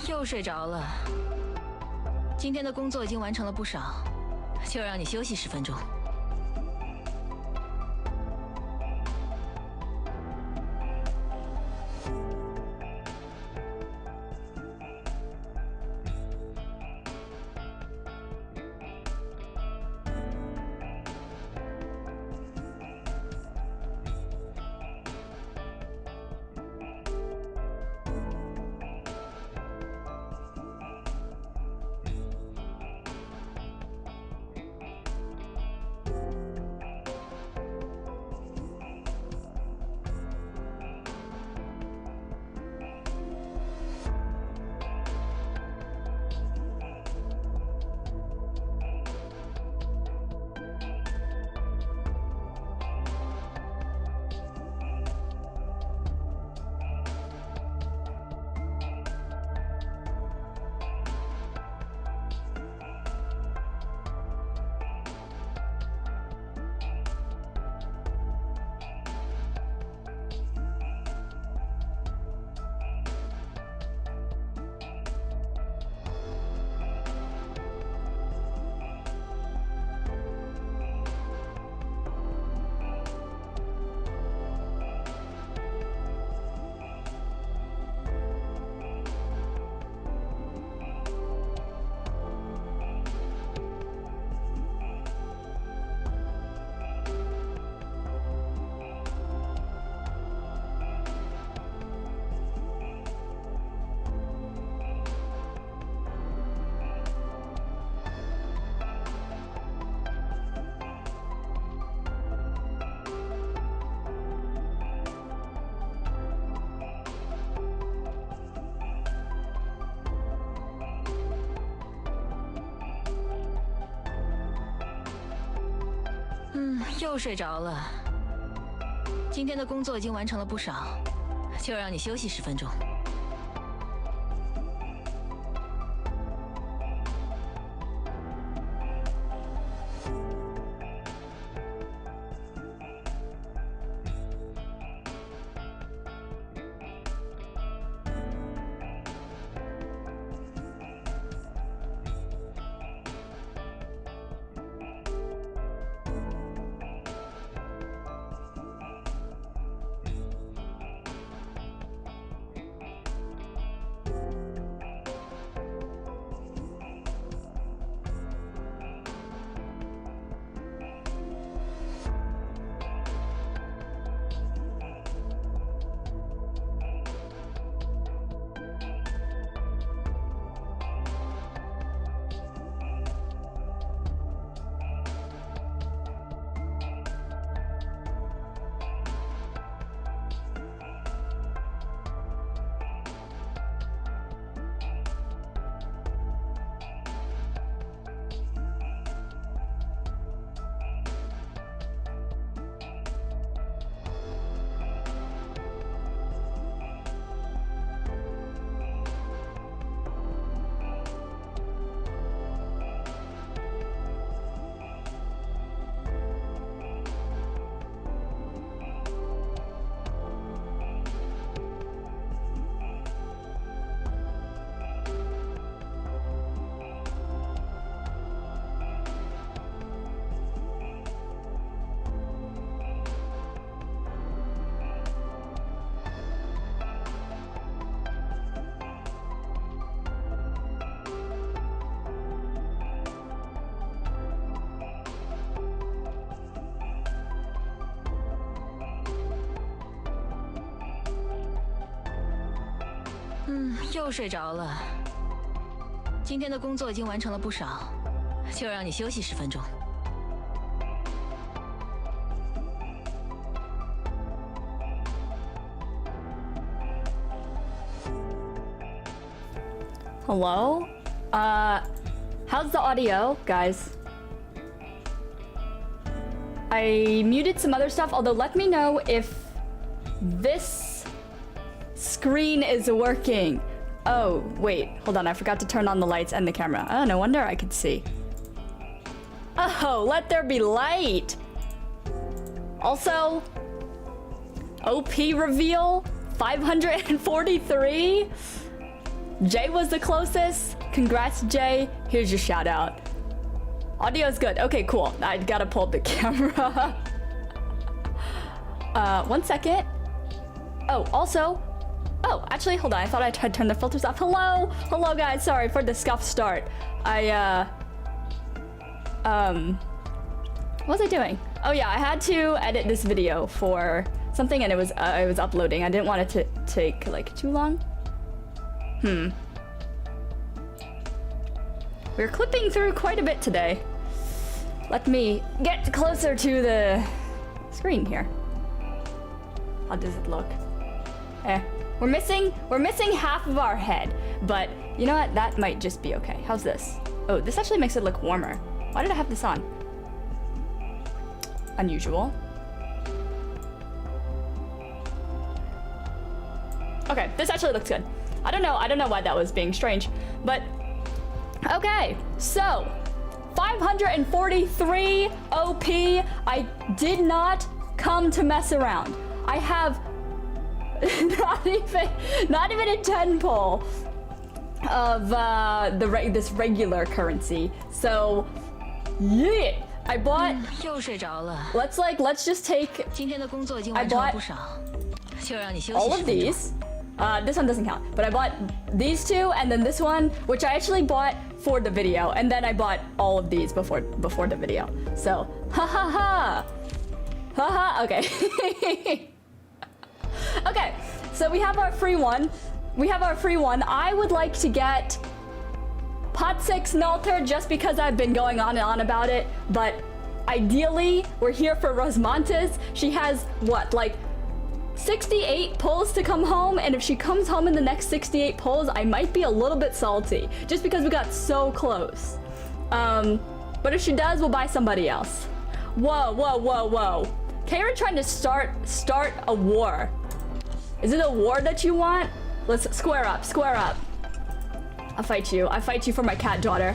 又睡着了。今天的工作已经完成了不少，就让你休息10分钟。又睡着了。今天的工作已经完成了不少，就让你休息10分钟。又睡着了。今天的工作已经完成了不少，就让你休息10分钟。Hello? How's the audio, guys? I muted some other stuff, although let me know if this screen is working. Oh, wait, hold on, I forgot to turn on the lights and the camera. Oh, no wonder I could see. Oh, let there be light! Also, OP reveal, 543? Jay was the closest. Congrats, Jay. Here's your shout out. Audio's good. Okay, cool. I gotta pull up the camera. 1 second. Oh, also. Oh, actually, hold on. I thought I tried to turn the filters off. Hello! Hello, guys. Sorry for the scuff start. What was I doing? Oh, yeah. I had to edit this video for something, and it was uploading. I didn't want it to take, like, too long. We're clipping through quite a bit today. Let me get closer to the screen here. How does it look? We're missing half of our head, but you know what? That might just be okay. How's this? Oh, this actually makes it look warmer. Why did I have this on? Unusual. Okay, this actually looks good. I don't know why that was being strange, but okay. So, 543 OP. I did not come to mess around. I have not even a 10 pull of this regular currency. So, yeah, I bought. Let's just take. I bought all of these. This one doesn't count, but I bought these two and then this one, which I actually bought for the video, and then I bought all of these before the video. So, ha ha ha, ha ha. Okay. Okay, so we have our free one. I would like to get Pot 6 Nalter just because I've been going on and on about it, but ideally we're here for Rosmantas. She has what, like 68 pulls to come home, and if she comes home in the next 68 pulls, I might be a little bit salty just because we got so close. But if she does, we'll buy somebody else. Whoa, whoa, whoa, whoa. Kara trying to start a war. Is it a war that you want? Let's square up, square up. I'll fight you. I fight you for my cat daughter.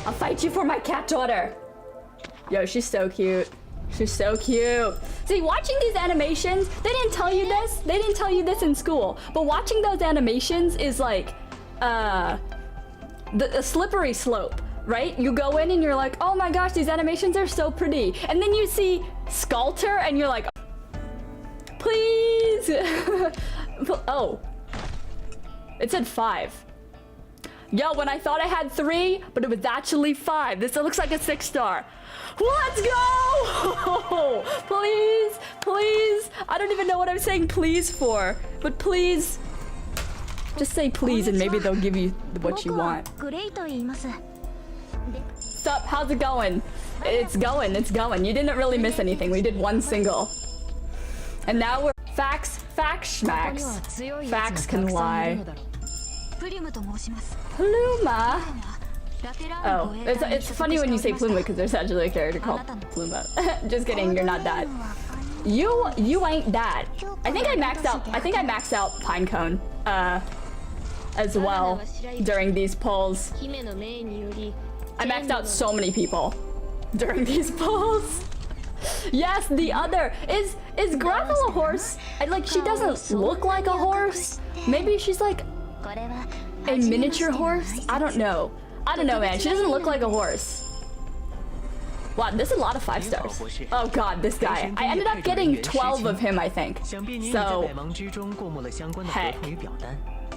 I'll fight you for my cat daughter. Yo, she's so cute. She's so cute. See, watching these animations, they didn't tell you this. They didn't tell you this in school. But watching those animations is like, the slippery slope, right? You go in and you're like, oh my gosh, these animations are so pretty. And then you see Sculptor and you're like, please. Oh, it said 5. Yo, when I thought I had 3, but it was actually 5. This looks like a 6-star. Let's go! Please, please. I don't even know what I'm saying please for, but please. Just say please and maybe they'll give you what you want. Sup, how's it going? It's going, it's going. You didn't really miss anything. We did one single. And now we're facts schmacks. Facts can lie. Pluma. Oh, it's funny when you say Pluma because there's actually a character called Pluma. Just kidding, you're not that. You ain't that. I think I maxed out Pinecone as well during these polls. I maxed out so many people during these polls. Yes, the other is Gravel a horse? She doesn't look like a horse. Maybe she's like a miniature horse? I don't know. I don't know, man. She doesn't look like a horse. Wow, this is a lot of 5 stars. Oh god, this guy. I ended up getting 12 of him, I think. So,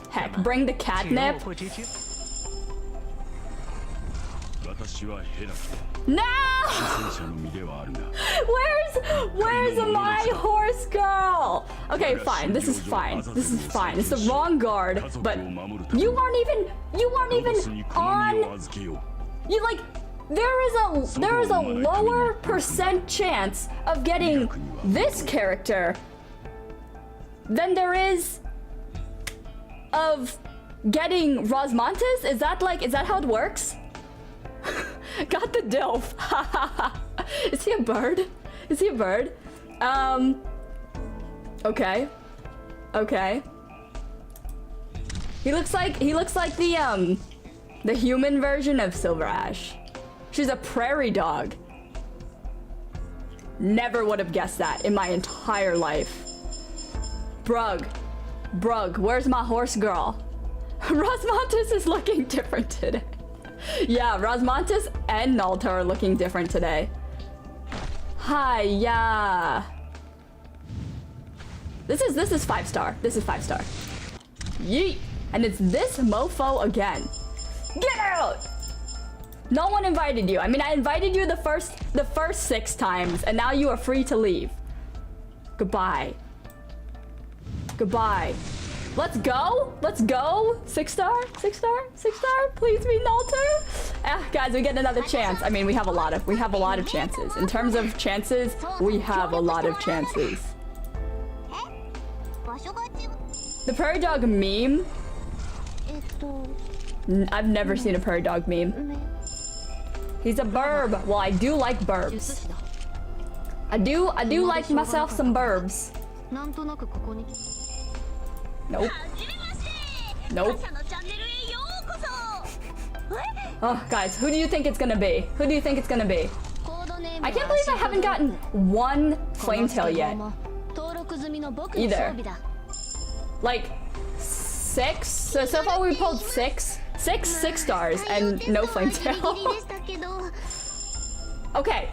heck, bring the catnip. No! Where's my horse girl? Okay, fine. This is fine. This is fine. It's the wrong guard, but you aren't even on. You like there is a lower percent chance of getting this character than there is of getting Rosmantas. Is that how it works? Got the Dilf. Is he a bird? Is he a bird? Okay. Okay. He looks like the human version of Silver Ash. She's a prairie dog. Never would have guessed that in my entire life. Brug, where's my horse girl? Rosmontis is looking different today. Yeah, Rosmontis and Nalter are looking different today. Hi, yeah. This is 5-star. This is 5-star. Yeet. And it's this mofo again. Get out! No one invited you. I mean, I invited you the first 6 times, and now you are free to leave. Goodbye. Goodbye. Let's go. Let's go. 6-star. 6-star. 6-star. Please be Nalter. Guys, we get another chance. I mean, we have a lot of chances. In terms of chances, we have a lot of chances. The prairie dog meme. I've never seen a prairie dog meme. He's a burb. Well, I do like burbs. I do like myself some burbs. Nope. Nope. Oh, guys, who do you think it's gonna be? Who do you think it's gonna be? I can't believe I haven't gotten one flametail yet. Either. Like 6? So far we pulled 6 stars and no flametail. Okay.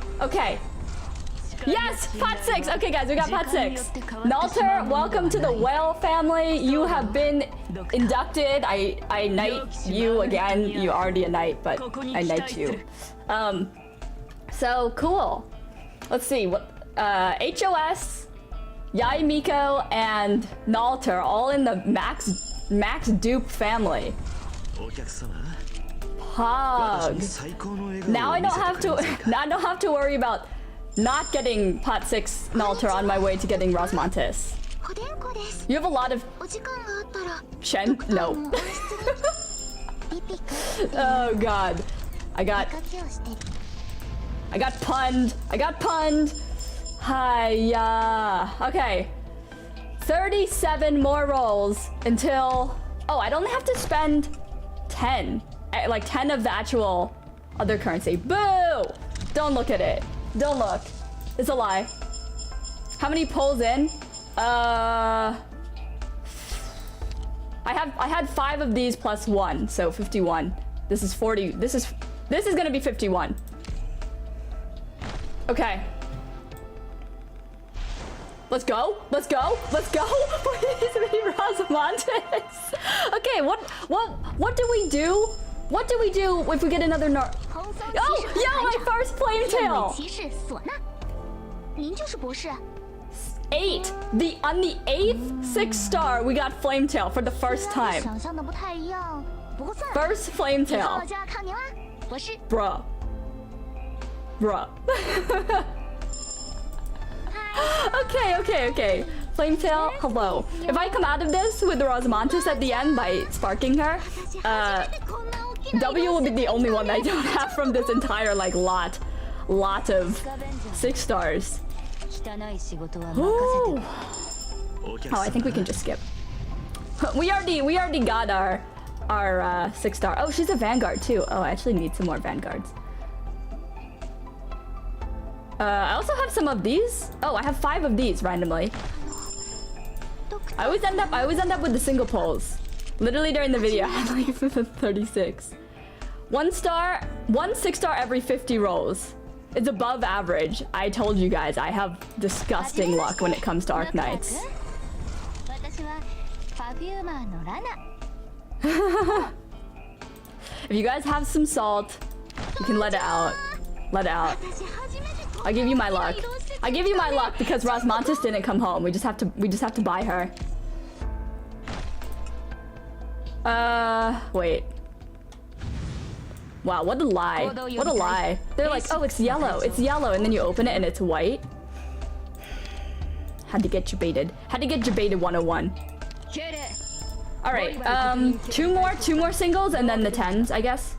Yes, pot 6. Okay, guys, we got pot 6. Nalter, welcome to the whale family. You have been inducted. I knight you again. You're already a knight, but I knight you. So cool. Let's see what HOS, Yai Miko, and Nalter all in the Max Dupe family. Pog. Now I don't have to worry about not getting pot 6 Nalter on my way to getting Rosmontis. You have a lot of Shen? No. Oh god. I got punned. Hiya. Okay. 37 more rolls until... Oh, I'd only have to spend 10. Like 10 of the actual other currency. Boo! Don't look at it. Don't look. It's a lie. How many pulls in? I had 5 of these plus 1, so 51. This is 40. This is gonna be 51. Okay. Let's go. Please be Rosmontis. Okay, what do we do? What do we do if we get another Oh, yeah, my first flametail. 8. On the 8th 6-star, we got flametail for the first time. First flametail. Bruh. Okay. Flametail, hello. If I come out of this with the Rosmontis at the end by sparking her, W will be the only one I don't have from this entire like lot of 6 stars. Ooh. Oh, I think we can just skip. We already got our 6-star. Oh, she's a Vanguard too. Oh, I actually need some more Vanguards. I also have some of these. Oh, I have 5 of these randomly. I always end up with the single pulls. Literally during the video, I had like 36. 1 6-star every 50 rolls. It's above average. I told you guys, I have disgusting luck when it comes to Arknights. If you guys have some salt, you can let it out. Let it out. I'll give you my luck. I give you my luck because Rosmontis didn't come home. We just have to buy her. Wait. Wow, what a lie. What a lie. They're like, oh, it's yellow, and then you open it and it's white. Had to get you baited. 101. Alright, 2 more singles and then the 10s, I guess.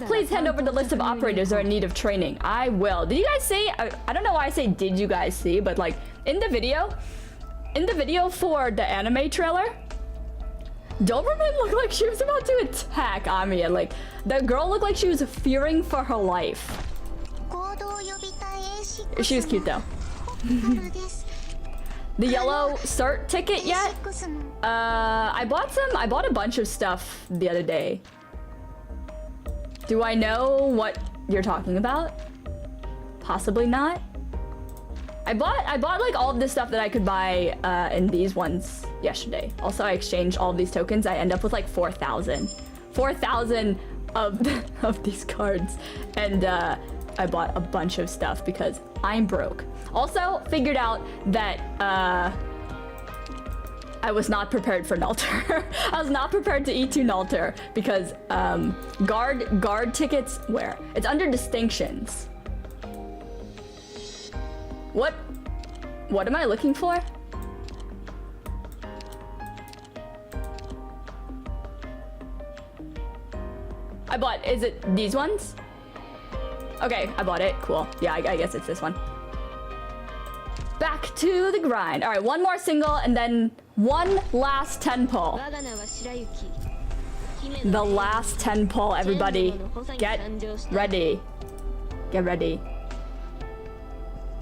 Please hand over the list of operators who are in need of training. I will. Did you guys see? I don't know why I say did you guys see, but like in the video for the anime trailer, Doberman looked like she was about to attack Ami, and like the girl looked like she was fearing for her life. She was cute though. the yellow cert ticket yet? I bought a bunch of stuff the other day. Do I know what you're talking about? Possibly not. I bought like all of this stuff that I could buy in these ones yesterday. Also, I exchanged all of these tokens. I end up with like 4,000. 4,000 of these cards. And I bought a bunch of stuff because I'm broke. Also, figured out that I was not prepared for Nalter. I was not prepared to E2 Nalter because guard tickets, where? It's under distinctions. What am I looking for? I bought, is it these ones? Okay, I bought it, cool. Yeah, I guess it's this one. Back to the grind. All right, one more single and then one last 10 pull. The last 10 pull, everybody. Get ready. Get ready.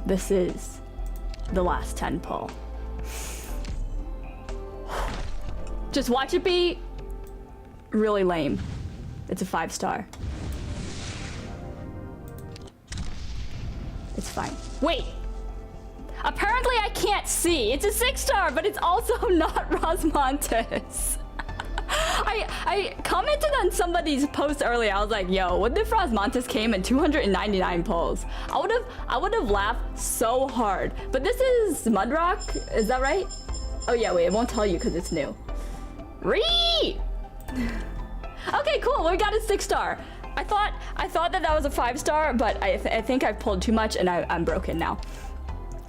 This is the last 10 pull. Just watch it be really lame. It's a 5-star. It's fine. Wait! Apparently I can't see. It's a 6-star, but it's also not Rosmontes. I commented on somebody's post earlier. I was like, yo, what if Rosmontes came in 299 pulls? I would have laughed so hard. But this is Mudrock, is that right? Oh yeah, wait, it won't tell you because it's new. Ree! Okay, cool, we got a 6-star. I thought that was a 5-star, but I think I've pulled too much and I'm broken now.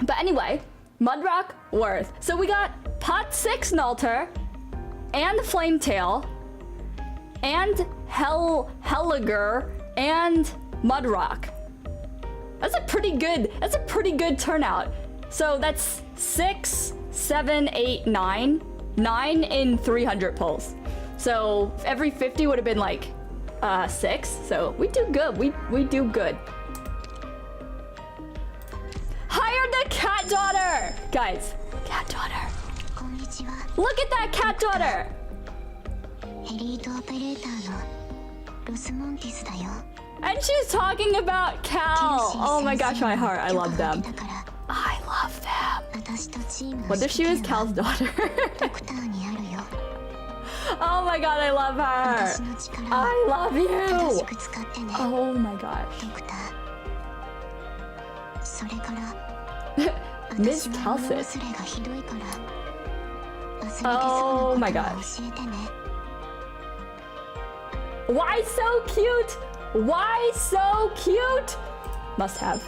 But anyway, Mudrock worth. So we got pot 6 Nalter, and Flametail, and Helliger, and Mudrock. That's a pretty good turnout. So that's 6, 7, 8, 9. 9 in 300 pulls. So every 50 would have been like 6. So we do good. We do good. Hire the cat daughter! Guys, cat daughter. Look at that cat daughter! And she's talking about Cal. Oh my gosh, my heart. I love them. I love them. What if she was Cal's daughter? Oh my god, I love her. I love you. Oh my gosh. Miss Calcis. Oh my gosh. Why so cute? Why so cute? Must have.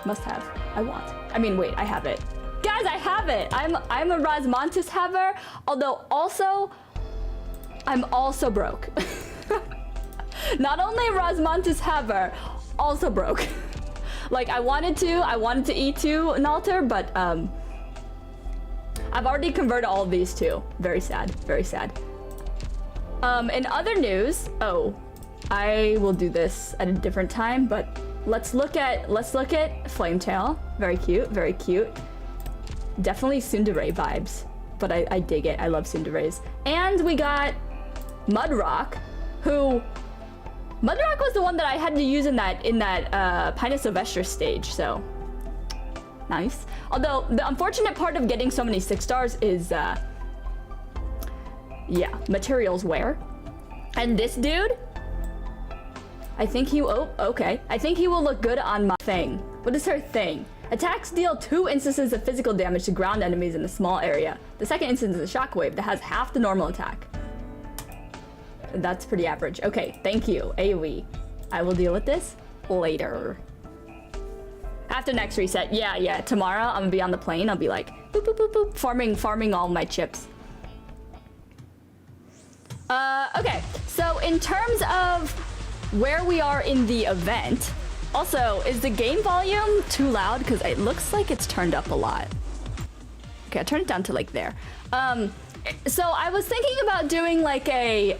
Must have. I want. I mean, wait, I have it. Guys, I have it. I'm a Rosmontes haver, although also, I'm also broke. Not only a Rosmontes haver, also broke. Like, I wanted to E2 Nalter, but I've already converted all of these too. Very sad, very sad. In other news, oh, I will do this at a different time, but let's look at Flametail. Very cute, very cute. Definitely tsundere vibes, but I dig it. I love tsunderes. And we got Mudrock, who Mudrock was the one that I had to use in that Pinus Sylvester stage, so nice. Although the unfortunate part of getting so many 6-stars is yeah, materials wear. And this dude, I think he, oh, okay. I think he will look good on my thing. What is her thing? Attacks deal 2 instances of physical damage to ground enemies in a small area. The second instance is a shockwave that has half the normal attack. That's pretty average. Okay, thank you, AoE. I will deal with this later. After next reset, yeah, tomorrow I'm gonna be on the plane. I'll be like, boop, boop, boop, boop, farming all my chips. Okay, so in terms of where we are in the event, also, is the game volume too loud? Because it looks like it's turned up a lot. Okay, I turned it down to like there. So I was thinking about doing like a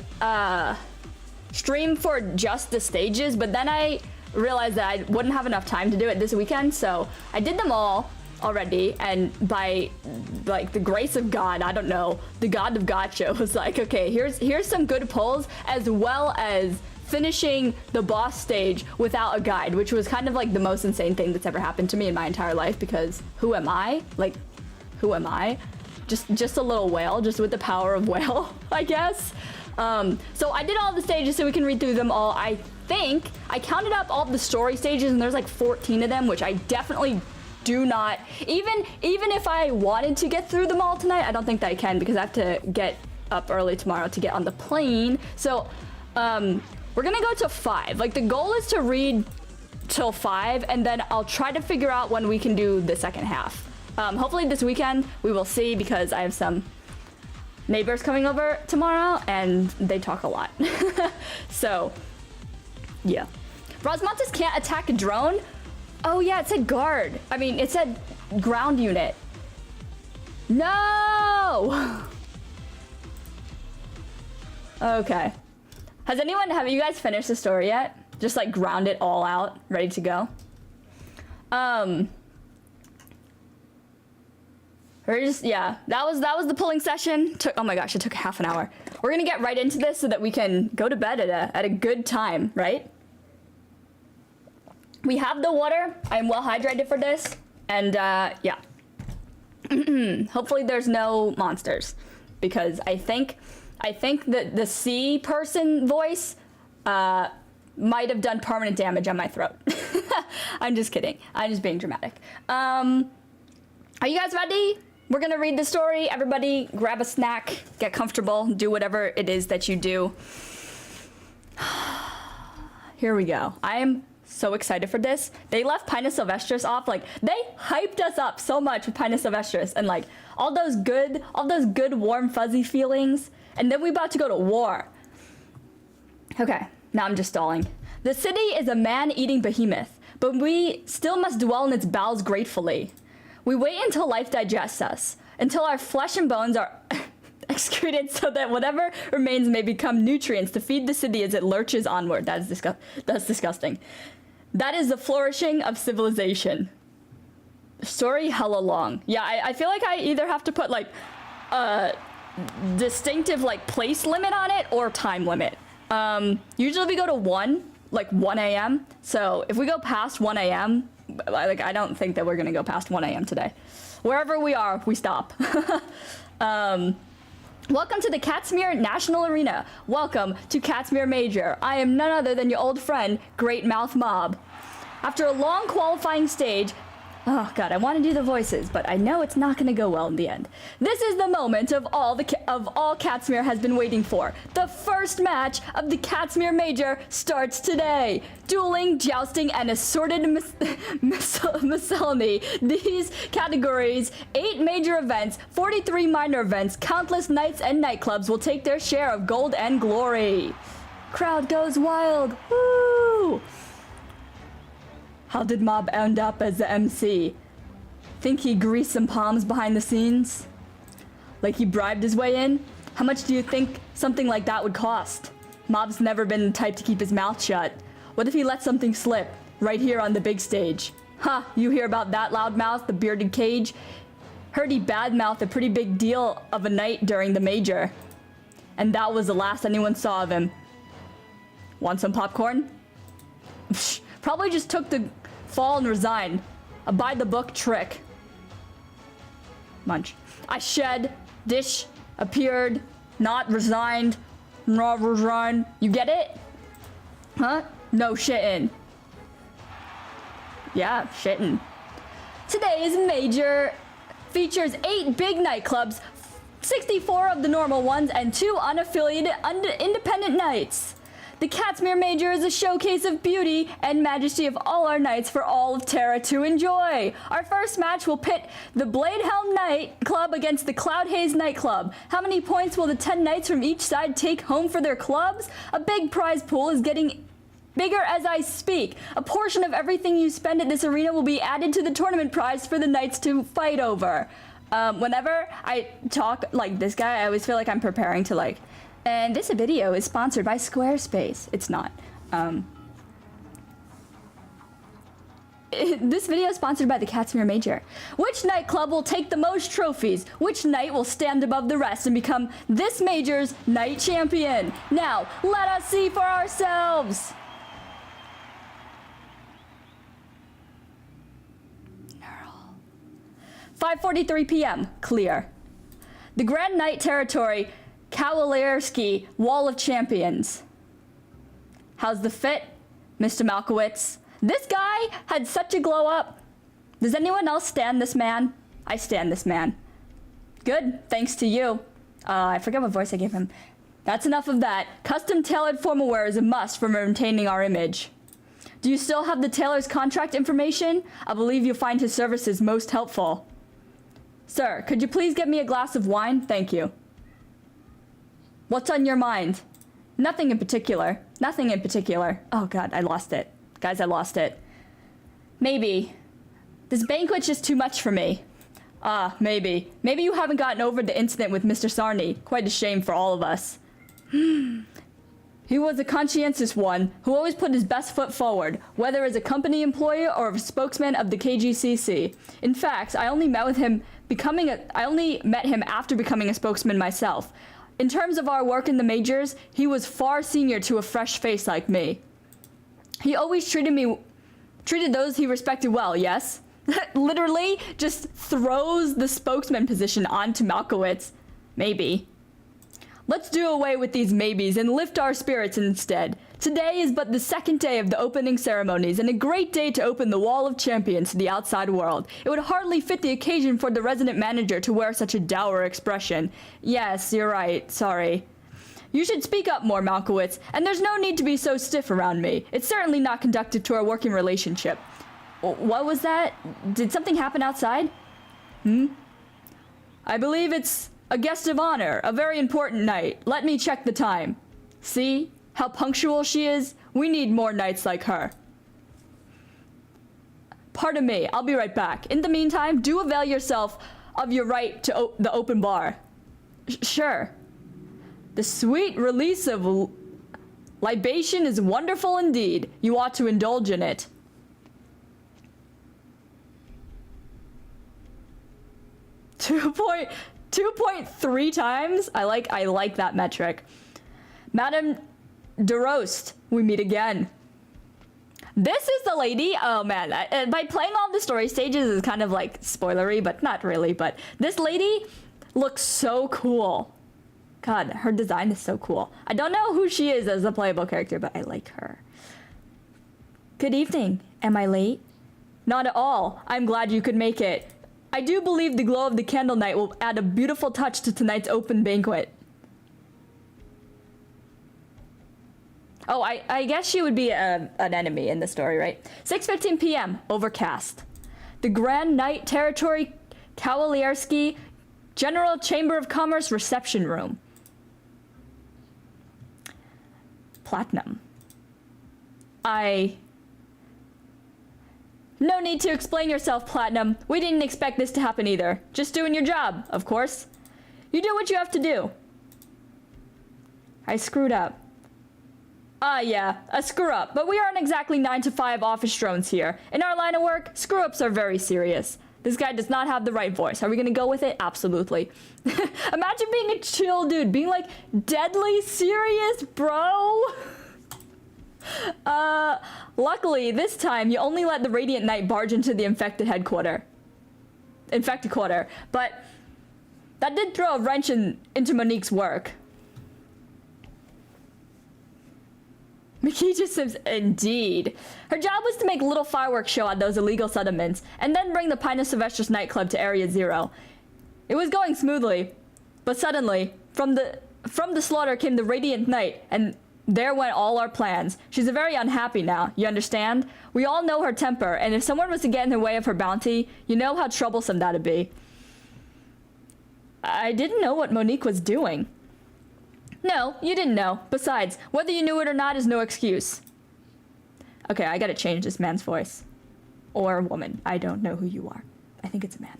stream for just the stages, but then I realized that I wouldn't have enough time to do it this weekend, so I did them all. already, and by like the grace of God, I don't know, the God of Gotcha was like, okay, here's some good pulls, as well as finishing the boss stage without a guide, which was kind of like the most insane thing that's ever happened to me in my entire life, because who am I? Like, who am I? Just a little whale, just with the power of whale, I guess. So I did all the stages so we can read through them all. I think I counted up all the story stages, and there's like 14 of them, which I definitely do not, even if I wanted to get through them all tonight, I don't think that I can, because I have to get up early tomorrow to get on the plane. So we're gonna go to 5. Like, the goal is to read till 5, and then I'll try to figure out when we can do the second half. Hopefully this weekend, we will see, because I have some neighbors coming over tomorrow, and they talk a lot. So, yeah. Rosmontis can't attack a drone? Oh yeah, it said guard. I mean, it said ground unit. No! Okay. Have you guys finished the story yet? Just like ground it all out, ready to go? Yeah, that was the pulling session. Oh my gosh, it took half an hour. We're gonna get right into this so that we can go to bed at a good time, right? We have the water. I'm well hydrated for this, and yeah. Hopefully there's no monsters, because I think that the sea person voice might have done permanent damage on my throat. I'm just kidding. I'm just being dramatic. Are you guys ready? We're gonna read the story. Everybody grab a snack, get comfortable, do whatever it is that you do. Here we go. I am so excited for this. They left Pinus Sylvestris off. Like, they hyped us up so much with Pinus Sylvestris, and like all those good warm fuzzy feelings, and then we about to go to war. Okay, now I'm just stalling. The city is a man-eating behemoth, but we still must dwell in its bowels gratefully. We wait until life digests us, until our flesh and bones are excreted, so that whatever remains may become nutrients to feed the city as it lurches onward. That's disgusting. That is the flourishing of civilization. Story hella long. Yeah, I feel like I either have to put like a distinctive like place limit on it or time limit. Usually we go to 1 a.m. So if we go past 1 a.m., like, I don't think that we're gonna go past 1 a.m. today. Wherever we are, we stop. Welcome to the Catsmere National Arena. Welcome to Catsmere Major. I am none other than your old friend, Great Mouth Mob. After a long qualifying stage, oh god, I want to do the voices, but I know it's not going to go well in the end. This is the moment of all Catsmere has been waiting for. The first match of the Catsmere Major starts today. Dueling, jousting, and assorted miscellany. These categories, 8 major events, 43 minor events, countless nights and nightclubs will take their share of gold and glory. Crowd goes wild. Woo! How did Mob end up as the MC? Think he greased some palms behind the scenes? Like he bribed his way in? How much do you think something like that would cost? Mob's never been the type to keep his mouth shut. What if he let something slip, right here on the big stage? Huh, you hear about that loudmouth, the bearded cage? Heard he badmouthed a pretty big deal of a night during the major. And that was the last anyone saw of him. Want some popcorn? Psh, probably just took the fall and resigned. A by-the-book trick. Munch. I shed, dish, appeared, not resigned, not resigned. You get it? Huh? No shittin'. Yeah, shittin'. Today's major features 8 big nightclubs, 64 of the normal ones, and 2 unaffiliated independent nights. The Catsmere Major is a showcase of beauty and majesty of all our nights for all of Terra to enjoy. Our first match will pit the Bladehelm Night Club against the Cloud Haze Nightclub. How many points will the 10 knights from each side take home for their clubs? A big prize pool is getting bigger as I speak. A portion of everything you spend at this arena will be added to the tournament prize for the knights to fight over. Whenever I talk like this guy, I always feel like I'm preparing to like, and this video is sponsored by Squarespace. It's not. This video is sponsored by the Casimir Major. Which nightclub will take the most trophies? Which night will stand above the rest and become this major's night champion? Now, let us see for ourselves. 5:43 p.m. Clear. The Grand Knight Territory, Kawalerski, Wall of Champions. How's the fit, Mr. Malkowitz? This guy had such a glow up. Does anyone else stand this man? I stand this man. Good, thanks to you. I forget what voice I gave him. That's enough of that. Custom tailored formal wear is a must for maintaining our image. Do you still have the tailor's contract information? I believe you'll find his services most helpful. Sir, could you please get me a glass of wine? Thank you. What's on your mind? Nothing in particular. Nothing in particular. Oh god, I lost it. Guys, I lost it. Maybe. This banquet's just too much for me. Maybe. Maybe you haven't gotten over the incident with Mr. Sarny. Quite a shame for all of us. He was a conscientious one who always put his best foot forward, whether as a company employee or a spokesman of the KGCC. In fact, I only met him after becoming a spokesman myself. In terms of our work in the majors, he was far senior to a fresh face like me. He always treated those he respected well, yes? Literally just throws the spokesman position onto Malkowitz. Maybe. Let's do away with these maybes and lift our spirits instead. Today is but the second day of the opening ceremonies and a great day to open the Wall of Champions to the outside world. It would hardly fit the occasion for the resident manager to wear such a dour expression. Yes, you're right. Sorry. You should speak up more, Malkowitz, and there's no need to be so stiff around me. It's certainly not conducive to our working relationship. What was that? Did something happen outside? I believe it's a guest of honor, a very important night. Let me check the time. See how punctual she is? We need more knights like her. Pardon me, I'll be right back. In the meantime, do avail yourself of your right to the open bar. Sure. The sweet release of libation is wonderful indeed. You ought to indulge in it. 2.3 times? I like that metric. Madame de Roast, we meet again. This is the lady. Oh man, by playing all the story stages is kind of like spoilery, but not really. But this lady looks so cool. God, her design is so cool. I don't know who she is as a playable character, but I like her. Good evening. Am I late? Not at all. I'm glad you could make it. I do believe the glow of the candle night will add a beautiful touch to tonight's open banquet. Oh, I guess she would be an enemy in the story, right? 6:15 p.m. Overcast. The Grand Knight Territory, Kawalerski, General Chamber of Commerce Reception Room. Platinum. No need to explain yourself, Platinum. We didn't expect this to happen either. Just doing your job, of course. You do what you have to do. I screwed up. Yeah, a screw up. But we aren't exactly 9-to-5 office drones here. In our line of work, screw ups are very serious. This guy does not have the right voice. Are we gonna go with it? Absolutely. Imagine being a chill dude, being like deadly serious, bro. Luckily, this time, you only let the Radiant Knight barge into the infected quarter. But that did throw a wrench into Monique's work. Makija Sims, indeed. Her job was to make a little fireworks show at those illegal settlements, and then bring the Pine of Sylvestris nightclub to Area Zero. It was going smoothly, but suddenly, from the slaughter came the Radiant Knight, and there went all our plans. She's very unhappy now, you understand? We all know her temper, and if someone was to get in the way of her bounty, you know how troublesome that'd be. I didn't know what Monique was doing. No, you didn't know. Besides, whether you knew it or not is no excuse. Okay, I gotta change this man's voice. Or woman. I don't know who you are. I think it's a man.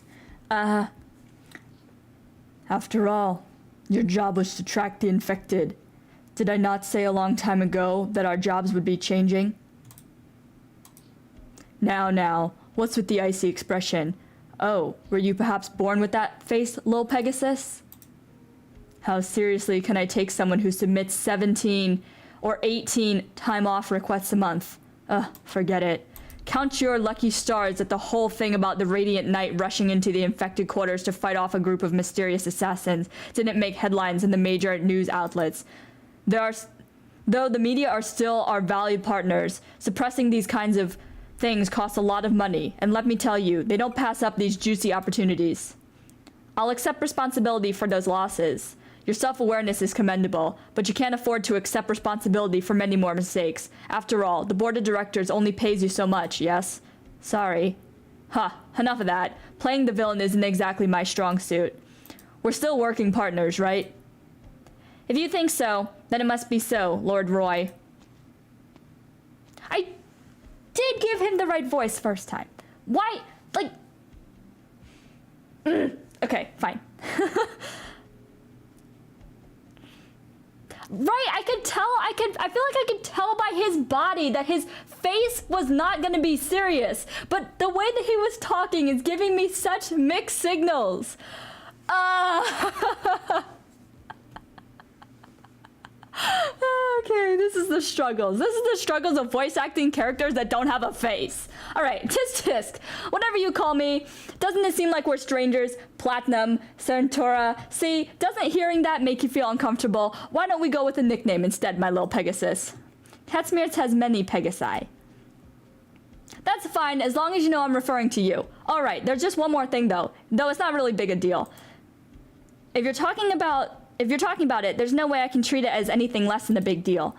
After all, your job was to track the infected. Did I not say a long time ago that our jobs would be changing? Now, what's with the icy expression? Oh, were you perhaps born with that face, Lil Pegasus? How seriously can I take someone who submits 17 or 18 time off requests a month? Forget it. Count your lucky stars that the whole thing about the Radiant Knight rushing into the infected quarters to fight off a group of mysterious assassins didn't make headlines in the major news outlets. Though the media are still our valued partners, suppressing these kinds of things costs a lot of money, and let me tell you, they don't pass up these juicy opportunities. I'll accept responsibility for those losses. Your self-awareness is commendable, but you can't afford to accept responsibility for many more mistakes. After all, the board of directors only pays you so much, yes? Sorry. Enough of that. Playing the villain isn't exactly my strong suit. We're still working partners, right? If you think so, then it must be so, Lord Roy. I did give him the right voice first time. Why? Like... Okay, fine. Right, I feel like I could tell by his body that his face was not gonna be serious, but the way that he was talking is giving me such mixed signals. Okay, this is the struggles. This is the struggles of voice acting characters that don't have a face. Alright, tisk, whatever you call me. Doesn't it seem like we're strangers? Platinum, Centura. See, doesn't hearing that make you feel uncomfortable? Why don't we go with a nickname instead, my little Pegasus? Katsmirtz has many Pegasi. That's fine, as long as you know I'm referring to you. Alright, there's just one more thing though it's not really big a deal. If you're talking about it, there's no way I can treat it as anything less than a big deal.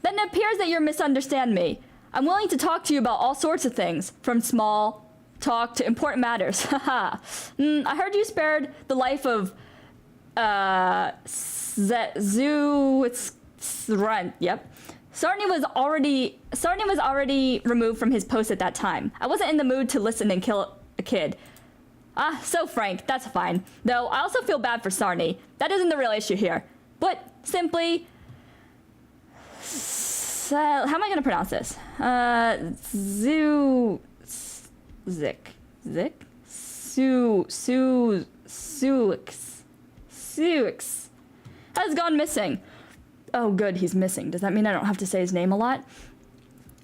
Then it appears that you misunderstand me. I'm willing to talk to you about all sorts of things, from small talk to important matters. Haha. I heard you spared the life of Yep. Sarny was already removed from his post at that time. I wasn't in the mood to listen and kill a kid. So frank, that's fine. Though, I also feel bad for Sarny. That isn't the real issue here. But, simply... how am I gonna pronounce this? Suix has gone missing. Oh good, he's missing. Does that mean I don't have to say his name a lot?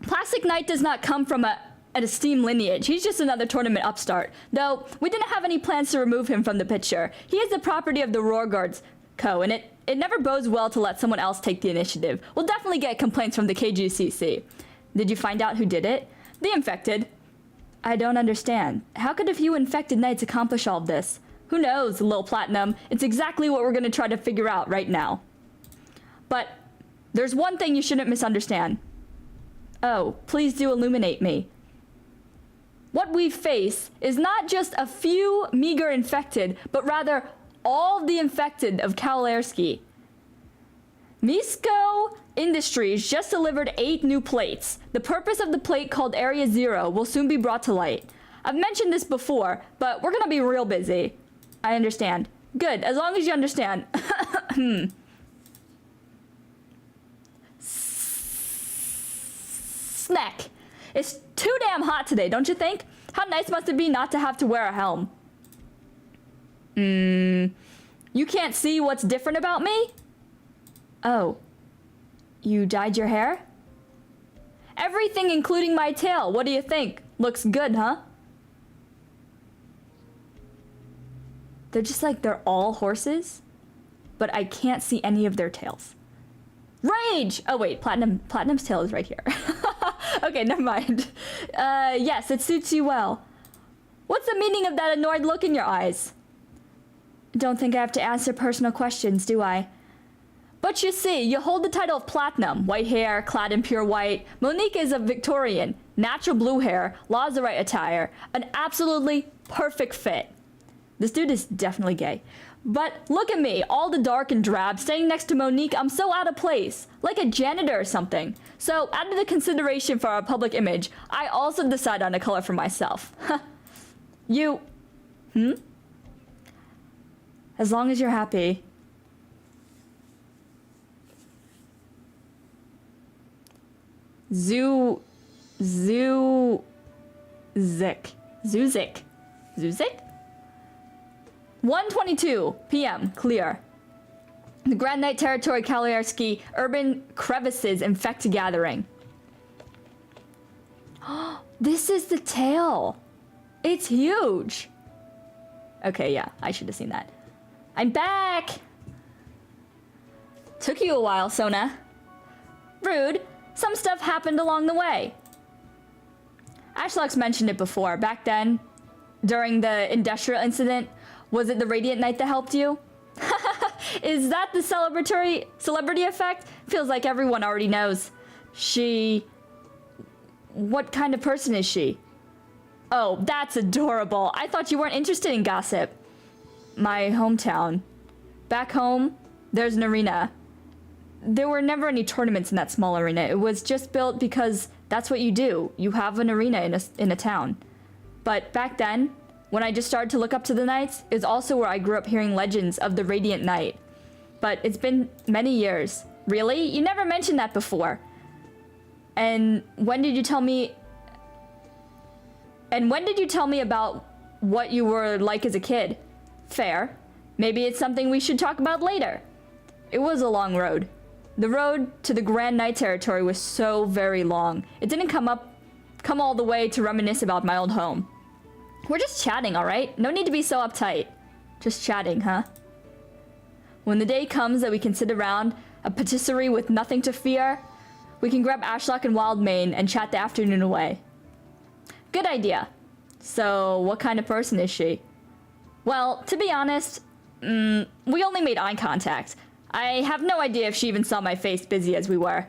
Plastic Knight does not come from an esteemed lineage. He's just another tournament upstart. Though, we didn't have any plans to remove him from the picture. He is the property of the Roarguards Co., and it never bodes well to let someone else take the initiative. We'll definitely get complaints from the KGCC. Did you find out who did it? The infected. I don't understand. How could a few infected knights accomplish all of this? Who knows, Lil Platinum? It's exactly what we're gonna try to figure out right now. But, there's one thing you shouldn't misunderstand. Oh, please do illuminate me. What we face is not just a few meager infected, but rather all the infected of Kawalerski. Misko Industries just delivered 8 new plates. The purpose of the plate called Area Zero will soon be brought to light. I've mentioned this before, but we're gonna be real busy. I understand. Good, as long as you understand. Snack. It's too damn hot today, don't you think? How nice must it be not to have to wear a helm? You can't see what's different about me? Oh. You dyed your hair? Everything including my tail, what do you think? Looks good, huh? They're just like, they're all horses, but I can't see any of their tails. Rage! Oh wait, Platinum's tail is right here. Okay, never mind. Yes, it suits you well. What's the meaning of that annoyed look in your eyes? Don't think I have to answer personal questions, do I? But you see, you hold the title of Platinum. White hair, clad in pure white. Monique is a Victorian. Natural blue hair, Lazarite attire. An absolutely perfect fit. This dude is definitely gay. But look at me, all the dark and drab, standing next to Monique. I'm so out of place, like a janitor or something. So, out of the consideration for our public image, I also decide on a color for myself. You... As long as you're happy. Zuzik. 1:22 p.m. Clear. The Grand Knight Territory Kaliarski urban crevices infect gathering. This is the tail. It's huge. Okay, yeah, I should have seen that. I'm back. Took you a while, Sona. Rude. Some stuff happened along the way. Ashlock's mentioned it before. Back then, during the industrial incident, was it the Radiant Knight that helped you? Is that the celebrity effect? Feels like everyone already knows. What kind of person is she? Oh, that's adorable. I thought you weren't interested in gossip. My hometown. Back home, there's an arena. There were never any tournaments in that small arena. It was just built because that's what you do. You have an arena in a town. But back then, when I just started to look up to the knights, it was also where I grew up hearing legends of the Radiant Knight. But it's been many years. Really? You never mentioned that before. And when did you tell me about what you were like as a kid? Fair. Maybe it's something we should talk about later. It was a long road. The road to the Grand Knight territory was so very long. It didn't come all the way to reminisce about my old home. We're just chatting, alright? No need to be so uptight. Just chatting, huh? When the day comes that we can sit around a patisserie with nothing to fear, we can grab Ashlock and Wildmane and chat the afternoon away. Good idea. So, what kind of person is she? Well, to be honest, we only made eye contact. I have no idea if she even saw my face, busy as we were.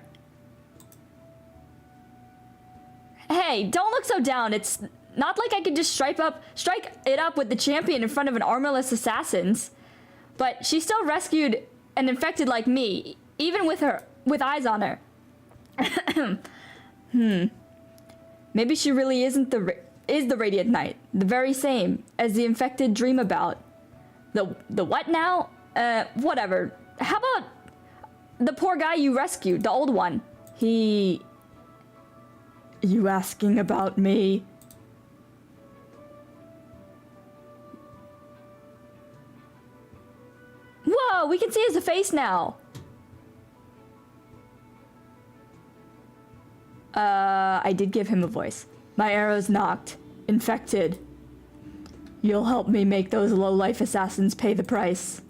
Hey, don't look so down. It's not like I could just strike it up with the champion in front of an armorless assassins. But she still rescued an infected like me, even with eyes on her. Maybe she really is the Radiant Knight, the very same as the infected dream about. The what now? Whatever. How about the poor guy you rescued, the old one? You asking about me? Whoa, we can see his face now. I did give him a voice. My arrow's knocked. Infected. You'll help me make those low-life assassins pay the price.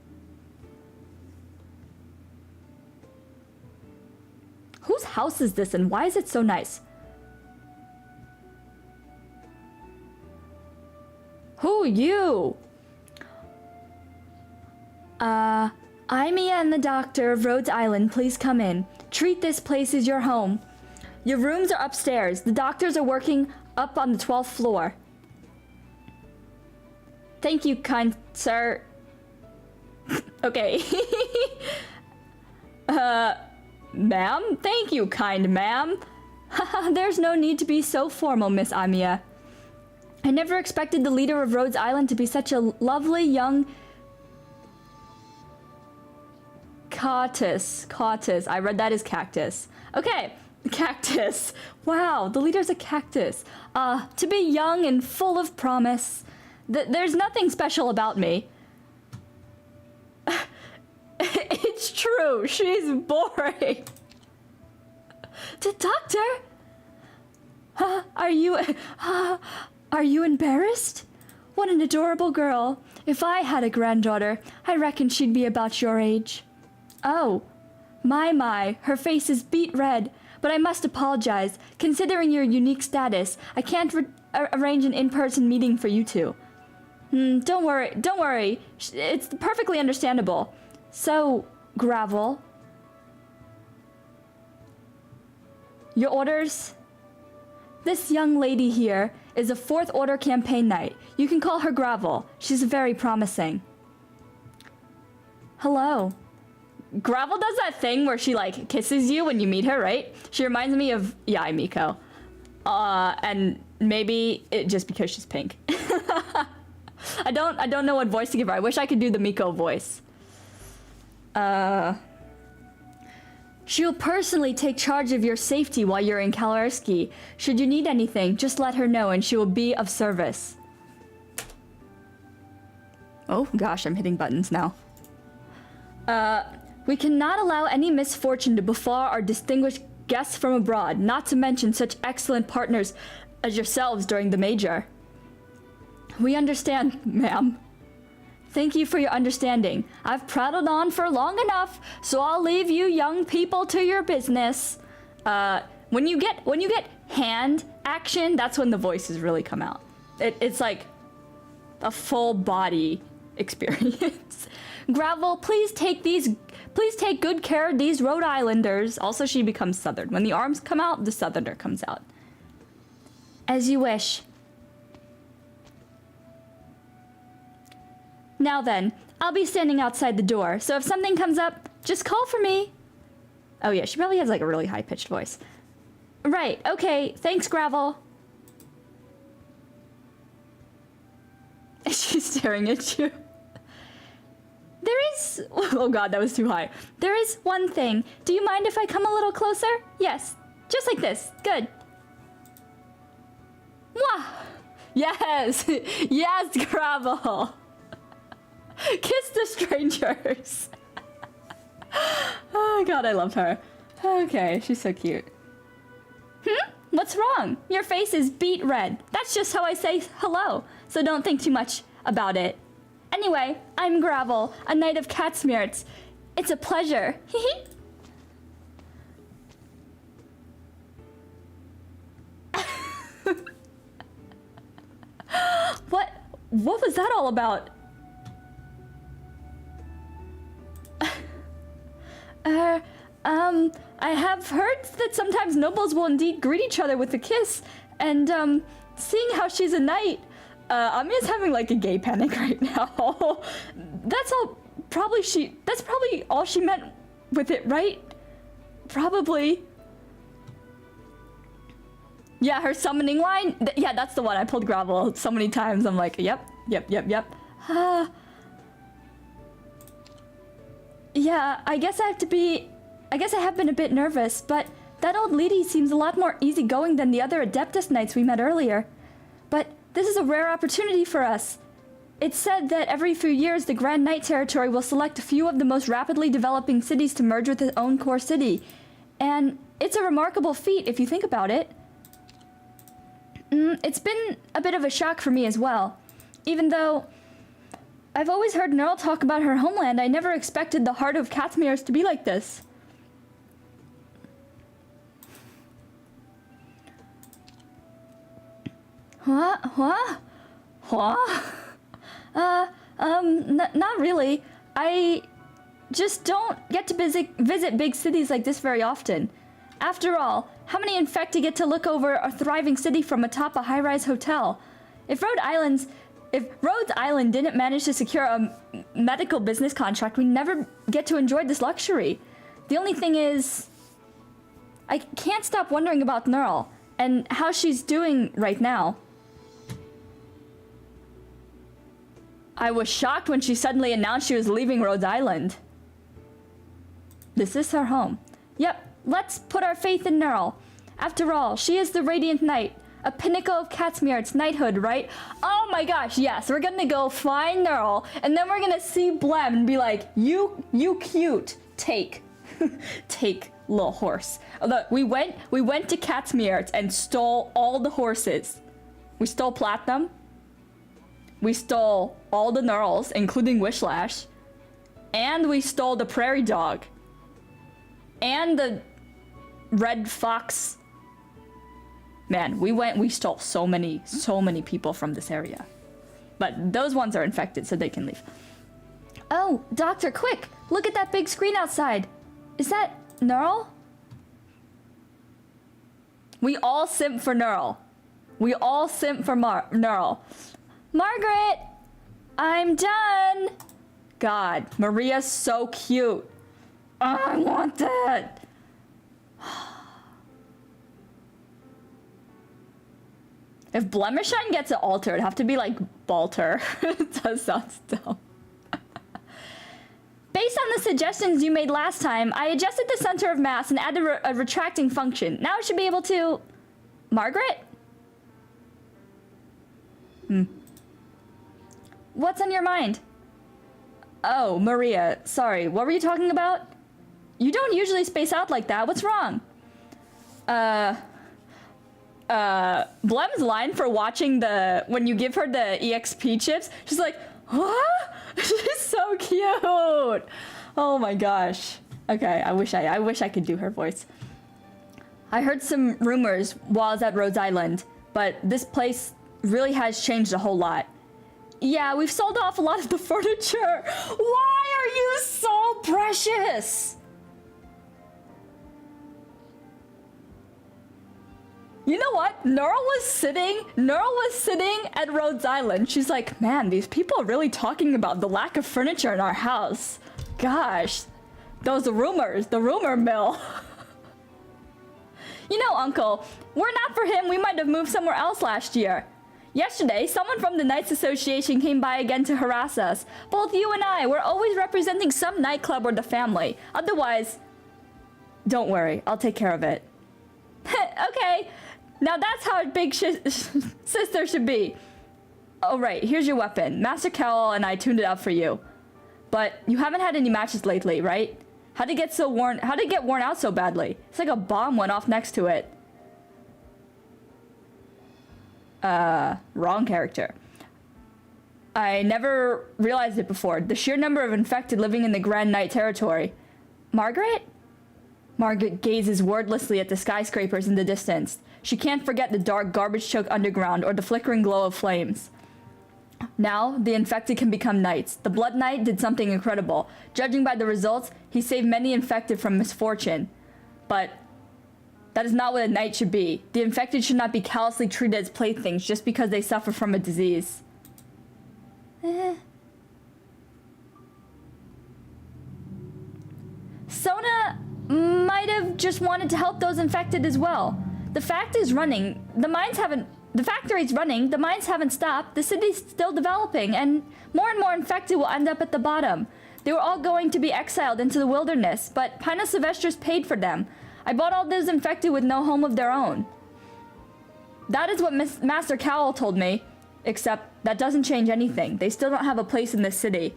Whose house is this and why is it so nice? Who you? I'm Mia and the doctor of Rhodes Island. Please come in. Treat this place as your home. Your rooms are upstairs. The doctors are working up on the 12th floor. Thank you, kind sir. Okay. Ma'am? Thank you, kind ma'am. There's no need to be so formal, Miss Amia. I never expected the leader of Rhodes Island to be such a lovely young... Cactus. I read that as cactus. Okay, cactus. Wow, the leader's a cactus. To be young and full of promise. There's nothing special about me. It's true, she's boring. The doctor? Are you embarrassed? What an adorable girl. If I had a granddaughter, I reckon she'd be about your age. Oh, my, her face is beet red, but I must apologize. Considering your unique status, I can't arrange an in-person meeting for you two. Don't worry. It's perfectly understandable. So, Gravel. Your orders? This young lady here is a 4th Order campaign knight. You can call her Gravel. She's very promising. Hello. Gravel does that thing where she like kisses you when you meet her, right? She reminds me of Yai Miko. And maybe just because she's pink. I don't know what voice to give her. I wish I could do the Miko voice. She'll personally take charge of your safety while you're in Kalarski. Should you need anything, just let her know and she will be of service. Oh gosh, I'm hitting buttons now. We cannot allow any misfortune to befall our distinguished guests from abroad, not to mention such excellent partners as yourselves during the major. We understand, ma'am. Thank you for your understanding. I've prattled on for long enough, so I'll leave you young people to your business. When you get hand action, that's when the voices really come out. It's like a full body experience. Gravel, please take good care of these Rhode Islanders. Also, she becomes Southern. When the arms come out, the Southerner comes out. As you wish. Now then, I'll be standing outside the door, so if something comes up, just call for me. Oh yeah, she probably has like a really high-pitched voice. Right, okay, thanks, Gravel. She's staring at you. There is... Oh god, that was too high. There is one thing. Do you mind if I come a little closer? Yes, just like this. Good. Mwah! Yes! Yes, Gravel! Kiss the strangers. Oh god, I love her. Okay, she's so cute. What's wrong? Your face is beet red. That's just how I say hello, so don't think too much about it. Anyway, I'm Gravel, a knight of Catsmeerts. It's a pleasure. What was that all about? I have heard that sometimes nobles will indeed greet each other with a kiss, and, seeing how she's a knight, Amiya's having, like, a gay panic right now. That's probably all she meant with it, right? Probably. Yeah, her summoning line, yeah, that's the one. I pulled Gravel so many times, I'm like, yep. Yeah, I guess I have been a bit nervous, but that old lady seems a lot more easygoing than the other Adeptus Knights we met earlier. But this is a rare opportunity for us. It's said that every few years the Grand Knight Territory will select a few of the most rapidly developing cities to merge with its own core city. And it's a remarkable feat if you think about it. It's been a bit of a shock for me as well. Even though I've always heard Nerl talk about her homeland, I never expected the heart of Catsmeer's to be like this. Not really. I just don't get to visit big cities like this very often. After all, how many infected get to look over a thriving city from atop a high-rise hotel? If Rhodes Island didn't manage to secure a medical business contract, we never get to enjoy this luxury. The only thing is, I can't stop wondering about Nerl and how she's doing right now. I was shocked when she suddenly announced she was leaving Rhodes Island. This is her home. Yep, let's put our faith in Nerl. After all, she is the Radiant Knight, a pinnacle of Catsmeer's knighthood, right? Oh my gosh, yes, we're gonna go find Nerl, and then we're gonna see Blem and be like, you cute, take, take, little horse. Look, we went to Catsmeer's and stole all the horses. We stole Platinum. We stole all the Nerls, including Wishlash. And we stole the Prairie Dog. And the Red Fox. Man, we stole so many people from this area. But those ones are infected, so they can leave. Oh, Doctor, quick! Look at that big screen outside. Is that Nerl? We all simp for Nerl. We all simp for Nerl. Margaret! I'm done! God, Maria's so cute. I want that! If Blemishine gets an altar, it'd have to be like Balter. It does sound dumb. Based on the suggestions you made last time, I adjusted the center of mass and added a retracting function. Now I should be able to... Margaret? What's on your mind? Oh, Maria. Sorry, what were you talking about? You don't usually space out like that. What's wrong? Blem's line for watching when you give her the EXP chips, she's like, what? She's so cute. Oh my gosh. Okay, I wish I could do her voice. I heard some rumors while I was at Rhodes Island, but this place really has changed a whole lot. Yeah, we've sold off a lot of the furniture. Why are you so precious? You know what? Neural was sitting at Rhodes Island. She's like, man, these people are really talking about the lack of furniture in our house. Gosh, those rumors, the rumor mill. You know, Uncle, were it not for him, we might have moved somewhere else last year. Yesterday, someone from the Knights Association came by again to harass us. Both you and I were always representing some nightclub or the family. Otherwise, don't worry, I'll take care of it. Okay. Now that's how a big sister should be. Oh right, here's your weapon. Master Cowell and I tuned it up for you. But you haven't had any matches lately, right? How'd it get worn out so badly? It's like a bomb went off next to it. Wrong character. I never realized it before. The sheer number of infected living in the Grand Knight territory. Margaret? Margaret gazes wordlessly at the skyscrapers in the distance. She can't forget the dark, garbage-choked underground or the flickering glow of flames. Now, the infected can become knights. The Blood Knight did something incredible. Judging by the results, he saved many infected from misfortune. But that is not what a knight should be. The infected should not be callously treated as playthings just because they suffer from a disease. Sona might have just wanted to help those infected as well. The factory's running, the mines haven't stopped, the city's still developing, and more infected will end up at the bottom. They were all going to be exiled into the wilderness, but Pinus Sylvestris paid for them. I bought all those infected with no home of their own. That is what Master Cowell told me, except that doesn't change anything. They still don't have a place in this city.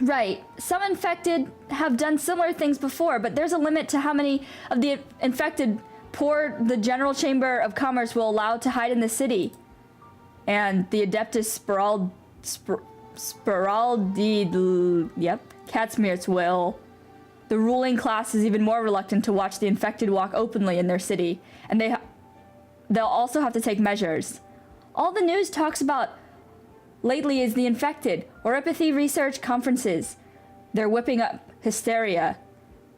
Right, some infected have done similar things before, but there's a limit to how many of the infected the General Chamber of Commerce will allow to hide in the city. And the Adeptus Catsmeer's will. The ruling class is even more reluctant to watch the infected walk openly in their city, and they'll also have to take measures. All the news talks about lately is the infected, or empathy research conferences. They're whipping up hysteria.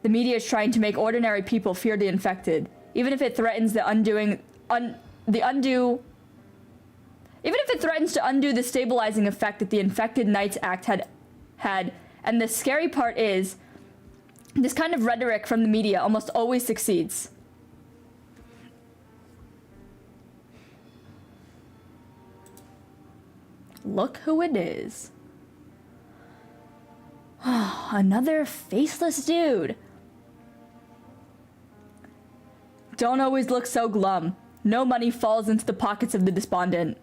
The media is trying to make ordinary people fear the infected. Even if it threatens to undo the stabilizing effect that the Infected Knights Act had, and the scary part is, this kind of rhetoric from the media almost always succeeds. Look who it is. Another faceless dude. Don't always look so glum. No money falls into the pockets of the despondent.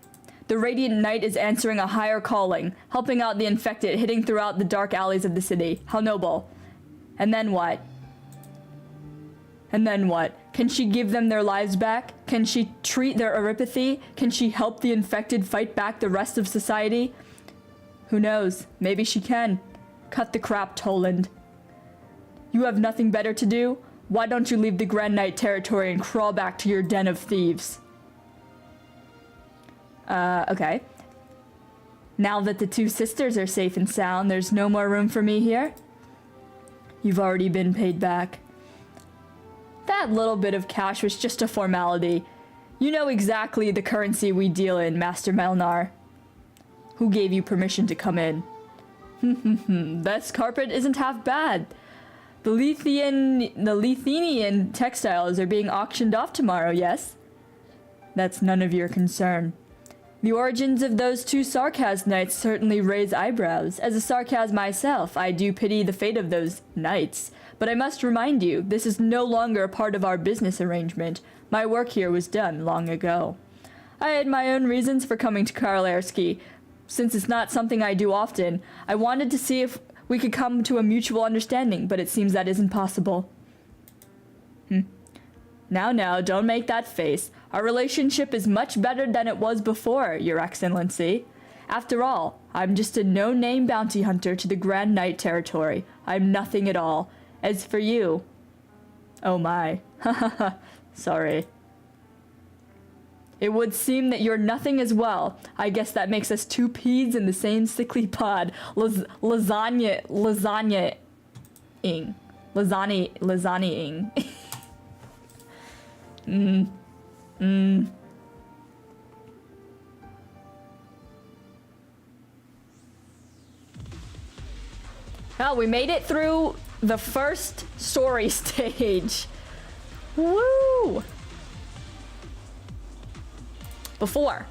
The Radiant Knight is answering a higher calling, helping out the infected, hitting throughout the dark alleys of the city. How noble. And then what? And then what? Can she give them their lives back? Can she treat their erypathy? Can she help the infected fight back the rest of society? Who knows? Maybe she can. Cut the crap, Toland. You have nothing better to do? Why don't you leave the Grand Knight territory and crawl back to your den of thieves? Okay. Now that the two sisters are safe and sound, there's no more room for me here? You've already been paid back. That little bit of cash was just a formality. You know exactly the currency we deal in, Master Melnar. Who gave you permission to come in? This carpet isn't half bad. The Lethenian textiles are being auctioned off tomorrow, yes? That's none of your concern. The origins of those two Sarkaz knights certainly raise eyebrows. As a Sarkaz myself, I do pity the fate of those knights. But I must remind you, this is no longer a part of our business arrangement. My work here was done long ago. I had my own reasons for coming to Karlaerski. Since it's not something I do often, I wanted to see if we could come to a mutual understanding, but it seems that isn't possible. Now, don't make that face. Our relationship is much better than it was before, Your Excellency. After all, I'm just a no-name bounty hunter to the Grand Knight territory. I'm nothing at all. As for you... Oh my. Sorry. It would seem that you're nothing as well. I guess that makes us two peas in the same sickly pod. Lasagna-ing. Well, we made it through the first story stage. Woo! Before.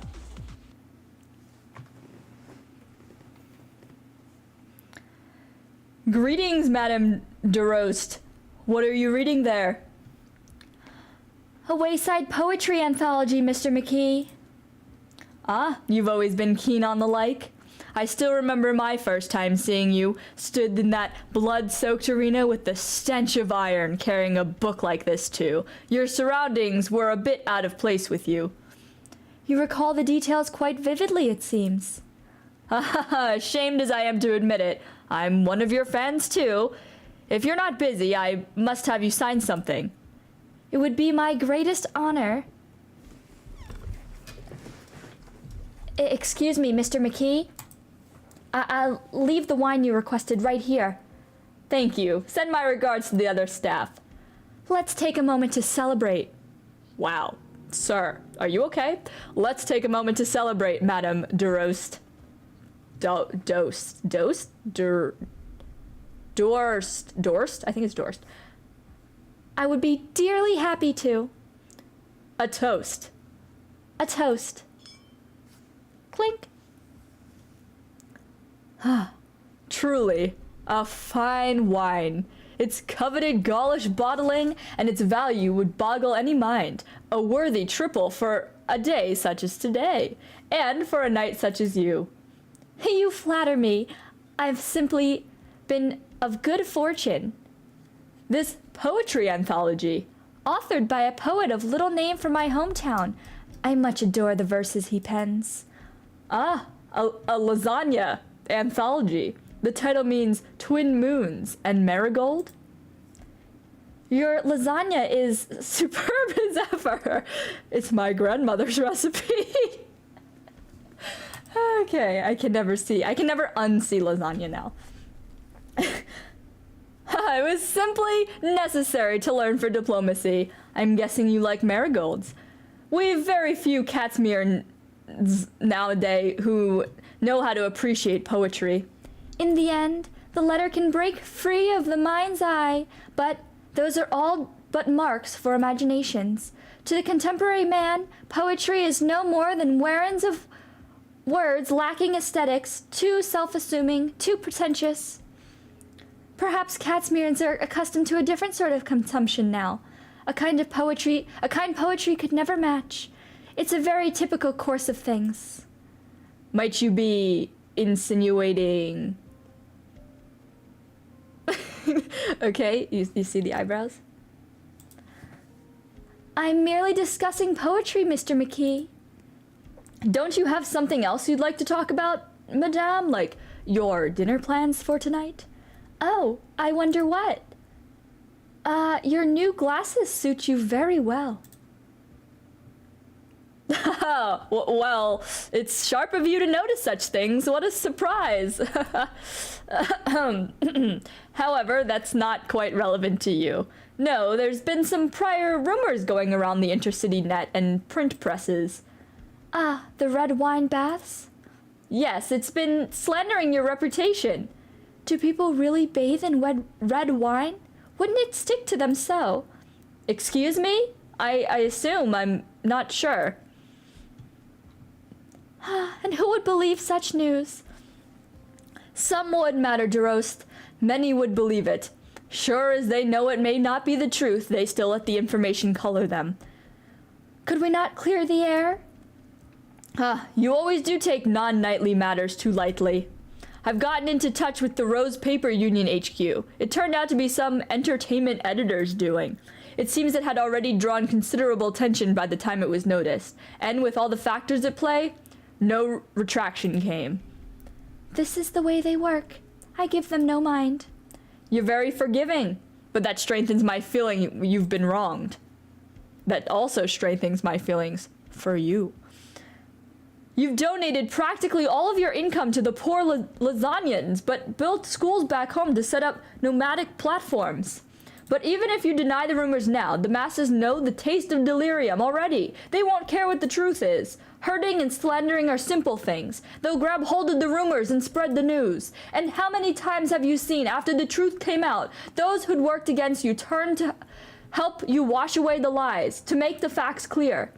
Greetings, Madame de Roast. What are you reading there? A wayside poetry anthology, Mr. McKee. Ah, you've always been keen on the like. I still remember my first time seeing you, stood in that blood-soaked arena with the stench of iron, carrying a book like this too. Your surroundings were a bit out of place with you. You recall the details quite vividly, it seems. Ashamed as I am to admit it, I'm one of your fans too. If you're not busy, I must have you sign something. It would be my greatest honor. Excuse me, Mr. McKee. I'll leave the wine you requested right here. Thank you. Send my regards to the other staff. Let's take a moment to celebrate. Wow. Sir, are you okay? Let's take a moment to celebrate, Madame de Roast. Dorst? I think it's Dorst. I would be dearly happy to. A toast. A toast. Clink. Truly, a fine wine. Its coveted Gaulish bottling and its value would boggle any mind. A worthy triple for a day such as today, and for a night such as you. You flatter me. I've simply been of good fortune. This poetry anthology, authored by a poet of little name from my hometown. I much adore the verses he pens. Ah, a lasagna anthology. The title means Twin Moons and Marigold. Your lasagna is superb as ever. It's my grandmother's recipe. Okay, I can never unsee lasagna now. It was simply necessary to learn for diplomacy. I'm guessing you like marigolds. We've very few Catsmere nowadays who know how to appreciate poetry. In the end, the letter can break free of the mind's eye, but those are all but marks for imaginations. To the contemporary man, poetry is no more than warrens of words lacking aesthetics, too self-assuming, too pretentious. Perhaps Catsmereans are accustomed to a different sort of consumption now. A kind poetry could never match. It's a very typical course of things. Might you be insinuating... Okay, you see the eyebrows? I'm merely discussing poetry, Mr. McKee. Don't you have something else you'd like to talk about, madame? Like your dinner plans for tonight? Oh, I wonder what. Your new glasses suit you very well. Well, it's sharp of you to notice such things. What a surprise. However, that's not quite relevant to you. No, there's been some prior rumors going around the intercity net and print presses. Ah, the red wine baths? Yes, it's been slandering your reputation. Do people really bathe in red wine? Wouldn't it stick to them so? Excuse me? I assume. I'm not sure. And who would believe such news? Some would, Matter Derost. Many would believe it. Sure as they know it may not be the truth, they still let the information color them. Could we not clear the air? You always do take non-knightly matters too lightly. I've gotten into touch with the Rose Paper Union HQ. It turned out to be some entertainment editor's doing. It seems it had already drawn considerable attention by the time it was noticed, and with all the factors at play, no retraction came. This is the way they work. I give them no mind. You're very forgiving, but that strengthens my feeling you've been wronged. That also strengthens my feelings for you. You've donated practically all of your income to the poor Lasagnians, but built schools back home to set up nomadic platforms. But even if you deny the rumors now, the masses know the taste of delirium already. They won't care what the truth is. Hurting and slandering are simple things. They'll grab hold of the rumors and spread the news. And how many times have you seen, after the truth came out, those who'd worked against you turn to help you wash away the lies, to make the facts clear?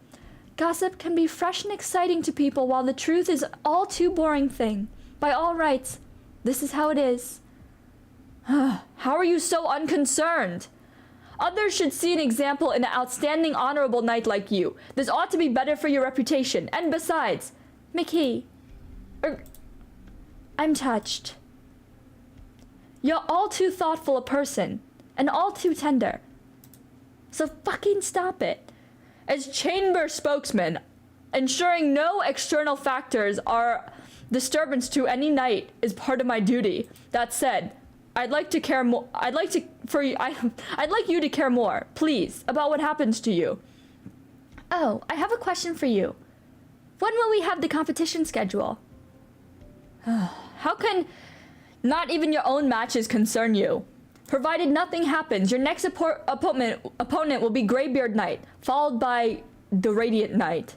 Gossip can be fresh and exciting to people, while the truth is all too boring thing. By all rights, this is how it is. How are you so unconcerned? Others should see an example in an outstanding honorable knight like you. This ought to be better for your reputation. And besides, McKee, I'm touched. You're all too thoughtful a person, and all too tender. So fucking stop it. As chamber spokesman, ensuring no external factors are disturbance to any knight is part of my duty. That said, I'd like you to care more, please, about what happens to you. Oh, I have a question for you. When will we have the competition schedule? How can not even your own matches concern you? Provided nothing happens, your next opponent will be Greybeard Knight, followed by the Radiant Knight.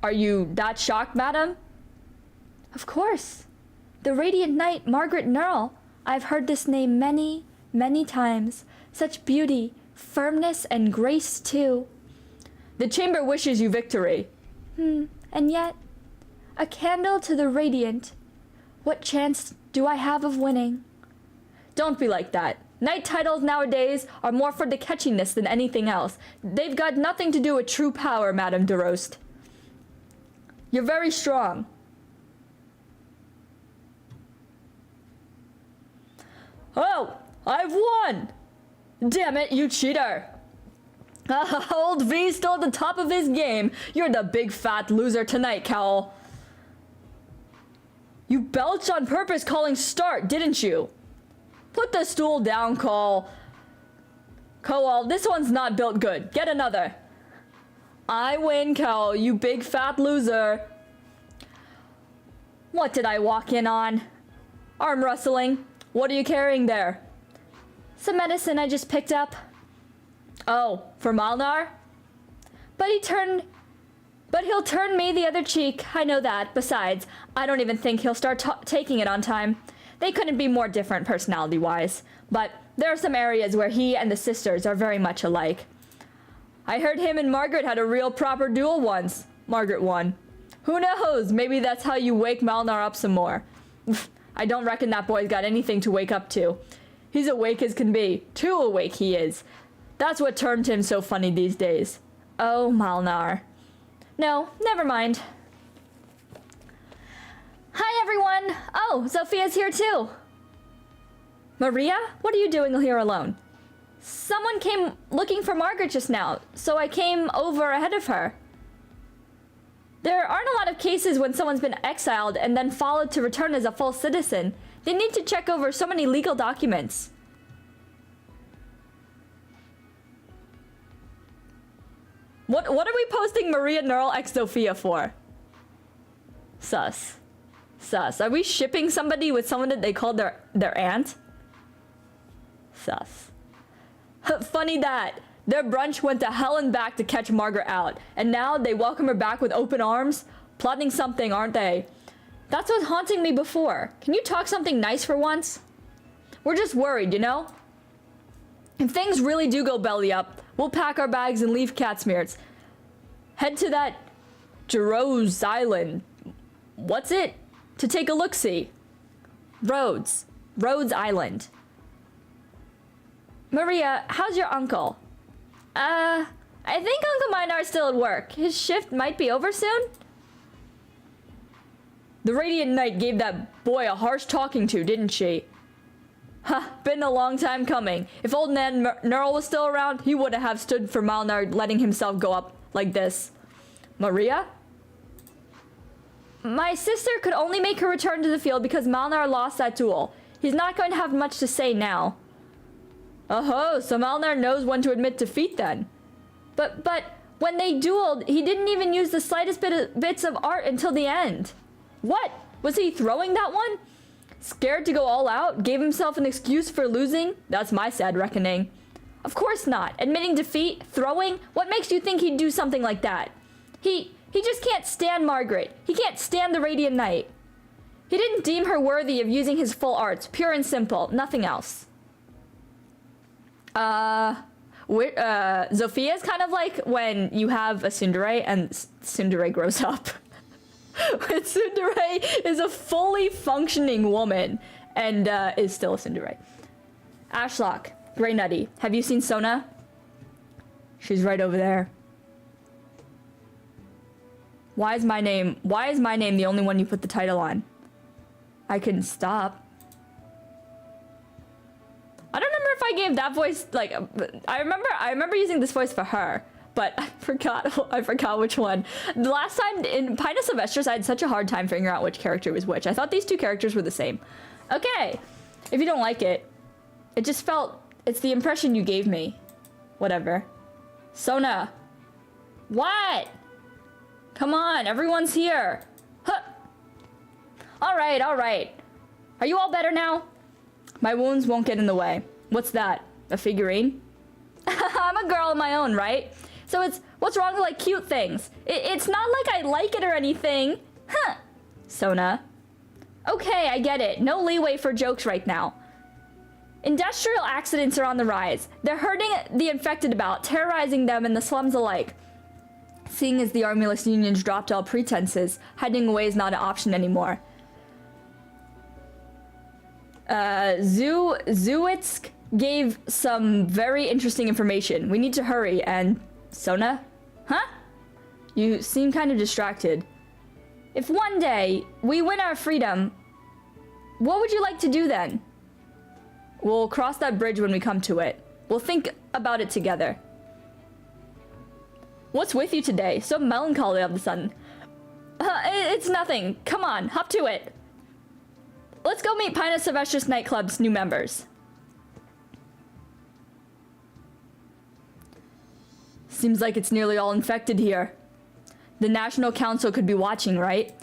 Are you that shocked, madam? Of course. The Radiant Knight, Margaret Nurl. I've heard this name many, many times. Such beauty, firmness, and grace, too. The chamber wishes you victory. And yet, a candle to the Radiant. What chance do I have of winning? Don't be like that. Knight titles nowadays are more for the catchiness than anything else. They've got nothing to do with true power, Madame Derost. You're very strong. Oh, I've won! Damn it, you cheater! Old V's still at the top of his game. You're the big fat loser tonight, Cowl. You belched on purpose calling start, didn't you? Put the stool down, Cole. Cowl, this one's not built good. Get another. I win, Cowl, you big fat loser. What did I walk in on? Arm wrestling. What are you carrying there? Some medicine I just picked up. Oh, for Malnar? But he'll turn me the other cheek. I know that. Besides, I don't even think he'll start taking it on time. They couldn't be more different personality-wise. But there are some areas where he and the sisters are very much alike. I heard him and Margaret had a real proper duel once. Margaret won. Who knows? Maybe that's how you wake Malnar up some more. I don't reckon that boy's got anything to wake up to. He's awake as can be. Too awake he is. That's what turned him so funny these days. Oh, Malnar. No, never mind. Hi, everyone. Oh, Sophia's here too. Maria? What are you doing here alone? Someone came looking for Margaret just now, so I came over ahead of her. There aren't a lot of cases when someone's been exiled and then followed to return as a full citizen. They need to check over so many legal documents. What are we posting Maria Nurl x Sophia for? Sus. Sus. Are we shipping somebody with someone that they called their aunt? Sus. Funny that. Their brunch went to hell and back to catch Margaret out, and now they welcome her back with open arms? Plotting something, aren't they? That's what's haunting me before. Can you talk something nice for once? We're just worried, you know? If things really do go belly up, we'll pack our bags and leave Catsmear's. Head to that Rose Island. What's it? To take a look-see. Rhodes Island. Maria, how's your uncle? I think Uncle Minar's still at work. His shift might be over soon. The Radiant Knight gave that boy a harsh talking to, didn't she? Huh, been a long time coming. If old Nan Nerl was still around, he would have stood for Malnar letting himself go up like this. Maria? My sister could only make her return to the field because Malnar lost that duel. He's not going to have much to say now. Oh, so Malnar knows when to admit defeat then. But when they dueled, he didn't even use the slightest bits of art until the end. What? Was he throwing that one? Scared to go all out? Gave himself an excuse for losing? That's my sad reckoning. Of course not. Admitting defeat? Throwing? What makes you think he'd do something like that? He just can't stand Margaret. He can't stand the Radiant Knight. He didn't deem her worthy of using his full arts. Pure and simple. Nothing else. Zofia is kind of like when you have a tsundere and tsundere grows up. When tsundere is a fully functioning woman and is still a tsundere. Ashlock, Grey Nutty, have you seen Sona? She's right over there. Why is my name the only one you put the title on? I couldn't stop. I don't remember if I gave that voice, like, I remember using this voice for her, but I forgot which one. The last time in Pinus Sylvestris, I had such a hard time figuring out which character was which. I thought these two characters were the same. Okay, if you don't like it, it just felt, it's the impression you gave me. Whatever. Sona. What? Come on, everyone's here. Huh. All right. Are you all better now? My wounds won't get in the way. What's that? A figurine? I'm a girl of my own, right? So what's wrong with like cute things? It's not like I like it or anything. Huh. Sona. Okay, I get it. No leeway for jokes right now. Industrial accidents are on the rise. They're hurting the infected about, terrorizing them in the slums alike. Seeing as the Armulus unions dropped all pretenses, hiding away is not an option anymore. Zuitsk gave some very interesting information. We need to hurry, and... Sona? Huh? You seem kind of distracted. If one day we win our freedom, what would you like to do then? We'll cross that bridge when we come to it. We'll think about it together. What's with you today? So melancholy all of a sudden. It's nothing. Come on, hop to it. Let's go meet Pinus Sylvestris Nightclub's new members. Seems like it's nearly all infected here. The National Council could be watching, right?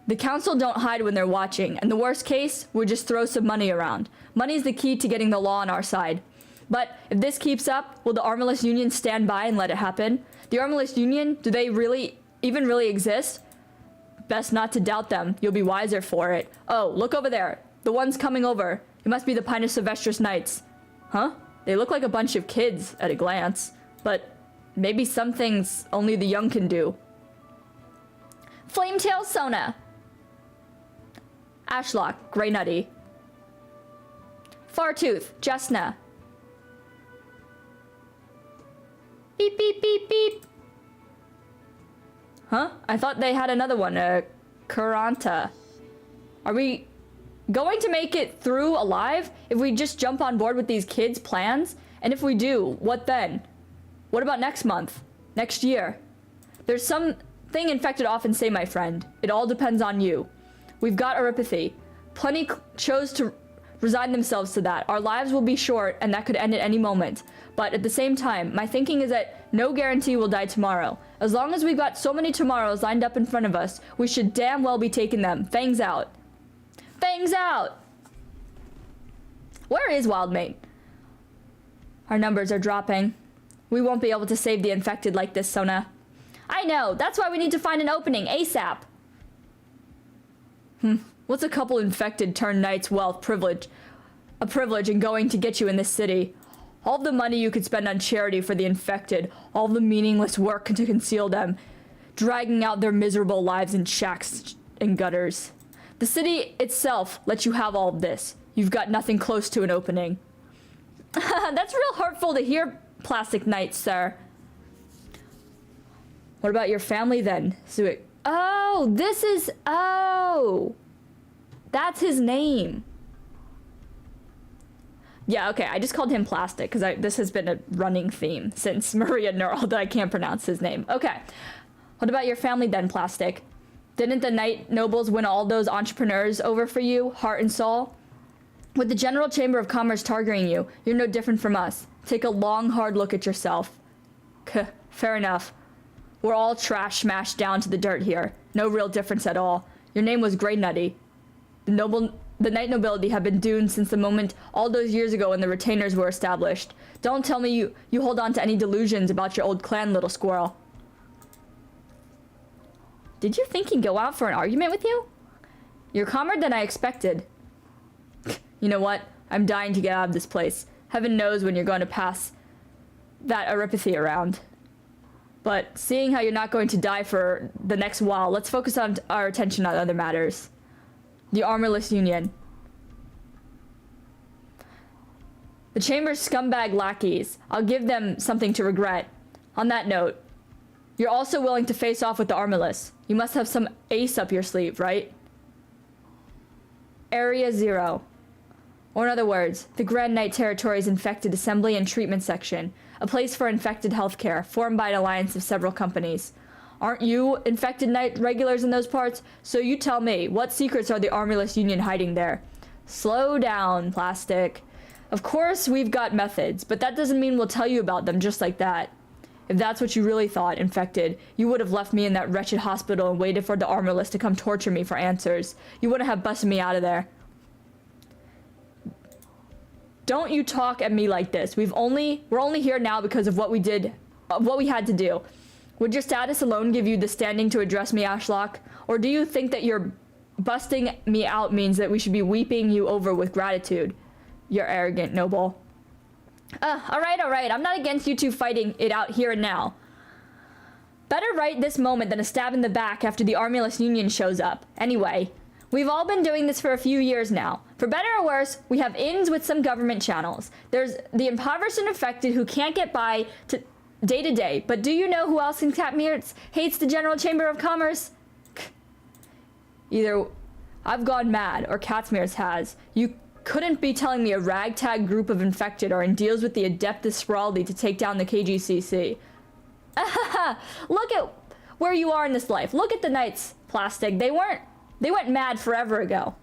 The Council don't hide when they're watching, and the worst case, we just throw some money around. Money's the key to getting the law on our side. But if this keeps up, will the Armulus Union stand by and let it happen? The Armulus Union, do they even really exist? Best not to doubt them. You'll be wiser for it. Oh, look over there. The ones coming over. It must be the Pinus Sylvestris Knights. Huh? They look like a bunch of kids at a glance. But maybe some things only the young can do. Flametail Sona. Ashlock, Grey Nutty. Fartooth, Jesna. Beep, beep, beep, beep. Huh? I thought they had another one, Kuranta. Are we going to make it through alive if we just jump on board with these kids' plans? And if we do, what then? What about next month? Next year? There's something infected often say, my friend. It all depends on you. We've got Aripathy. Plenty chose to resign themselves to that. Our lives will be short, and that could end at any moment. But at the same time, my thinking is that no guarantee we'll die tomorrow. As long as we've got so many tomorrows lined up in front of us, we should damn well be taking them. Fangs out. Fangs out! Where is Wildmate? Our numbers are dropping. We won't be able to save the infected like this, Sona. I know. That's why we need to find an opening ASAP. What's a couple infected turned knights' wealth privilege? A privilege in going to get you in this city. All the money you could spend on charity for the infected. All the meaningless work to conceal them. dragging out their miserable lives in shacks and gutters. The city itself lets you have all of this. You've got nothing close to an opening. That's real hurtful to hear, Plastic Knight, sir. What about your family then, Suik? Oh, this is... Oh. That's his name. Yeah, okay, I just called him Plastic because this has been a running theme since Maria knurled that I can't pronounce his name. Okay, what about your family then, Plastic? Didn't the Knight Nobles win all those entrepreneurs over for you, heart and soul? With the General Chamber of Commerce targeting you, you're no different from us. Take a long, hard look at yourself. Fair enough. We're all trash smashed down to the dirt here. No real difference at all. Your name was Grey Nutty. The Knight Nobility have been doomed since the moment all those years ago when the retainers were established. Don't tell me you hold on to any delusions about your old clan, little squirrel. Did you think he'd go out for an argument with you? You're calmer than I expected. You know what? I'm dying to get out of this place. Heaven knows when you're going to pass that Aripathy around. But seeing how you're not going to die for the next while, let's focus on our attention on other matters. The Armorless Union. The Chamber's scumbag lackeys. I'll give them something to regret. On that note, you're also willing to face off with the Armorless. You must have some ace up your sleeve, right? Area 0. Or in other words, the Grand Knight Territory's Infected Assembly and Treatment Section, a place for infected healthcare, formed by an alliance of several companies. Aren't you infected Knight regulars in those parts? So you tell me, what secrets are the Armorless Union hiding there? Slow down, Plastic. Of course we've got methods, but that doesn't mean we'll tell you about them just like that. If that's what you really thought, Infected, you would have left me in that wretched hospital and waited for the Armorless to come torture me for answers. You wouldn't have busted me out of there. Don't you talk at me like this. We're only here now because of what we did, what we had to do. Would your status alone give you the standing to address me, Ashlock? Or do you think that your busting me out means that we should be weeping you over with gratitude? You're arrogant, noble. All right. I'm not against you two fighting it out here and now. Better right this moment than a stab in the back after the Armorless Union shows up. Anyway, we've all been doing this for a few years now. For better or worse, we have ins with some government channels. There's the impoverished and affected who can't get by day to day. But do you know who else in Katmirtz hates the General Chamber of Commerce? Either I've gone mad or Katmirtz has. You couldn't be telling me a ragtag group of infected are in deals with the Adeptus Sprawley to take down the KGCC. Look at where you are in this life. Look at the Knights, Plastic. They went mad forever ago.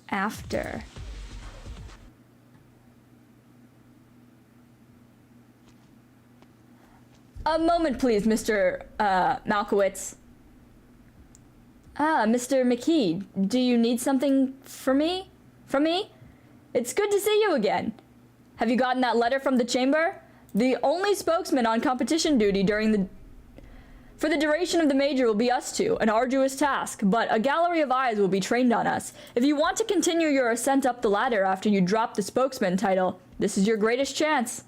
After. A moment, please, Mr. Malkowitz. Mr. McKee, do you need something from me? It's good to see you again. Have you gotten that letter from the chamber? The only spokesman on competition duty for the duration of the major will be us two, an arduous task, but a gallery of eyes will be trained on us. If you want to continue your ascent up the ladder after you drop the spokesman title, this is your greatest chance.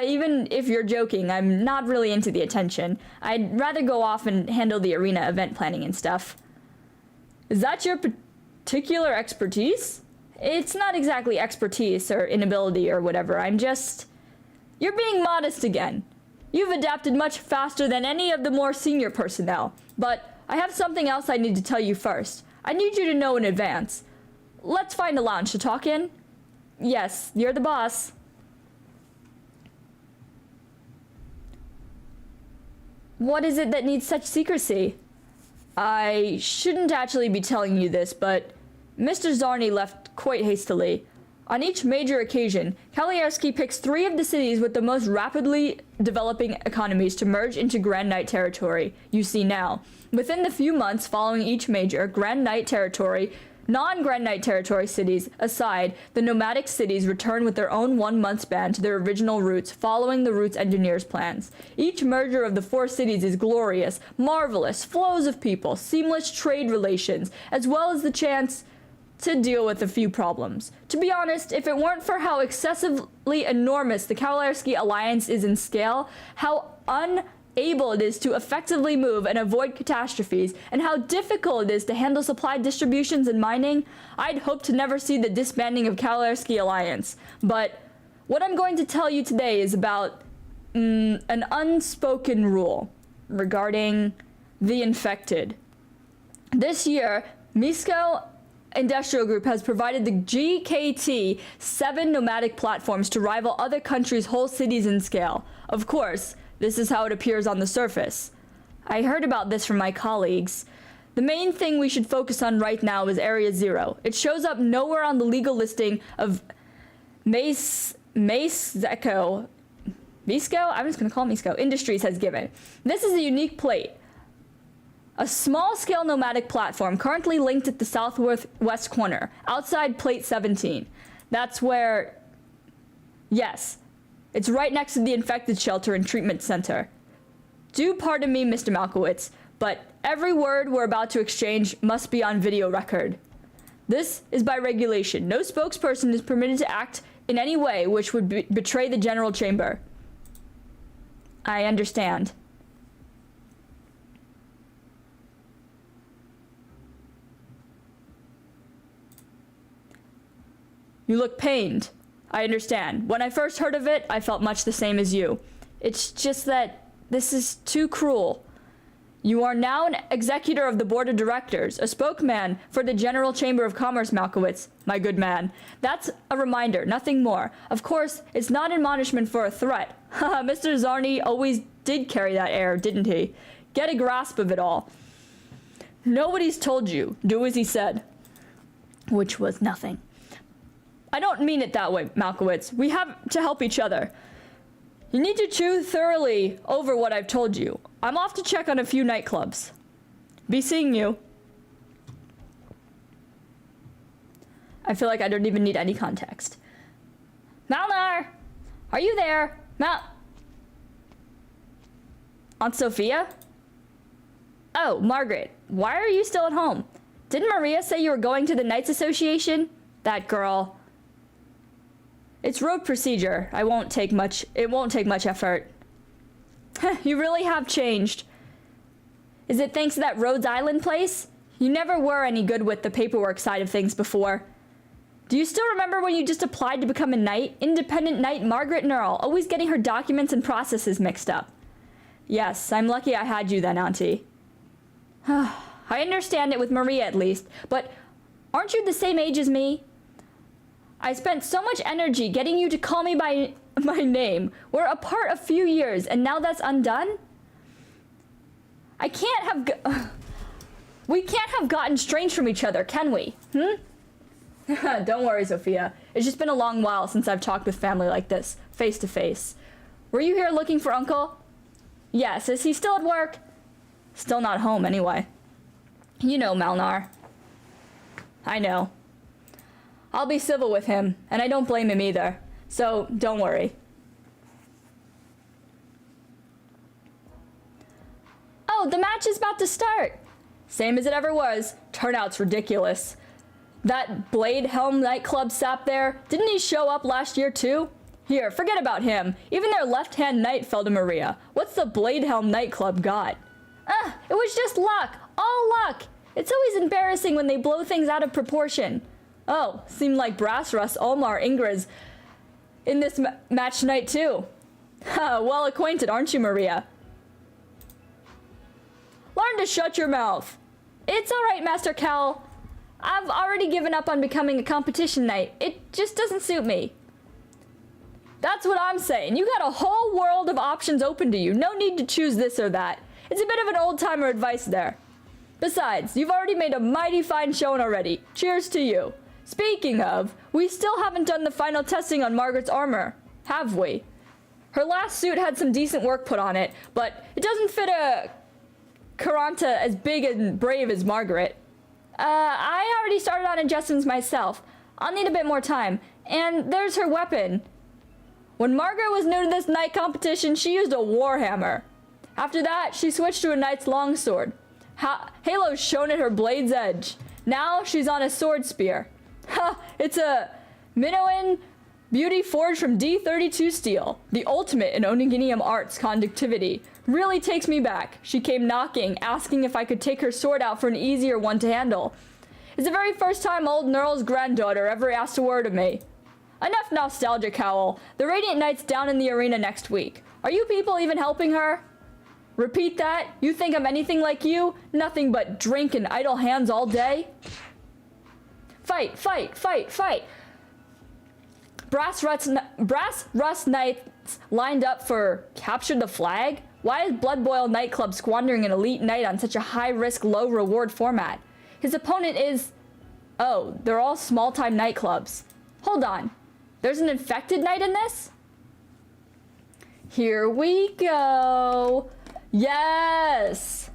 Even if you're joking, I'm not really into the attention. I'd rather go off and handle the arena event planning and stuff. Is that your particular expertise? It's not exactly expertise or inability or whatever. You're being modest again. You've adapted much faster than any of the more senior personnel. But I have something else I need to tell you first. I need you to know in advance. Let's find a lounge to talk in. Yes, you're the boss. What is it that needs such secrecy? I shouldn't actually be telling you this, but Mr. Zarni left quite hastily. On each major occasion, Kalierski picks 3 of the cities with the most rapidly developing economies to merge into Grand Knight territory, you see now. Within the few months following each major Grand Knight territory, non-Grand Knight territory cities aside, the nomadic cities return with their own 1-month span to their original routes, following the route's engineers' plans. Each merger of the 4 cities is glorious, marvelous, flows of people, seamless trade relations, as well as the chance to deal with a few problems. To be honest, if it weren't for how excessively enormous the Kowalski Alliance is in scale, how unable it is to effectively move and avoid catastrophes, and how difficult it is to handle supply distributions and mining, I'd hope to never see the disbanding of Kowalski Alliance. But what I'm going to tell you today is about an unspoken rule regarding the infected. This year, Misko Industrial Group has provided the GKT 7 nomadic platforms to rival other countries' whole cities in scale. Of course, this is how it appears on the surface. I heard about this from my colleagues. The main thing we should focus on right now is Area 0. It shows up nowhere on the legal listing of Misco, I'm just gonna call it Misco, Industries has given. This is a unique plate. A small-scale nomadic platform currently linked at the southwest corner, outside plate 17. That's where... Yes, it's right next to the infected shelter and treatment center. Do pardon me, Mr. Malkowitz, but every word we're about to exchange must be on video record. This is by regulation. No spokesperson is permitted to act in any way which would betray the General Chamber. I understand. You look pained. I understand. When I first heard of it, I felt much the same as you. It's just that this is too cruel. You are now an executor of the board of directors, a spokesman for the General Chamber of Commerce, Malkowitz, my good man. That's a reminder, nothing more. Of course, it's not admonishment for a threat. Haha, Mr. Zarni always did carry that air, didn't he? Get a grasp of it all. Nobody's told you. Do as he said. Which was nothing. I don't mean it that way, Malkowitz. We have to help each other. You need to chew thoroughly over what I've told you. I'm off to check on a few nightclubs. Be seeing you. I feel like I don't even need any context. Malnar! Are you there? Aunt Sophia? Oh, Margaret. Why are you still at home? Didn't Maria say you were going to the Knights Association? That girl. It's road procedure. It won't take much effort. You really have changed. Is it thanks to that Rhodes Island place? You never were any good with the paperwork side of things before. Do you still remember when you just applied to become a knight? Independent knight Margaret Nurl, always getting her documents and processes mixed up. Yes, I'm lucky I had you then, Auntie. I understand it with Maria at least, but aren't you the same age as me? I spent so much energy getting you to call me by my name. We're apart a few years, and now that's undone? We can't have gotten strange from each other, can we? Don't worry, Sophia. It's just been a long while since I've talked with family like this, face to face. Were you here looking for Uncle? Yes, is he still at work? Still not home, anyway. You know, Malnar. I know. I'll be civil with him, and I don't blame him either, so don't worry. Oh, the match is about to start! Same as it ever was. Turnout's ridiculous. That Blade Helm nightclub sap there, didn't he show up last year too? Here, forget about him. Even their left-hand knight fell to Maria. What's the Blade Helm nightclub got? It was just luck. All luck. It's always embarrassing when they blow things out of proportion. Oh, seemed like Brass Russ Omar Ingra's in this match tonight too. Well acquainted, aren't you, Maria? Learn to shut your mouth. It's alright, Master Cal. I've already given up on becoming a competition knight. It just doesn't suit me. That's what I'm saying. You got a whole world of options open to you. No need to choose this or that. It's a bit of an old-timer advice there. Besides, you've already made a mighty fine showing already. Cheers to you. Speaking of, we still haven't done the final testing on Margaret's armor, have we? Her last suit had some decent work put on it, but it doesn't fit a Karanta as big and brave as Margaret. I already started on adjustments myself. I'll need a bit more time. And there's her weapon. When Margaret was new to this knight competition, she used a warhammer. After that, she switched to a knight's longsword. Halo's shone at her blade's edge. Now she's on a sword spear. Ha! It's a Minoan beauty forged from D32 steel. The ultimate in Oniginium arts conductivity. Really takes me back. She came knocking, asking if I could take her sword out for an easier one to handle. It's the very first time old Nerl's granddaughter ever asked a word of me. Enough nostalgia, Cowl. The Radiant Knight's down in the arena next week. Are you people even helping her? Repeat that? You think I'm anything like you? Nothing but drink and idle hands all day? Fight, fight, fight, fight. Brass Rust Knights lined up for capture the flag? Why is Blood Boil Nightclub squandering an elite knight on such a high-risk, low-reward format? His opponent is... Oh, they're all small-time nightclubs. Hold on. There's an infected knight in this? Here we go. Yes!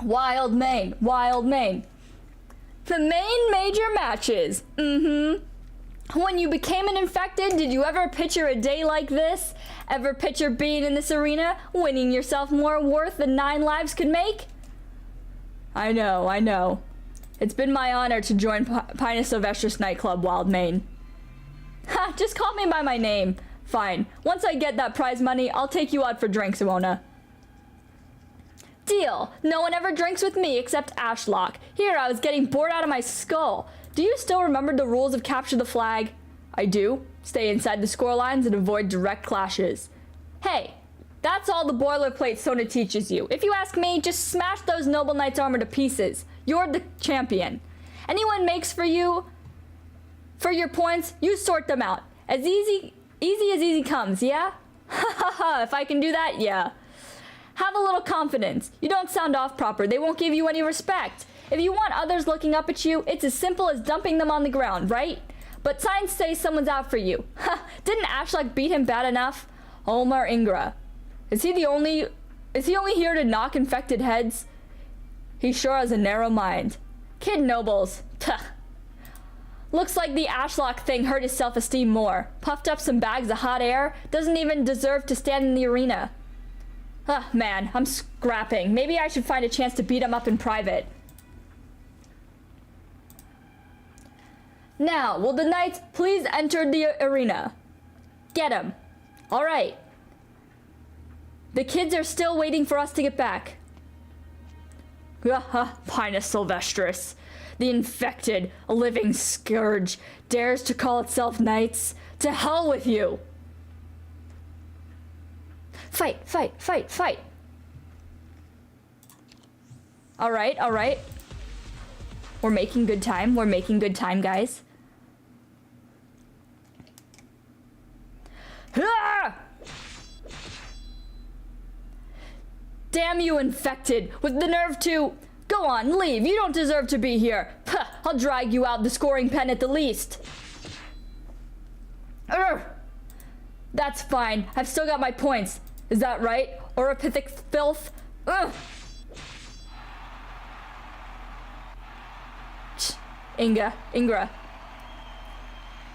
Wild Mane, Wild Mane. The main major matches. When you became an infected, did you ever picture a day like this? Ever picture being in this arena, winning yourself more worth than 9 lives could make? I know. It's been my honor to join Pinus Sylvestris nightclub, Wild Mane. Ha, just call me by my name. Fine. Once I get that prize money, I'll take you out for drinks, Iwona. Deal. No one ever drinks with me except Ashlock. Here, I was getting bored out of my skull. Do you still remember the rules of capture the flag? I do. Stay inside the score lines and avoid direct clashes. Hey, that's all the boilerplate Sona teaches you. If you ask me, just smash those noble knights' armor to pieces. You're the champion. Anyone makes for your points, you sort them out. As easy as easy comes, yeah? Ha ha ha, if I can do that, yeah. Have a little confidence. You don't sound off proper. They won't give you any respect. If you want others looking up at you, it's as simple as dumping them on the ground, right? But signs say someone's out for you. Ha! Didn't Ashlock beat him bad enough? Omar Ingra. Is he only here to knock infected heads? He sure has a narrow mind. Kid nobles. Tuh. Looks like the Ashlock thing hurt his self-esteem more. Puffed up some bags of hot air. Doesn't even deserve to stand in the arena. Ah, man, I'm scrapping. Maybe I should find a chance to beat him up in private. Now, will the knights please enter the arena? Get him. All right. The kids are still waiting for us to get back. Pinus Sylvestris. The infected, a living scourge, dares to call itself knights. To hell with you! Fight, fight, fight, fight! Alright, alright. We're making good time. We're making good time, guys. Ah! Damn you, infected! With the nerve to... Go on, leave. You don't deserve to be here. Puh, I'll drag you out the scoring pen at the least. Urgh. That's fine. I've still got my points. Is that right? Oripithic filth? Ugh. Ingra.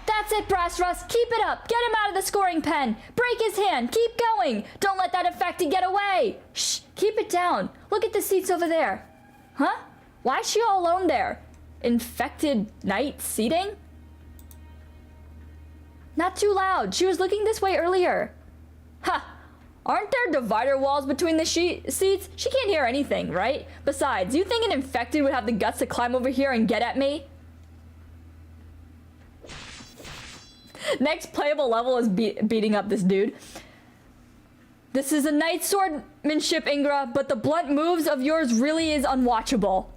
That's it, Brass Rust. Keep it up. Get him out of the scoring pen. Break his hand. Keep going. Don't let that infected get away. Shh. Keep it down. Look at the seats over there. Huh? Why is she all alone there? Infected knight seating? Not too loud. She was looking this way earlier. Ha! Aren't there divider walls between the seats? She can't hear anything, right? Besides, you think an infected would have the guts to climb over here and get at me? Next playable level is beating up this dude. This is a knight's swordmanship, Ingra, but the blunt moves of yours really is unwatchable.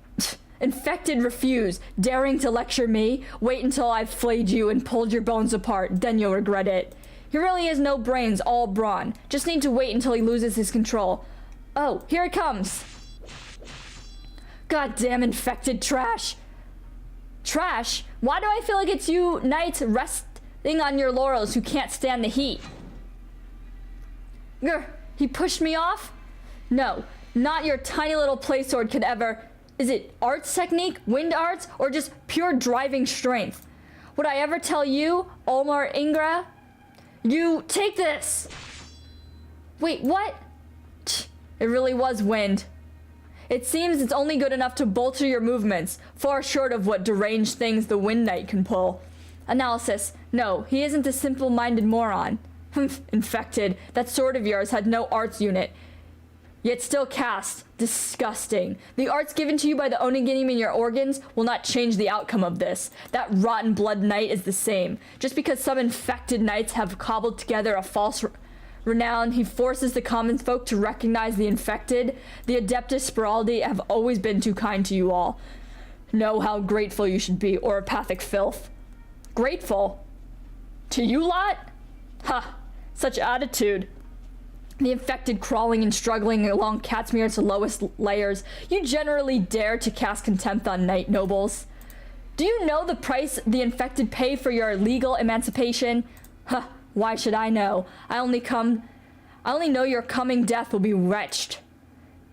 Infected refuse, daring to lecture me. Wait until I've flayed you and pulled your bones apart, then you'll regret it. He really has no brains, all brawn. Just need to wait until he loses his control. Oh, here it comes. Goddamn infected trash. Trash? Why do I feel like it's you knights resting on your laurels who can't stand the heat? Grr, he pushed me off? No, not your tiny little play sword could ever... Is it arts technique, wind arts, or just pure driving strength? Would I ever tell you, Omar Ingra? You take this! Wait, what? It really was wind. It seems it's only good enough to bolster your movements, far short of what deranged things the Wind Knight can pull. Analysis. No, he isn't a simple-minded moron. Infected. That sword of yours had no arts unit, yet still cast. Disgusting. The arts given to you by the Oniginim in your organs will not change the outcome of this. That rotten blood knight is the same. Just because some infected knights have cobbled together a false renown, he forces the common folk to recognize the infected. The Adeptus Speraldi have always been too kind to you all. Know how grateful you should be, oropathic filth. Grateful? To you lot? Ha! Such attitude. The infected crawling and struggling along Catsmear's lowest layers. You generally dare to cast contempt on knight nobles. Do you know the price the infected pay for your legal emancipation? Huh, why should I know? I only know your coming death will be wretched.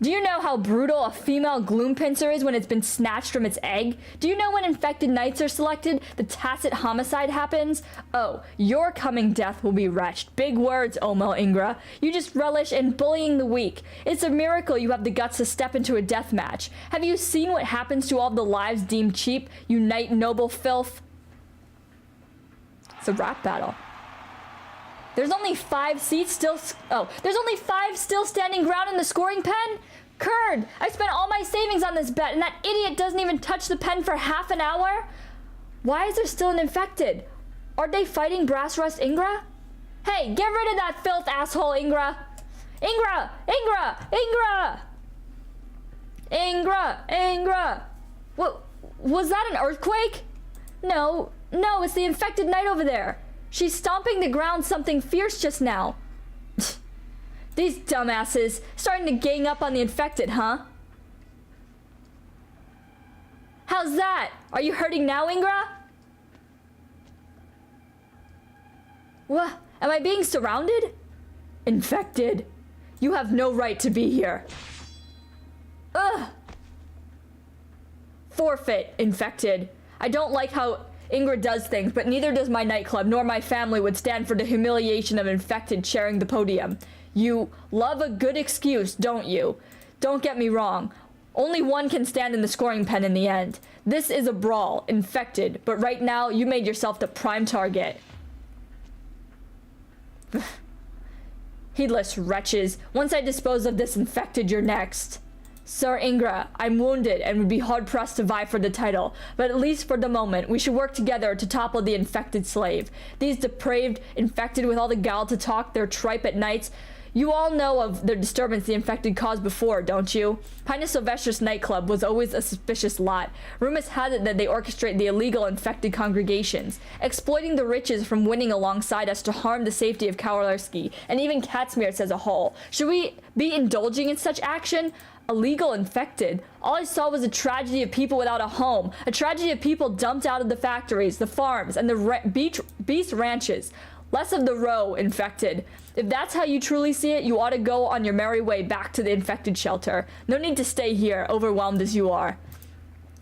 Do you know how brutal a female gloom pincer is when it's been snatched from its egg? Do you know when infected knights are selected, the tacit homicide happens? Oh, your coming death will be wretched. Big words, Omel Ingra. You just relish in bullying the weak. It's a miracle you have the guts to step into a death match. Have you seen what happens to all the lives deemed cheap, you knight noble filth? It's a rap battle. There's only 5 seats still. There's only 5 still standing ground in the scoring pen? Curd! I spent all my savings on this bet, and that idiot doesn't even touch the pen for half an hour? Why is there still an infected? Are they fighting Brass Rust Ingra? Hey, get rid of that filth, asshole, Ingra! Ingra! Ingra! Ingra! Ingra! Ingra! What? Was that an earthquake? No, it's the infected knight over there. She's stomping the ground something fierce just now. These dumbasses starting to gang up on the infected, huh? How's that? Are you hurting now, Ingra? What? Am I being surrounded? Infected. You have no right to be here. Ugh. Forfeit, infected. I don't like how Ingra does things, but neither does my nightclub, nor my family would stand for the humiliation of infected sharing the podium. You love a good excuse, don't you? Don't get me wrong. Only one can stand in the scoring pen in the end. This is a brawl, infected, but right now you made yourself the prime target. Heedless wretches. Once I dispose of this infected, you're next. Sir Ingra, I'm wounded and would be hard-pressed to vie for the title, but at least for the moment, we should work together to topple the infected slave. These depraved, infected with all the gall to talk their tripe at nights. You all know of the disturbance the infected caused before, don't you? Pinus Sylvester's nightclub was always a suspicious lot. Rumors had it that they orchestrate the illegal infected congregations, exploiting the riches from winning alongside us to harm the safety of Kawalerski, and even Catsmear's as a whole. Should we be indulging in such action? Illegal infected. All I saw was a tragedy of people without a home, a tragedy of people dumped out of the factories, the farms, and the beast ranches. Less of the row, infected. If that's how you truly see it, you ought to go on your merry way back to the infected shelter. No need to stay here, overwhelmed as you are.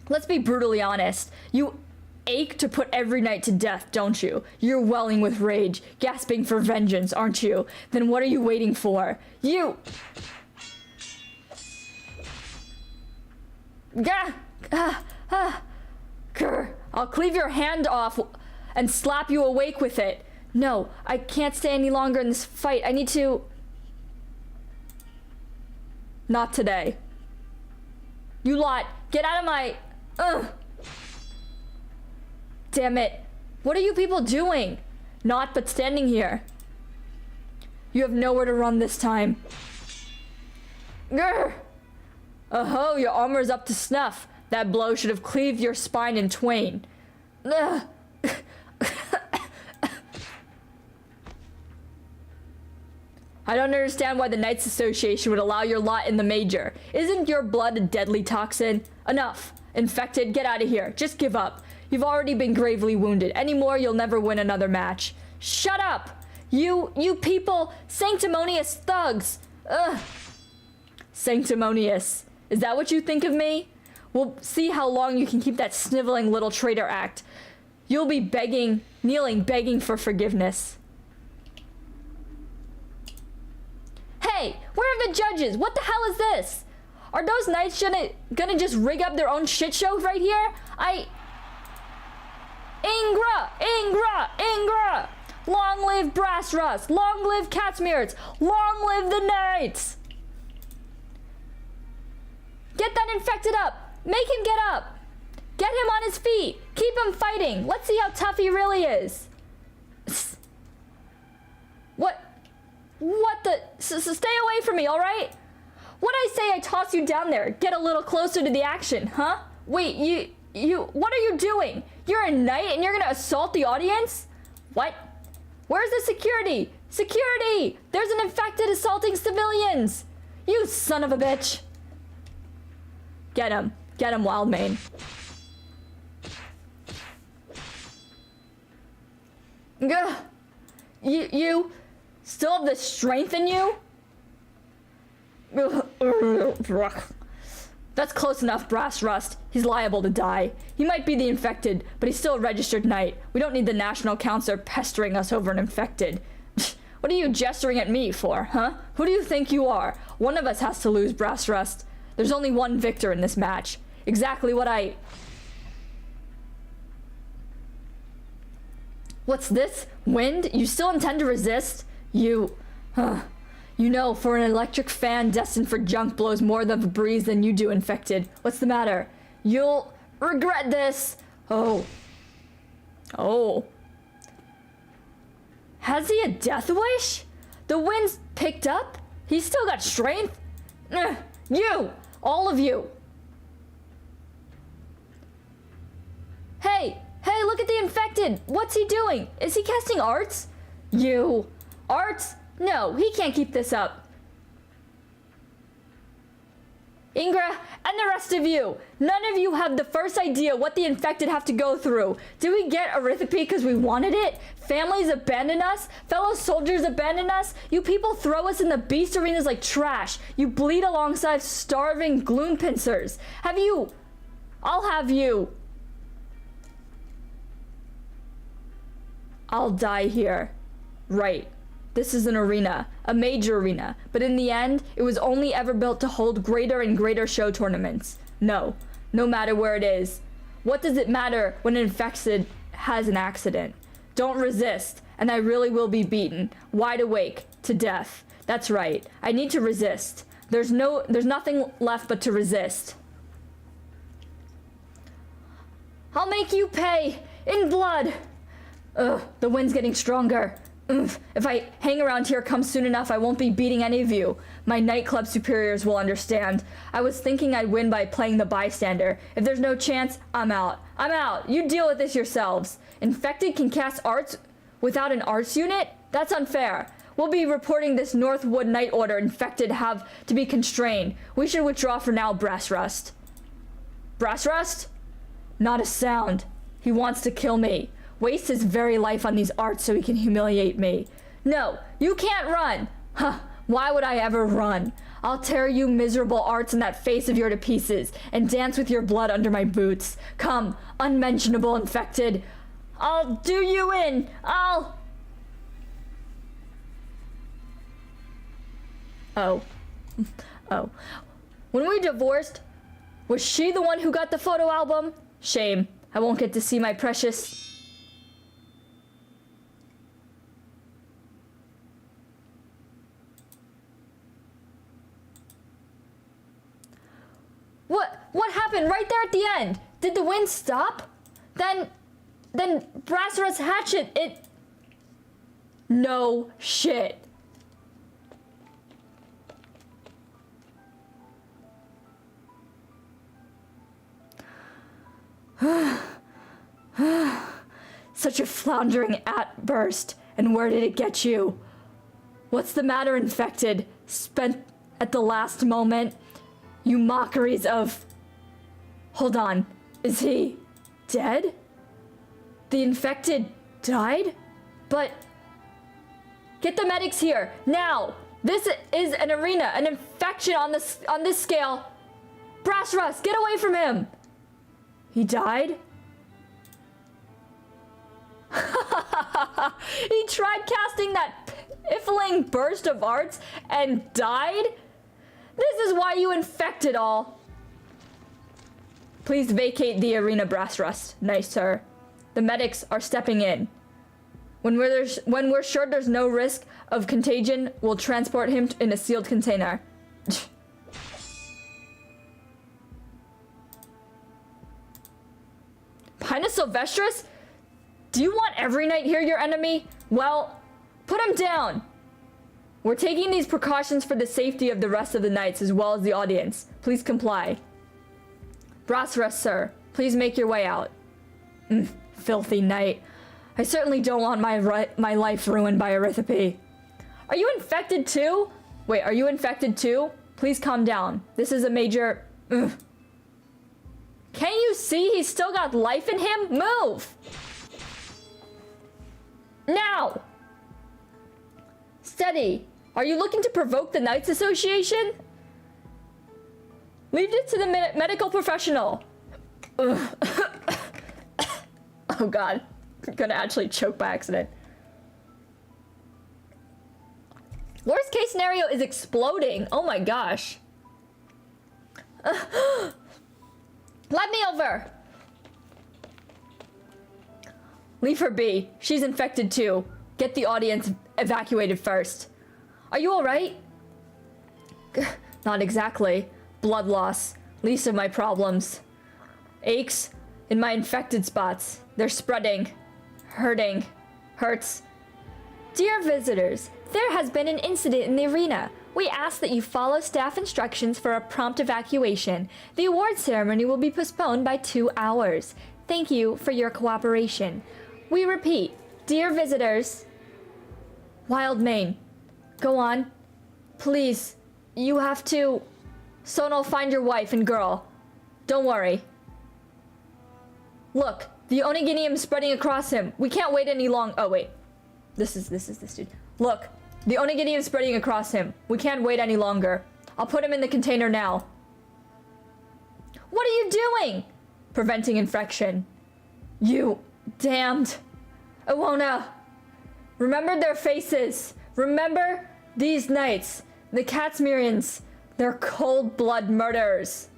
Let's be brutally honest. You ache to put every knight to death, don't you? You're welling with rage, gasping for vengeance, aren't you? Then what are you waiting for? You... Grr. I'll cleave your hand off and slap you awake with it. No, I can't stay any longer in this fight. I need to... Not today. You lot, get out of my... Ugh. Damn it. What are you people doing? Not but standing here. You have nowhere to run this time. Grr. Oh, your armor's up to snuff. That blow should have cleaved your spine in twain. Ugh. I don't understand why the Knights Association would allow your lot in the major. Isn't your blood a deadly toxin? Enough. Infected, get out of here. Just give up. You've already been gravely wounded. Any more, you'll never win another match. Shut up! You people, sanctimonious thugs! Ugh. Sanctimonious. Is that what you think of me? We'll see how long you can keep that sniveling little traitor act. You'll be kneeling begging for forgiveness. Hey, where are the judges? What the hell is this? Are those knights gonna just rig up their own shit show right here? Ingra! Long live Brass Rust! Long live Catsmears! Long live the knights! Get that infected up! Make him get up! Get him on his feet! Keep him fighting! Let's see how tough he really is! What the? Stay away from me, alright? What'd I say I toss you down there? Get a little closer to the action, huh? Wait, what are you doing? You're a knight and you're gonna assault the audience? What? Where's the security? Security! There's an infected assaulting civilians! You son of a bitch! Get him, Wildmane. Gah! You still have the strength in you? That's close enough, Brass Rust. He's liable to die. He might be the infected, but he's still a registered knight. We don't need the National Council pestering us over an infected. What are you gesturing at me for, huh? Who do you think you are? One of us has to lose, Brass Rust. There's only one victor in this match. Exactly what I... What's this? Wind? You still intend to resist? You know, for an electric fan destined for junk blows more of a breeze than you do, infected. What's the matter? You'll regret this. Oh. Has he a death wish? The wind's picked up? He's still got strength? You! All of you! Hey, look at the infected! What's he doing? Is he casting arts? You! Arts? No, he can't keep this up. Ingra, and the rest of you, none of you have the first idea what the infected have to go through. Did we get arithropy because we wanted it? Families abandon us? Fellow soldiers abandon us? You people throw us in the beast arenas like trash. You bleed alongside starving gloom pincers. I'll have you. I'll die here. Right. This is an arena, a major arena, but in the end, it was only ever built to hold greater and greater show tournaments. No matter where it is. What does it matter when an infected has an accident? Don't resist, and I really will be beaten, wide awake, to death. That's right, I need to resist. There's nothing left but to resist. I'll make you pay, in blood. Ugh, the wind's getting stronger. If I hang around here come soon enough, I won't be beating any of you. My nightclub superiors will understand. I was thinking I'd win by playing the bystander. If there's no chance, I'm out. You deal with this yourselves. Infected can cast arts without an arts unit? That's unfair. We'll be reporting this Northwood Night Order infected have to be constrained. We should withdraw for now, Brass Rust. Brass Rust? Not a sound. He wants to kill me. Waste his very life on these arts so he can humiliate me. No, you can't run. Why would I ever run? I'll tear you miserable arts and that face of yours to pieces and dance with your blood under my boots. Come, unmentionable infected. I'll do you in. Oh. When we divorced, was she the one who got the photo album? Shame. I won't get to see my precious... What happened right there at the end? Did the wind stop? Then Brass Rust's hatchet, it... No shit. Such a floundering outburst. And where did it get you? What's the matter, infected? Spent at the last moment? You mockeries of... Hold on. Is he dead? The infected died? But... Get the medics here, now! This is an arena, an infection on this scale. Brass Rust, get away from him! He died? He tried casting that piffling burst of arts and died? This is why you infected all. Please vacate the arena, brass rust. Nice, sir. The medics are stepping in. When we're sure there's no risk of contagion, we'll transport him in a sealed container. Pinus Sylvestris? Do you want every knight here your enemy? Well, put him down. We're taking these precautions for the safety of the rest of the knights as well as the audience. Please comply. Brass rust, sir. Please make your way out. Filthy knight. I certainly don't want my life ruined by erythropy. Are you infected too? Wait, are you infected too? Please calm down. This is a major... Ugh. Can't you see he's still got life in him? Move! Now! Steady. Are you looking to provoke the Knights Association? Leave it to the medical professional. Ugh. Oh god. I'm gonna actually choke by accident. Worst case scenario is exploding. Oh my gosh. Let me over. Leave her be. She's infected too. Get the audience evacuated first. Are you alright? Not exactly. Blood loss. Least of my problems. Aches in my infected spots. They're spreading. Hurting. Hurts. Dear visitors, there has been an incident in the arena. We ask that you follow staff instructions for a prompt evacuation. The award ceremony will be postponed by 2 hours. Thank you for your cooperation. We repeat, dear visitors. Wildmane, go on. Please, you have to... Sonal, find your wife and girl. Don't worry. Look, the Oniginium is spreading across him. We can't wait any long... Oh, wait. This is this dude. Look, the Oniginium is spreading across him. We can't wait any longer. I'll put him in the container now. What are you doing? Preventing infection. You damned. Iwona. Remember their faces. Remember these knights. The Catsmirians. They're cold-blood murderers.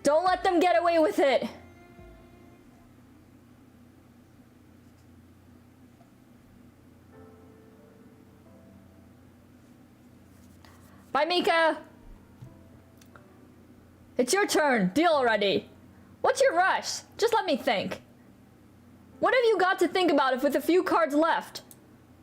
Don't let them get away with it. Bye, Mika. It's your turn. Deal already. What's your rush? Just let me think. What have you got to think about if with a few cards left?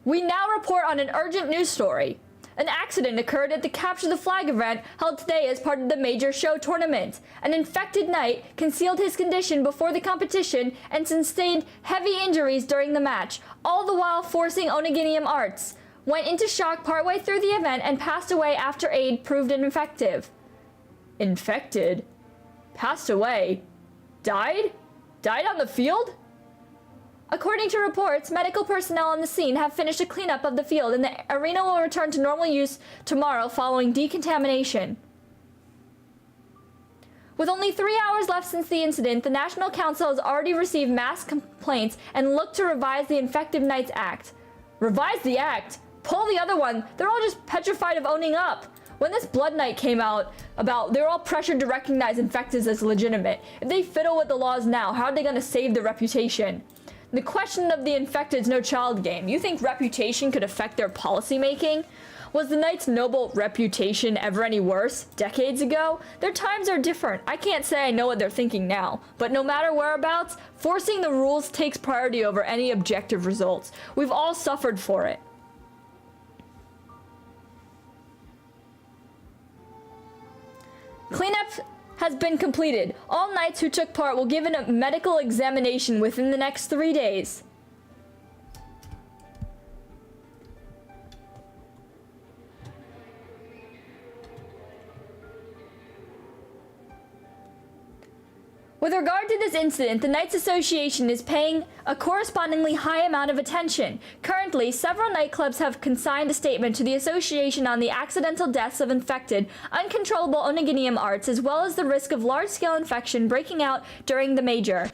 We now report on an urgent news story. An accident occurred at the Capture the Flag event held today as part of the major show tournament. An infected knight concealed his condition before the competition and sustained heavy injuries during the match, all the while forcing Oniginium arts. Went into shock partway through the event and passed away after aid proved ineffective. Infected? Passed away? Died? Died on the field? According to reports, medical personnel on the scene have finished a cleanup of the field and the arena will return to normal use tomorrow following decontamination. With only 3 hours left since the incident, the National Council has already received mass complaints and looked to revise the Infected Knights Act. Revise the act? Pull the other one. They're all just petrified of owning up. When this Blood Knight came out they were all pressured to recognize infecteds as legitimate. If they fiddle with the laws now, how are they going to save their reputation? The question of the infected's no child game. You think reputation could affect their policy making? Was the Knight's noble reputation ever any worse decades ago? Their times are different. I can't say I know what they're thinking now, but no matter whereabouts, forcing the rules takes priority over any objective results. We've all suffered for it. Cleanup has been completed. All knights who took part will give a medical examination within the next 3 days. With regard to this incident, the Knights Association is paying a correspondingly high amount of attention. Currently, several nightclubs have consigned a statement to the association on the accidental deaths of infected, uncontrollable Oniginium arts, as well as the risk of large-scale infection breaking out during the major.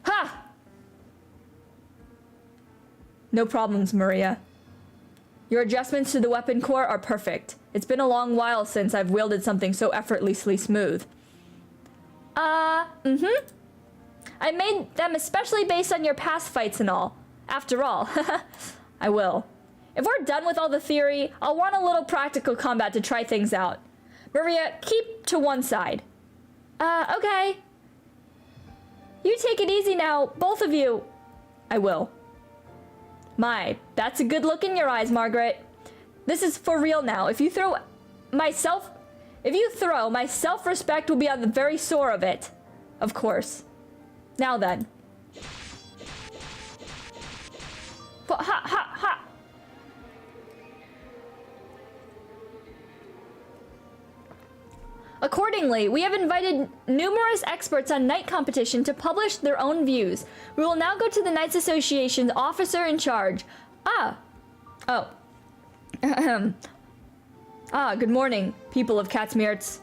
Ha! No problems, Maria. Your adjustments to the weapon core are perfect. It's been a long while since I've wielded something so effortlessly smooth. I made them especially based on your past fights and all. After all, I will. If we're done with all the theory, I'll want a little practical combat to try things out. Maria, keep to one side. Okay. You take it easy now, both of you. I will. My, that's a good look in your eyes, Margaret. This is for real now. If you throw, my self-respect will be on the very sore of it. Of course. Now then. Ha ha ha! Accordingly, we have invited numerous experts on knight competition to publish their own views. We will now go to the Knights Association's officer in charge. Good morning, people of Katzmirtz.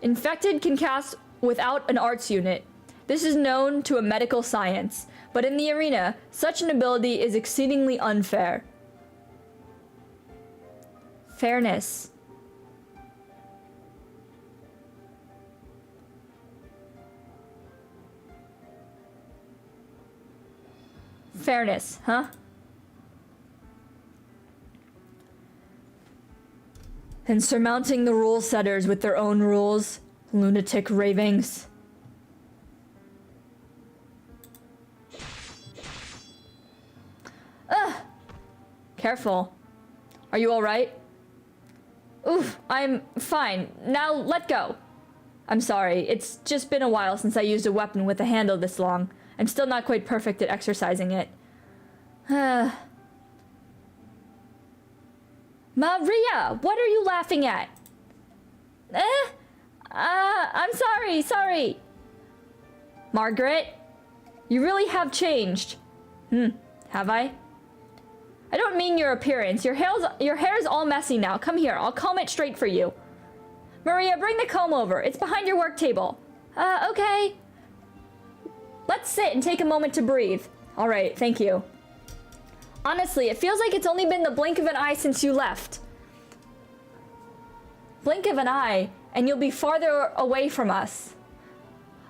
Infected can cast without an arts unit. This is known to a medical science, but in the arena, such an ability is exceedingly unfair. Fairness. Fairness, huh? And surmounting the rule setters with their own rules. Lunatic ravings. Careful. Are you alright? Oof, I'm fine. Now let go. I'm sorry, it's just been a while since I used a weapon with a handle this long. I'm still not quite perfect at exercising it. Maria, what are you laughing at? I'm sorry. Margaret, you really have changed. Have I? I don't mean your appearance. Your hair's all messy now. Come here, I'll comb it straight for you. Maria, bring the comb over. It's behind your work table. Okay. Let's sit and take a moment to breathe. All right, thank you. Honestly, it feels like it's only been the blink of an eye since you left. Blink of an eye, and you'll be farther away from us.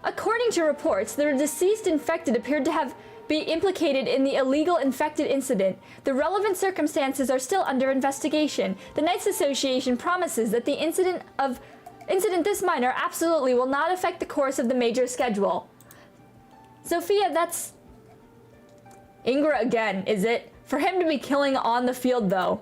According to reports, the deceased infected appeared to be implicated in the illegal infected incident. The relevant circumstances are still under investigation. The Knights Association promises that the incident this minor absolutely will not affect the course of the major schedule. Sophia, that's Ingra again, is it? For him to be killing on the field, though.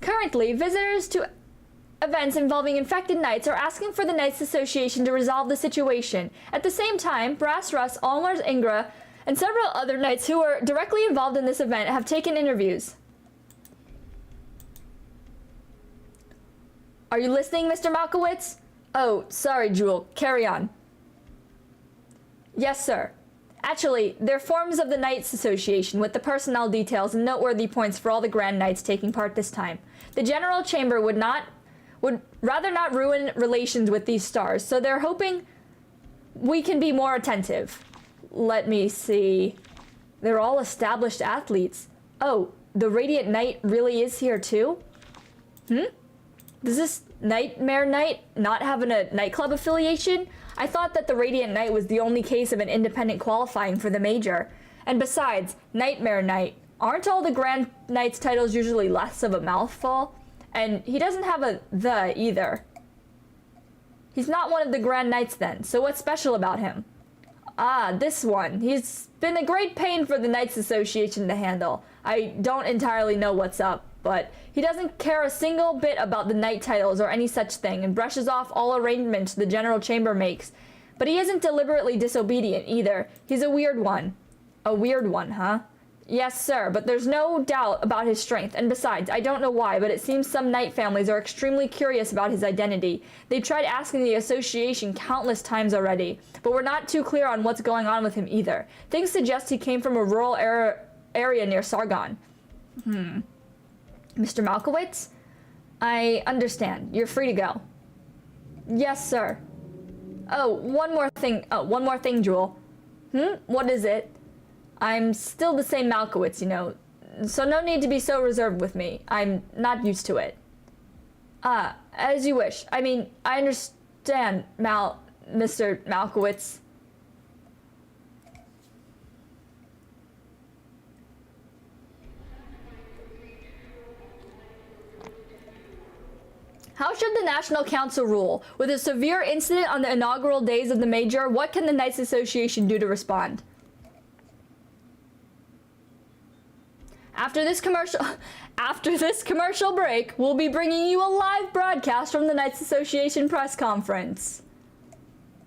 Currently, visitors to events involving infected knights are asking for the Knights Association to resolve the situation. At the same time, Brass Russ, Almars Ingra, and several other knights who are directly involved in this event have taken interviews. Are you listening, Mr. Malkowitz? Oh, sorry, Jewel. Carry on. Yes, sir. Actually, they're forms of the Knights Association with the personnel details and noteworthy points for all the Grand Knights taking part this time. The General Chamber would rather not ruin relations with these stars, so they're hoping we can be more attentive. Let me see. They're all established athletes. Oh, the Radiant Knight really is here too? Does this Nightmare Knight not have a nightclub affiliation? I thought that the Radiant Knight was the only case of an independent qualifying for the major. And besides, Nightmare Knight, aren't all the Grand Knights titles usually less of a mouthful? And he doesn't have a "the" either. He's not one of the Grand Knights then, so what's special about him? This one. He's been a great pain for the Knights Association to handle. I don't entirely know what's up, but he doesn't care a single bit about the knight titles or any such thing and brushes off all arrangements the General Chamber makes. But he isn't deliberately disobedient either. He's a weird one. A weird one, huh? Yes, sir, but there's no doubt about his strength, and besides, I don't know why, but it seems some knight families are extremely curious about his identity. They've tried asking the association countless times already, but we're not too clear on what's going on with him either. Things suggest he came from a rural area near Sargon. Mr. Malkowitz? I understand. You're free to go. Yes, sir. Oh, one more thing, Jewel. What is it? I'm still the same Malkowitz, you know, so no need to be so reserved with me. I'm not used to it. As you wish. I mean, I understand, Mr. Malkowitz. How should the National Council rule? With a severe incident on the inaugural days of the Major, what can the Knights Association do to respond? After this commercial break, we'll be bringing you a live broadcast from the Knights Association press conference.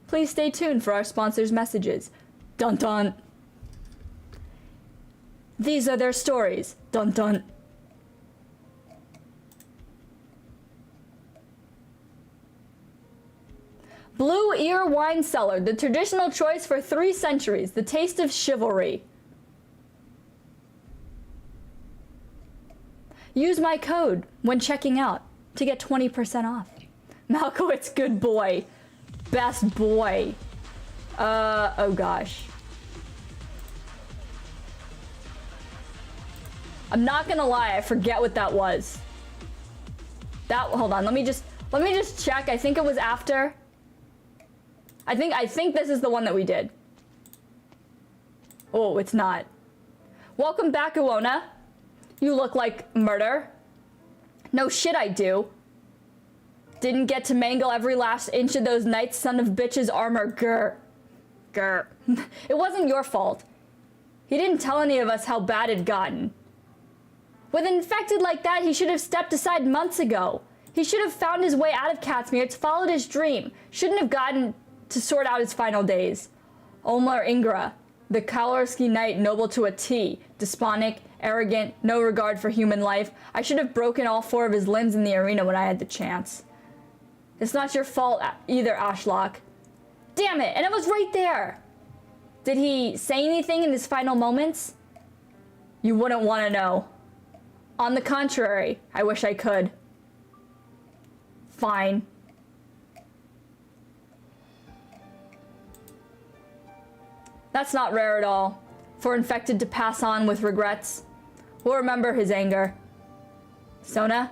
Please stay tuned for our sponsors' messages. Dun dun. These are their stories. Dun dun. Blue Ear Wine Cellar, the traditional choice for 3 centuries, the taste of chivalry. Use my code when checking out to get 20% off. Malkowitz, good boy. Best boy. Oh gosh. I'm not gonna lie, I forget what that was. Hold on, let me just check. I think it was after. I think this is the one that we did. Oh, it's not. Welcome back, Uona. You look like murder. No shit I do. Didn't get to mangle every last inch of those knights son of bitches armor. Grr. Grr. It wasn't your fault. He didn't tell any of us how bad it'd gotten. With an infected like that, he should have stepped aside months ago. He should have found his way out of Catsmere, followed his dream. Shouldn't have gotten to sort out his final days. Omar Ingra, the Kalorski knight, noble to a T, despotic, arrogant, no regard for human life. I should have broken all 4 of his limbs in the arena when I had the chance. It's not your fault either, Ashlock. Damn it, and it was right there. Did he say anything in his final moments? You wouldn't want to know. On the contrary, I wish I could. Fine. That's not rare at all, for infected to pass on with regrets. We'll remember his anger. Sona?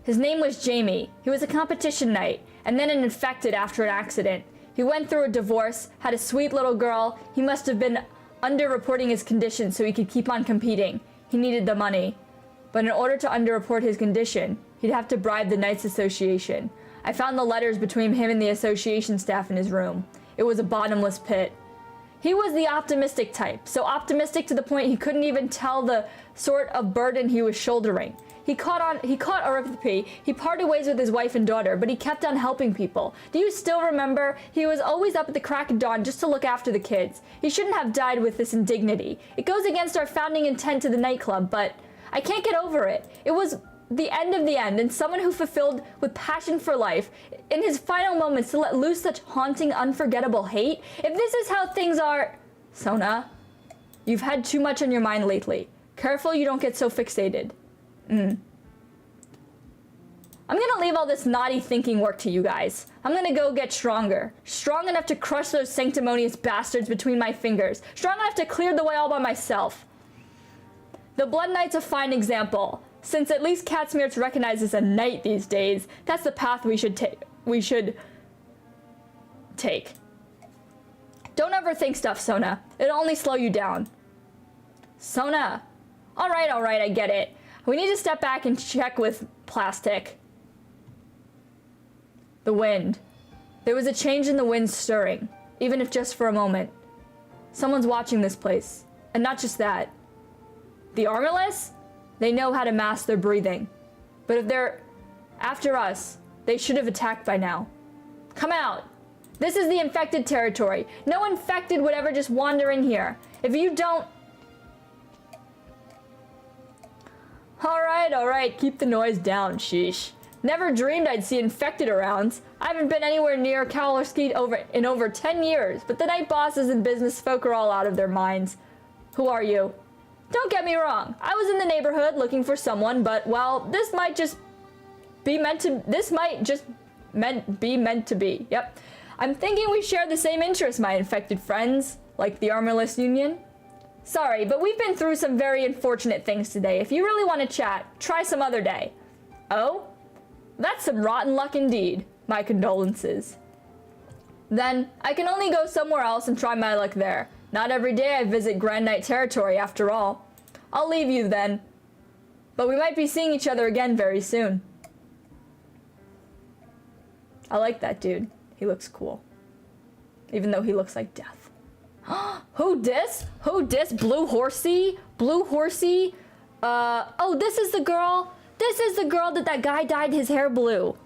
His name was Jamie. He was a competition knight, and then an infected after an accident. He went through a divorce, had a sweet little girl. He must have been underreporting his condition so he could keep on competing. He needed the money. But in order to underreport his condition, he'd have to bribe the Knights Association. I found the letters between him and the association staff in his room. It was a bottomless pit. He was the optimistic type, so optimistic to the point he couldn't even tell the sort of burden he was shouldering. He caught RFP, he parted ways with his wife and daughter, but he kept on helping people. Do you still remember? He was always up at the crack of dawn just to look after the kids. He shouldn't have died with this indignity. It goes against our founding intent to the nightclub, but I can't get over it. It was the end of the end, and someone who fulfilled with passion for life, in his final moments, to let loose such haunting, unforgettable hate. If this is how things are... Sona, you've had too much on your mind lately. Careful you don't get so fixated. I'm gonna leave all this naughty thinking work to you guys. I'm gonna go get stronger. Strong enough to crush those sanctimonious bastards between my fingers. Strong enough to clear the way all by myself. The Blood Knight's a fine example. Since at least Catsmere's recognized as a knight these days, that's the path we should take. Don't overthink stuff, Sona. It'll only slow you down. Sona. Alright, I get it. We need to step back and check with plastic. The wind. There was a change in the wind stirring, even if just for a moment. Someone's watching this place. And not just that. The armorless? They know how to mask their breathing. But if they're after us, they should have attacked by now. Come out! This is the infected territory. No infected would ever just wander in here. If you don't... Alright, keep the noise down, sheesh. Never dreamed I'd see infected around. I haven't been anywhere near Kalorski in over 10 years, but the night bosses and business folk are all out of their minds. Who are you? Don't get me wrong, I was in the neighborhood looking for someone, but, well, this might just meant to be. Yep. I'm thinking we share the same interests, my infected friends, like the Armorless Union. Sorry, but we've been through some very unfortunate things today. If you really want to chat, try some other day. Oh? That's some rotten luck indeed. My condolences. Then, I can only go somewhere else and try my luck there. Not every day I visit Grand Knight territory, after all. I'll leave you then. But we might be seeing each other again very soon. I like that dude. He looks cool. Even though he looks like death. Who dis? Who dis? Blue Horsey? Blue Horsey? Oh, this is the girl. This is the girl that guy dyed his hair blue.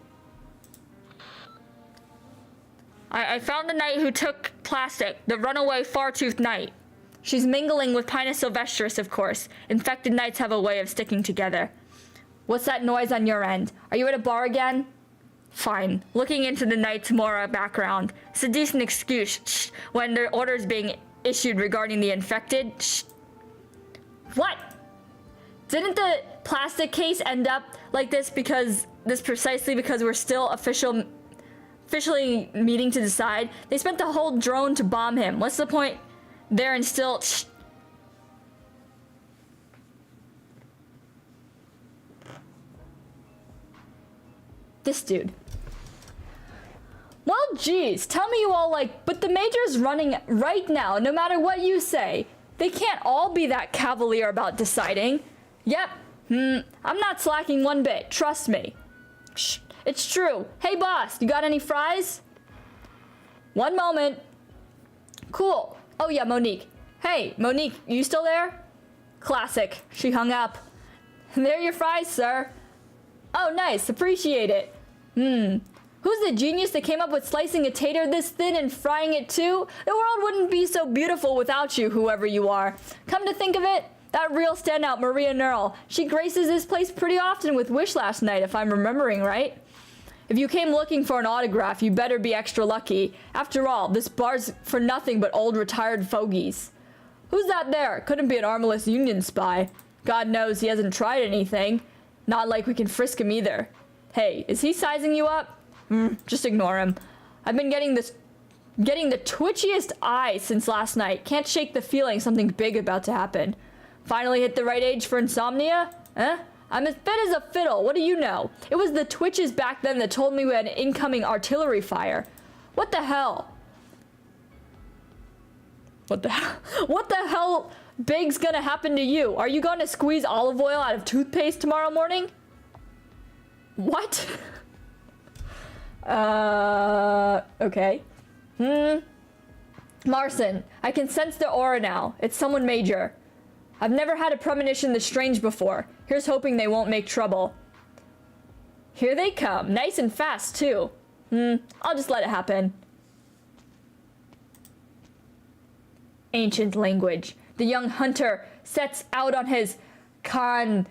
I found the knight who took plastic, the runaway far-toothed knight. She's mingling with Pinus Sylvestris, of course. Infected knights have a way of sticking together. What's that noise on your end? Are you at a bar again? Fine. Looking into the Knight's Mora background. It's a decent excuse when their order's being issued regarding the infected. What? Didn't the plastic case end up like this precisely because we're still officially meeting to decide? They spent the whole drone to bomb him. What's the point there and still... This dude. Well, geez, tell me you all but the Major's running right now, no matter what you say. They can't all be that cavalier about deciding. Yep, I'm not slacking one bit, trust me. Shh, it's true. Hey boss, you got any fries? One moment. Cool. Oh yeah, Monique. Hey, Monique, you still there? Classic, she hung up. There are your fries, sir. Oh nice, appreciate it. Who's the genius that came up with slicing a tater this thin and frying it too? The world wouldn't be so beautiful without you, whoever you are. Come to think of it, that real standout Maria Nerl, she graces this place pretty often with Wish last night, if I'm remembering right. If you came looking for an autograph, you better be extra lucky. After all, this bar's for nothing but old retired fogies. Who's that there? Couldn't be an Armorless Union spy. God knows he hasn't tried anything. Not like we can frisk him either. Hey, is he sizing you up? Just ignore him. I've been getting the twitchiest eye since last night. Can't shake the feeling something big about to happen. Finally hit the right age for insomnia? Huh? I'm as fit as a fiddle. What do you know? It was the twitches back then that told me we had an incoming artillery fire. What the hell? What the hell big's gonna happen to you? Are you gonna squeeze olive oil out of toothpaste tomorrow morning? What? Okay. Marson, I can sense the aura now. It's someone major. I've never had a premonition this strange before. Here's hoping they won't make trouble. Here they come. Nice and fast, too. I'll just let it happen. Ancient language. The young hunter sets out on his Kangen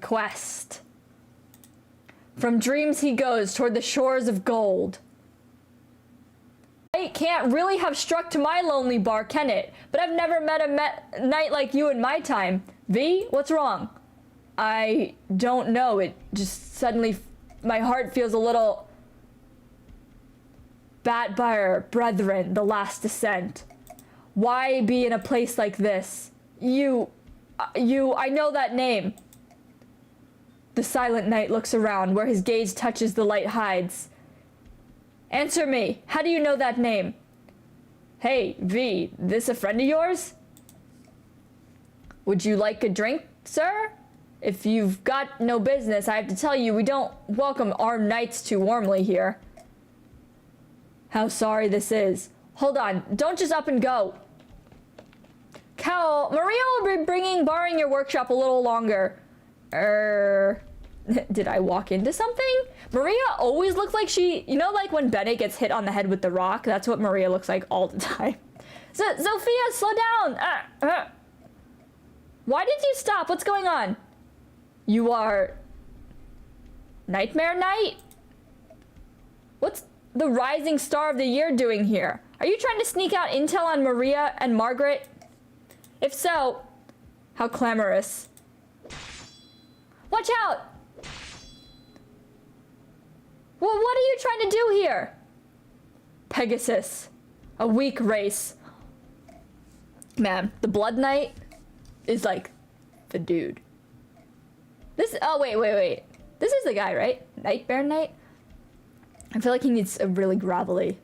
quest. From dreams he goes toward the shores of gold. It can't really have struck to my lonely bar, can it? But I've never met a knight like you in my time. V, what's wrong? I don't know. It just suddenly, my heart feels a little... Batbire, brethren, the last descent. Why be in a place like this? You, I know that name. The silent knight looks around, where his gaze touches the light hides. Answer me, how do you know that name? Hey, V, this a friend of yours? Would you like a drink, sir? If you've got no business, I have to tell you, we don't welcome armed knights too warmly here. How sorry this is. Hold on, don't just up and go. Cal, Maria will be borrowing your workshop a little longer. Did I walk into something? Maria always looks like she, you know, like when Bennett gets hit on the head with the rock? That's what Maria looks like all the time. Sophia, slow down. Why did you stop? What's going on? You are... Nightmare Knight? What's the rising star of the year doing here? Are you trying to sneak out intel on Maria and Margaret? If so, how clamorous. Watch out! Well, what are you trying to do here? Pegasus. A weak race. Man, the Blood Knight is like the dude. This, oh wait. This is the guy, right? Nightmare Knight? I feel like he needs a really gravelly.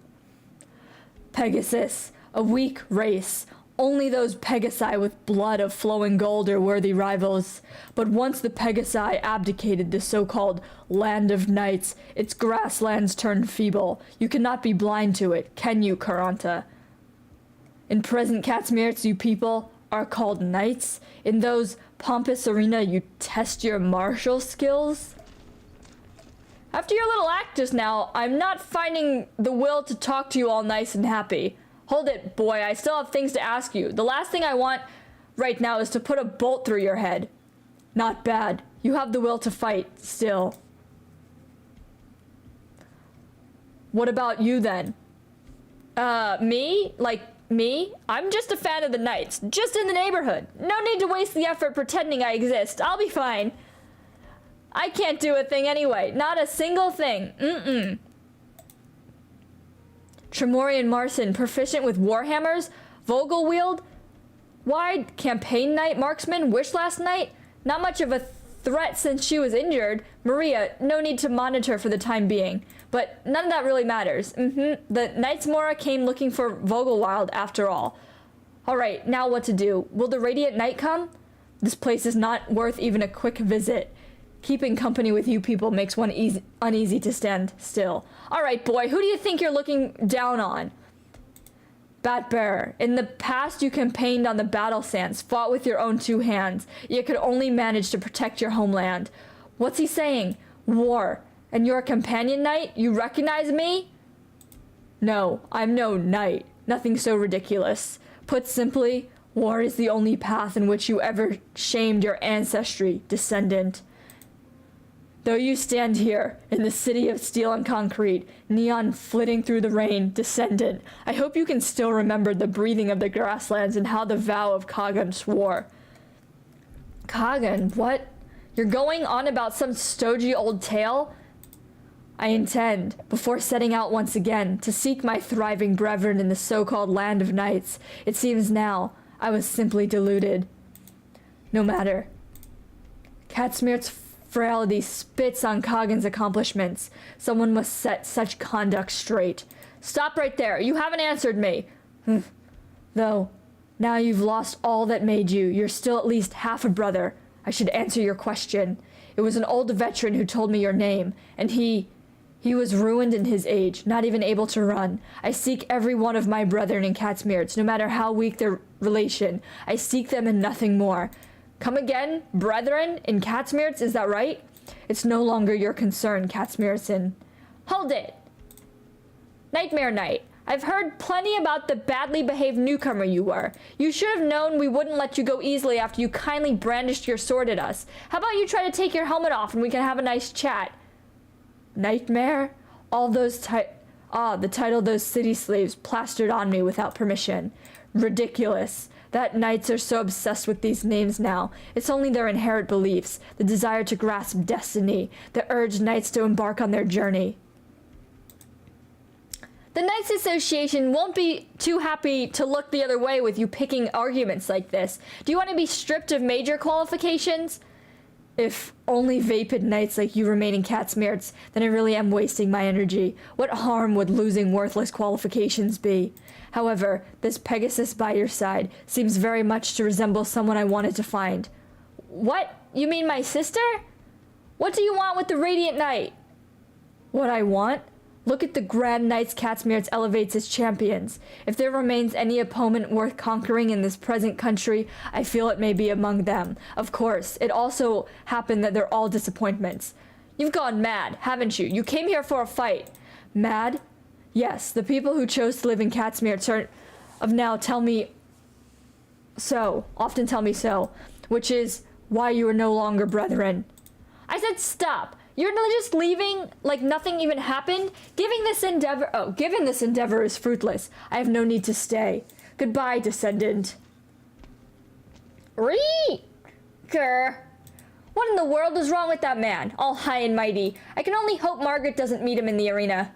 Pegasus, a weak race. Only those Pegasi with blood of flowing gold are worthy rivals. But once the Pegasi abdicated the so-called Land of Knights, its grasslands turned feeble. You cannot be blind to it, can you, Karanta? In present Katsmirts, you people are called knights. In those pompous arena, you test your martial skills. After your little act just now, I'm not finding the will to talk to you all nice and happy. Hold it, boy, I still have things to ask you. The last thing I want right now is to put a bolt through your head. Not bad. You have the will to fight, still. What about you then? Me? Like, me? I'm just a fan of the Knights. Just in the neighborhood. No need to waste the effort pretending I exist. I'll be fine. I can't do a thing anyway. Not a single thing. Tremorian Marson, proficient with warhammers, Vogelwield, wide campaign knight marksman, wish last night. Not much of a threat since she was injured. Maria, no need to monitor for the time being. But none of that really matters. The Knights Mora came looking for Vogelwild after all. Alright, now what to do? Will the Radiant Knight come? This place is not worth even a quick visit. Keeping company with you people makes one uneasy to stand still. Alright, boy, who do you think you're looking down on? Batbearer, in the past you campaigned on the battle sands, fought with your own two hands, yet could only manage to protect your homeland. What's he saying? War. And you're a companion knight? You recognize me? No, I'm no knight. Nothing so ridiculous. Put simply, war is the only path in which you ever shamed your ancestry, descendant. Though you stand here, in the city of steel and concrete, neon flitting through the rain, descendant, I hope you can still remember the breathing of the grasslands and how the vow of Kagan swore. Kagan, what? You're going on about some stodgy old tale? I intend, before setting out once again, to seek my thriving brethren in the so-called Land of Knights. It seems now, I was simply deluded. No matter. Katsmirt's frailty spits on Kagan's accomplishments. Someone must set such conduct straight. Stop right there. You haven't answered me. Though, now you've lost all that made you. You're still at least half a brother. I should answer your question. It was an old veteran who told me your name, and he was ruined in his age, not even able to run. I seek every one of my brethren in Katsmirts, no matter how weak their relation. I seek them and nothing more. Come again, brethren, in Katsmirts, is that right? It's no longer your concern, Katsmirtson. Hold it! Nightmare Knight, I've heard plenty about the badly behaved newcomer you were. You should have known we wouldn't let you go easily after you kindly brandished your sword at us. How about you try to take your helmet off and we can have a nice chat? Nightmare? All those the title those city slaves plastered on me without permission. Ridiculous. That knights are so obsessed with these names now. It's only their inherent beliefs, the desire to grasp destiny, that urge knights to embark on their journey. The Knights Association won't be too happy to look the other way with you picking arguments like this. Do you want to be stripped of major qualifications? If only vapid knights like you remain in Katsmirts, then I really am wasting my energy. What harm would losing worthless qualifications be? However, this Pegasus by your side seems very much to resemble someone I wanted to find. What? You mean my sister? What do you want with the Radiant Knight? What I want? Look at the Grand Knights Katsmirts elevates as champions. If there remains any opponent worth conquering in this present country, I feel it may be among them. Of course, it also happened that they're all disappointments. You've gone mad, haven't you? You came here for a fight. Mad? Yes, the people who chose to live in Katsmirts are of now tell me so, often tell me so, which is why you are no longer brethren. I said stop. You're just leaving like nothing even happened? Given this endeavor is fruitless. I have no need to stay. Goodbye, descendant. Grr. What in the world is wrong with that man? All high and mighty. I can only hope Margaret doesn't meet him in the arena.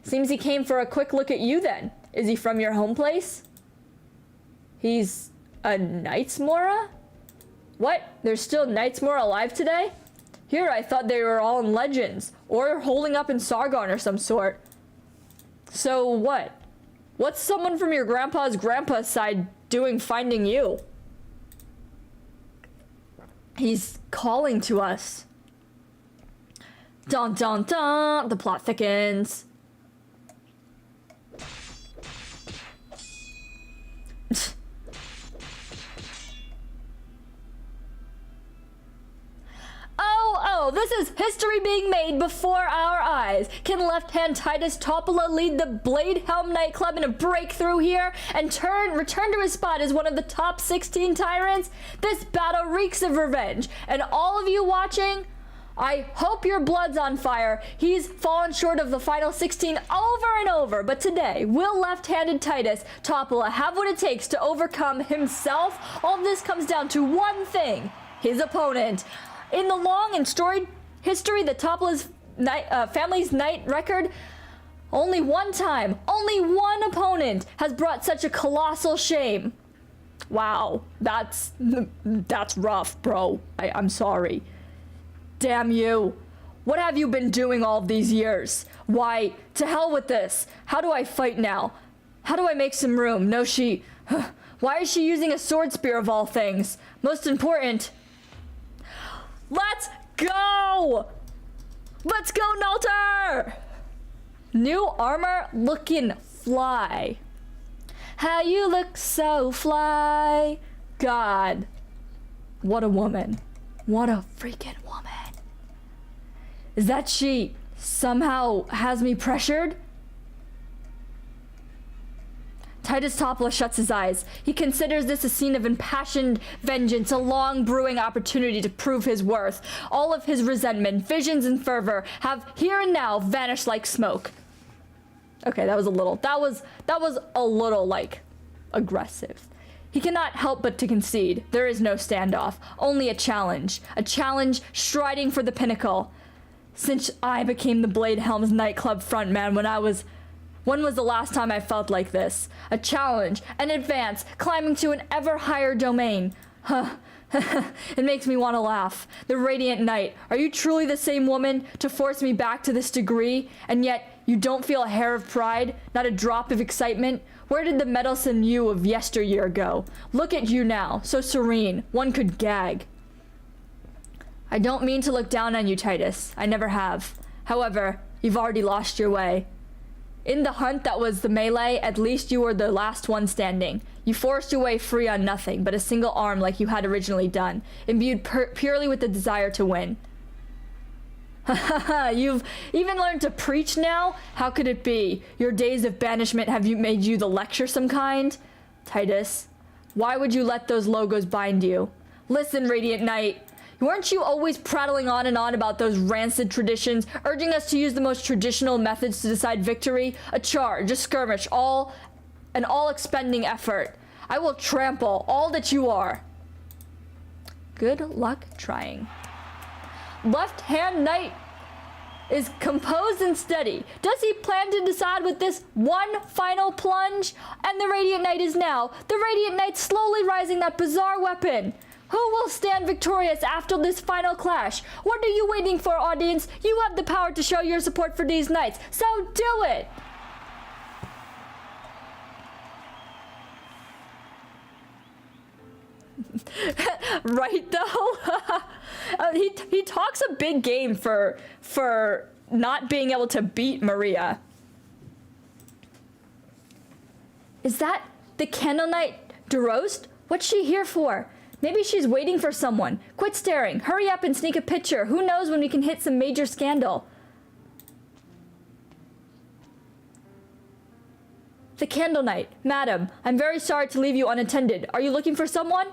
Seems he came for a quick look at you then. Is he from your home place? He's a Knightsmora? What? There's still Knightsmora alive today? Here, I thought they were all in Legends, or holding up in Sargon or some sort. So what? What's someone from your grandpa's side doing finding you? He's calling to us. Dun dun dun! The plot thickens. Oh, this is history being made before our eyes. Can left-hand Titus Topola lead the Blade Helm nightclub in a breakthrough here and return to his spot as one of the top 16 tyrants? This battle reeks of revenge. And all of you watching, I hope your blood's on fire. He's fallen short of the final 16 over and over. But today, will left-handed Titus Topola have what it takes to overcome himself? All of this comes down to one thing: his opponent. In the long and storied history, the Topola's family's knight record, only one time, only one opponent has brought such a colossal shame. Wow, that's rough, bro. I'm sorry. Damn you. What have you been doing all of these years? Why, to hell with this. How do I fight now? How do I make some room? No, she... Why is she using a sword spear of all things? Most important... Let's go! Let's go, Nalter! New armor looking fly. How you look so fly. God. What a woman. What a freaking woman. Is that she somehow has me pressured? Titus Topola shuts his eyes. He considers this a scene of impassioned vengeance, a long brewing opportunity to prove his worth. All of his resentment, visions, and fervor have here and now vanished like smoke. Okay, that was a little like aggressive. He cannot help but to concede. There is no standoff, only a challenge striding for the pinnacle. Since I became the Blade Helms nightclub frontman when was the last time I felt like this? A challenge, an advance, climbing to an ever higher domain. Huh. It makes me want to laugh. The Radiant Knight, are you truly the same woman to force me back to this degree? And yet, you don't feel a hair of pride? Not a drop of excitement? Where did the meddlesome you of yesteryear go? Look at you now, so serene, one could gag. I don't mean to look down on you, Titus. I never have. However, you've already lost your way. In the hunt that was the melee, at least you were the last one standing. You forced your way free on nothing but a single arm like you had originally done, imbued purely with the desire to win. You've even learned to preach now? How could it be? Your days of banishment have made you the lecture some kind? Titus, why would you let those logos bind you? Listen, Radiant Knight. Weren't you always prattling on and on about those rancid traditions, urging us to use the most traditional methods to decide victory? A charge, a skirmish, an all-expending effort. I will trample all that you are. Good luck trying. Left-hand Knight is composed and steady. Does he plan to decide with this one final plunge? And the Radiant Knight is now. The Radiant Knight slowly rising that bizarre weapon. Who will stand victorious after this final clash? What are you waiting for, audience? You have the power to show your support for these knights, so do it! Right though? He talks a big game for not being able to beat Maria. Is that the Candle Knight DeRoast? What's she here for? Maybe she's waiting for someone. Quit staring. Hurry up and sneak a picture. Who knows when we can hit some major scandal. The Candle Knight. Madam, I'm very sorry to leave you unattended. Are you looking for someone?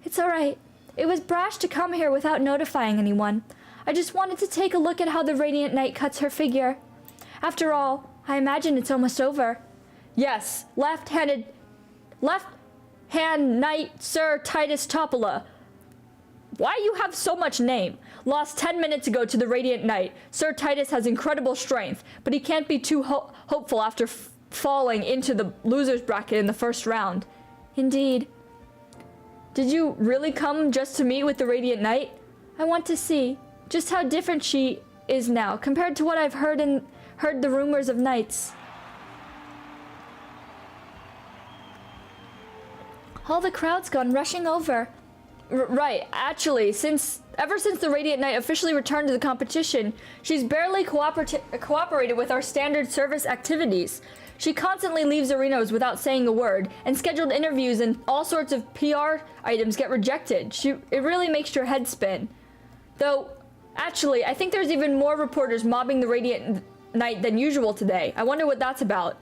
It's all right. It was brash to come here without notifying anyone. I just wanted to take a look at how the Radiant Knight cuts her figure. After all, I imagine it's almost over. Yes, left-hand Knight Sir Titus Topola. Why you have so much name? Lost 10 minutes ago to the Radiant Knight. Sir Titus has incredible strength, but he can't be too hopeful after falling into the loser's bracket in the first round. Indeed. Did you really come just to meet with the Radiant Knight? I want to see just how different she is now compared to what I've heard the rumors of knights. All the crowd's gone rushing over. Right, actually, ever since the Radiant Knight officially returned to the competition, she's barely cooperated with our standard service activities. She constantly leaves arenas without saying a word, and scheduled interviews and all sorts of PR items get rejected. It really makes your head spin. Though, actually, I think there's even more reporters mobbing the Radiant Knight than usual today. I wonder what that's about.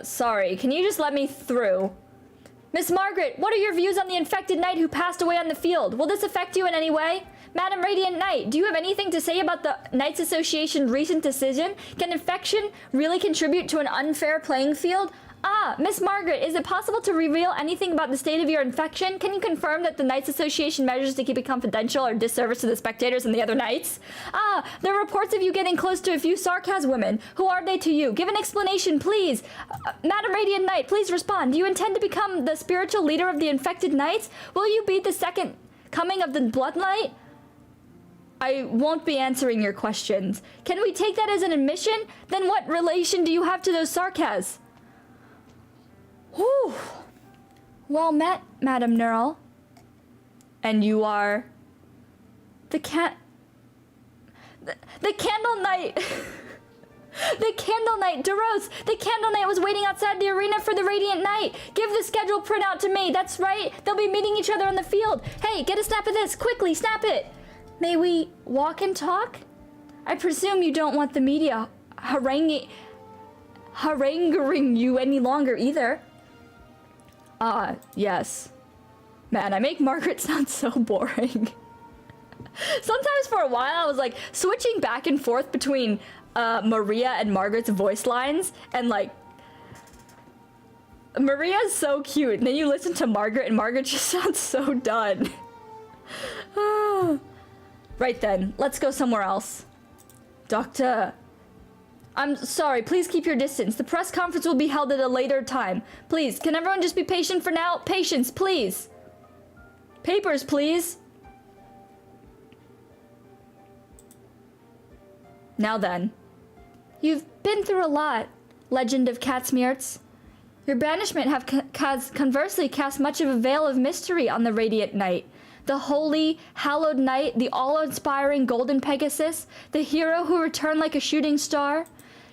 Sorry, can you just let me through? Miss Margaret, what are your views on the infected knight who passed away on the field? Will this affect you in any way? Madam Radiant Knight, do you have anything to say about the Knights Association's recent decision? Can infection really contribute to an unfair playing field? Ah, Miss Margaret, is it possible to reveal anything about the state of your infection? Can you confirm that the Knights Association measures to keep it confidential are disservice to the spectators and the other knights? Ah, there are reports of you getting close to a few Sarkaz women. Who are they to you? Give an explanation, please. Madam Radiant Knight, please respond. Do you intend to become the spiritual leader of the infected knights? Will you be the second coming of the Blood Knight? I won't be answering your questions. Can we take that as an admission? Then what relation do you have to those Sarkaz? Whew. Well met, Madam Neural. And you are? The Candle Knight! The Candle Knight, DeRose! The Candle Knight was waiting outside the arena for the Radiant Knight! Give the schedule printout to me, that's right! They'll be meeting each other on the field! Hey, get a snap of this! Quickly, snap it! May we walk and talk? I presume you don't want the media haranguing you any longer either. Ah, yes. Man, I make Margaret sound so boring. Sometimes for a while I was like switching back and forth between Maria and Margaret's voice lines, and like Maria's so cute, and then you listen to Margaret and Margaret just sounds so done. Right then, let's go somewhere else. Doctor. I'm sorry, please keep your distance. The press conference will be held at a later time. Please, can everyone just be patient for now? Patience, please. Papers, please. Now then. You've been through a lot, Legend of Catsmeerts. Your banishment have conversely cast much of a veil of mystery on the Radiant Knight. The holy, hallowed knight, the all-inspiring golden Pegasus, the hero who returned like a shooting star.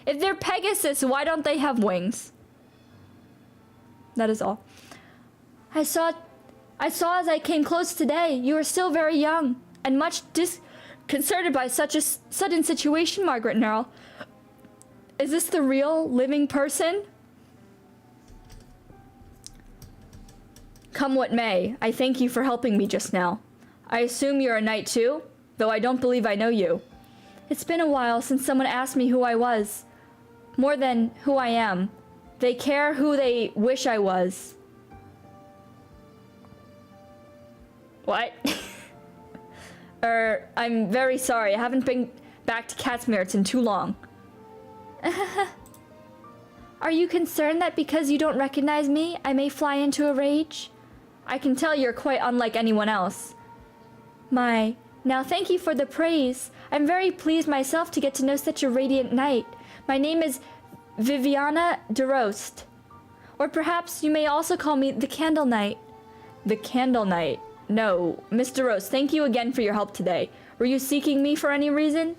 If they're Pegasus, why don't they have wings? That is all. I saw as I came close today, you are still very young, and much disconcerted by such a sudden situation, Margaret Neural. Is this the real, living person? Come what may, I thank you for helping me just now. I assume you're a knight too, though I don't believe I know you. It's been a while since someone asked me who I was. More than who I am. They care who they wish I was. What? I'm very sorry. I haven't been back to Catsmeerts in too long. Are you concerned that because you don't recognize me, I may fly into a rage? I can tell you're quite unlike anyone else. My, now thank you for the praise. I'm very pleased myself to get to know such a radiant knight. My name is Viviana DeRost. Or perhaps you may also call me the Candle Knight. The Candle Knight? No, Miss DeRost, thank you again for your help today. Were you seeking me for any reason?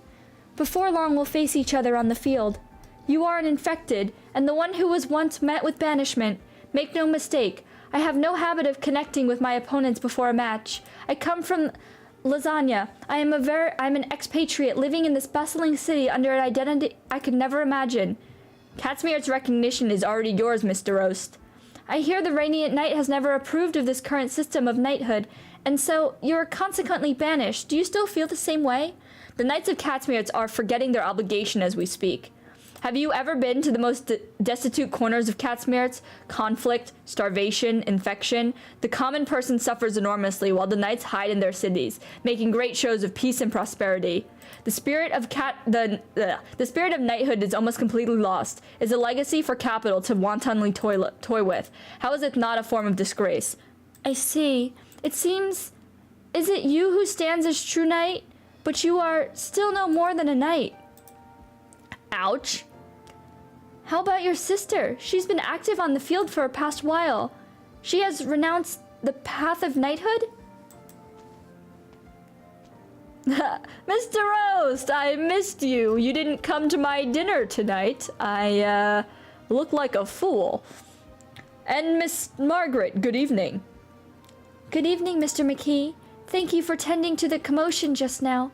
Before long we'll face each other on the field. You are an infected, and the one who was once met with banishment. Make no mistake, I have no habit of connecting with my opponents before a match. I come from Lasagna. I'm an expatriate living in this bustling city under an identity I could never imagine. Catsmeer's recognition is already yours, Miss DeRost. I hear the Radiant Knight has never approved of this current system of knighthood, and so you're consequently banished. Do you still feel the same way? The Knights of Catsmeer's are forgetting their obligation as we speak. Have you ever been to the most destitute corners of Catsmeerts? Conflict, starvation, infection. The common person suffers enormously while the knights hide in their cities, making great shows of peace and prosperity. The spirit of the spirit of knighthood is almost completely lost. Is a legacy for capital to wantonly toy with. How is it not a form of disgrace? I see. It seems... Is it you who stands as true knight? But you are still no more than a knight. Ouch. How about your sister? She's been active on the field for a past while. She has renounced the path of knighthood? Mr. Roast, I missed you. You didn't come to my dinner tonight. I, look like a fool. And Miss Margaret, good evening. Good evening, Mr. McKee. Thank you for tending to the commotion just now.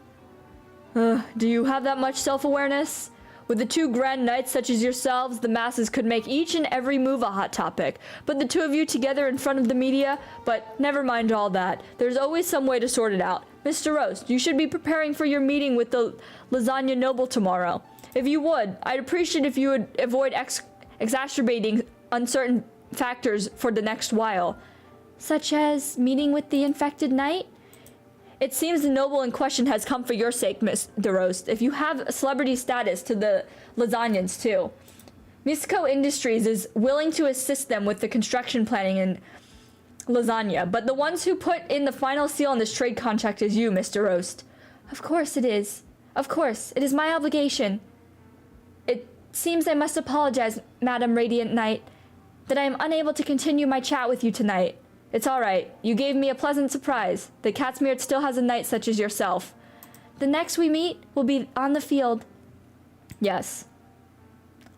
Do you have that much self-awareness? With the two grand knights such as yourselves, the masses could make each and every move a hot topic. But the two of you together in front of the media? But never mind all that. There's always some way to sort it out. Mr. Roast, you should be preparing for your meeting with the Lasagna Noble tomorrow. If you would, I'd appreciate if you would avoid exacerbating uncertain factors for the next while. Such as meeting with the infected knight? It seems the noble in question has come for your sake, Miss DeRoast. If you have celebrity status to the Lasagnans, too. Misco Industries is willing to assist them with the construction planning in Lasagna, but the ones who put in the final seal on this trade contract is you, Mr. Roast. Of course it is. Of course, it is my obligation. It seems I must apologize, Madam Radiant Knight, that I am unable to continue my chat with you tonight. It's all right. You gave me a pleasant surprise. The Catsmeer still has a knight such as yourself. The next we meet will be on the field. Yes.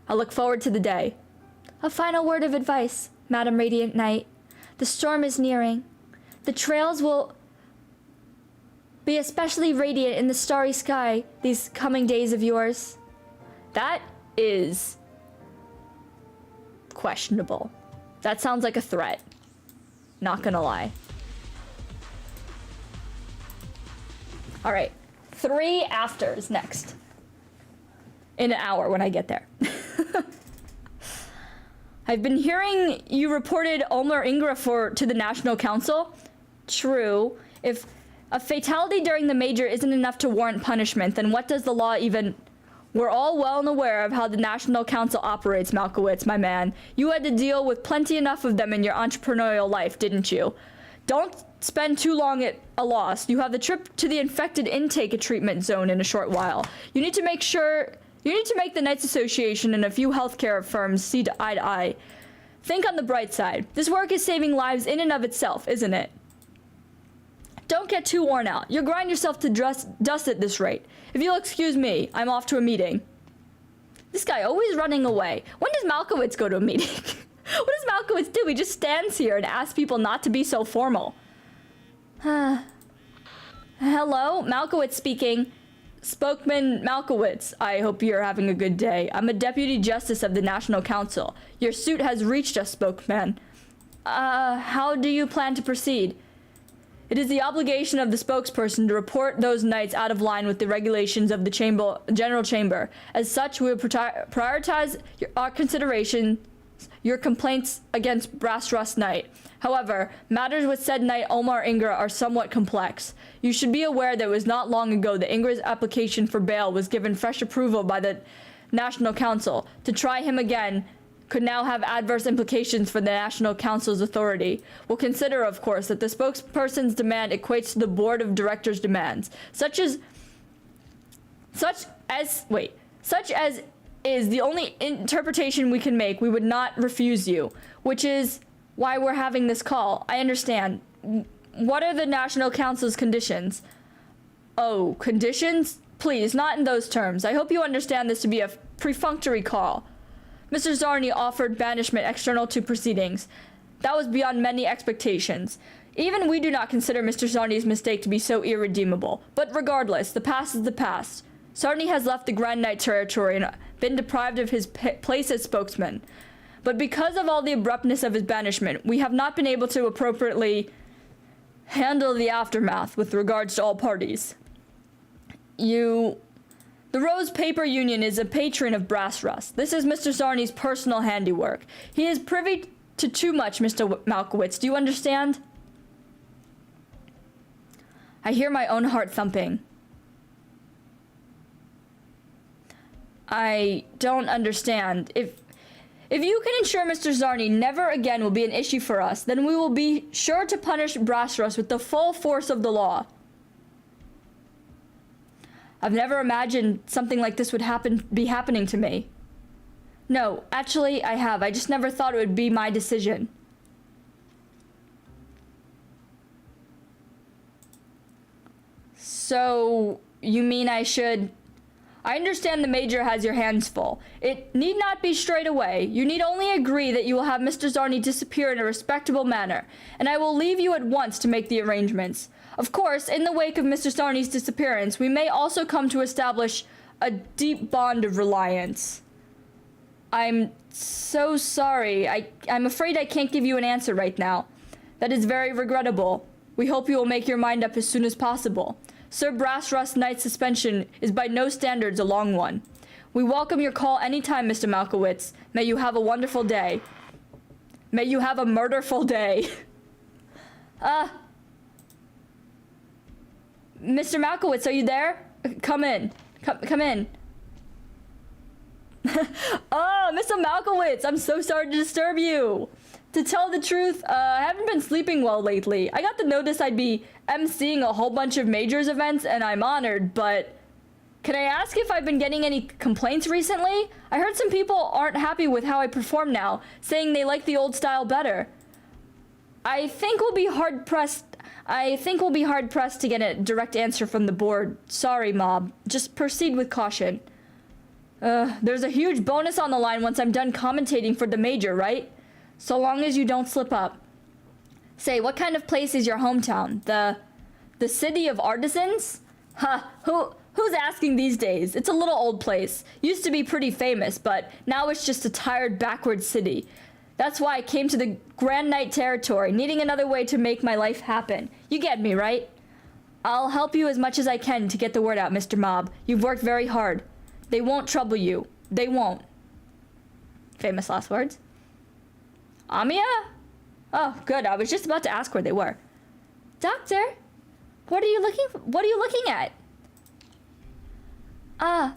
I look forward to the day. A final word of advice, Madam Radiant Knight. The storm is nearing. The trails will be especially radiant in the starry sky these coming days of yours. That is questionable. That sounds like a threat. Not gonna lie. All right, 3 afters next. In an hour when I get there. I've been hearing you reported Omar Ingra to the National Council. True. If a fatality during the major isn't enough to warrant punishment, then what does the law even... We're all well and aware of how the National Council operates, Malkowitz, my man. You had to deal with plenty enough of them in your entrepreneurial life, didn't you? Don't spend too long at a loss. You have the trip to the infected intake treatment zone in a short while. You need to make the Knights Association and a few healthcare firms see eye to eye. Think on the bright side. This work is saving lives in and of itself, isn't it? Don't get too worn out. You'll grind yourself to dust at this rate. If you'll excuse me, I'm off to a meeting. This guy always running away. When does Malkowitz go to a meeting? What does Malkowitz do? He just stands here and asks people not to be so formal. Hello, Malkowitz speaking. Spokesman Malkowitz, I hope you're having a good day. I'm a Deputy Justice of the National Council. Your suit has reached us, Spokesman. How do you plan to proceed? It is the obligation of the spokesperson to report those knights out of line with the regulations of the General Chamber. As such, we will prioritize our consideration, your complaints against Brass Rust Knight. However, matters with said knight Omar Ingra are somewhat complex. You should be aware that it was not long ago that Ingra's application for bail was given fresh approval by the National Council. To try him again could now have adverse implications for the National Council's authority. We'll consider, of course, that the spokesperson's demand equates to the Board of Directors' demands, such as is the only interpretation we can make. We would not refuse you, which is why we're having this call. I understand. What are the National Council's conditions? Oh, conditions? Please, not in those terms. I hope you understand this to be a perfunctory call. Mr. Zarni offered banishment external to proceedings. That was beyond many expectations. Even we do not consider Mr. Zarni's mistake to be so irredeemable. But regardless, the past is the past. Zarni has left the Grand Knight territory and been deprived of his place as spokesman. But because of all the abruptness of his banishment, we have not been able to appropriately handle the aftermath with regards to all parties. The The Rose Paper Union is a patron of Brass Rust. This is Mr. Zarni's personal handiwork. He is privy to too much, Mr. Malkowitz. Do you understand? I hear my own heart thumping. I don't understand. If you can ensure Mr. Zarni never again will be an issue for us, then we will be sure to punish Brass Rust with the full force of the law. I've never imagined something like this would be happening to me. No, actually, I have. I just never thought it would be my decision. So, you mean I should... I understand the Major has your hands full. It need not be straight away. You need only agree that you will have Mr. Zarni disappear in a respectable manner, and I will leave you at once to make the arrangements. Of course, in the wake of Mr. Zarni's disappearance, we may also come to establish a deep bond of reliance. I'm so sorry. I'm afraid I can't give you an answer right now. That is very regrettable. We hope you will make your mind up as soon as possible. Sir Brass Rust Knight's suspension is by no standards a long one. We welcome your call anytime, Mr. Malkowitz. May you have a wonderful day. May you have a murderful day. Mr. Malkowitz, are you there? Come in. Come in. Oh, Mr. Malkowitz, I'm so sorry to disturb you. To tell the truth, I haven't been sleeping well lately. I got the notice I'd be emceeing a whole bunch of Majors events, and I'm honored, but... Can I ask if I've been getting any complaints recently? I heard some people aren't happy with how I perform now, saying they like the old style better. I think we'll be hard-pressed to get a direct answer from the board. Sorry, Mob. Just proceed with caution. There's a huge bonus on the line once I'm done commentating for the Major, right? So long as you don't slip up. Say, what kind of place is your hometown? The City of Artisans? Who's asking these days? It's a little old place. Used to be pretty famous, but now it's just a tired, backward city. That's why I came to the Grand Knight territory, needing another way to make my life happen. You get me, right? I'll help you as much as I can to get the word out, Mr. Mob. You've worked very hard. They won't trouble you. They won't. Famous last words. Amiya? Oh, good. I was just about to ask where they were. Doctor, what are you looking at?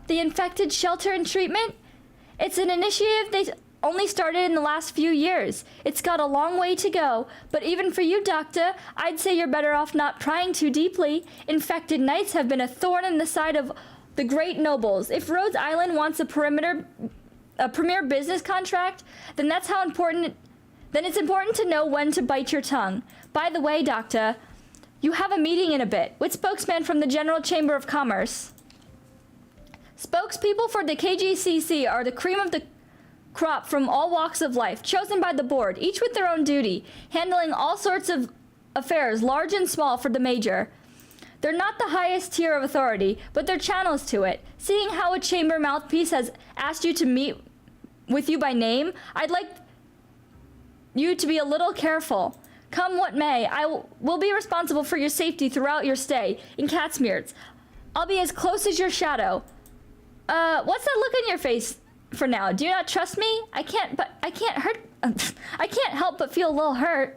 The infected shelter and treatment? It's an initiative they only started in the last few years. It's got a long way to go, but even for you, Doctor, I'd say you're better off not prying too deeply. Infected knights have been a thorn in the side of the great nobles. If Rhodes Island wants a premier business contract, then it's important to know when to bite your tongue. By the way, Doctor, you have a meeting in a bit with spokesman from the General Chamber of Commerce. Spokespeople for the KGCC are the cream of the crop from all walks of life, chosen by the board, each with their own duty, handling all sorts of affairs, large and small, for the Major. They're not the highest tier of authority, but they're channels to it. Seeing how a chamber mouthpiece has asked you to meet with you by name, I'd like you to be a little careful. Come what may, I will be responsible for your safety throughout your stay in Catsmear's. I'll be as close as your shadow. What's that look on your face for now? Do you not trust me? I can't help but feel a little hurt.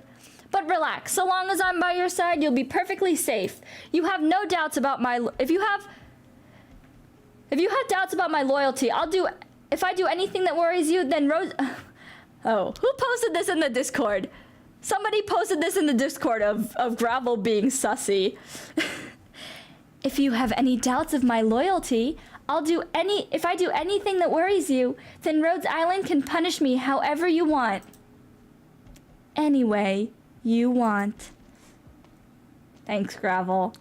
But relax, so long as I'm by your side, you'll be perfectly safe. You have no doubts about if you have doubts about my loyalty, if I do anything that worries you, then Rose... Oh, who posted this in the Discord? Somebody posted this in the Discord of Gravel being sussy. If you have any doubts of my loyalty, if I do anything that worries you, then Rhodes Island can punish me however you want. Anyway, you want. Thanks, Gravel.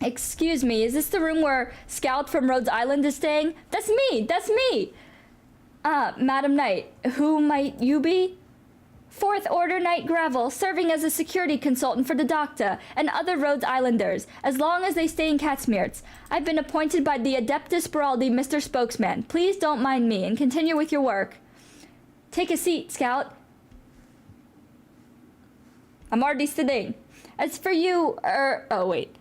Excuse me, is this the room where Scout from Rhodes Island is staying? That's me! Madam Knight, who might you be? Fourth Order Knight Gravel, serving as a security consultant for the Doctor and other Rhodes Islanders, as long as they stay in Catsmear's. I've been appointed by the Adeptus Beraldi, Mr. Spokesman. Please don't mind me and continue with your work. Take a seat, Scout. I'm already sitting. As for you, oh wait.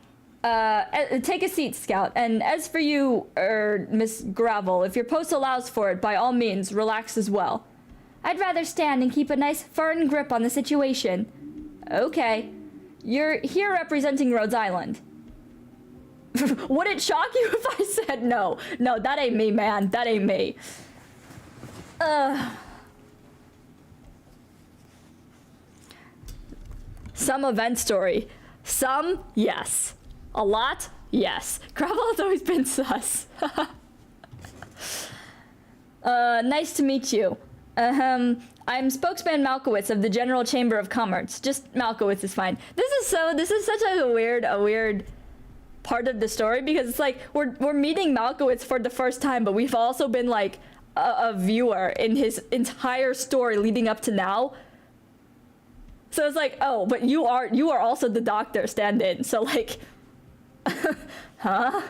Take a seat, Scout. And as for you, Miss Gravel, if your post allows for it, by all means, relax as well. I'd rather stand and keep a nice firm grip on the situation. Okay. You're here representing Rhodes Island. Would it shock you if I said no? No, that ain't me, man. That ain't me. Some event story. Some, yes. A lot, yes. Gravel has always been sus. Nice to meet you. I'm spokesman Malkowitz of the General Chamber of Commerce. Just Malkowitz is fine. This is such a weird part of the story, because it's like we're meeting Malkowitz for the first time, but we've also been like a viewer in his entire story leading up to now. So it's like, oh, but you are also the doctor stand-in. So like, huh?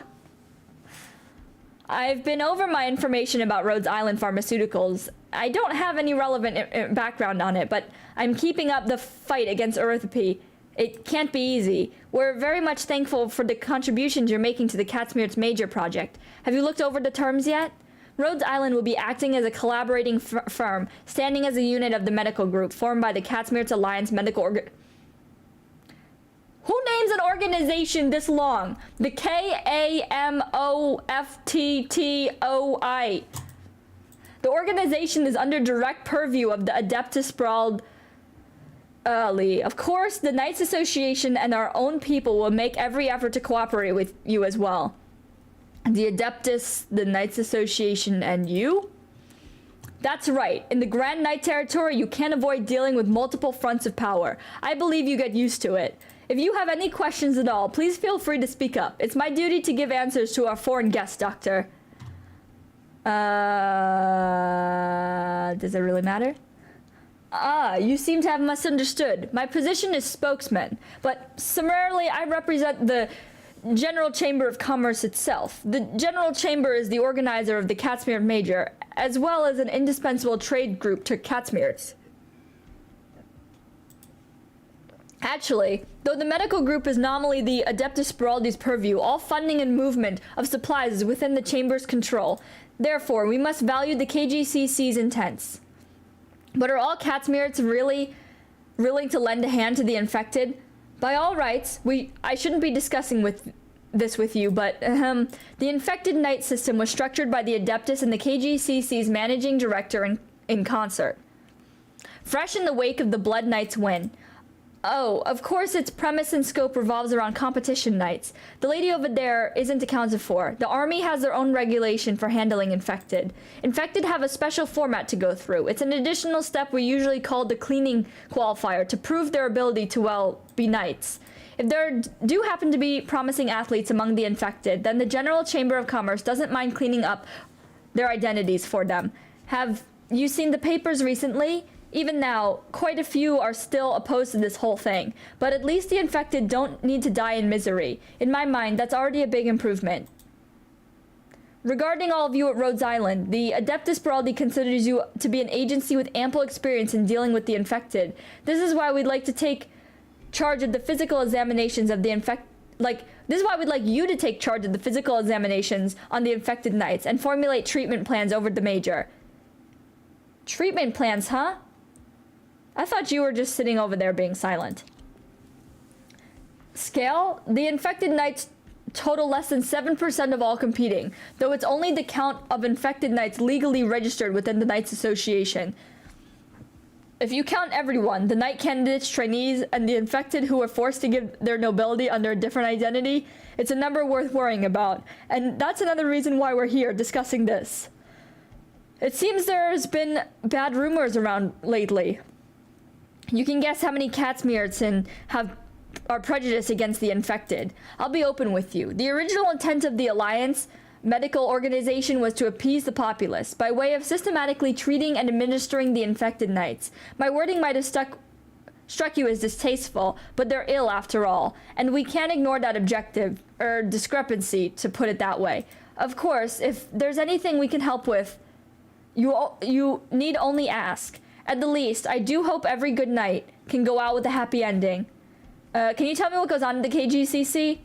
I've been over my information about Rhodes Island Pharmaceuticals. I don't have any relevant background on it, but I'm keeping up the fight against erythropy. It can't be easy. We're very much thankful for the contributions you're making to the Catsmeer's major project. Have you looked over the terms yet? Rhodes Island will be acting as a collaborating firm, standing as a unit of the medical group formed by the Catsmeer's Alliance Medical Who names an organization this long? The KAMOFTTOI. The organization is under direct purview of the Adeptus Sprawled Of course, the Knights Association and our own people will make every effort to cooperate with you as well. The Adeptus, the Knights Association, and you? That's right. In the Grand Knight territory, you can't avoid dealing with multiple fronts of power. I believe you get used to it. If you have any questions at all, please feel free to speak up. It's my duty to give answers to our foreign guest, Doctor. Does it really matter? You seem to have misunderstood. My position is spokesman, but summarily I represent the General Chamber of Commerce itself. The General Chamber is the organizer of the Catsmeer Major, as well as an indispensable trade group to Catsmeers. Actually, though the medical group is nominally the Adeptus Spiraldi's purview, all funding and movement of supplies is within the Chamber's control. Therefore, we must value the KGCC's intents. But are all Catsmeers really willing to lend a hand to the infected? By all rights, I shouldn't be discussing this with you, but the infected knight system was structured by the Adeptus and the KGCC's managing director in concert. Fresh in the wake of the Blood Knights win. Oh, of course its premise and scope revolves around competition knights. The lady over there isn't accounted for. The army has their own regulation for handling infected. Infected have a special format to go through. It's an additional step we usually call the cleaning qualifier to prove their ability to, well, be knights. If there do happen to be promising athletes among the infected, then the General Chamber of Commerce doesn't mind cleaning up their identities for them. Have you seen the papers recently? Even now, quite a few are still opposed to this whole thing, but at least the infected don't need to die in misery. In my mind, that's already a big improvement. Regarding all of you at Rhodes Island, the Adeptus Spiraldi considers you to be an agency with ample experience in dealing with the infected. This is why we'd like to take charge of the physical examinations of the this is why we'd like you to take charge of the physical examinations on the infected knights and formulate treatment plans over the major. Treatment plans, huh? I thought you were just sitting over there being silent. Scale? The infected knights total less than 7% of all competing, though it's only the count of infected knights legally registered within the Knights Association. If you count everyone, the knight candidates, trainees, and the infected who are forced to give their nobility under a different identity, it's a number worth worrying about. And that's another reason why we're here discussing this. It seems there's been bad rumors around lately. You can guess how many Catsmeers are prejudiced against the infected. I'll be open with you. The original intent of the Alliance medical organization was to appease the populace by way of systematically treating and administering the infected knights. My wording might have struck you as distasteful, but they're ill after all, and we can't ignore that objective, or discrepancy, to put it that way. Of course, if there's anything we can help with, you need only ask. At the least, I do hope every good knight can go out with a happy ending. Can you tell me what goes on in the KGCC?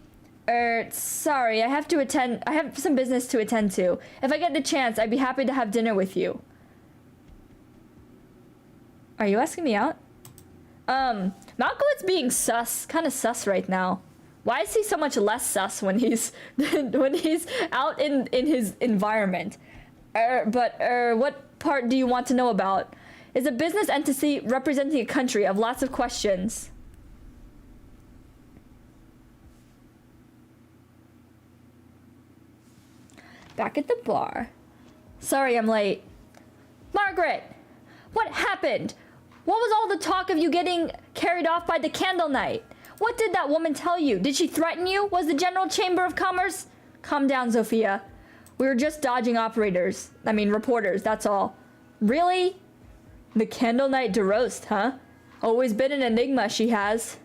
Sorry, I have some business to attend to. If I get the chance, I'd be happy to have dinner with you. Are you asking me out? Malkowitz's being sus, kind of sus right now. Why is he so much less sus when he's out in his environment? What part do you want to know about? Is a business entity representing a country of lots of questions. Back at the bar. Sorry I'm late. Margaret! What happened? What was all the talk of you getting carried off by the candle night? What did that woman tell you? Did she threaten you? Was the General Chamber of Commerce? Calm down, Sophia. We were just dodging reporters, that's all. Really? The candle night to roast, huh? Always been an enigma, she has.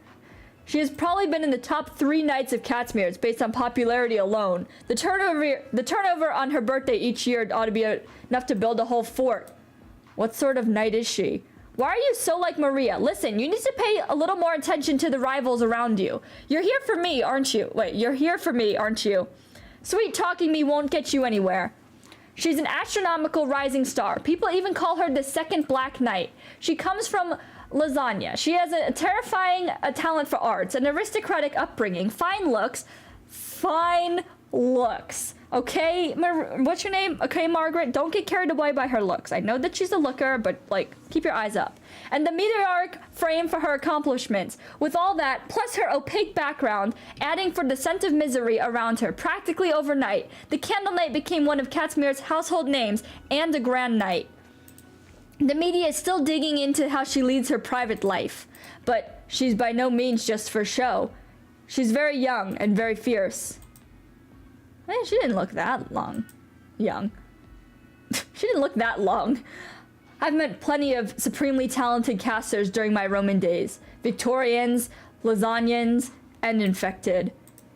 She has probably been in the top 3 Knights of Catsmere's based on popularity alone. The turnover on her birthday each year ought to be enough to build a whole fort. What sort of knight is she? Why are you so like Maria? Listen, you need to pay a little more attention to the rivals around you. You're here for me, aren't you? Wait, you're here for me, aren't you? Sweet talking me won't get you anywhere. She's an astronomical rising star. People even call her the second Black Knight. She comes from Lasagna. She has a terrifying talent for arts, an aristocratic upbringing, fine looks. Okay, what's your name? Okay, Margaret, don't get carried away by her looks. I know that she's a looker, but, keep your eyes up. And the meteoric frame for her accomplishments. With all that, plus her opaque background, adding for the scent of misery around her, practically overnight, the Candle Knight became one of Catsmere's household names and a grand knight. The media is still digging into how she leads her private life, but she's by no means just for show. She's very young and very fierce. She didn't look that young. She didn't look that long. I've met plenty of supremely talented casters during my Roman days. Victorians, Lasagnans, and infected.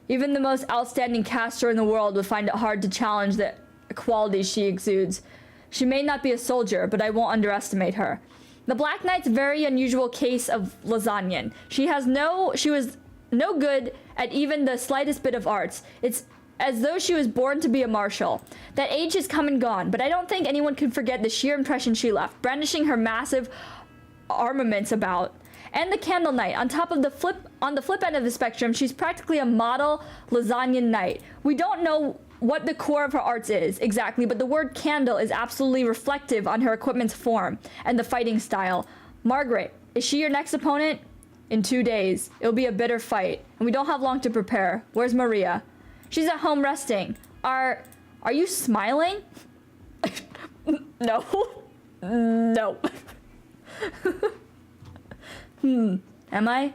Even the most outstanding caster in the world would find it hard to challenge the qualities she exudes. She may not be a soldier, but I won't underestimate her. The Black Knight's a very unusual case of Lasagnan. She was no good at even the slightest bit of arts. It's as though she was born to be a marshal. That age has come and gone, but I don't think anyone can forget the sheer impression she left, brandishing her massive armaments about. And the Candle Knight, on the flip end of the spectrum, she's practically a model Lasagnan knight. We don't know what the core of her arts is exactly, but the word candle is absolutely reflective on her equipment's form and the fighting style. Margaret, is she your next opponent? In 2 days. It'll be a bitter fight, and we don't have long to prepare. Where's Maria? She's at home resting. Are you smiling? No. No. Am I?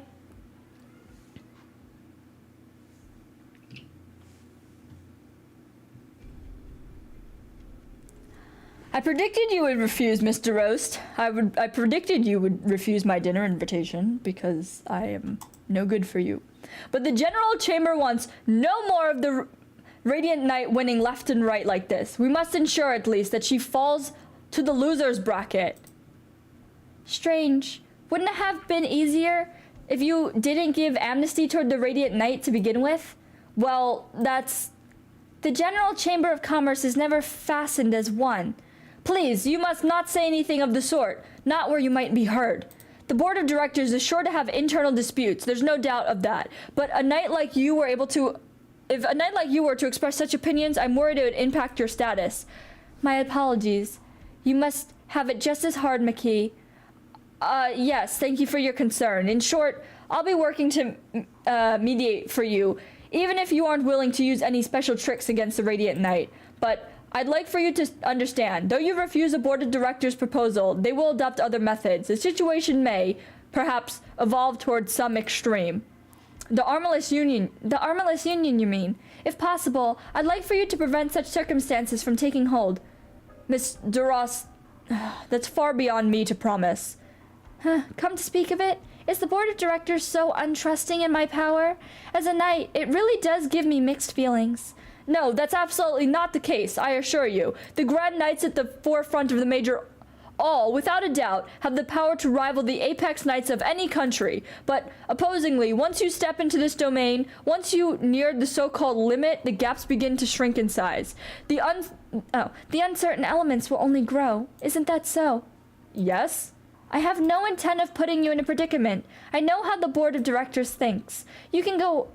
I predicted you would refuse, Mr. Roast. I predicted you would refuse my dinner invitation because I am no good for you. But the General Chamber wants no more of the Radiant Knight winning left and right like this. We must ensure at least that she falls to the loser's bracket. Strange. Wouldn't it have been easier if you didn't give amnesty toward the Radiant Knight to begin with? Well, that's... The General Chamber of Commerce is never fastened as one. Please, you must not say anything of the sort, not where you might be heard. The board of directors is sure to have internal disputes, there's no doubt of that. But if a knight like you were to express such opinions, I'm worried it would impact your status. My apologies. You must have it just as hard, McKee. Yes, thank you for your concern. In short, I'll be working to mediate for you, even if you aren't willing to use any special tricks against the Radiant Knight. But I'd like for you to understand, though you refuse a board of directors proposal, they will adopt other methods. The situation may, perhaps, evolve towards some extreme. The armless union, you mean? If possible, I'd like for you to prevent such circumstances from taking hold. Miss Duras, that's far beyond me to promise. Come to speak of it, is the board of directors so untrusting in my power? As a knight, it really does give me mixed feelings. No, that's absolutely not the case, I assure you. The Grand Knights at the forefront of the major all, without a doubt, have the power to rival the apex knights of any country. But opposingly, once you step into this domain, once you near the so-called limit, the gaps begin to shrink in size. The uncertain elements will only grow. Isn't that so? Yes. I have no intent of putting you in a predicament. I know how the board of directors thinks. You can go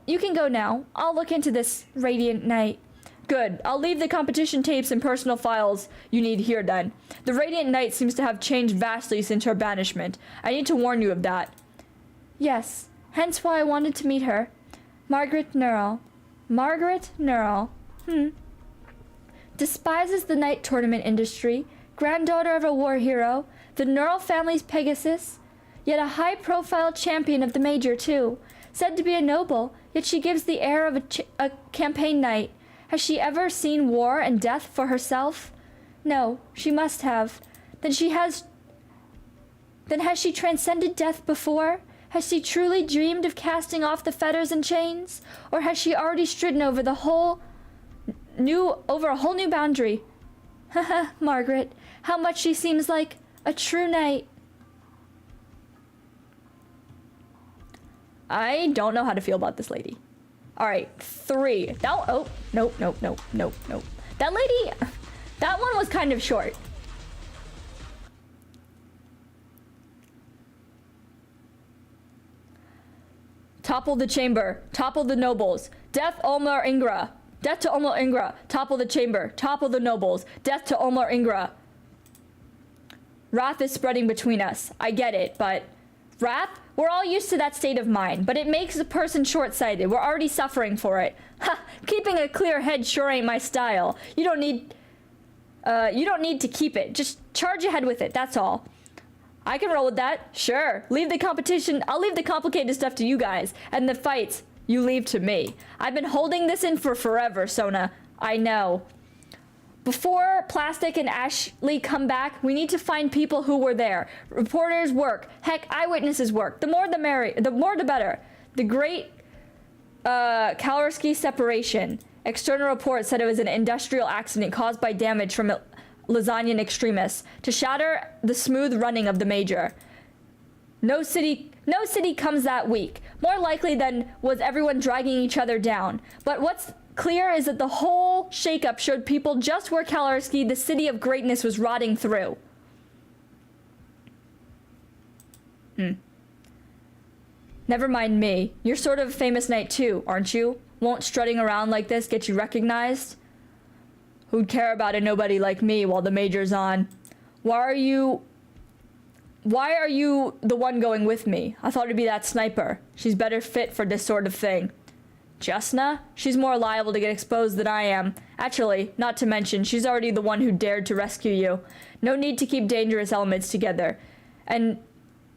now. I'll look into this Radiant Knight. Good. I'll leave the competition tapes and personal files you need here then. The Radiant Knight seems to have changed vastly since her banishment. I need to warn you of that. Yes. Hence why I wanted to meet her. Margaret Neural. Margaret Neural. Despises the knight tournament industry. Granddaughter of a war hero. The Neural family's Pegasus. Yet a high-profile champion of the major, too. Said to be a noble, yet she gives the air of a campaign knight. Has she ever seen war and death for herself? No, she must have. Then has she transcended death before? Has she truly dreamed of casting off the fetters and chains? Or has she already stridden over a whole new boundary? Haha, Margaret, how much she seems like a true knight. I don't know how to feel about this lady. All right, 3. Nope. That lady, that one was kind of short. Topple the chamber. Topple the nobles. Death Olmar Ingra. Death to Olmar Ingra. Topple the chamber. Topple the nobles. Death to Olmar Ingra. Wrath is spreading between us. I get it, but... Wrath? We're all used to that state of mind, but it makes a person short-sighted. We're already suffering for it. Ha! Keeping a clear head sure ain't my style. You don't need to keep it. Just charge ahead with it, that's all. I can roll with that. Sure. Leave the competition. I'll leave the complicated stuff to you guys. And the fights, you leave to me. I've been holding this in for forever, Sona. I know. Before Plastic and Ashley come back, we need to find people who were there. Reporters work. Heck, eyewitnesses work. The more the better. The great Kalarski separation. External reports said it was an industrial accident caused by damage from lasagnan extremists to shatter the smooth running of the major. No city comes that week. More likely than was everyone dragging each other down. But what's clear is that the whole shakeup showed people just where Kalarski, the city of greatness, was rotting through. Never mind me. You're sort of a famous knight too, aren't you? Won't strutting around like this get you recognized? Who'd care about a nobody like me while the major's on? Why are you the one going with me? I thought it'd be that sniper. She's better fit for this sort of thing. Jasna? She's more liable to get exposed than I am. Actually, not to mention, she's already the one who dared to rescue you. No need to keep dangerous elements together. And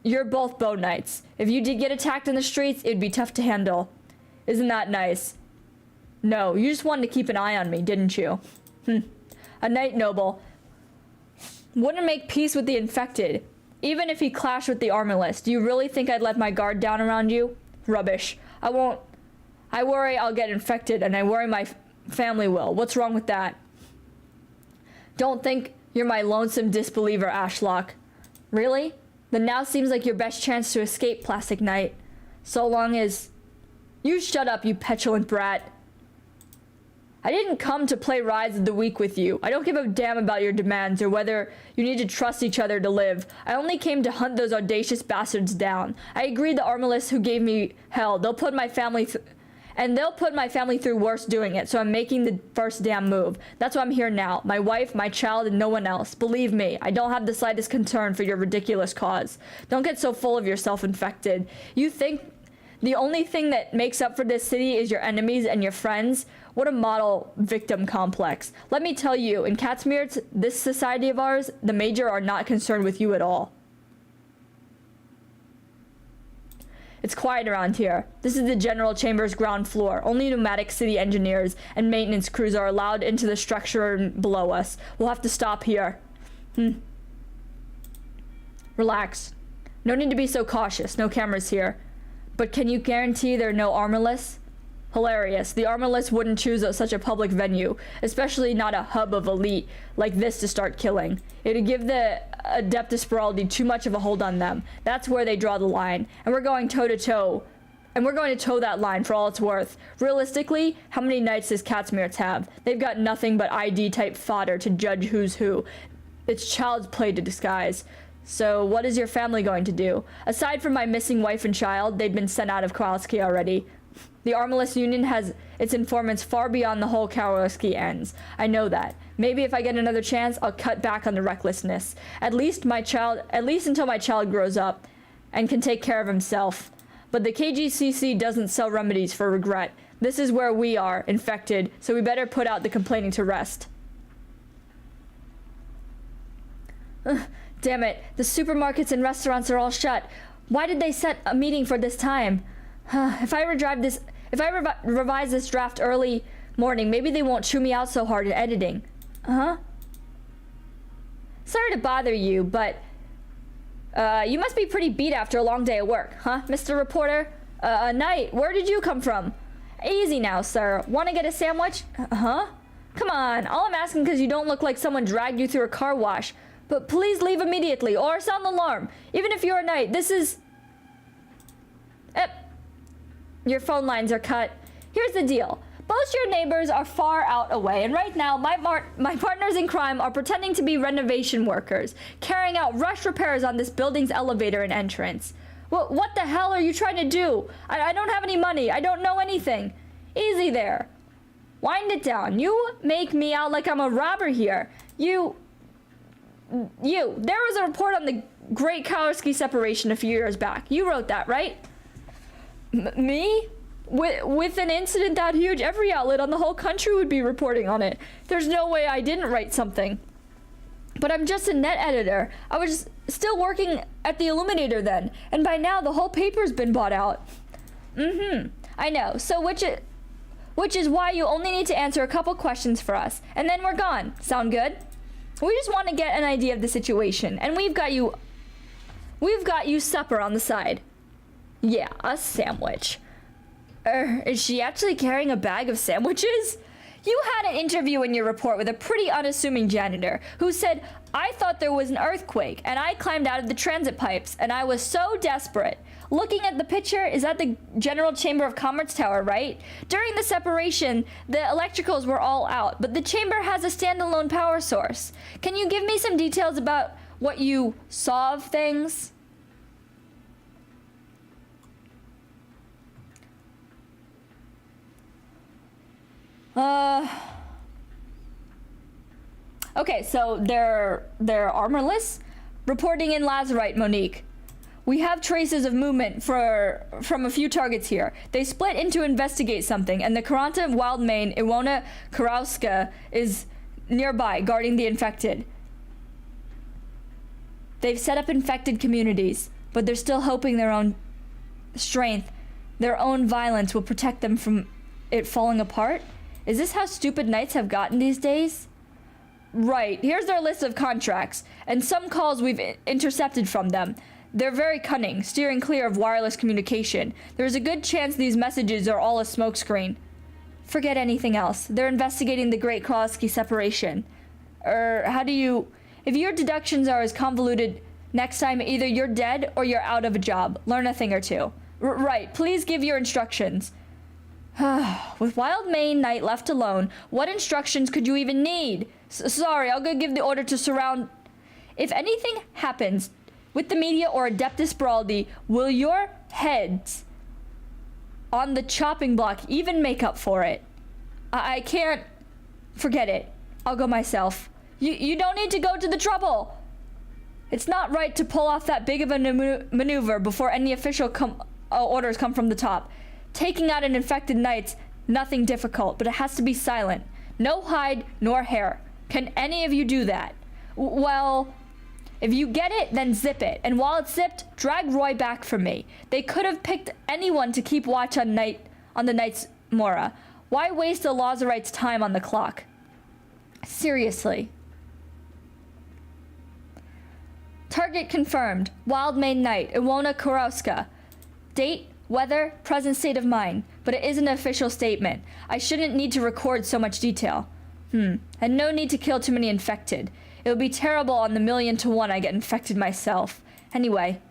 you're both bow knights. If you did get attacked in the streets, it'd be tough to handle. Isn't that nice? No, you just wanted to keep an eye on me, didn't you? A knight noble wouldn't make peace with the infected, even if he clashed with the armorless. Do you really think I'd let my guard down around you? Rubbish. I won't. I worry I'll get infected, and I worry my family will. What's wrong with that? Don't think you're my lonesome disbeliever, Ashlock. Really? Then now seems like your best chance to escape, Plastic Knight. So long as... You shut up, you petulant brat. I didn't come to play Rise of the Weak with you. I don't give a damn about your demands or whether you need to trust each other to live. I only came to hunt those audacious bastards down. I agree the armorless who gave me hell. They'll put my family through worse doing it, so I'm making the first damn move. That's why I'm here now. My wife, my child, and no one else. Believe me, I don't have the slightest concern for your ridiculous cause. Don't get so full of yourself, infected. You think the only thing that makes up for this city is your enemies and your friends? What a model victim complex. Let me tell you, in Catsmeer's, this society of ours, the major are not concerned with you at all. It's quiet around here. This is the general chamber's ground floor. Only pneumatic city engineers and maintenance crews are allowed into the structure below us. We'll have to stop here. Relax. No need to be so cautious. No cameras here. But can you guarantee there are no armorless? Hilarious. The armorless wouldn't choose such a public venue, especially not a hub of elite like this to start killing. It'd give the Adeptus Beraldi too much of a hold on them. That's where they draw the line. And we're going toe to toe. And we're going to toe that line for all it's worth. Realistically, how many knights does Catsmirts have? They've got nothing but ID-type fodder to judge who's who. It's child's play to disguise. So what is your family going to do? Aside from my missing wife and child, they've been sent out of Kowalski already. The Armless Union has its informants far beyond the whole Kowalski ends. I know that. Maybe if I get another chance, I'll cut back on the recklessness. At least until my child grows up and can take care of himself. But the KGCC doesn't sell remedies for regret. This is where we are, infected, so we better put out the complaining to rest. Ugh, damn it, the supermarkets and restaurants are all shut. Why did they set a meeting for this time? If I revise this draft early morning, maybe they won't chew me out so hard in editing. Sorry to bother you, but you must be pretty beat after a long day at work, huh, Mr. Reporter? Knight, where did you come from? Easy now, sir. Want to get a sandwich? Come on, all I'm asking because you don't look like someone dragged you through a car wash. But please leave immediately, or sound the alarm. Even if you're a knight, this is... Your phone lines are cut. Here's the deal. Both your neighbors are far out away, and right now, my partners in crime are pretending to be renovation workers, carrying out rush repairs on this building's elevator and entrance. What the hell are you trying to do? I don't have any money. I don't know anything. Easy there. Wind it down. You make me out like I'm a robber here. There was a report on the Great Kowalski separation a few years back. You wrote that, right? Me? With an incident that huge, every outlet on the whole country would be reporting on it. There's no way I didn't write something. But I'm just a net editor. I was still working at the Illuminator then, and by now the whole paper's been bought out. I know. So which is why you only need to answer a couple questions for us, and then we're gone. Sound good? We just want to get an idea of the situation, and we've got you supper on the side. Yeah, a sandwich. Is she actually carrying a bag of sandwiches? You had an interview in your report with a pretty unassuming janitor who said, I thought there was an earthquake and I climbed out of the transit pipes and I was so desperate. Looking at the picture, is that the General Chamber of Commerce Tower, right? During the separation, the electricals were all out, but the chamber has a standalone power source. Can you give me some details about what you saw of things? Okay, so they're armorless. Reporting in Lazarite, Monique. We have traces of movement from a few targets here. They split in to investigate something, and the Karanta Wildmane Iwona Karauska is nearby, guarding the infected. They've set up infected communities, but they're still hoping their own strength, their own violence will protect them from it falling apart. Is this how stupid knights have gotten these days? Right, here's their list of contracts, and some calls we've intercepted from them. They're very cunning, steering clear of wireless communication. There's a good chance these messages are all a smokescreen. Forget anything else. They're investigating the Great Kowalski separation. If your deductions are as convoluted, next time either you're dead or you're out of a job. Learn a thing or two. Right, please give your instructions. With Wildmane Knight left alone, what instructions could you even need? Sorry, I'll go give the order to surround... If anything happens with the media or Adeptus Beraldi, will your heads on the chopping block even make up for it? I can't... Forget it. I'll go myself. You don't need to go to the trouble. It's not right to pull off that big of a maneuver before any official orders come from the top. Taking out an infected knight's nothing difficult, but it has to be silent. No hide nor hair. Can any of you do that? Well, if you get it, then zip it. And while it's zipped, drag Roy back from me. They could have picked anyone to keep watch on the Knight's Mora. Why waste a Lazarite's time on the clock? Seriously. Target confirmed. Wildmane Knight, Iwona Kurowska. Date, weather, present state of mind. But it isn't an official statement. I shouldn't need to record so much detail. And no need to kill too many infected. It would be terrible on the 1,000,000 to 1 I get infected myself. Anyway.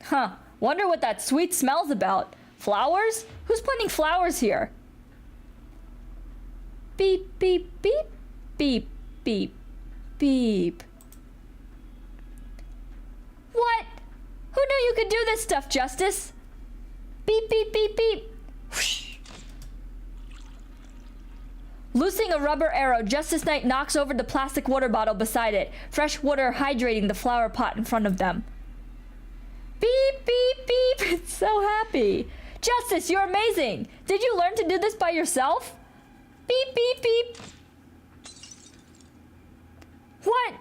Huh. Wonder what that sweet smell's about. Flowers? Who's planting flowers here? Beep, beep, beep. Beep, beep, beep. What? Who knew you could do this stuff, Justice? Beep, beep, beep, beep. Whoosh. Loosing a rubber arrow, Justice Knight knocks over the plastic water bottle beside it, fresh water hydrating the flower pot in front of them. Beep, beep, beep. It's so happy. Justice, you're amazing. Did you learn to do this by yourself? Beep, beep, beep. What?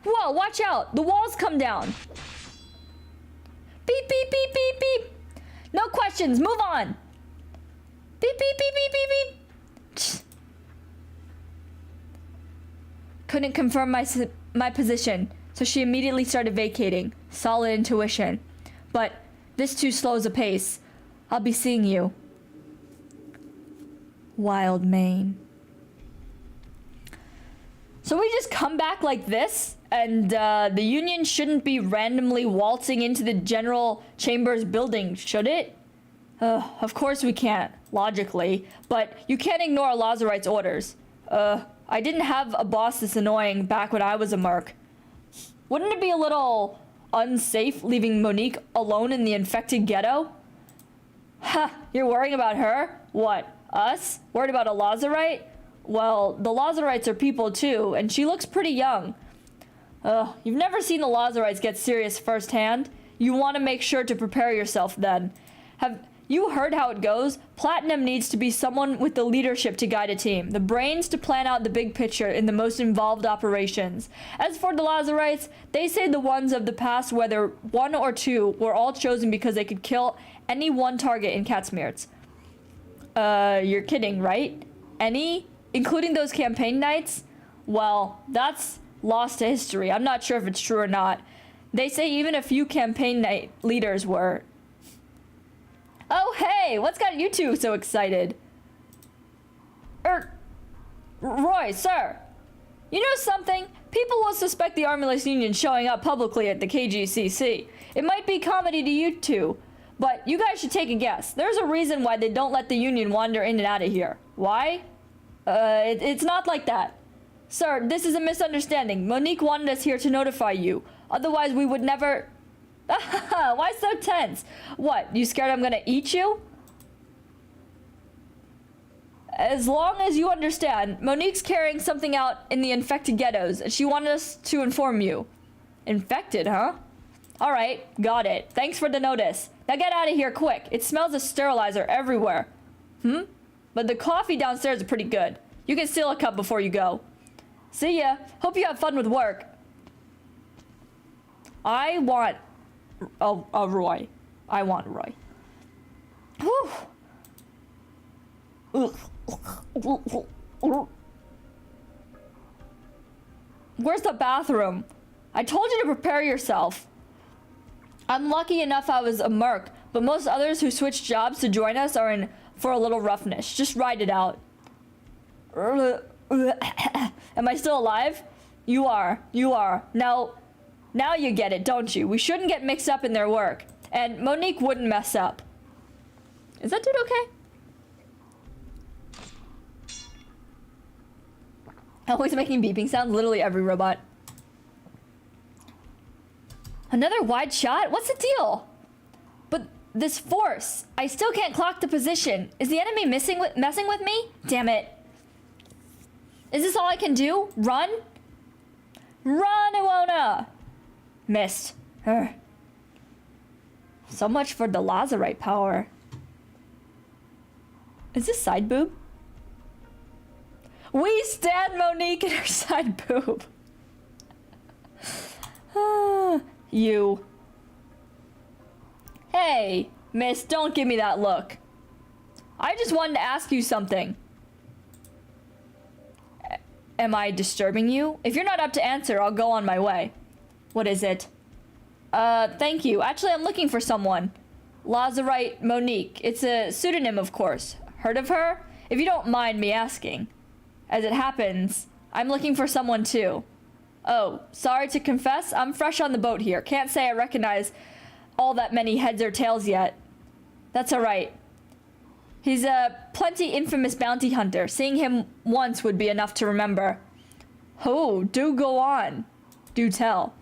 Whoa, watch out. The walls come down. Beep, beep, beep, beep, beep. No questions. Move on. Beep, beep, beep, beep, beep, beep. Couldn't confirm my position, so she immediately started vacating. Solid intuition. But this too slows a pace. I'll be seeing you. Wild Main. So we just come back like this, and the Union shouldn't be randomly waltzing into the General Chambers building, should it? Of course we can't, logically, but you can't ignore Lazarite's orders. I didn't have a boss this annoying back when I was a merc. Wouldn't it be a little unsafe leaving Monique alone in the infected ghetto? Ha, you're worrying about her? What, us? Worried about a Lazarite? Well, the Lazarites are people too, and she looks pretty young. You've never seen the Lazarites get serious firsthand. You want to make sure to prepare yourself then. Have you heard how it goes? Platinum needs to be someone with the leadership to guide a team, the brains to plan out the big picture in the most involved operations. As for the Lazarites, they say the ones of the past, whether 1 or 2, were all chosen because they could kill any one target in Catsmeer's. You're kidding, right? Any? Including those campaign nights? Well, that's lost to history. I'm not sure if it's true or not. They say even a few campaign night leaders were. Oh, hey! What's got you two so excited? Roy, sir. You know something? People will suspect the Armyless Union showing up publicly at the KGCC. It might be comedy to you two, but you guys should take a guess. There's a reason why they don't let the Union wander in and out of here. Why? It's not like that. Sir, this is a misunderstanding. Monique wanted us here to notify you. Otherwise, we would never... Why so tense? What, you scared I'm gonna eat you? As long as you understand, Monique's carrying something out in the infected ghettos, and she wanted us to inform you. Infected, huh? Alright, got it. Thanks for the notice. Now get out of here quick. It smells of sterilizer everywhere. But the coffee downstairs is pretty good. You can steal a cup before you go. See ya. Hope you have fun with work. I want... Roy. I want Roy. Where's the bathroom? I told you to prepare yourself. I'm lucky enough I was a merc, but most others who switch jobs to join us are in for a little roughness. Just ride it out. Am I still alive? You are. You are. Now you get it, don't you? We shouldn't get mixed up in their work. And Monique wouldn't mess up. Is that dude okay? Always making beeping sounds, literally every robot. Another wide shot? What's the deal? But this force, I still can't clock the position. Is the enemy messing with me? Damn it. Is this all I can do? Run? Run, Iwona! Missed. So much for the Lazarite power. Is this side boob? We stand Monique in her side boob. You. Hey, miss, don't give me that look. I just wanted to ask you something. Am I disturbing you? If you're not up to answer, I'll go on my way. What is it? Thank you. Actually, I'm looking for someone. Lazarite Monique. It's a pseudonym, of course. Heard of her? If you don't mind me asking. As it happens, I'm looking for someone too. Oh, sorry to confess, I'm fresh on the boat here. Can't say I recognize all that many heads or tails yet. That's alright. He's a plenty infamous bounty hunter. Seeing him once would be enough to remember. Oh, do go on. Do tell.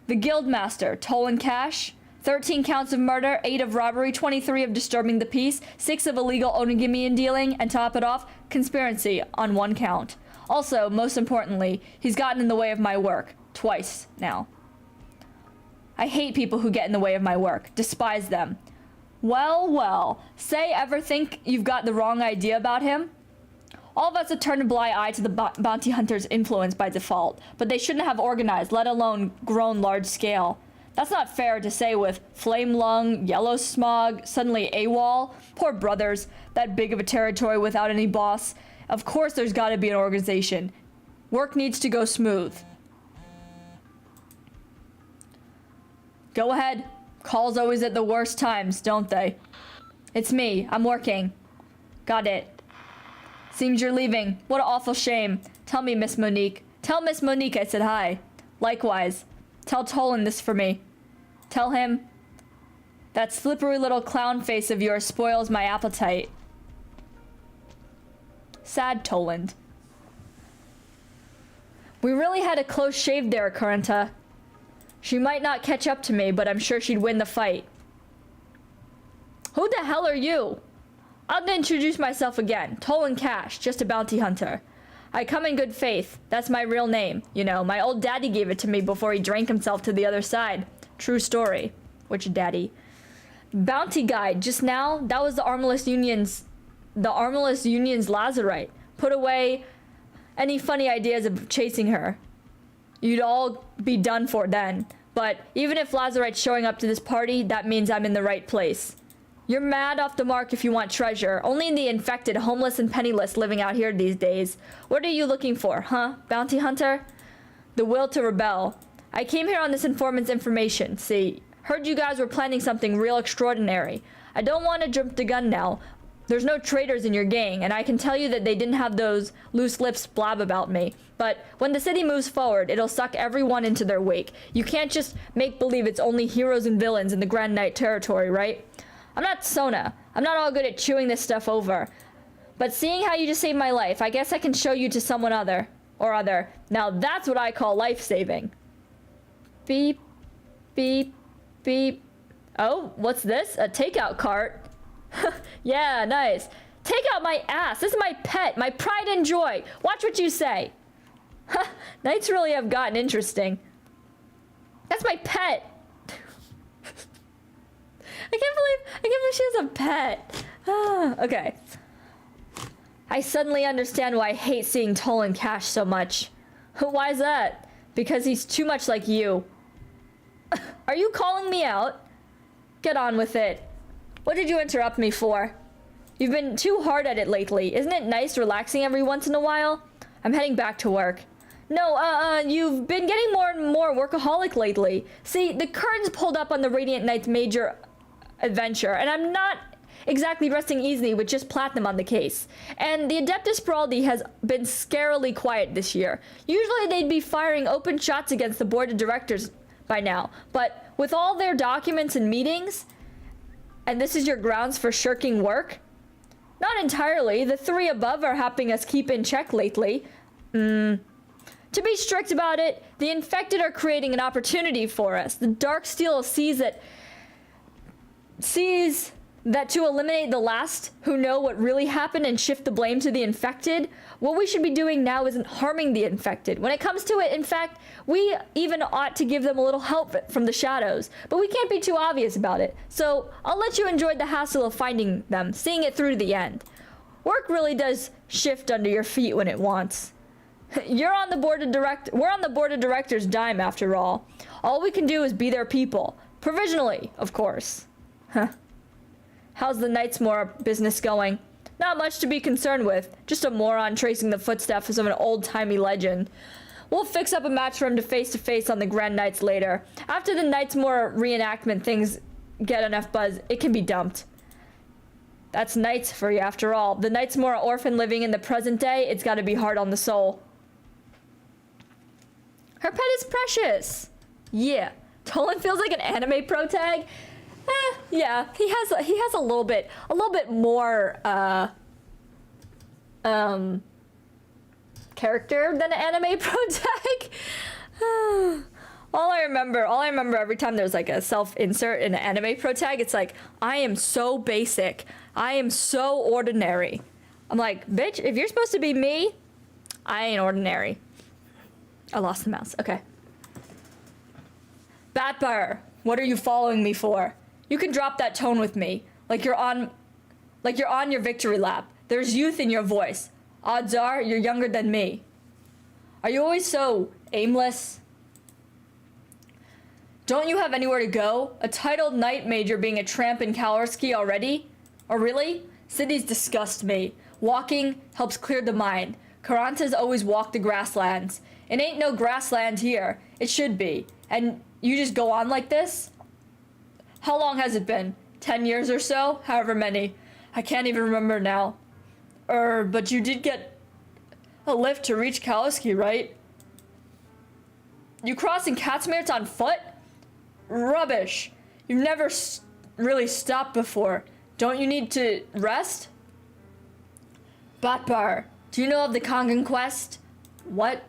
The Guildmaster, Toll Cash, 13 counts of murder, 8 of robbery, 23 of disturbing the peace, 6 of illegal onigimi dealing, and top it off, conspiracy on 1 count. Also, most importantly, he's gotten in the way of my work. Twice now. I hate people who get in the way of my work. Despise them. Well, well. Say ever think you've got the wrong idea about him? All of us have turned a blind eye to the bounty hunter's influence by default, but they shouldn't have organized, let alone grown large scale. That's not fair to say with flame lung, yellow smog, suddenly AWOL. Poor brothers, that big of a territory without any boss. Of course there's gotta be an organization. Work needs to go smooth. Go ahead. Calls always at the worst times, don't they? It's me. I'm working. Got it. Seems you're leaving. What an awful shame. Tell me, Miss Monique. Tell Miss Monique I said hi. Likewise. Tell Tolan this for me. Tell him that slippery little clown face of yours spoils my appetite. Sad Toland. We really had a close shave there, Currenta. She might not catch up to me, but I'm sure she'd win the fight. Who the hell are you? I'll introduce myself again. Tolan Cash, just a bounty hunter. I come in good faith. That's my real name. You know, my old daddy gave it to me before he drank himself to the other side. True story. Which daddy? Bounty guide, just now, that was the Armless Union's Lazarite. Put away any funny ideas of chasing her. You'd all be done for then. But even if Lazarite's showing up to this party, that means I'm in the right place. You're mad off the mark if you want treasure. Only the infected, homeless, and penniless living out here these days. What are you looking for, huh, bounty hunter? The will to rebel. I came here on this informant's information. See, heard you guys were planning something real extraordinary. I don't want to jump the gun now. There's no traitors in your gang, and I can tell you that they didn't have those loose lips blab about me. But when the city moves forward, it'll suck everyone into their wake. You can't just make believe it's only heroes and villains in the Grand Knight territory, right? I'm not Sona. I'm not all good at chewing this stuff over. But seeing how you just saved my life, I guess I can show you to someone other. Now that's what I call life-saving. Beep, beep, beep. Oh, what's this? A takeout cart? Yeah, nice. Take out my ass. This is my pet, my pride and joy. Watch what you say. Nights really have gotten interesting. That's my pet. I can't believe she has a pet. Okay. I suddenly understand why I hate seeing Tolan Cash so much. Why is that? Because he's too much like you. Are you calling me out? Get on with it. What did you interrupt me for? You've been too hard at it lately. Isn't it nice relaxing every once in a while? I'm heading back to work. No, you've been getting more and more workaholic lately. See, the curtain's pulled up on the Radiant Knight's major adventure, and I'm not exactly resting easily with just platinum on the case. And the Adeptus Spraldi has been scarily quiet this year. Usually they'd be firing open shots against the board of directors by now, but with all their documents and meetings, and this is your grounds for shirking work? Not entirely. The 3 above are helping us keep in check lately. To be strict about it, the infected are creating an opportunity for us. The Darksteel sees that to eliminate the last who know what really happened and shift the blame to the infected, what we should be doing now isn't harming the infected. When it comes to it, in fact, we even ought to give them a little help from the shadows, but we can't be too obvious about it. So I'll let you enjoy the hassle of finding them, seeing it through to the end. Work really does shift under your feet when it wants. We're on the board of directors' dime after all. All we can do is be their people. Provisionally, of course. Huh. How's the Knightsmore business going? Not much to be concerned with. Just a moron tracing the footsteps of an old-timey legend. We'll fix up a match for him to face on the Grand Knights later. After the Knightsmore reenactment things get enough buzz, it can be dumped. That's knights for you after all. The knight's more orphan living in the present day. It's gotta be hard on the soul. Her pet is precious. Yeah. Tolan feels like an anime pro tag. Yeah, he has a little bit more character than an anime pro tag. All I remember every time there's like a self-insert in an anime pro tag, it's like, I am so basic. I am so ordinary. I'm like, bitch, if you're supposed to be me, I ain't ordinary. I lost the mouse. Okay. Batfire, what are you following me for? You can drop that tone with me, like you're on your victory lap. There's youth in your voice. Odds are you're younger than me. Are you always so aimless? Don't you have anywhere to go? A titled knight major being a tramp in Kalorski already? Or really? Cities disgust me. Walking helps clear the mind. Karantas always walk the grasslands. It ain't no grassland here. It should be. And you just go on like this? How long has it been? 10 years or so? However many. I can't even remember now. But you did get a lift to reach Kalorski, right? You crossing Katsmirts on foot? Rubbish. You've never really stopped before. Don't you need to rest? Batbar, do you know of the Kangen quest? What?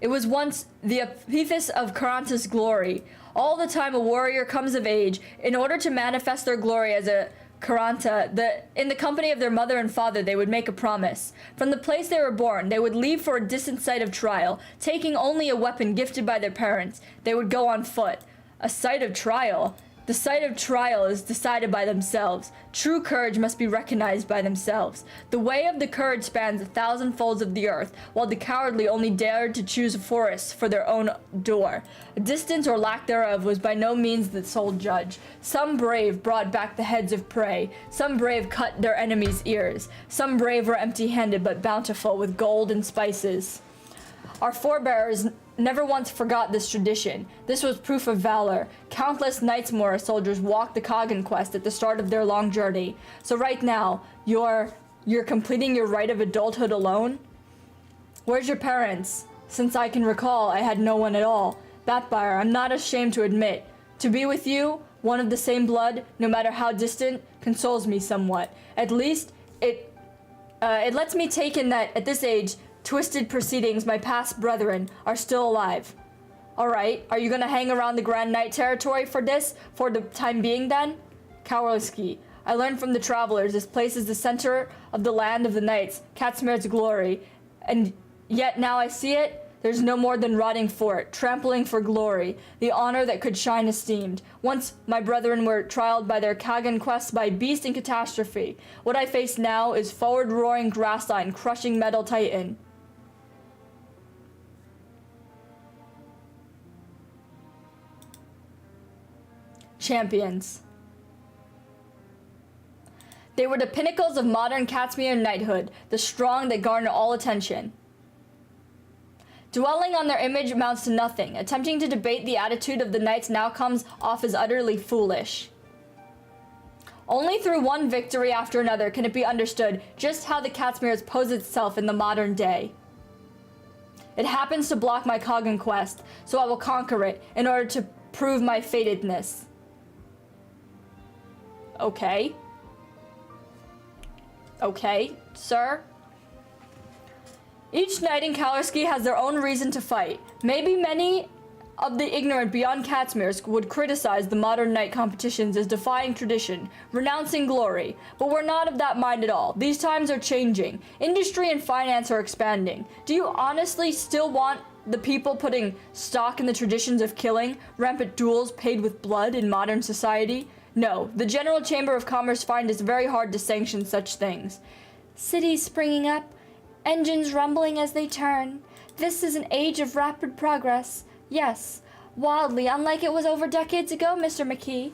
It was once the epithet of Karanta's glory. All the time a warrior comes of age, in order to manifest their glory as a Karanta, in the company of their mother and father, they would make a promise. From the place they were born, they would leave for a distant site of trial, taking only a weapon gifted by their parents. They would go on foot. A site of trial? The site of trial is decided by themselves. True courage must be recognized by themselves. The way of the courage spans 1,000 folds of the earth, while the cowardly only dared to choose a forest for their own door. Distance or lack thereof was by no means the sole judge. Some brave brought back the heads of prey. Some brave cut their enemies' ears. Some brave were empty-handed but bountiful with gold and spices. Our forebears never once forgot this tradition. This was proof of valor. Countless Knightsmore soldiers walked the Kagan quest at the start of their long journey. So right now, you're completing your rite of adulthood alone? Where's your parents? Since I can recall, I had no one at all. Batfire, I'm not ashamed to admit. To be with you, one of the same blood, no matter how distant, consoles me somewhat. At least, it lets me take in that, at this age, twisted proceedings, my past brethren are still alive. Alright, are you gonna hang around the Grand Knight territory for the time being then? Kalorski, I learned from the travelers this place is the center of the land of the knights, Katsmir's glory, and yet now I see it, there's no more than rotting fort, trampling for glory, the honor that could shine esteemed. Once my brethren were trialed by their Kagan quest by beast and catastrophe. What I face now is forward-roaring grassline, crushing metal titan. Champions. They were the pinnacles of modern Katsmir knighthood, the strong that garner all attention. Dwelling on their image amounts to nothing. Attempting to debate the attitude of the knights now comes off as utterly foolish. Only through one victory after another can it be understood just how the Katsmir poses itself in the modern day. It happens to block my Kagan quest, so I will conquer it in order to prove my fatedness. Okay. Okay, sir. Each knight in Kalorski has their own reason to fight. Maybe many of the ignorant beyond Katsmirsk would criticize the modern knight competitions as defying tradition, renouncing glory, but we're not of that mind at all. These times are changing. Industry and finance are expanding. Do you honestly still want the people putting stock in the traditions of killing, rampant duels paid with blood in modern society? No, the General Chamber of Commerce finds it very hard to sanction such things. Cities springing up, engines rumbling as they turn. This is an age of rapid progress. Yes, wildly unlike it was over decades ago, Mr. McKee.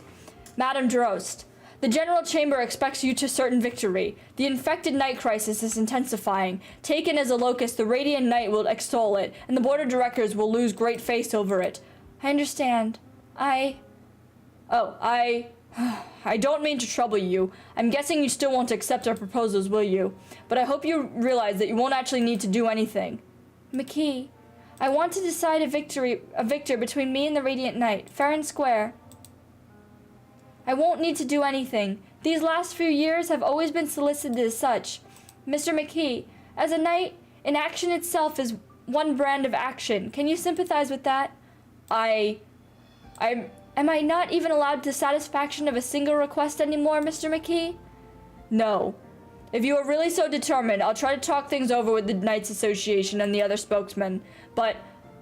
Madam Drost, the General Chamber expects you to certain victory. The infected knight crisis is intensifying. Taken as a locus, the Radiant Knight will extol it, and the Board of Directors will lose great face over it. I understand. Oh, I don't mean to trouble you. I'm guessing you still won't accept our proposals, will you? But I hope you realize that you won't actually need to do anything. McKee, I want to decide a victor between me and the Radiant Knight, fair and square. I won't need to do anything. These last few years have always been solicited as such. Mr. McKee, as a knight, inaction itself is one brand of action. Can you sympathize with that? Am I not even allowed the satisfaction of a single request anymore, Mr. McKee? No. If you are really so determined, I'll try to talk things over with the Knights Association and the other spokesmen. But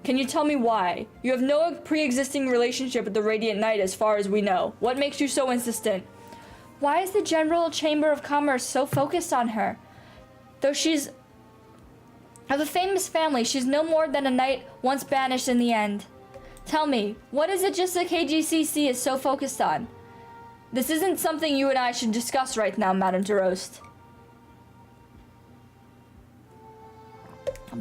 can you tell me why? You have no pre-existing relationship with the Radiant Knight as far as we know. What makes you so insistent? Why is the General Chamber of Commerce so focused on her? Though she's of a famous family, she's no more than a knight once banished in the end. Tell me, what is it just the KGCC is so focused on? This isn't something you and I should discuss right now, Madame Derost.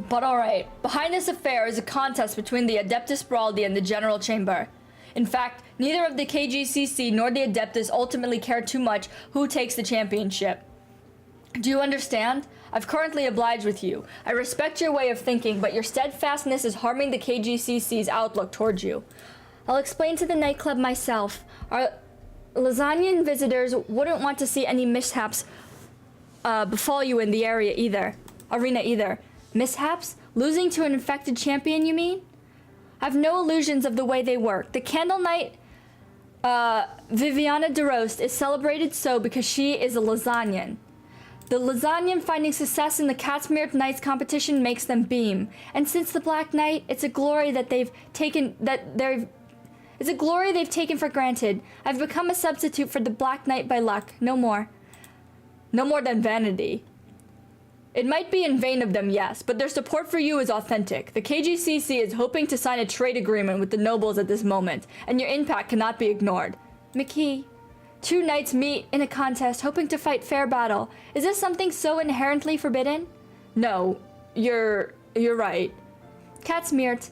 But alright, behind this affair is a contest between the Adeptus Braldi and the General Chamber. In fact, neither of the KGCC nor the Adeptus ultimately care too much who takes the championship. Do you understand? I've currently obliged with you. I respect your way of thinking, but your steadfastness is harming the KGCC's outlook towards you. I'll explain to the nightclub myself. Our Lasagnian visitors wouldn't want to see any mishaps befall you in the arena either. Mishaps? Losing to an infected champion, you mean? I've no illusions of the way they work. The Candle Knight, Viviana Derost, is celebrated so because she is a Lasagnian. The Lasagnian finding success in the Catsmere Knights competition makes them beam. And since the Black Knight, it's a glory they've taken for granted. I've become a substitute for the Black Knight by luck, no more. No more than vanity. It might be in vain of them, yes, but their support for you is authentic. The KGCC is hoping to sign a trade agreement with the nobles at this moment, and your impact cannot be ignored. McKee, two knights meet in a contest hoping to fight fair battle. Is this something so inherently forbidden? No, you're right. Catsmere,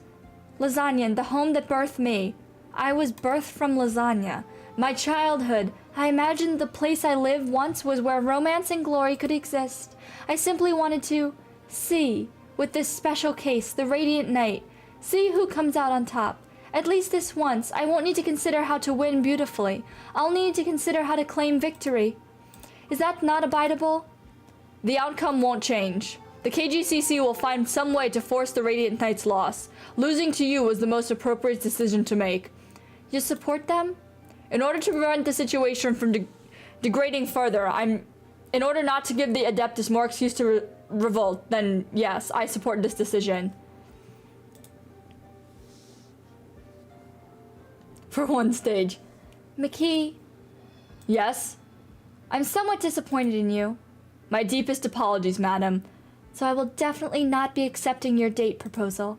Lasagnian, the home that birthed me. I was birthed from Lasagna. My childhood, I imagined the place I lived once was where romance and glory could exist. I simply wanted to see, with this special case, the Radiant Knight. See who comes out on top. At least this once, I won't need to consider how to win beautifully. I'll need to consider how to claim victory. Is that not abidable? The outcome won't change. The KGCC will find some way to force the Radiant Knight's loss. Losing to you was the most appropriate decision to make. You support them? In order to prevent the situation from degrading further, in order not to give the Adeptus more excuse to revolt, then yes, I support this decision. For one stage. McKee. Yes? I'm somewhat disappointed in you. My deepest apologies, madam. So I will definitely not be accepting your date proposal.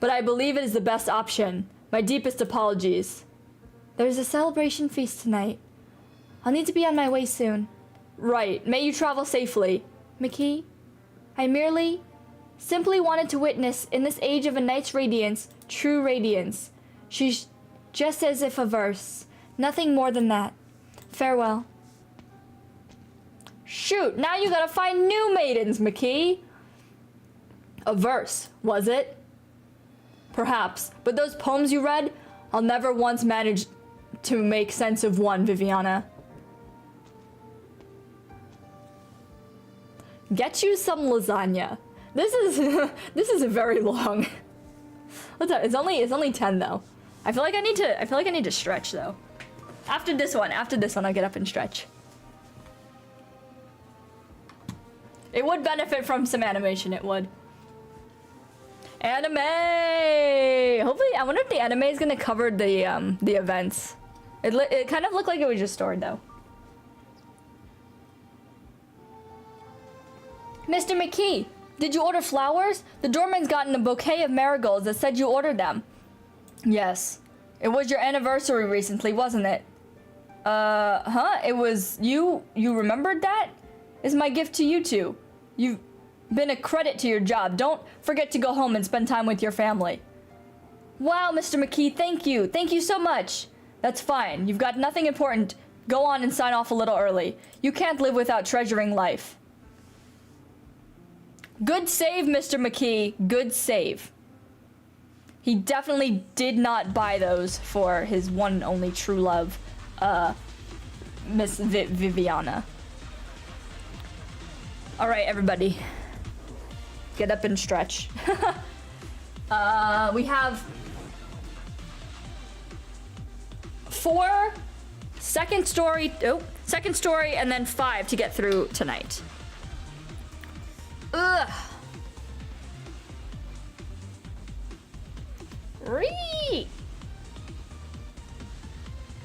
But I believe it is the best option. My deepest apologies. There's a celebration feast tonight. I'll need to be on my way soon. Right. May you travel safely. McKee, I simply wanted to witness, in this age of a knight's radiance, true radiance. She's just as if a verse. Nothing more than that. Farewell. Shoot, now you gotta find new maidens, McKee. A verse, was it? Perhaps, but those poems you read, I'll never once manage to make sense of one, Viviana. Get you some lasagna. This is very long. It's only 10 though. I feel like I need to stretch though. After this one, I'll get up and stretch. It would benefit from some animation, it would. Anime! Hopefully, I wonder if the anime is gonna cover the events. It kind of looked like it was just stored though. Mr. McKee, did you order flowers? The doorman's gotten a bouquet of marigolds that said you ordered them. Yes. It was your anniversary recently, wasn't it? It was you remembered that? It's my gift to you two. You've been a credit to your job. Don't forget to go home and spend time with your family. Wow, Mr. McKee, thank you. Thank you so much. That's fine. You've got nothing important. Go on and sign off a little early. You can't live without treasuring life. Good save, Mr. McKee. Good save. He definitely did not buy those for his one and only true love, Miss Viviana. All right, everybody. Get up and stretch. We have 4 second story, and then 5 to get through tonight. Ugh.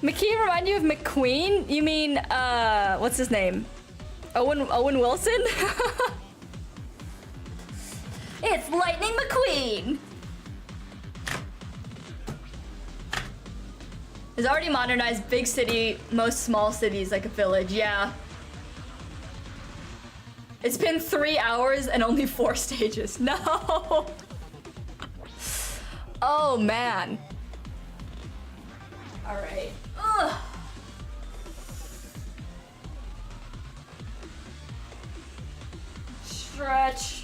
McKee remind you of McQueen? You mean, what's his name? Owen Wilson? It's Lightning McQueen! It's already modernized, big city, most small cities like a village, yeah. It's been 3 hours and only 4 stages. No! Oh, man. All right. Ugh. Stretch.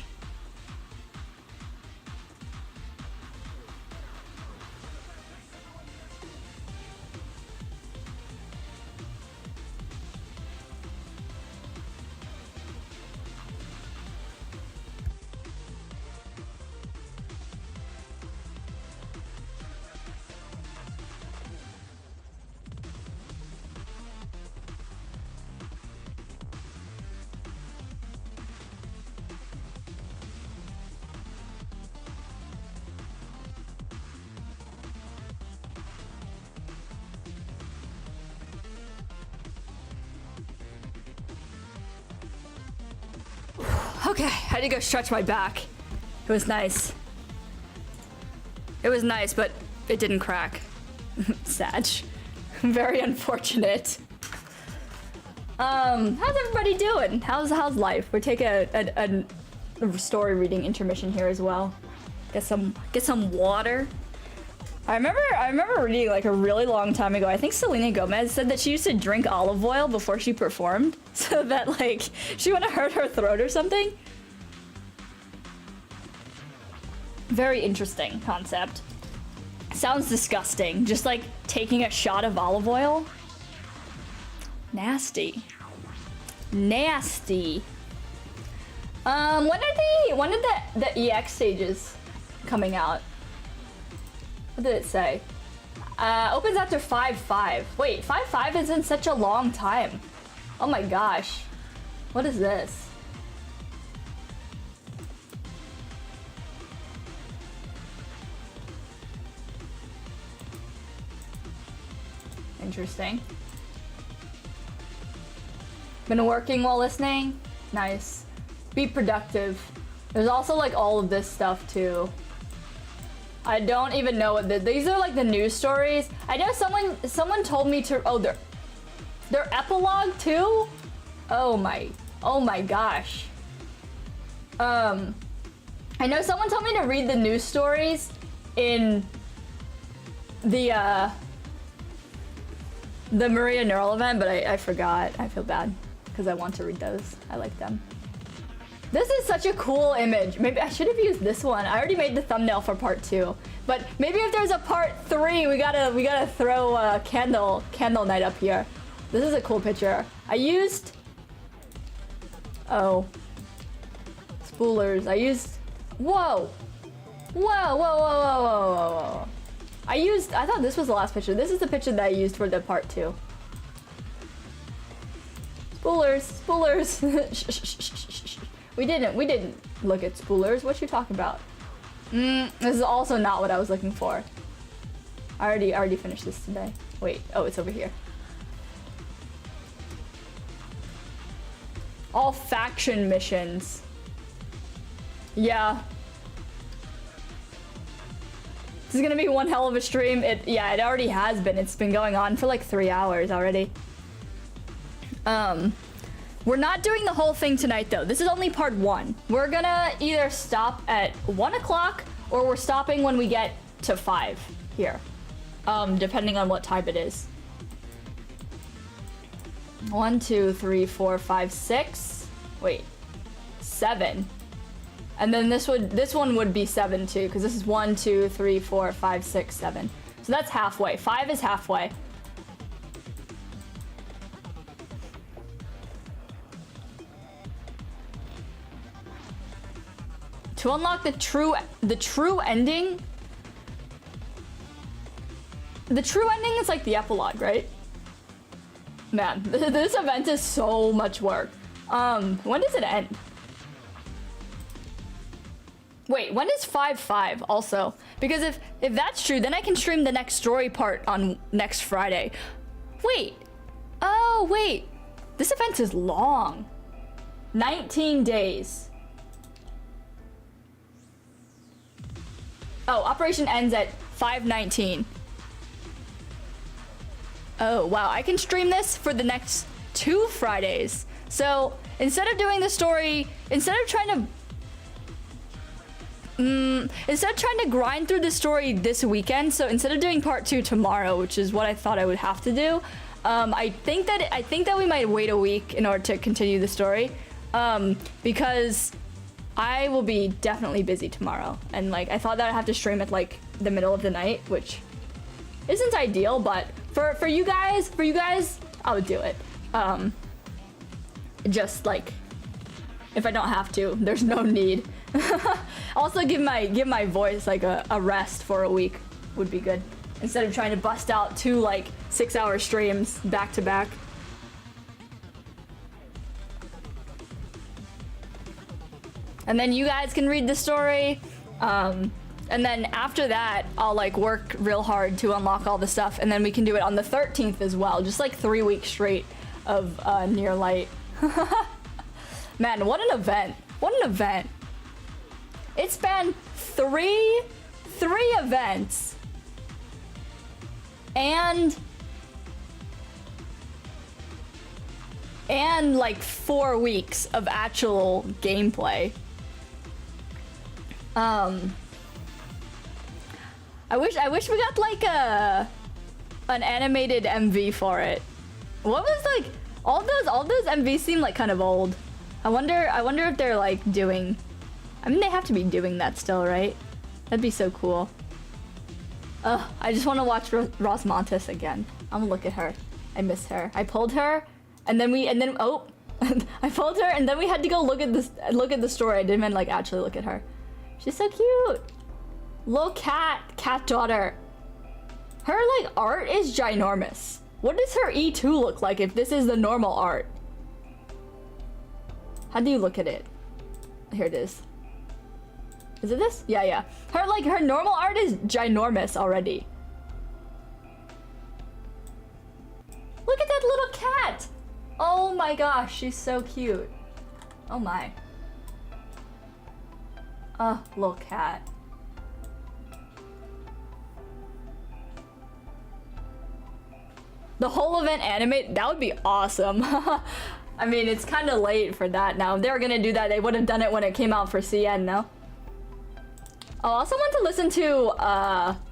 Okay, I had to go stretch my back. It was nice. It was nice, but it didn't crack. Sad. Very unfortunate. How's everybody doing? How's life? We'll take a story reading intermission here as well. Get some water. I remember reading like a really long time ago. I think Selena Gomez said that she used to drink olive oil before she performed, so that like she wouldn't hurt her throat or something. Very interesting concept. Sounds disgusting. Just like taking a shot of olive oil. Nasty. Nasty. When are the EX stages coming out? What did it say? Opens after 5.5. Wait, 5.5 is in such a long time. Oh my gosh. What is this? Interesting. Been working while listening? Nice. Be productive. There's also like all of this stuff too. I don't even know what these are, like the news stories. I know someone told me to, oh, they're epilogue too? Oh my gosh. I know someone told me to read the news stories in the Maria Neural event, but I forgot. I feel bad because I want to read those. I like them. This is such a cool image. Maybe I should have used this one. I already made the thumbnail for part 2. But maybe if there's a part 3, we gotta throw a candle night up here. This is a cool picture. I used, oh, spoolers. I used, whoa. I thought this was the last picture. This is the picture that I used for the part 2. Spoolers. We didn't look at spoolers. What you talking about? This is also not what I was looking for. I already finished this today. Wait, oh, it's over here. All faction missions. Yeah. This is gonna be one hell of a stream. It already has been. It's been going on for like 3 hours already. We're not doing the whole thing tonight though. This is only part 1. We're gonna either stop at 1 o'clock or we're stopping when we get to 5 here. depending on what type it is. 1, 2, 3, 4, 5, 6. Wait, 7. And then this one would be 7 too, because this is 1, 2, 3, 4, 5, 6, 7. So that's halfway. 5 is halfway. To unlock the true ending. The true ending is like the epilogue, right? Man, this event is so much work. When does it end? Wait, when is 5/5 also? Because if that's true, then I can stream the next story part on next Friday. Wait. Oh, wait. This event is long. 19 days. Oh, operation ends at 5/19. Oh, wow. I can stream this for the next 2 Fridays. So, instead of doing the story, instead of trying to grind through the story this weekend, so instead of doing part 2 tomorrow, which is what I thought I would have to do, I think that we might wait a week in order to continue the story, because I will be definitely busy tomorrow, and like I thought that I'd have to stream at like the middle of the night, which isn't ideal, but for you guys, I would do it. Just like if I don't have to, there's no need. Also, give my voice like a rest for a week would be good, instead of trying to bust out 2 like 6-hour streams back to back. And then you guys can read the story, and then after that I'll like work real hard to unlock all the stuff, and then we can do it on the 13th as well, just like 3 weeks straight of Near Light. Man, what an event! What an event! It's been three events and like 4 weeks of actual gameplay. I wish we got like an animated MV for it. What was like all those MVs seem like kind of old. I wonder if they're like doing, I mean they have to be doing that still, right? That'd be so cool. I just want to watch Rosmontis again. I'm gonna look at her. I miss her. I pulled her, and then oh, I pulled her, and then we had to go look at the story. I didn't even like actually look at her. She's so cute. Little cat daughter. Her like art is ginormous. What does her E2 look like if this is the normal art? How do you look at it? Here it is. Is it this? Yeah. Her normal art is ginormous already. Look at that little cat! Oh my gosh, she's so cute. Oh my. Little cat. The whole event animate, that would be awesome. I mean, it's kind of late for that now. If they were gonna do that, they would have done it when it came out for CN, no? I also want to listen to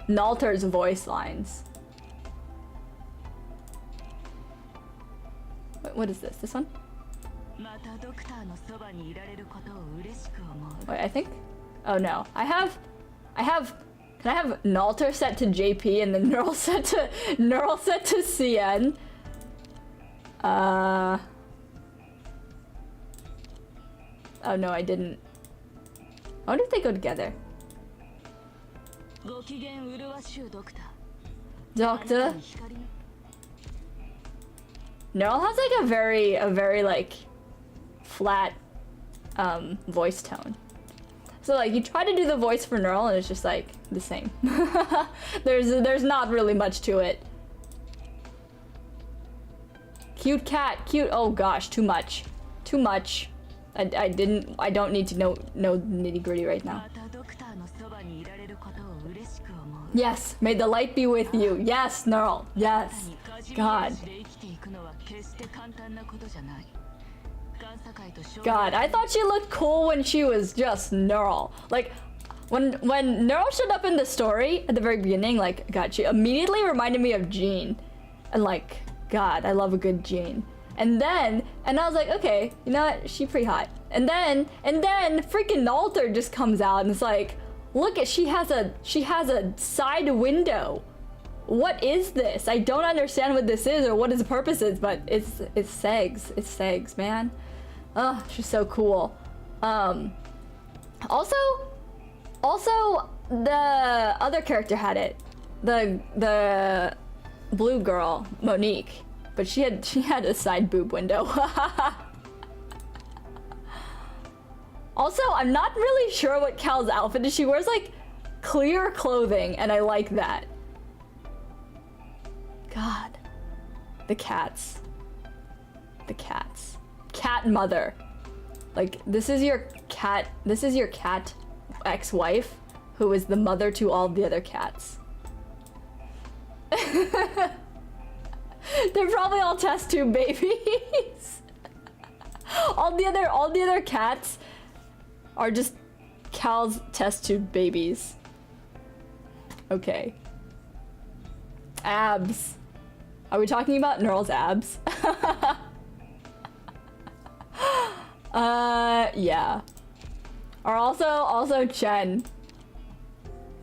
Nalters' voice lines. What is this? This one? Wait, I think? Oh no. I have can I have Nalter set to JP and then Neural set to CN? Oh no, I didn't. I wonder if they go together. Doctor? Neural has like a very like flat voice tone. So like you try to do the voice for Neural and it's just like the same. There's not really much to it. Cute cat, cute. Oh gosh, too much. Too much. I don't need to know nitty-gritty right now. Yes, may the light be with you. Yes, Neural. Yes. God. God, I thought she looked cool when she was just Neural. Like, When Neural showed up in the story at the very beginning, like, God, she immediately reminded me of Jean. And like, God, I love a good Jean. And I was like, okay, you know what? She's pretty hot. And then freaking Nalter just comes out and it's like, look at, she has a side window. What is this? I don't understand what this is or what its purpose is, but it's Segs. It's Segs, man. Oh, she's so cool. Also, the other character had it. The blue girl, Monique. But she had a side boob window. Also, I'm not really sure what Cal's outfit is. She wears like clear clothing and I like that. God. The cats. The cats. Cat mother. Like, this is your cat ex-wife who is the mother to all the other cats. They're probably all test tube babies. all the other cats are just Cal's test tube babies. Okay. Abs. Are we talking about Neural's abs? Yeah. Or also Chen.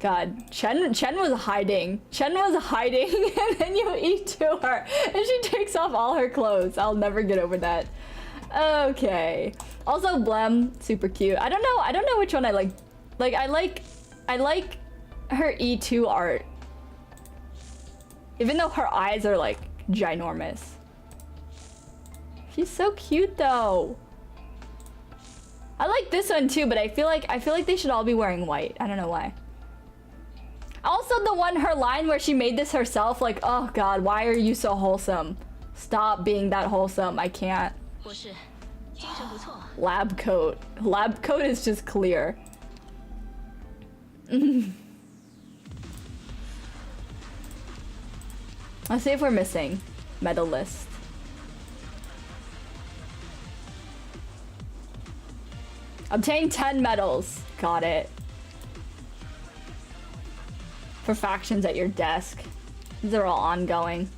God, Chen was hiding. Chen was hiding and then you eat to her and she takes off all her clothes. I'll never get over that. Okay. Also Blem, super cute. I don't know which one I like. Like I like her E2 art. Even though her eyes are like ginormous. She's so cute though. I like this one too, but I feel like they should all be wearing white. I don't know why. Also her line where she made this herself, like, oh God, why are you so wholesome? Stop being that wholesome. I can't. Lab coat. Lab coat is just clear. Let's see if we're missing medalist. Obtain 10 medals. Got it. For factions at your desk. These are all ongoing.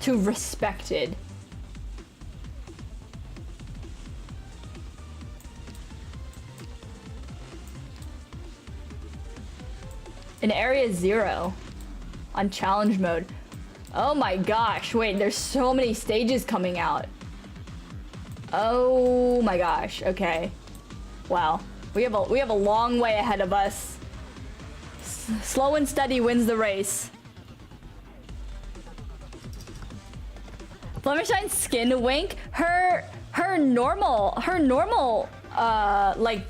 To respected. In area 0 on challenge mode. Oh my gosh, wait, there's so many stages coming out. Oh my gosh, okay. Wow, we have a long way ahead of us. Slow and steady wins the race. Flemish skin wink. Her normal like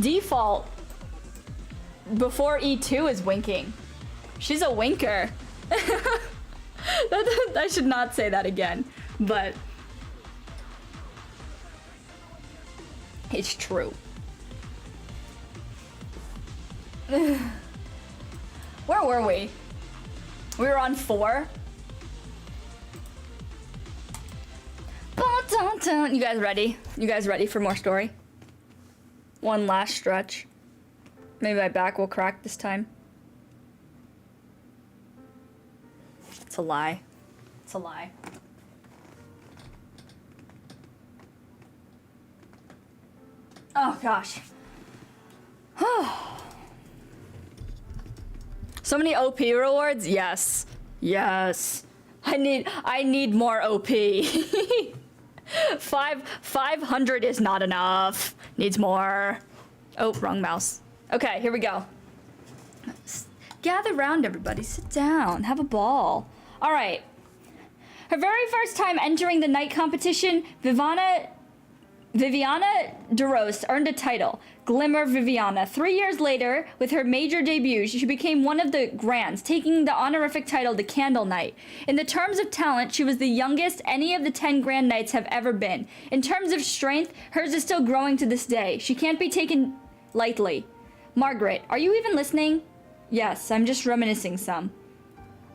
default before E2 is winking. She's a winker. I should not say that again, but it's true. Where were we? We were on 4. You guys ready? You guys ready for more story? One last stretch. Maybe my back will crack this time. It's a lie. It's a lie. Oh gosh. So many OP rewards? Yes. Yes. I need more OP. 500 is not enough. Needs more. Oh, wrong mouse. Okay, here we go. Gather round, everybody. Sit down. Have a ball. All right. Her very first time entering the night competition, Viviana DeRose earned a title, Glimmer Viviana. 3 years later, with her major debut, she became one of the Grands, taking the honorific title the Candle Knight. In the terms of talent, she was the youngest any of the 10 Grand Knights have ever been. In terms of strength, hers is still growing to this day. She can't be taken lightly. Margaret, are you even listening? Yes, I'm just reminiscing some.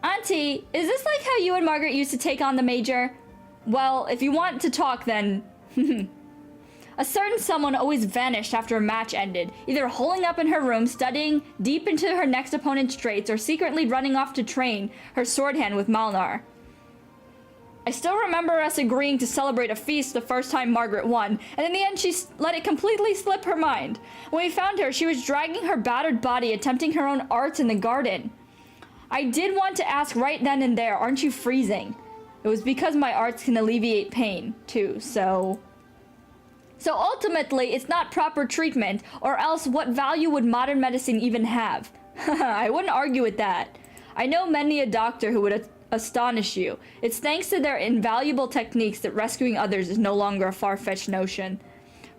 Auntie, is this like how you and Margaret used to take on the Major? Well, if you want to talk, then... A certain someone always vanished after a match ended, either holing up in her room, studying deep into her next opponent's traits, or secretly running off to train her sword hand with Malnar. I still remember us agreeing to celebrate a feast the first time Margaret won, and in the end she let it completely slip her mind. When we found her, she was dragging her battered body, attempting her own arts in the garden. I did want to ask right then and there, aren't you freezing? It was because my arts can alleviate pain, too, so ultimately, it's not proper treatment, or else what value would modern medicine even have? I wouldn't argue with that. I know many a doctor who would astonish you. It's thanks to their invaluable techniques that rescuing others is no longer a far-fetched notion.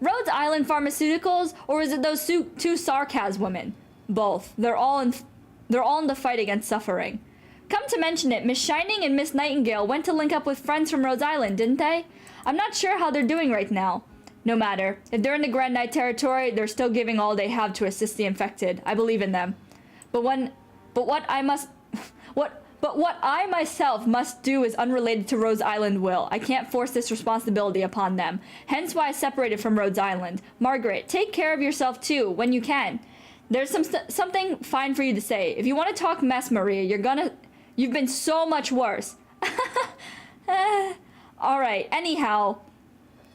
Rhodes Island Pharmaceuticals, or is it those two Sarkaz women? Both. They're all in the fight against suffering. Come to mention it, Miss Shining and Miss Nightingale went to link up with friends from Rhodes Island, didn't they? I'm not sure how they're doing right now. No matter. If they're in the Grand Knight territory, they're still giving all they have to assist the infected. I believe in them. But what I myself must do is unrelated to Rhodes Island will. I can't force this responsibility upon them. Hence why I separated from Rhodes Island. Margaret, take care of yourself too, when you can. There's something fine for you to say. If you want to talk mess, Maria, you've been so much worse. Alright, anyhow.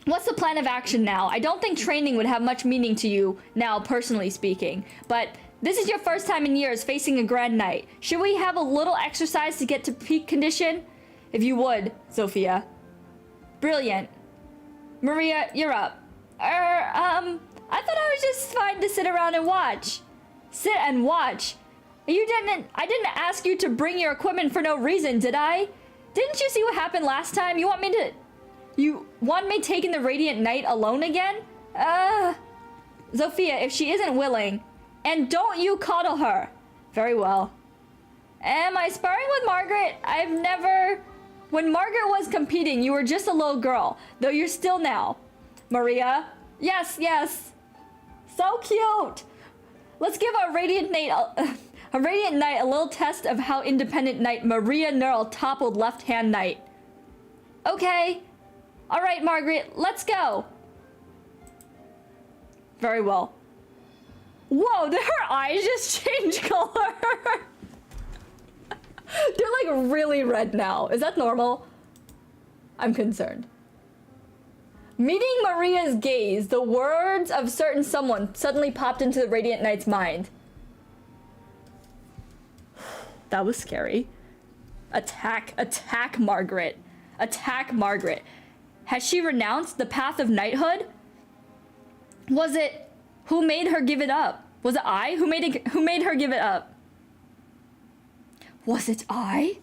What's the plan of action now? I don't think training would have much meaning to you now, personally speaking. But this is your first time in years facing a Grand Knight. Should we have a little exercise to get to peak condition? If you would, Sophia. Brilliant. Maria, you're up. I thought I was just fine to sit around and watch. Sit and watch? I didn't ask you to bring your equipment for no reason, did I? Didn't you see what happened last time? You want me taking the Radiant Knight alone again? Sophia, if she isn't willing, and don't you coddle her. Very well. Am I sparring with Margaret? When Margaret was competing, you were just a little girl, though you're still now. Maria? Yes. So cute. Let's give a Radiant Knight a little test of how independent Knight Maria Nerl toppled left-hand Knight. Okay. All right, Margaret, let's go. Very well. Whoa, did her eyes just change color? They're like really red now. Is that normal? I'm concerned. Meeting Maria's gaze, the words of certain someone suddenly popped into the Radiant Knight's mind. That was scary. Attack Margaret. Attack Margaret. Has she renounced the path of knighthood? Was it who made her give it up? Was it I who made her give it up? Was it I?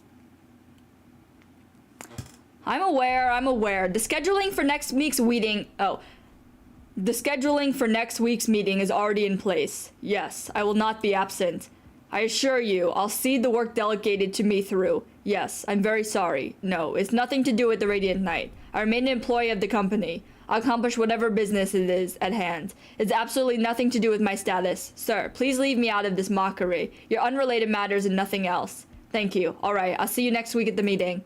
I'm aware. The scheduling for next week's meeting is already in place. Yes, I will not be absent. I assure you, I'll see the work delegated to me through. Yes, I'm very sorry. No, it's nothing to do with the Radiant Knight. I remain an employee of the company. I'll accomplish whatever business it is at hand. It's absolutely nothing to do with my status. Sir, please leave me out of this mockery. Your unrelated matters and nothing else. Thank you. Alright, I'll see you next week at the meeting.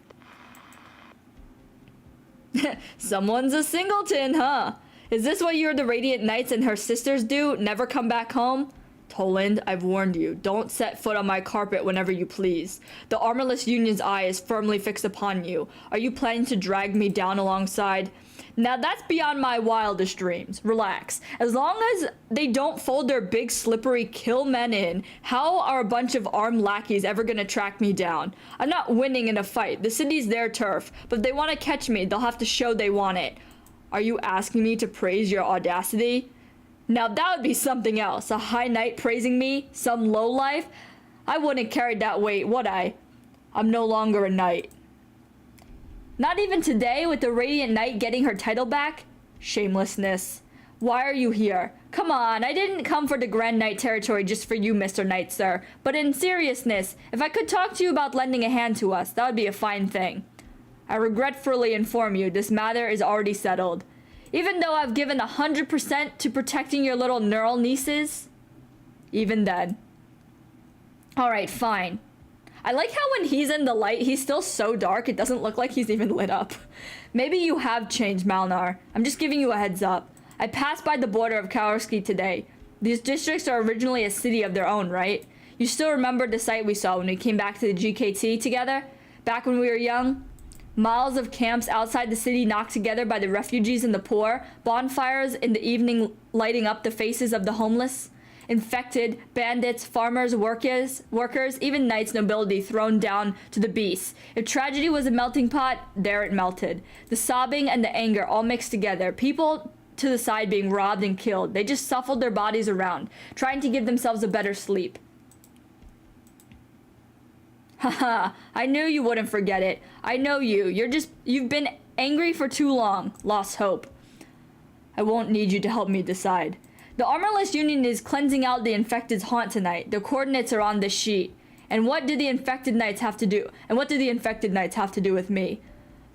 Someone's a singleton, huh? Is this what you or the Radiant Knights and her sisters do? Never come back home? Toland, I've warned you. Don't set foot on my carpet whenever you please. The Armorless Union's eye is firmly fixed upon you. Are you planning to drag me down alongside? Now that's beyond my wildest dreams. Relax. As long as they don't fold their big slippery kill men in, how are a bunch of armed lackeys ever gonna track me down? I'm not winning in a fight. The city's their turf. But if they want to catch me, they'll have to show they want it. Are you asking me to praise your audacity? Now that would be something else. A high knight praising me? Some lowlife? I wouldn't carry that weight, would I? I'm no longer a knight. Not even today, with the Radiant Knight getting her title back? Shamelessness. Why are you here? Come on, I didn't come for the Grand Knight territory just for you, Mr. Knight, sir. But in seriousness, if I could talk to you about lending a hand to us, that would be a fine thing. I regretfully inform you, this matter is already settled. Even though I've given 100% to protecting your little neural nieces? Even then. Alright, fine. I like how when he's in the light, he's still so dark, it doesn't look like he's even lit up. Maybe you have changed, Malnar. I'm just giving you a heads up. I passed by the border of Kaurski today. These districts are originally a city of their own, right? You still remember the site we saw when we came back to the GKT together? Back when we were young? Miles of camps outside the city knocked together by the refugees and the poor, bonfires in the evening lighting up the faces of the homeless, infected, bandits, farmers, workers, even knights nobility thrown down to the beasts. If tragedy was a melting pot, there it melted. The sobbing and the anger all mixed together. People to the side being robbed and killed. They just shuffled their bodies around, trying to give themselves a better sleep. Haha, I knew you wouldn't forget it. I know you. You've been angry for too long. Lost hope. I won't need you to help me decide. The Armorless Union is cleansing out the infected's haunt tonight. The coordinates are on this sheet. And what do the infected knights have to do? And what do the infected knights have to do with me?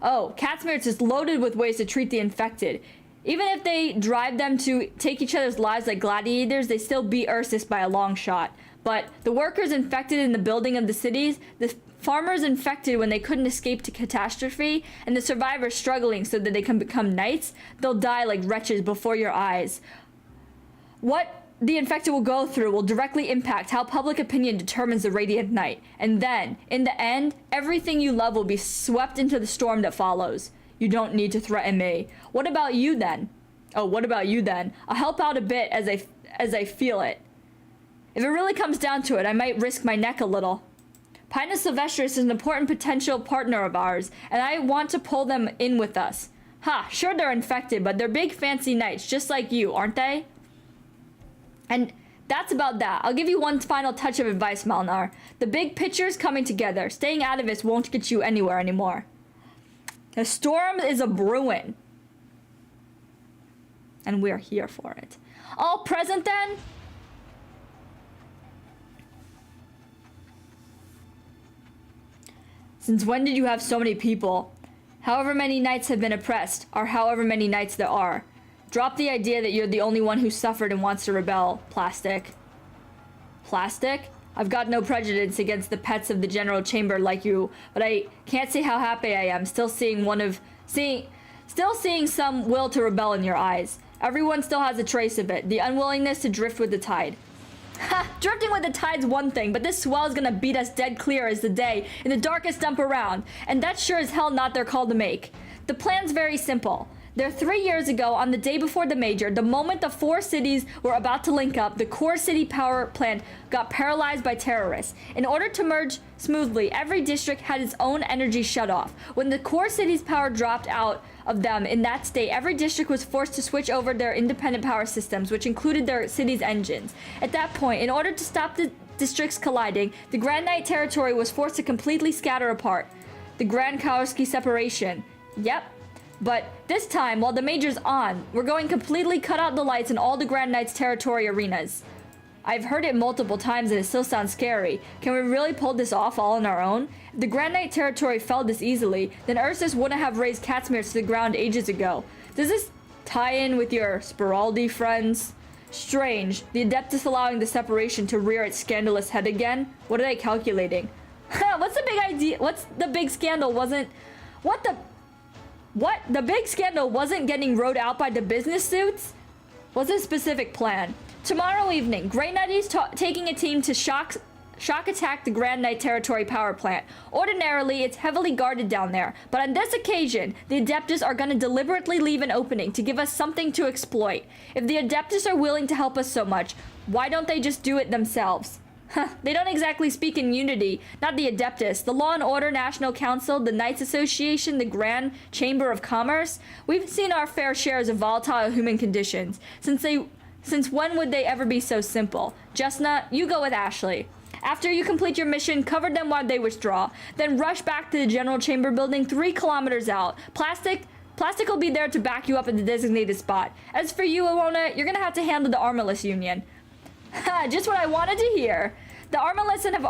Oh, Catsmir's is loaded with ways to treat the infected. Even if they drive them to take each other's lives like gladiators, they still beat Ursus by a long shot. But the workers infected in the building of the cities, the farmers infected when they couldn't escape to catastrophe, and the survivors struggling so that they can become knights, they'll die like wretches before your eyes. What the infected will go through will directly impact how public opinion determines the Radiant Knight. And then, in the end, everything you love will be swept into the storm that follows. You don't need to threaten me. What about you then? Oh, what about you then? I'll help out a bit as I feel it. If it really comes down to it, I might risk my neck a little. Pinus Sylvestris is an important potential partner of ours, and I want to pull them in with us. Ha, sure they're infected, but they're big fancy knights, just like you, aren't they? And that's about that. I'll give you one final touch of advice, Malnar. The big picture's coming together. Staying out of this won't get you anywhere anymore. The storm is a brewing. And we're here for it. All present then? Since when did you have so many people? However many knights have been oppressed, or however many knights there are. Drop the idea that you're the only one who suffered and wants to rebel, Plastic. Plastic? I've got no prejudice against the pets of the General Chamber like you, but I can't say how happy I am still seeing some will to rebel in your eyes. Everyone still has a trace of it, the unwillingness to drift with the tide. Ha! Drifting with the tide's one thing, but this swell is gonna beat us dead clear as the day in the darkest dump around, and that's sure as hell not their call to make. The plan's very simple. There 3 years ago, on the day before the major, the moment the 4 cities were about to link up, the core city power plant got paralyzed by terrorists. In order to merge smoothly, every district had its own energy shut off. When the core city's power dropped out of them in that state, every district was forced to switch over their independent power systems, which included their city's engines. At that point, in order to stop the districts colliding, the Grand Knight territory was forced to completely scatter apart. The Grand Kaurski separation. Yep. But this time, while the major's on, we're going completely cut out the lights in all the Grand Knight's territory arenas. I've heard it multiple times and it still sounds scary. Can we really pull this off all on our own? If the Grand Knight territory fell this easily, then Ursus wouldn't have raised Catsmere to the ground ages ago. Does this tie in with your Spiraldi friends? Strange, the Adeptus allowing the separation to rear its scandalous head again? What are they calculating? What's the big idea? What's the big scandal wasn't... What? The big scandal wasn't getting rode out by the business suits? What's a specific plan? Tomorrow evening, Grey Knight is taking a team to shock attack the Grand Knight Territory power plant. Ordinarily, it's heavily guarded down there, but on this occasion, the Adeptus are going to deliberately leave an opening to give us something to exploit. If the Adeptus are willing to help us so much, why don't they just do it themselves? They don't exactly speak in unity. Not the Adeptus, the Law and Order National Council, the Knights Association, the Grand Chamber of Commerce. We've seen our fair shares of volatile human conditions. Since when would they ever be so simple? Justna, you go with Ashley. After you complete your mission, cover them while they withdraw. Then rush back to the General Chamber building 3 kilometers out. Plastic will be there to back you up at the designated spot. As for you, Iwona, you're gonna have to handle the Armorless Union. Ha, just what I wanted to hear. The Armorless are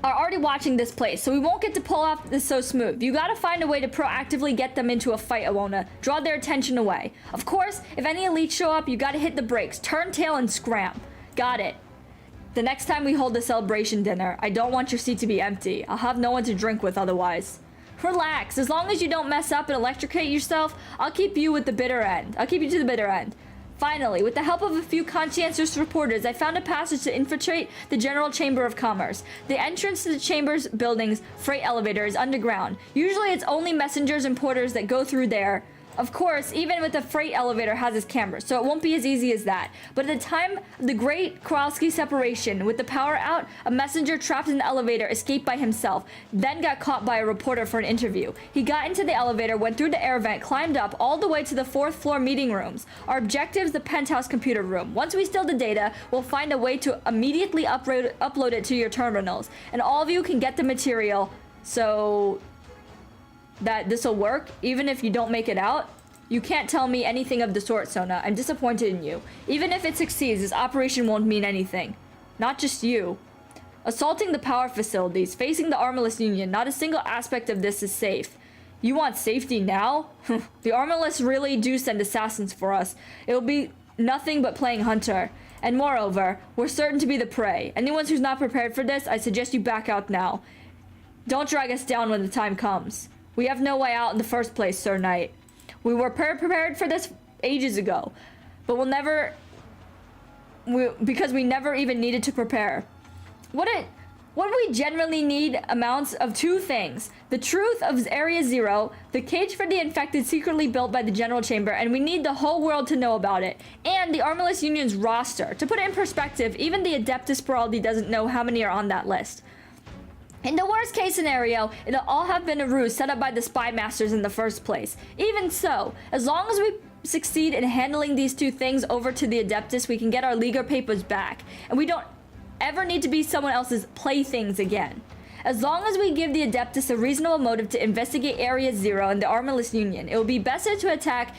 already watching this place, so we won't get to pull off this so smooth. You gotta find a way to proactively get them into a fight, Iwona. Draw their attention away. Of course, if any elites show up, you gotta hit the brakes. Turn tail and scram. Got it. The next time we hold a celebration dinner, I don't want your seat to be empty. I'll have no one to drink with otherwise. Relax. As long as you don't mess up and electrocute yourself, I'll keep you with the bitter end. I'll keep you to the bitter end. Finally, with the help of a few conscientious reporters, I found a passage to infiltrate the General Chamber of Commerce. The entrance to the Chamber's building's freight elevator is underground. Usually it's only messengers and porters that go through there. Of course, even with the freight elevator has its cameras, so it won't be as easy as that. But at the time of the Great Kowalski separation, with the power out, a messenger trapped in the elevator escaped by himself, then got caught by a reporter for an interview. He got into the elevator, went through the air vent, climbed up all the way to the 4th floor meeting rooms. Our objective is the penthouse computer room. Once we steal the data, we'll find a way to immediately upload it to your terminals, and all of you can get the material, so that this will work, even if you don't make it out. You can't tell me anything of the sort, Sona. I'm disappointed in you. Even if it succeeds, this operation won't mean anything. Not just you. Assaulting the power facilities, facing the Armalist Union, not a single aspect of this is safe. You want safety now? The Armalists really do send assassins for us. It will be nothing but playing hunter. And moreover, we're certain to be the prey. Anyone who's not prepared for this, I suggest you back out now. Don't drag us down when the time comes. We have no way out in the first place, Sir Knight. We were prepared for this ages ago, but because we never even needed to prepare. What we generally need amounts of two things: the truth of Area Zero, the cage for the infected secretly built by the General Chamber, and we need the whole world to know about it, and the Armalist Union's roster. To put it in perspective, even the Adeptus Spiraldi doesn't know how many are on that list. In the worst case scenario, it'll all have been a ruse set up by the spy masters in the first place. Even so, as long as we succeed in handling these two things over to the Adeptus, we can get our Liga papers back, and we don't ever need to be someone else's playthings again. As long as we give the Adeptus a reasonable motive to investigate Area Zero and the Armalist Union, it will be best to attack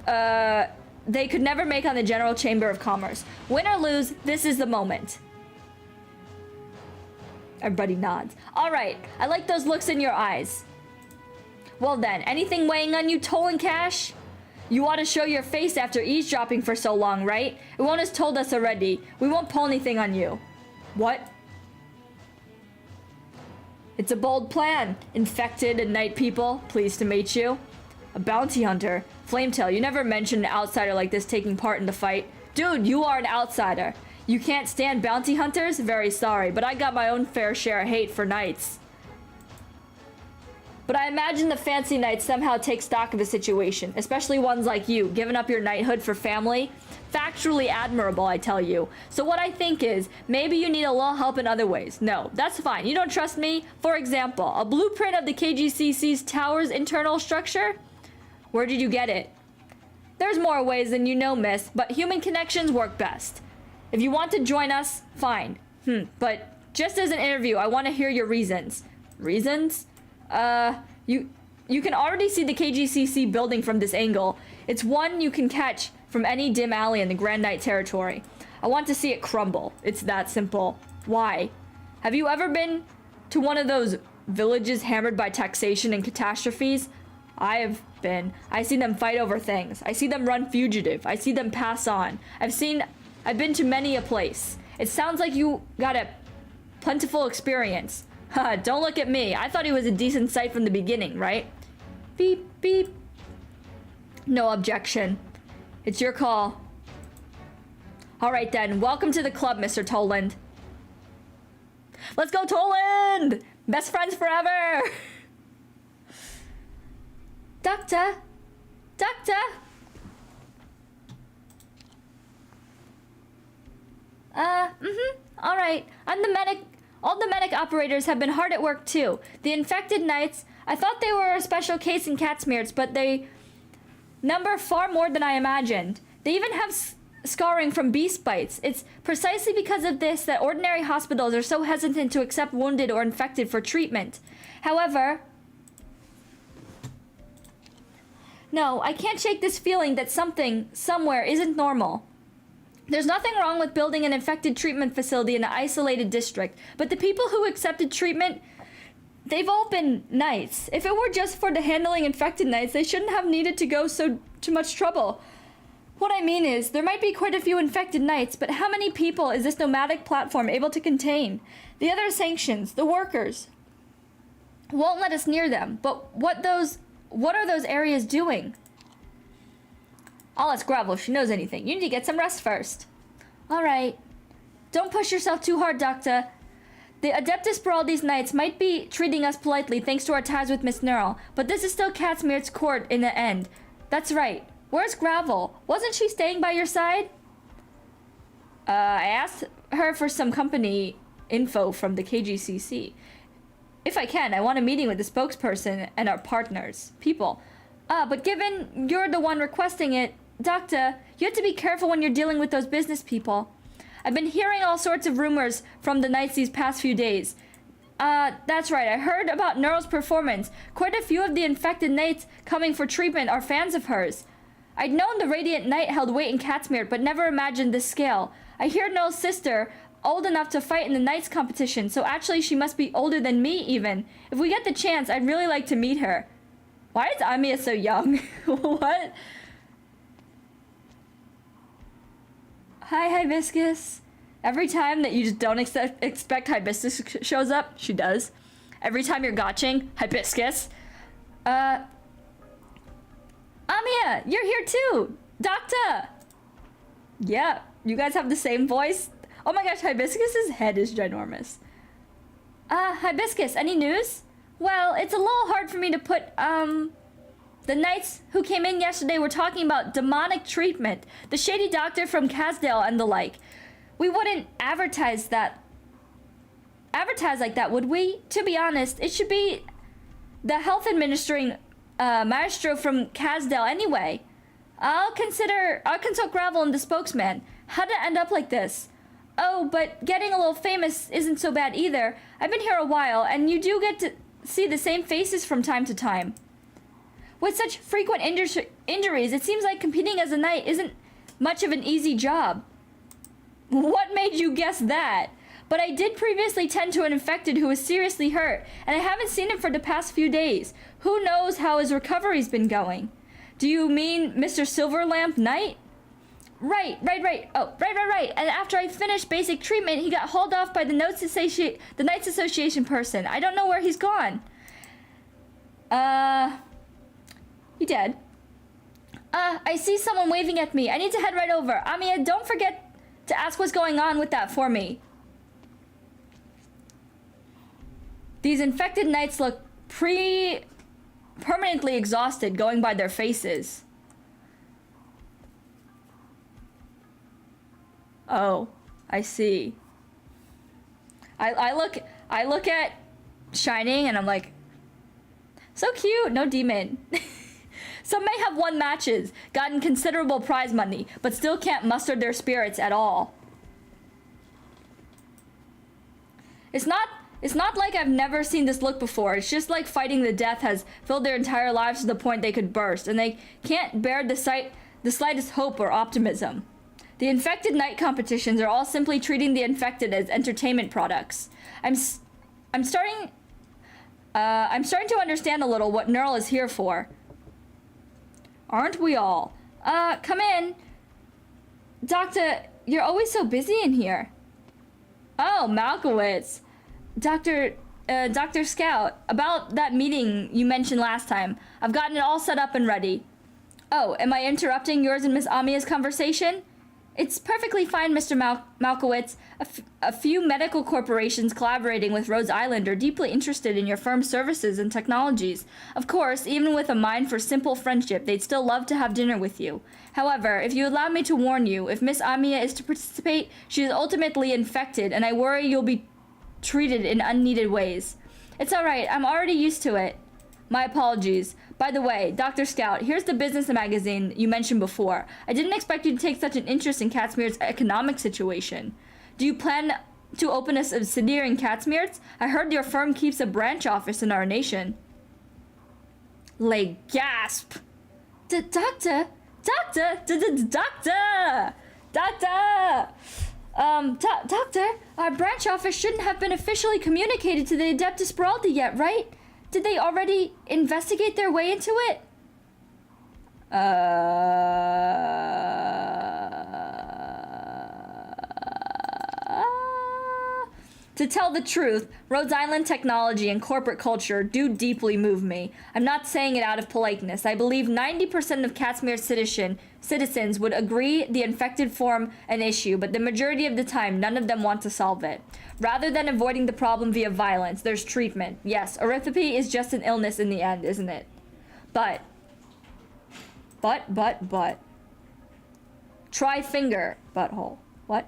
they could never make on the General Chamber of Commerce. Win or lose, this is the moment. Everybody nods. Alright, I like those looks in your eyes. Well then, anything weighing on you, Tolan Cash? You ought to show your face after eavesdropping for so long, right? Iwon has told us already. We won't pull anything on you. What? It's a bold plan. Infected and night people, pleased to meet you. A bounty hunter. Flametail, you never mentioned an outsider like this taking part in the fight. Dude, you are an outsider. You can't stand bounty hunters? Very sorry, but I got my own fair share of hate for knights. But I imagine the fancy knights somehow take stock of the situation, especially ones like you, giving up your knighthood for family. Factually admirable, I tell you. So what I think is, maybe you need a little help in other ways. No, that's fine. You don't trust me? For example, a blueprint of the KGCC's tower's internal structure? Where did you get it? There's more ways than you know, miss, but human connections work best. If you want to join us, fine. But just as an interview, I want to hear your reasons. Reasons? You can already see the KGCC building from this angle. It's one you can catch from any dim alley in the Grand Knight territory. I want to see it crumble. It's that simple. Why? Have you ever been to one of those villages hammered by taxation and catastrophes? I have been. I see them fight over things. I see them run fugitive. I see them pass on. I've been to many a place. It sounds like you got a plentiful experience. Haha, don't look at me. I thought he was a decent sight from the beginning, right? Beep, beep. No objection. It's your call. Alright then, welcome to the club, Mr. Toland. Let's go, Toland! Best friends forever! Doctor! Doctor! Alright. I'm the medic. All the medic operators have been hard at work too. The infected knights, I thought they were a special case in Catsmears, but they number far more than I imagined. They even have scarring from beast bites. It's precisely because of this that ordinary hospitals are so hesitant to accept wounded or infected for treatment. However, no, I can't shake this feeling that something, somewhere, isn't normal. There's nothing wrong with building an infected treatment facility in an isolated district, but the people who accepted treatment, they've all been knights. If it were just for the handling infected knights, they shouldn't have needed to go to much trouble. What I mean is, there might be quite a few infected knights, but how many people is this nomadic platform able to contain? The other sanctions, the workers, won't let us near them, but what are those areas doing? I'll ask Gravel if she knows anything. You need to get some rest first. Alright. Don't push yourself too hard, Doctor. The Adeptus Beraldi's knights might be treating us politely thanks to our ties with Miss Neural, but this is still Catsmeer's court in the end. That's right. Where's Gravel? Wasn't she staying by your side? I asked her for some company info from the KGCC. If I can, I want a meeting with the spokesperson and our partners. People. But given you're the one requesting it, Doctor, you have to be careful when you're dealing with those business people. I've been hearing all sorts of rumors from the knights these past few days. That's right, I heard about Neural's performance. Quite a few of the infected knights coming for treatment are fans of hers. I'd known the Radiant Knight held weight in Catsmere, but never imagined this scale. I hear Neural's sister, old enough to fight in the Knights competition, so actually she must be older than me even. If we get the chance, I'd really like to meet her. Why is Amiya so young? What? Hi, Hibiscus. Every time that you just don't expect Hibiscus shows up, she does. Every time you're gotching, Hibiscus. Amiya, you're here too! Doctor! Yeah, you guys have the same voice? Oh my gosh, Hibiscus's head is ginormous. Hibiscus, any news? Well, it's a little hard for me to put, the knights who came in yesterday were talking about demonic treatment, the shady doctor from Casdale and the like. We wouldn't advertise like that, would we? To be honest, it should be the health administering maestro from Casdale anyway. I'll consult Gravel and the spokesman. How'd it end up like this? Oh, but getting a little famous isn't so bad either. I've been here a while, and you do get to see the same faces from time to time. With such frequent injuries, it seems like competing as a knight isn't much of an easy job. What made you guess that? But I did previously tend to an infected who was seriously hurt, and I haven't seen him for the past few days. Who knows how his recovery's been going? Do you mean Mr. Silverlamp Knight? Right. Oh, right. And after I finished basic treatment, he got hauled off by the Knights Association person. I don't know where he's gone. He dead. I see someone waving at me. I need to head right over. Amiya, don't forget to ask what's going on with that for me. These infected knights look permanently exhausted, going by their faces. Oh, I see. I look at Shining and I'm like, so cute, no demon. Some may have won matches, gotten considerable prize money, but still can't muster their spirits at all. It's not like I've never seen this look before. It's just like fighting the death has filled their entire lives to the point they could burst, and they can't bear the slightest hope or optimism. The infected knight competitions are all simply treating the infected as entertainment products. I'm starting to understand a little what Neural is here for. Aren't we all? Come in. Doctor, you're always so busy in here. Oh, Malkowitz. Dr. Scout, about that meeting you mentioned last time. I've gotten it all set up and ready. Oh, am I interrupting yours and Miss Amiya's conversation? It's perfectly fine, Mr. Malkowitz. A few medical corporations collaborating with Rhodes Island are deeply interested in your firm's services and technologies. Of course, even with a mind for simple friendship, they'd still love to have dinner with you. However, if you allow me to warn you, if Miss Amiya is to participate, she is ultimately infected, and I worry you'll be treated in unneeded ways. It's alright, I'm already used to it. My apologies. By the way, Dr. Scout, here's the business magazine you mentioned before. I didn't expect you to take such an interest in Catsmeer's economic situation. Do you plan to open a subsidiary in Catsmeer's? I heard your firm keeps a branch office in our nation. Lay gasp. Doctor! Doctor, our branch office shouldn't have been officially communicated to the Adeptus Beraldi yet, right? Did they already investigate their way into it? To tell the truth, Rhode Island technology and corporate culture do deeply move me. I'm not saying it out of politeness. I believe 90% of Catsmere's citizens would agree the infected form an issue, but the majority of the time, none of them want to solve it. Rather than avoiding the problem via violence, there's treatment. Yes, erythropy is just an illness in the end, isn't it? But. Try finger, butthole. What?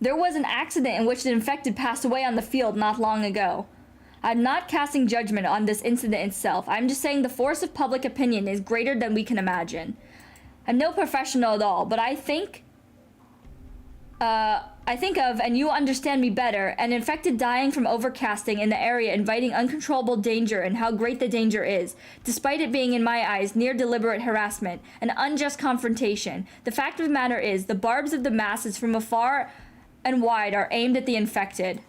There was an accident in which the infected passed away on the field not long ago. I'm not casting judgment on this incident itself. I'm just saying the force of public opinion is greater than we can imagine. I'm no professional at all, but I think of, and you understand me better, an infected dying from overcasting in the area, inviting uncontrollable danger, and how great the danger is, despite it being, in my eyes, near deliberate harassment, an unjust confrontation. The fact of the matter is, the barbs of the masses from afar and wide are aimed at the infected.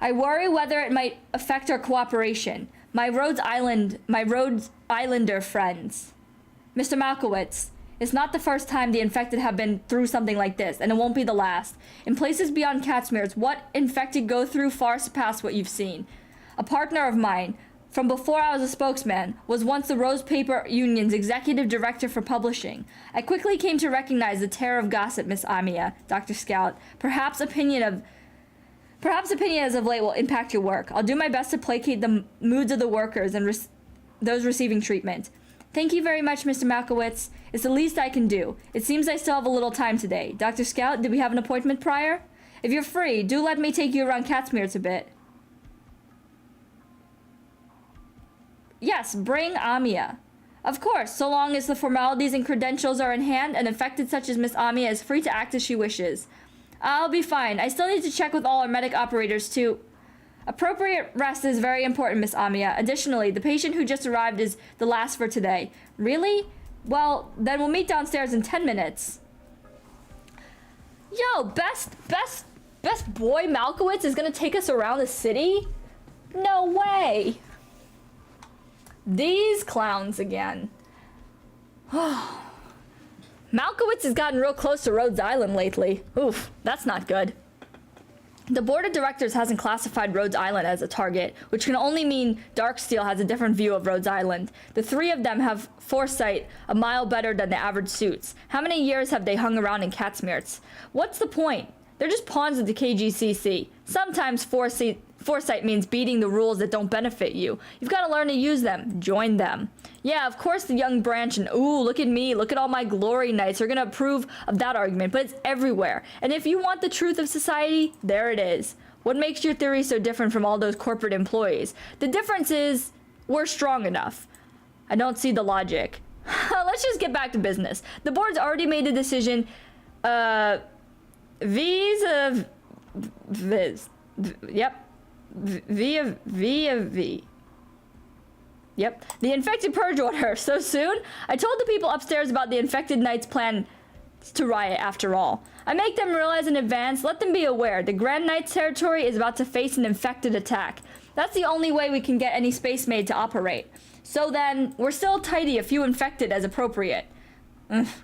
I worry whether it might affect our cooperation. My Rhode Islander friends. Mr. Malkowitz, it's not the first time the infected have been through something like this, and it won't be the last. In places beyond Catsmere's, what infected go through far surpass what you've seen. A partner of mine, from before I was a spokesman, was once the Rose Paper Union's executive director for publishing. I quickly came to recognize the terror of gossip, Miss Amiya, Dr. Scout. Perhaps opinion as of late will impact your work. I'll do my best to placate the moods of the workers and those receiving treatment. Thank you very much, Mr. Malkowitz. It's the least I can do. It seems I still have a little time today. Dr. Scout, did we have an appointment prior? If you're free, do let me take you around Catsmere's a bit. Yes, bring Amiya. Of course, so long as the formalities and credentials are in hand, an infected such as Miss Amiya is free to act as she wishes. I'll be fine. I still need to check with all our medic operators too. Appropriate rest is very important, Miss Amiya. Additionally, the patient who just arrived is the last for today. Really? Well, then we'll meet downstairs in 10 minutes. Yo, best boy Malkowitz is gonna take us around the city? No way. These clowns again. Malkowitz has gotten real close to Rhodes Island lately. Oof, that's not good. The board of directors hasn't classified Rhodes Island as a target, which can only mean Darksteel has a different view of Rhodes Island. The three of them have foresight a mile better than the average suits. How many years have they hung around in Catsmere's? What's the point? They're just pawns of the KGCC. Sometimes foresight means beating the rules that don't benefit you. You've got to learn to use them. Join them. Yeah, of course the young branch and ooh, look at me, look at all my glory knights are going to approve of that argument, but it's everywhere. And if you want the truth of society, there it is. What makes your theory so different from all those corporate employees? The difference is we're strong enough. I don't see the logic. Let's just get back to business. The board's already made a decision. Yep. The infected purge order. So soon? I told the people upstairs about the infected knight's plan to riot after all. I make them realize in advance, let them be aware. The Grand Knight's territory is about to face an infected attack. That's the only way we can get any space maid to operate. So then, we're still tidy a few infected as appropriate.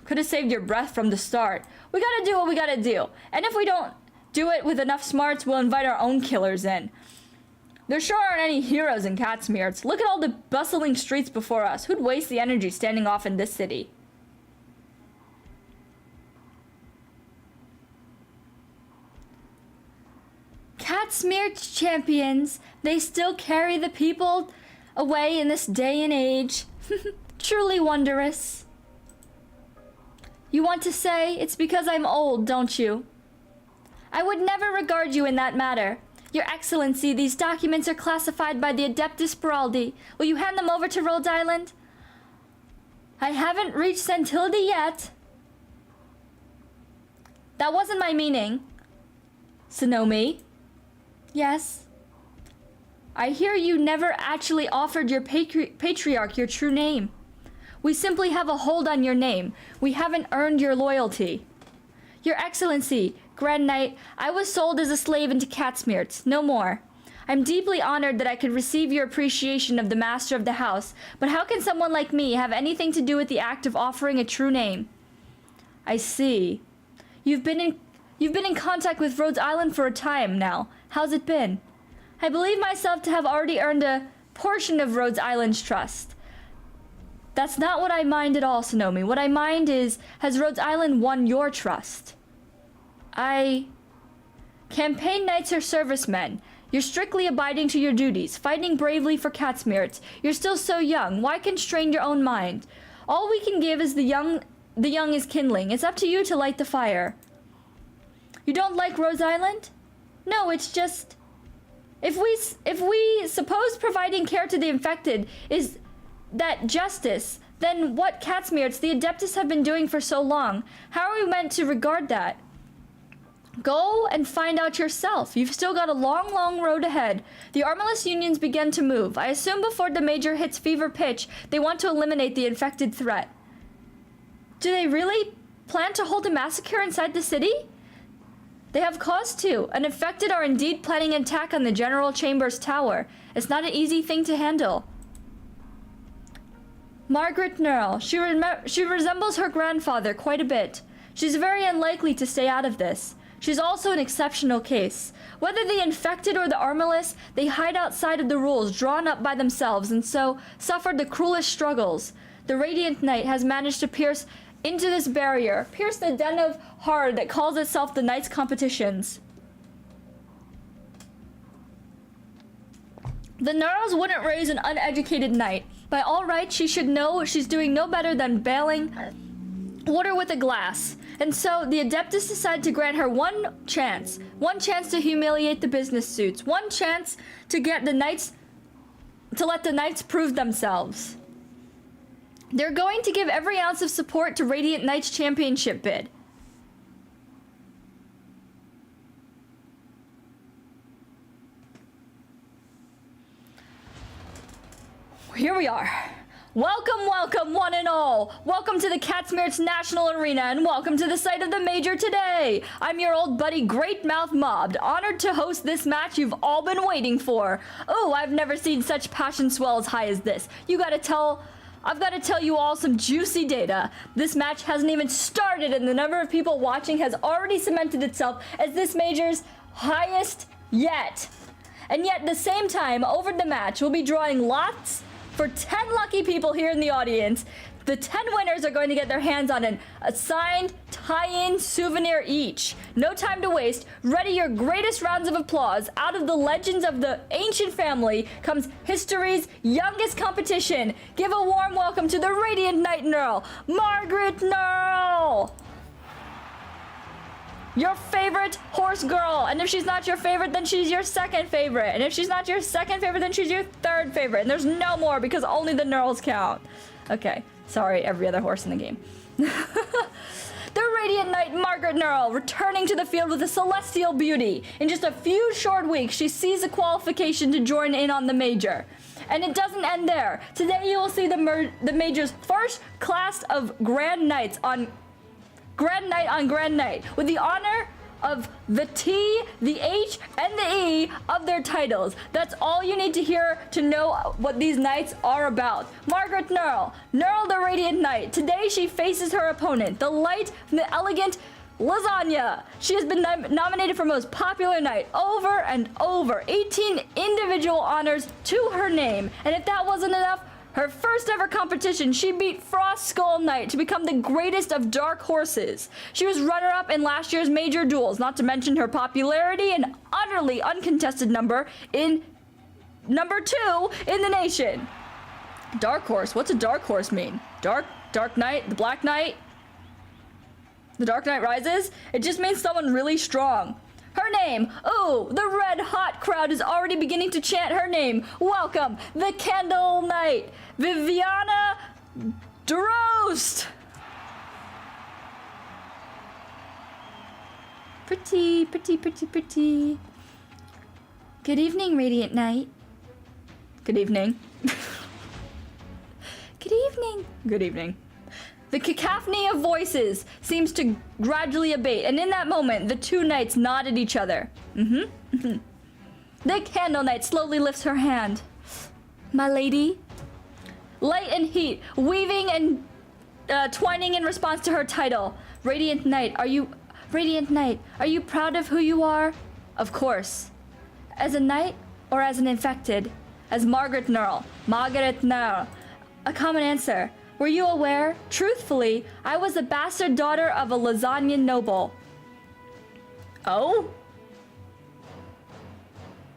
Could have saved your breath from the start. We gotta do what we gotta do. And if we don't do it with enough smarts, we'll invite our own killers in. There sure aren't any heroes in Catsmere's. Look at all the bustling streets before us. Who'd waste the energy standing off in this city? Catsmere's champions, they still carry the people away in this day and age. Truly wondrous. You want to say it's because I'm old, don't you? I would never regard you in that matter. Your Excellency, these documents are classified by the Adeptus Beraldi. Will you hand them over to Rhodes Island? I haven't reached Centilde yet. That wasn't my meaning. Sonomi? Yes? I hear you never actually offered your patriarch your true name. We simply have a hold on your name. We haven't earned your loyalty. Your Excellency, Grand Knight, I was sold as a slave into Catsmere's, no more. I'm deeply honored that I could receive your appreciation of the master of the house, but how can someone like me have anything to do with the act of offering a true name? I see. You've been in contact with Rhodes Island for a time now. How's it been? I believe myself to have already earned a portion of Rhodes Island's trust. That's not what I mind at all, Sonomi. What I mind is, has Rhodes Island won your trust? Campaign knights are servicemen. You're strictly abiding to your duties, fighting bravely for Catsmeerts. You're still so young. Why constrain your own mind? All we can give is the young is kindling. It's up to you to light the fire. You don't like Rhodes Island? No, it's just... If we suppose providing care to the infected is that justice, then what Catsmeerts the Adeptus have been doing for so long? How are we meant to regard that? Go and find out yourself. You've still got a long, long road ahead. The armless unions begin to move. I assume before the major hits fever pitch, they want to eliminate the infected threat. Do they really plan to hold a massacre inside the city? They have cause to. An infected are indeed planning an attack on the General Chamber's tower. It's not an easy thing to handle. Margaret Nerl. She resembles her grandfather quite a bit. She's very unlikely to stay out of this. She's also an exceptional case. Whether the infected or the armless, they hide outside of the rules drawn up by themselves and so suffered the cruelest struggles. The Radiant Knight has managed to pierce into this barrier, pierce the den of horror that calls itself the Knights Competitions. The Nerls wouldn't raise an uneducated knight. By all rights, she should know she's doing no better than bailing water with a glass. And so the Adeptus decide to grant her one chance to humiliate the business suits, one chance to get the knights, to let the knights prove themselves. They're going to give every ounce of support to Radiant Knights championship bid. Here we are. Welcome, welcome, one and all. Welcome to the Catsmeerts National Arena, and welcome to the site of the Major today. I'm your old buddy, Great Mouth Mobbed, honored to host this match you've all been waiting for. Oh, I've never seen such passion swell as high as this. I've got to tell you all some juicy data. This match hasn't even started, and the number of people watching has already cemented itself as this Major's highest yet. And yet, at the same time, over the match, we'll be drawing lots for 10 lucky people here in the audience. The 10 winners are going to get their hands on an assigned tie-in souvenir each. No time to waste. Ready your greatest rounds of applause. Out of the legends of the ancient family comes history's youngest competition. Give a warm welcome to the Radiant Knight Nerl, Margaret Nerl! Your favorite horse girl. And if she's not your favorite, then she's your second favorite. And if she's not your second favorite, then she's your third favorite. And there's no more because only the Nerls count. Okay, sorry, every other horse in the game. The Radiant Knight Margaret Nerl returning to the field with a celestial beauty. In just a few short weeks, she sees a qualification to join in on the Major. And it doesn't end there. Today you will see the Major's first class of Grand Knights on Grand Knight, with the honor of the T, the H, and the E of their titles. That's all you need to hear to know what these knights are about. Margaret Nerl the Radiant Knight. Today she faces her opponent, the light and the elegant Lasagna. She has been nominated for most popular knight over and over. 18 individual honors to her name. And if that wasn't enough, her first ever competition, she beat Frost Skull Knight to become the greatest of dark horses. She was runner-up in last year's major duels, not to mention her popularity and utterly uncontested number 2 in the nation. Dark horse, what's a dark horse mean? Dark Knight, the Black Knight? The Dark Knight Rises? It just means someone really strong. Her name, ooh, the red hot crowd is already beginning to chant her name. Welcome, the Candle Knight, Viviana Drost. Pretty, pretty, pretty, pretty. Good evening, Radiant Knight. Good evening. Good evening. Good evening. The cacophony of voices seems to gradually abate, and in that moment, the two knights nod at each other. The Candle Knight slowly lifts her hand. My lady. Light and heat, weaving and twining in response to her title. Radiant Knight, are you proud of who you are? Of course. As a knight or as an infected? As Margaret Nerl. A common answer. Were you aware? Truthfully, I was the bastard daughter of a lasagna noble. Oh?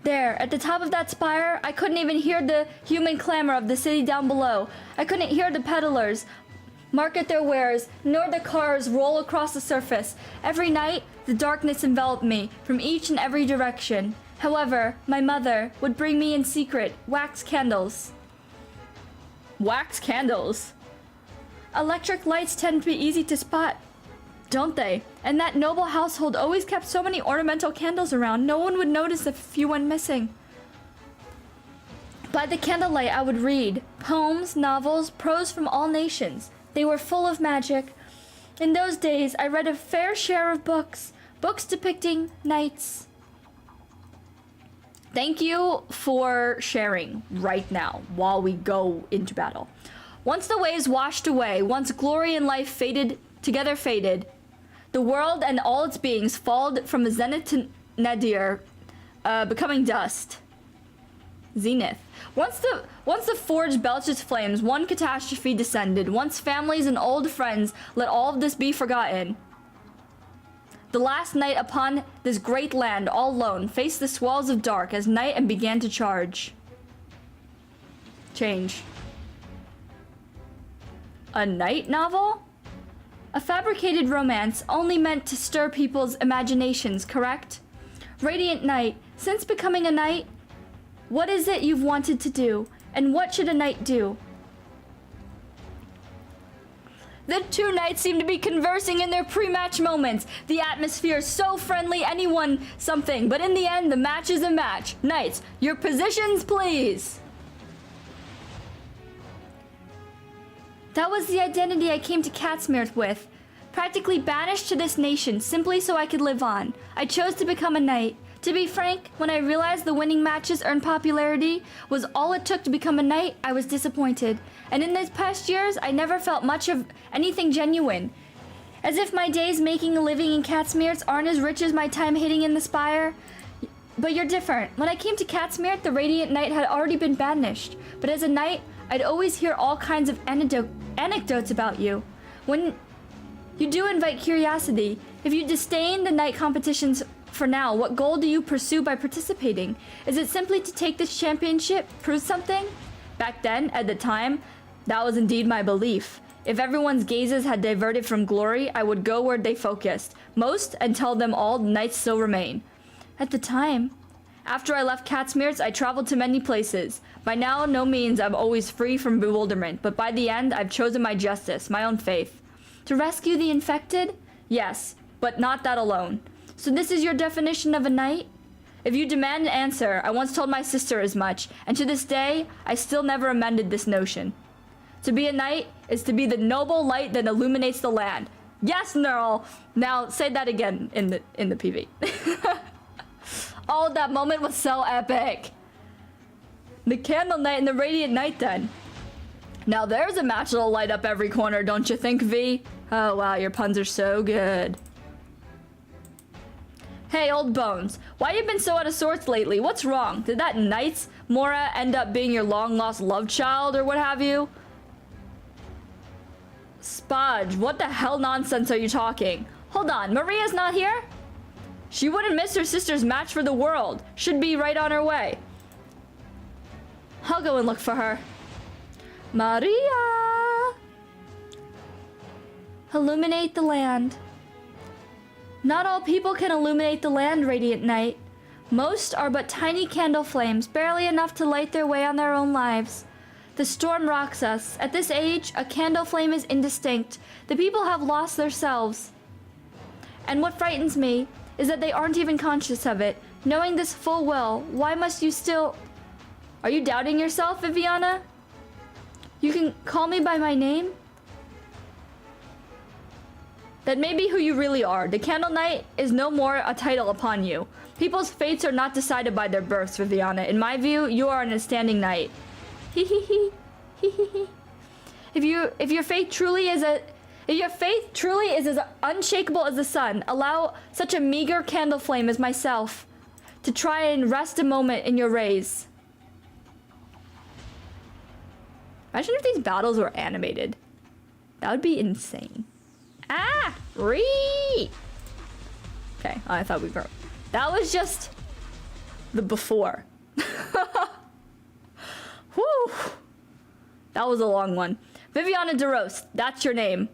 There, at the top of that spire, I couldn't even hear the human clamor of the city down below. I couldn't hear the peddlers market their wares, nor the cars roll across the surface. Every night, the darkness enveloped me from each and every direction. However, my mother would bring me in secret wax candles. Wax candles? Electric lights tend to be easy to spot, don't they? And that noble household always kept so many ornamental candles around, no one would notice if a few went missing. By the candlelight, I would read poems, novels, prose from all nations. They were full of magic. In those days, I read a fair share of books depicting knights. Thank you for sharing right now while we go into battle. Once the waves washed away, once glory and life faded, the world and all its beings falled from the zenith to nadir, becoming dust. Zenith. Once the forge belched its flames, one catastrophe descended. Once families and old friends let all of this be forgotten. The last night upon this great land, all alone, faced the swells of dark as night and began to charge. Change. A night novel? A fabricated romance only meant to stir people's imaginations, correct? Radiant Knight, since becoming a knight, what is it you've wanted to do? And what should a knight do? The two knights seem to be conversing in their pre-match moments. The atmosphere is so friendly, anyone something. But in the end, the match is a match. Knights, your positions, please. That was the identity I came to Catsmere with. Practically banished to this nation, simply so I could live on. I chose to become a knight. To be frank, when I realized the winning matches earned popularity was all it took to become a knight, I was disappointed. And in these past years, I never felt much of anything genuine. As if my days making a living in Catsmere aren't as rich as my time hitting in the spire. But you're different. When I came to Catsmere, the Radiant Knight had already been banished. But as a knight, I'd always hear all kinds of anecdotes about you. When you do invite curiosity, if you disdain the knight competitions for now, what goal do you pursue by participating? Is it simply to take this championship, prove something? Back then, at the time, that was indeed my belief. If everyone's gazes had diverted from glory, I would go where they focused, most, and tell them all knights still remain. At the time, after I left Catsmere, I traveled to many places. By now, no means I'm always free from bewilderment, but by the end, I've chosen my justice, my own faith. To rescue the infected? Yes, but not that alone. So this is your definition of a knight? If you demand an answer, I once told my sister as much, and to this day, I still never amended this notion. To be a knight is to be the noble light that illuminates the land. Yes, Nerl! Now, say that again in the PV. Oh, that moment was so epic. The Candle Knight and the Radiant Knight then. Now there's a match that'll light up every corner, don't you think, V? Oh wow, your puns are so good. Hey, old bones, why you been so out of sorts lately? What's wrong? Did that Knight's Mora end up being your long-lost love child or what have you? Spudge, what the hell nonsense are you talking? Hold on, Maria's not here? She wouldn't miss her sister's match for the world. Should be right on her way. I'll go and look for her. Maria! Illuminate the land. Not all people can illuminate the land, Radiant Knight. Most are but tiny candle flames, barely enough to light their way on their own lives. The storm rocks us. At this age, a candle flame is indistinct. The people have lost their selves. And what frightens me is that they aren't even conscious of it. Knowing this full well, why must you still... Are you doubting yourself, Viviana? You can call me by my name? That may be who you really are. The Candle Knight is no more a title upon you. People's fates are not decided by their births, Viviana. In my view, you are an standing knight. Hee hee hee. Hee hee hee. If your faith truly is as unshakable as the sun, allow such a meager candle flame as myself to try and rest a moment in your rays. Imagine if these battles were animated. That would be insane. Ah! Ree! Okay, I thought we were... That was just the before. Whew! That was a long one. Viviana de Rost, that's your name.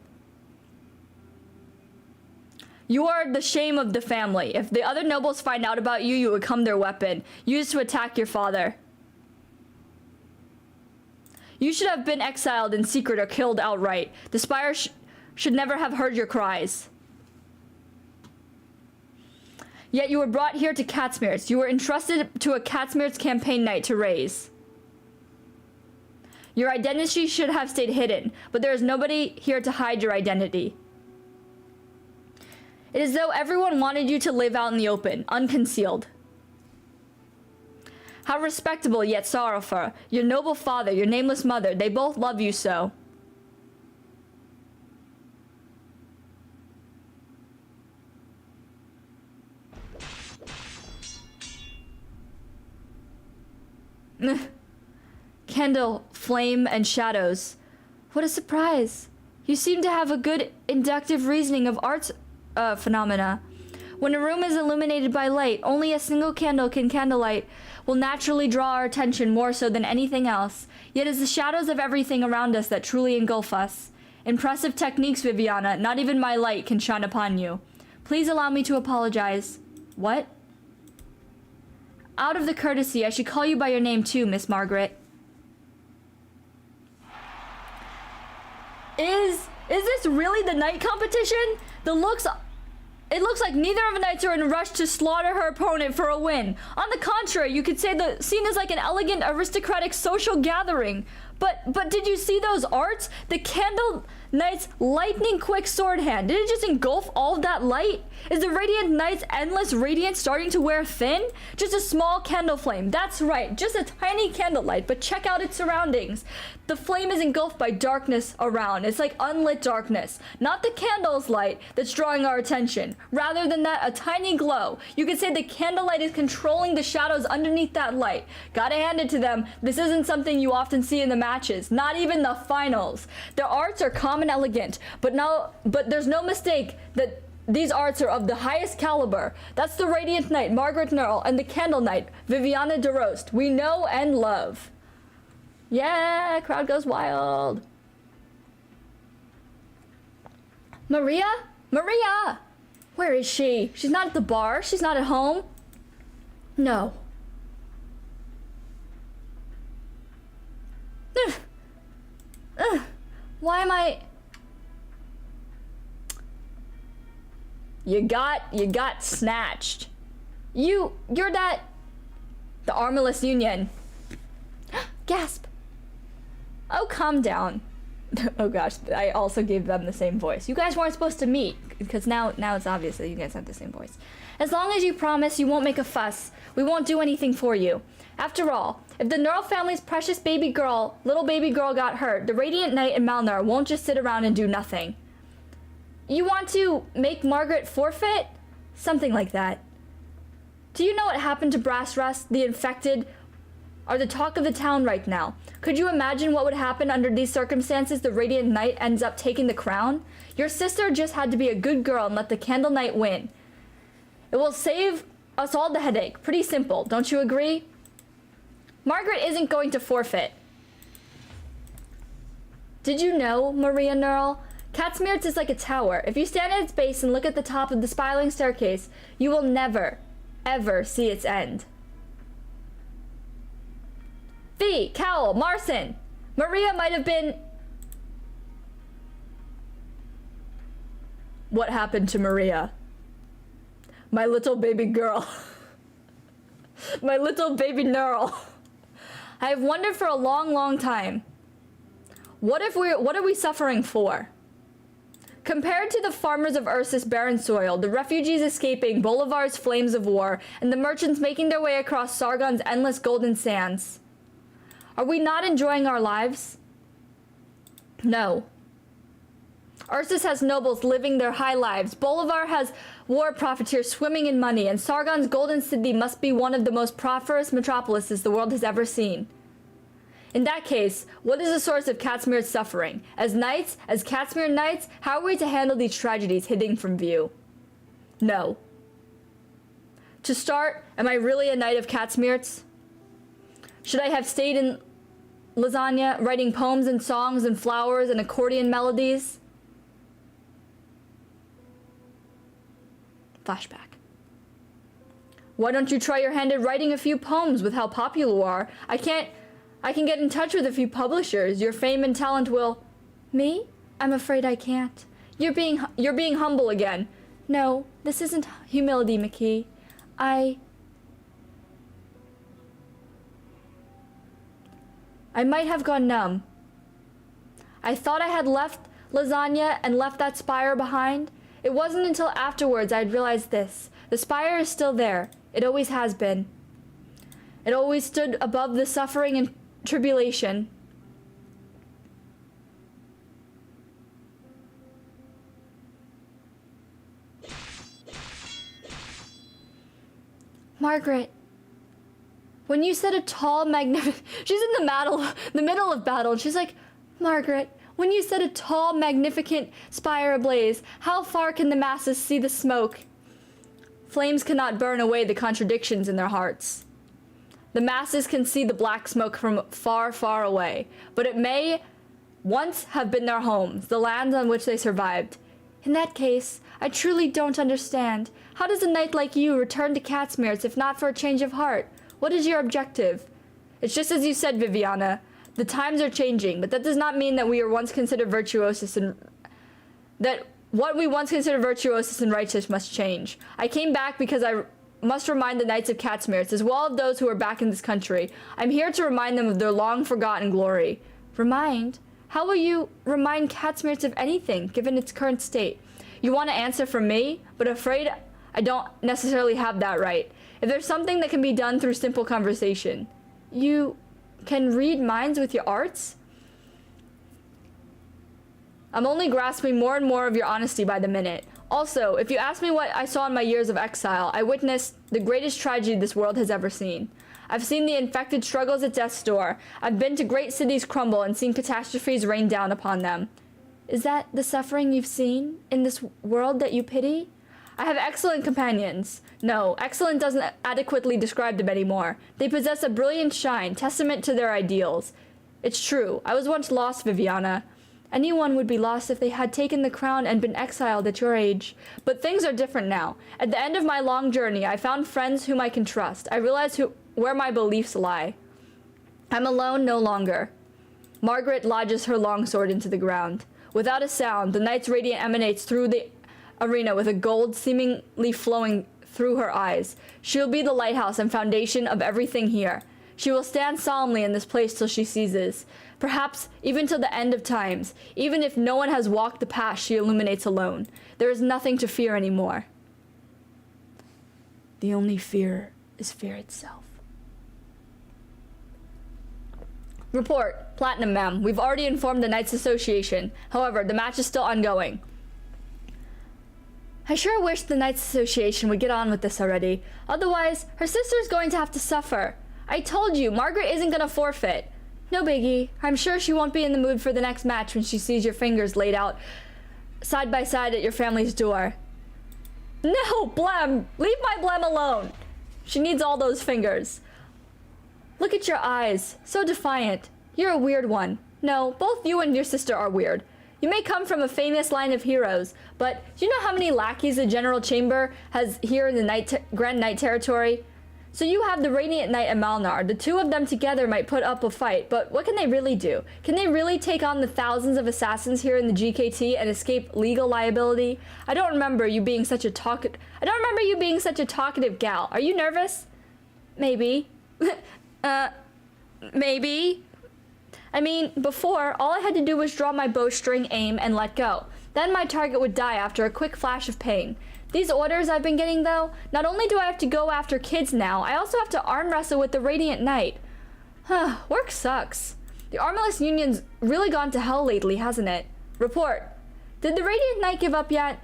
You are the shame of the family. If the other nobles find out about you, you will become their weapon, used to attack your father. You should have been exiled in secret or killed outright. The Spire should never have heard your cries. Yet you were brought here to Catsmere's. You were entrusted to a Catsmere's campaign knight to raise. Your identity should have stayed hidden, but there is nobody here to hide your identity. It is as though everyone wanted you to live out in the open, unconcealed. How respectable yet sorrowful. Your noble father, your nameless mother, they both love you so. Candle, flame, and shadows. What a surprise. You seem to have a good inductive reasoning of arts phenomena. When a room is illuminated by light, only a single candlelight will naturally draw our attention more so than anything else. Yet it's the shadows of everything around us that truly engulf us. Impressive techniques, Viviana. Not even my light can shine upon you. Please allow me to apologize. What? Out of the courtesy, I should call you by your name too, Miss Margaret. Is this really the knight competition? It looks like neither of the knights are in a rush to slaughter her opponent for a win. On the contrary, you could say the scene is like an elegant aristocratic social gathering. But did you see those arts? The Candle Knight's lightning quick sword hand. Did it just engulf all of that light? Is the Radiant Knight's endless radiance starting to wear thin? Just a small candle flame. That's right, just a tiny candlelight, but check out its surroundings. The flame is engulfed by darkness around. It's like unlit darkness. Not the candle's light that's drawing our attention. Rather than that, a tiny glow. You could say the candlelight is controlling the shadows underneath that light. Gotta hand it to them. This isn't something you often see in the matches. Not even the finals. Their arts are calm and elegant, but there's no mistake that these arts are of the highest caliber. That's the Radiant Knight, Margaret Nerl, and the Candle Knight, Viviana de Rost. We know and love. Yeah, crowd goes wild. Maria? Maria! Where is she? She's not at the bar. She's not at home. No. Why am I... You got snatched. You're that... The Armless Union. Gasp. Oh, calm down. Oh gosh, I also gave them the same voice. You guys weren't supposed to meet, because now it's obvious that you guys have the same voice. As long as you promise you won't make a fuss, we won't do anything for you. After all, if the Nerl family's precious little baby girl got hurt, the Radiant Knight and Malnar won't just sit around and do nothing. You want to make Margaret forfeit? Something like that. Do you know what happened to Brass Rust? The infected are the talk of the town right now. Could you imagine what would happen under these circumstances? The Radiant Knight ends up taking the crown? Your sister just had to be a good girl and let the Candle Knight win. It will save us all the headache. Pretty simple, don't you agree? Margaret isn't going to forfeit. Did you know, Maria Nerl? Catsmere's is like a tower. If you stand at its base and look at the top of the spiraling staircase, you will never, ever see its end. Fee, Cowl, Marson, Maria might have been... What happened to Maria? My little baby girl. My little baby Nerl. I have wondered for a long, long time. What are we suffering for? Compared to the farmers of Ursus' barren soil, the refugees escaping Bolivar's flames of war, and the merchants making their way across Sargon's endless golden sands, are we not enjoying our lives? No. Ursus has nobles living their high lives. Bolivar has war profiteers swimming in money, and Sargon's golden city must be one of the most prosperous metropolises the world has ever seen. In that case, what is the source of Catsmere's suffering? As knights, as Catsmere knights, how are we to handle these tragedies hidden from view? No. To start, am I really a knight of Catsmere's? Should I have stayed in Lasagna, writing poems and songs and flowers and accordion melodies? Flashback. Why don't you try your hand at writing a few poems? With how popular you are, I can get in touch with a few publishers. Your fame and talent will... Me? I'm afraid I can't. You're being humble again. No, this isn't humility, McKee. I might have gone numb. I thought I had left Lasagna and left that spire behind. It wasn't until afterwards I'd realized this. The spire is still there. It always has been. It always stood above the suffering and tribulation. Margaret. When you said a tall, magnificent... She's in the middle of battle, and she's like, Margaret, when you said a tall, magnificent spire ablaze, how far can the masses see the smoke? Flames cannot burn away the contradictions in their hearts. The masses can see the black smoke from far, far away, but it may once have been their homes, the lands on which they survived. In that case, I truly don't understand. How does a knight like you return to Catsmere's if not for a change of heart? What is your objective? It's just as you said, Viviana. The times are changing, but that does not mean that we were once considered virtuosos and that what we once considered virtuosos and righteous must change. I came back because I must remind the Knights of Catsmere's, as well as those who are back in this country. I'm here to remind them of their long-forgotten glory. Remind? How will you remind Catsmere's of anything, given its current state? You want to answer from me, but afraid I don't necessarily have that right. If there's something that can be done through simple conversation. You can read minds with your arts? I'm only grasping more and more of your honesty by the minute. Also, if you ask me what I saw in my years of exile, I witnessed the greatest tragedy this world has ever seen. I've seen the infected struggles at death's door. I've been to great cities crumble and seen catastrophes rain down upon them. Is that the suffering you've seen in this world that you pity? I have excellent companions. No, excellent doesn't adequately describe them anymore. They possess a brilliant shine, testament to their ideals. It's true, I was once lost, Viviana. Anyone would be lost if they had taken the crown and been exiled at your age. But things are different now. At the end of my long journey, I found friends whom I can trust. I realize where my beliefs lie. I'm alone no longer. Margaret lodges her longsword into the ground. Without a sound, the knight's radiance emanates through the arena with a gold seemingly flowing through her eyes. She will be the lighthouse and foundation of everything here. She will stand solemnly in this place till she ceases. Perhaps even till the end of times. Even if no one has walked the path she illuminates alone. There is nothing to fear anymore. The only fear is fear itself. Report. Platinum, ma'am. We've already informed the Knights Association. However, the match is still ongoing. I sure wish the Knights Association would get on with this already. Otherwise, her sister's going to have to suffer. I told you, Margaret isn't gonna forfeit. No biggie. I'm sure she won't be in the mood for the next match when she sees your fingers laid out side by side at your family's door. No, Blem! Leave my Blem alone! She needs all those fingers. Look at your eyes. So defiant. You're a weird one. No, both you and your sister are weird. You may come from a famous line of heroes, but do you know how many lackeys the General Chamber has here in the Grand Knight territory? So you have the Radiant Knight and Malnar. The two of them together might put up a fight, but what can they really do? Can they really take on the thousands of assassins here in the GKT and escape legal liability? I don't remember you being such a talkative gal. Are you nervous? Maybe. Maybe. I mean, before, all I had to do was draw my bowstring, aim, and let go. Then my target would die after a quick flash of pain. These orders I've been getting, though, not only do I have to go after kids now, I also have to arm wrestle with the Radiant Knight. Work sucks. The Armless Union's really gone to hell lately, hasn't it? Report. Did the Radiant Knight give up yet?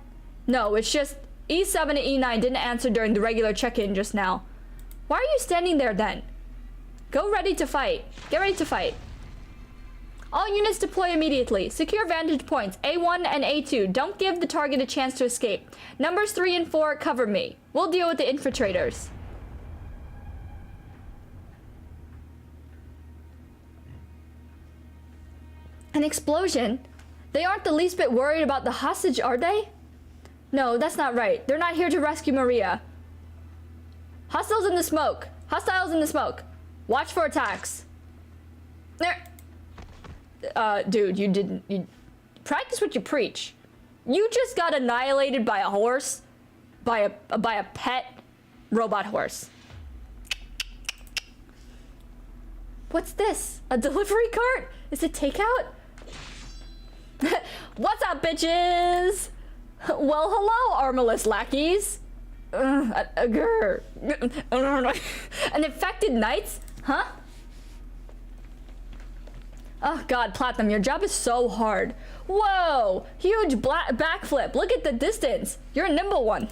No, it's just E7 and E9 didn't answer during the regular check-in just now. Why are you standing there then? Go ready to fight. Get ready to fight. All units deploy immediately. Secure vantage points A1 and A2. Don't give the target a chance to escape. Numbers 3 and 4 cover me. We'll deal with the infiltrators. An explosion? They aren't the least bit worried about the hostage, are they? No, that's not right. They're not here to rescue Maria. Hostiles in the smoke. Hostiles in the smoke. Watch for attacks. There. Dude, you practice what you preach. You just got annihilated by a horse, by a pet robot horse. What's this? A delivery cart? Is it takeout? What's up, bitches? Well, hello, armorless lackeys. An infected knights? Huh? Oh god, Platinum, your job is so hard. Whoa! Huge backflip. Look at the distance. You're a nimble one,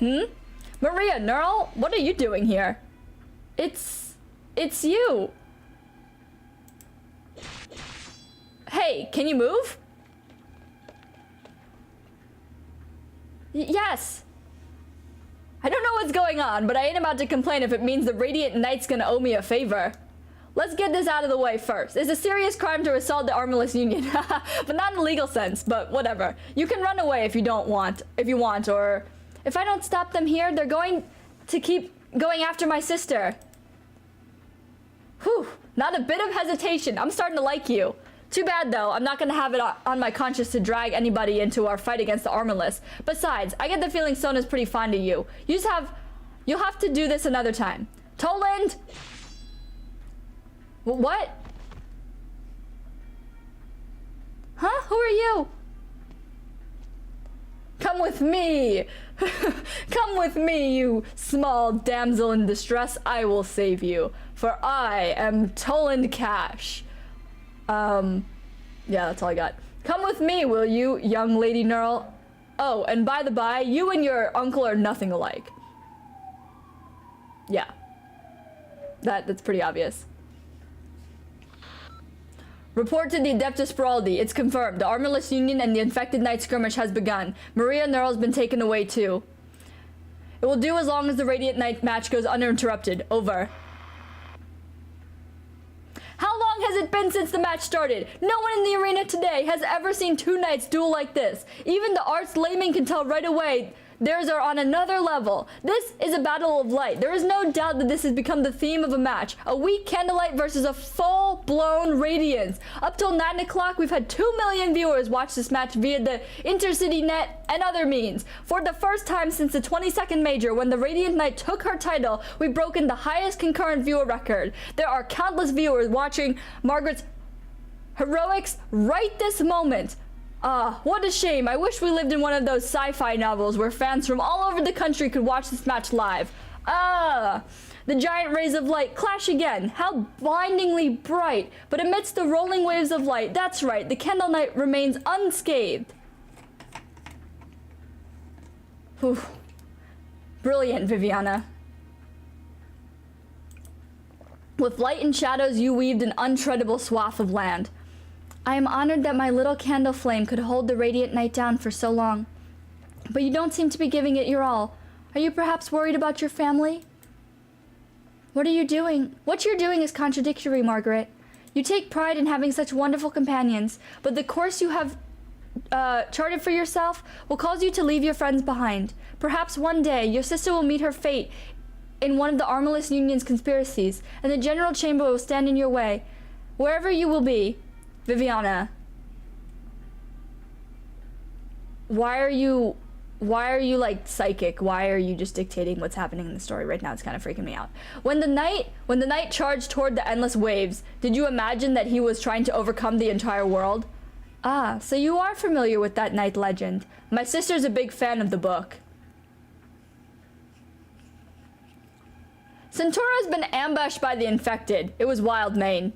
Maria, Neural, what are you doing here? It's you. Hey, can you move? Yes. I don't know what's going on, but I ain't about to complain if it means the Radiant Knight's gonna owe me a favor. Let's get this out of the way first. It's a serious crime to assault the Armless Union. But not in a legal sense, but whatever. You can run away if you want, or if I don't stop them here, they're going to keep going after my sister. Whew, not a bit of hesitation. I'm starting to like you. Too bad though, I'm not gonna have it on my conscience to drag anybody into our fight against the Armorless. Besides, I get the feeling Sona's pretty fond of you. You'll have to do this another time. Toland! What? Huh? Who are you? Come with me! Come with me, you small damsel in distress. I will save you. For I am Toland Cash. Yeah, that's all I got. Come with me, will you, young Lady Neural? Oh, and by the by, you and your uncle are nothing alike. Yeah. That's pretty obvious. Report to the Adeptus Spraldi. It's confirmed. The Armorless Union and the Infected Knight skirmish has begun. Maria Neural's been taken away too. It will do as long as the Radiant Knight match goes uninterrupted. Over. How long has it been since the match started? No one in the arena today has ever seen two knights duel like this. Even the arts layman can tell right away theirs are on another level. This is a battle of light. There is no doubt that this has become the theme of a match. A weak candlelight versus a full-blown radiance. Up till 9 o'clock, we've had 2 million viewers watch this match via the Intercity Net and other means. For the first time since the 22nd Major, when the Radiant Knight took her title, we've broken the highest concurrent viewer record. There are countless viewers watching Margaret's heroics right this moment. What a shame. I wish we lived in one of those sci-fi novels where fans from all over the country could watch this match live. The giant rays of light clash again. How blindingly bright. But amidst the rolling waves of light, that's right, the Candle Knight remains unscathed. Whew. Brilliant, Viviana. With light and shadows, you weaved an untreadable swath of land. I am honored that my little candle flame could hold the Radiant Knight down for so long. But you don't seem to be giving it your all. Are you perhaps worried about your family? What are you doing? What you're doing is contradictory, Margaret. You take pride in having such wonderful companions, but the course you have charted for yourself will cause you to leave your friends behind. Perhaps one day your sister will meet her fate in one of the Armorless Union's conspiracies, and the General Chamber will stand in your way. Wherever you will be, Viviana, why are you like psychic? Why are you just dictating what's happening in the story right now? It's kind of freaking me out. When the knight charged toward the endless waves, did you imagine that he was trying to overcome the entire world? Ah, so you are familiar with that knight legend. My sister's a big fan of the book. Centaura's been ambushed by the infected. It was Wildmane.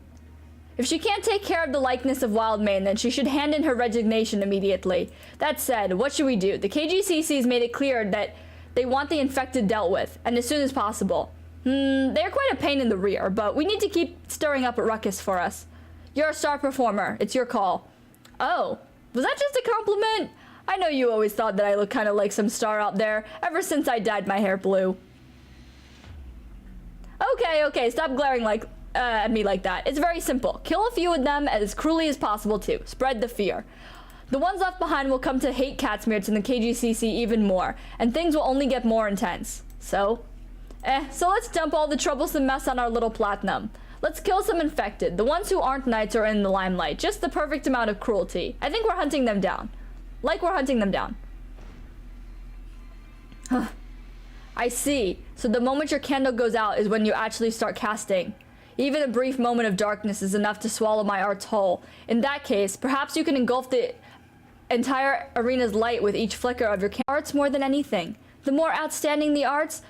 If she can't take care of the likeness of Wildmane, then she should hand in her resignation immediately. That said, what should we do? The KGCC's made it clear that they want the infected dealt with, and as soon as possible. They're quite a pain in the rear, but we need to keep stirring up a ruckus for us. You're a star performer. It's your call. Oh, was that just a compliment? I know you always thought that I looked kind of like some star out there, ever since I dyed my hair blue. Okay, stop glaring at me like that. It's very simple. Kill a few of them as cruelly as possible too. Spread the fear. The ones left behind will come to hate Catsmearts and the KGCC even more, and things will only get more intense. So let's dump all the troublesome mess on our little platinum. Let's kill some infected. The ones who aren't knights are in the limelight. Just the perfect amount of cruelty. I think we're hunting them down. We're hunting them down. I see. So the moment your candle goes out is when you actually start casting. Even a brief moment of darkness is enough to swallow my arts whole. In that case, perhaps you can engulf the entire arena's light with each flicker of your arts more than anything. The more outstanding the arts,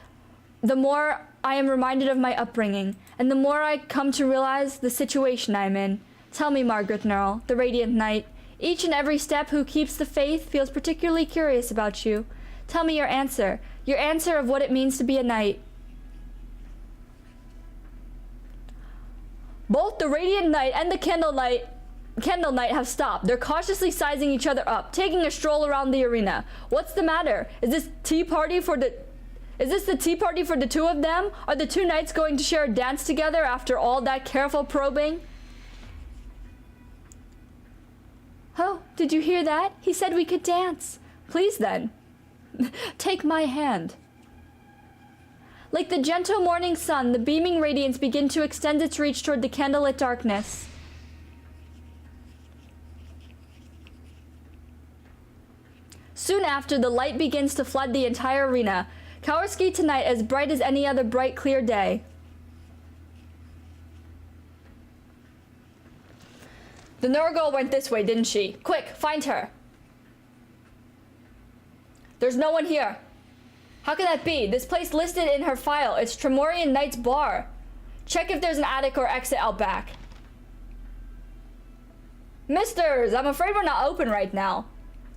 the more I am reminded of my upbringing, and the more I come to realize the situation I'm in. Tell me, Margaret Nerl, the Radiant Knight, each and every step who keeps the faith feels particularly curious about you. Tell me your answer of what it means to be a knight. Both the Radiant Knight and the Candle Knight have stopped. They're cautiously sizing each other up, taking a stroll around the arena. What's the matter? Is this the tea party for the two of them? Are the two knights going to share a dance together after all that careful probing? Oh, did you hear that? He said we could dance. Please then, take my hand. Like the gentle morning sun, the beaming radiance begin to extend its reach toward the candlelit darkness. Soon after, the light begins to flood the entire arena. Kawarski tonight as bright as any other bright, clear day. The Nurgle went this way, didn't she? Quick, find her. There's no one here. How can that be? This place listed in her file. It's Tremorian Knight's Bar. Check if there's an attic or exit out back. Misters, I'm afraid we're not open right now.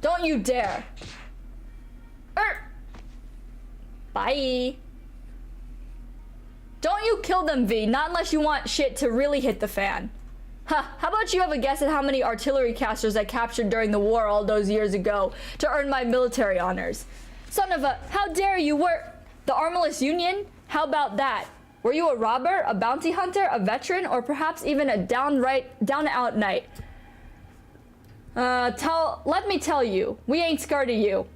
Don't you dare. Bye. Don't you kill them, V. Not unless you want shit to really hit the fan. Huh, how about you have a guess at how many artillery casters I captured during the war all those years ago to earn my military honors? Son of a, how dare you work the Armless Union? How about that? Were you a robber, a bounty hunter, a veteran, or perhaps even a down-and-out knight? Let me tell you, we ain't scared of you.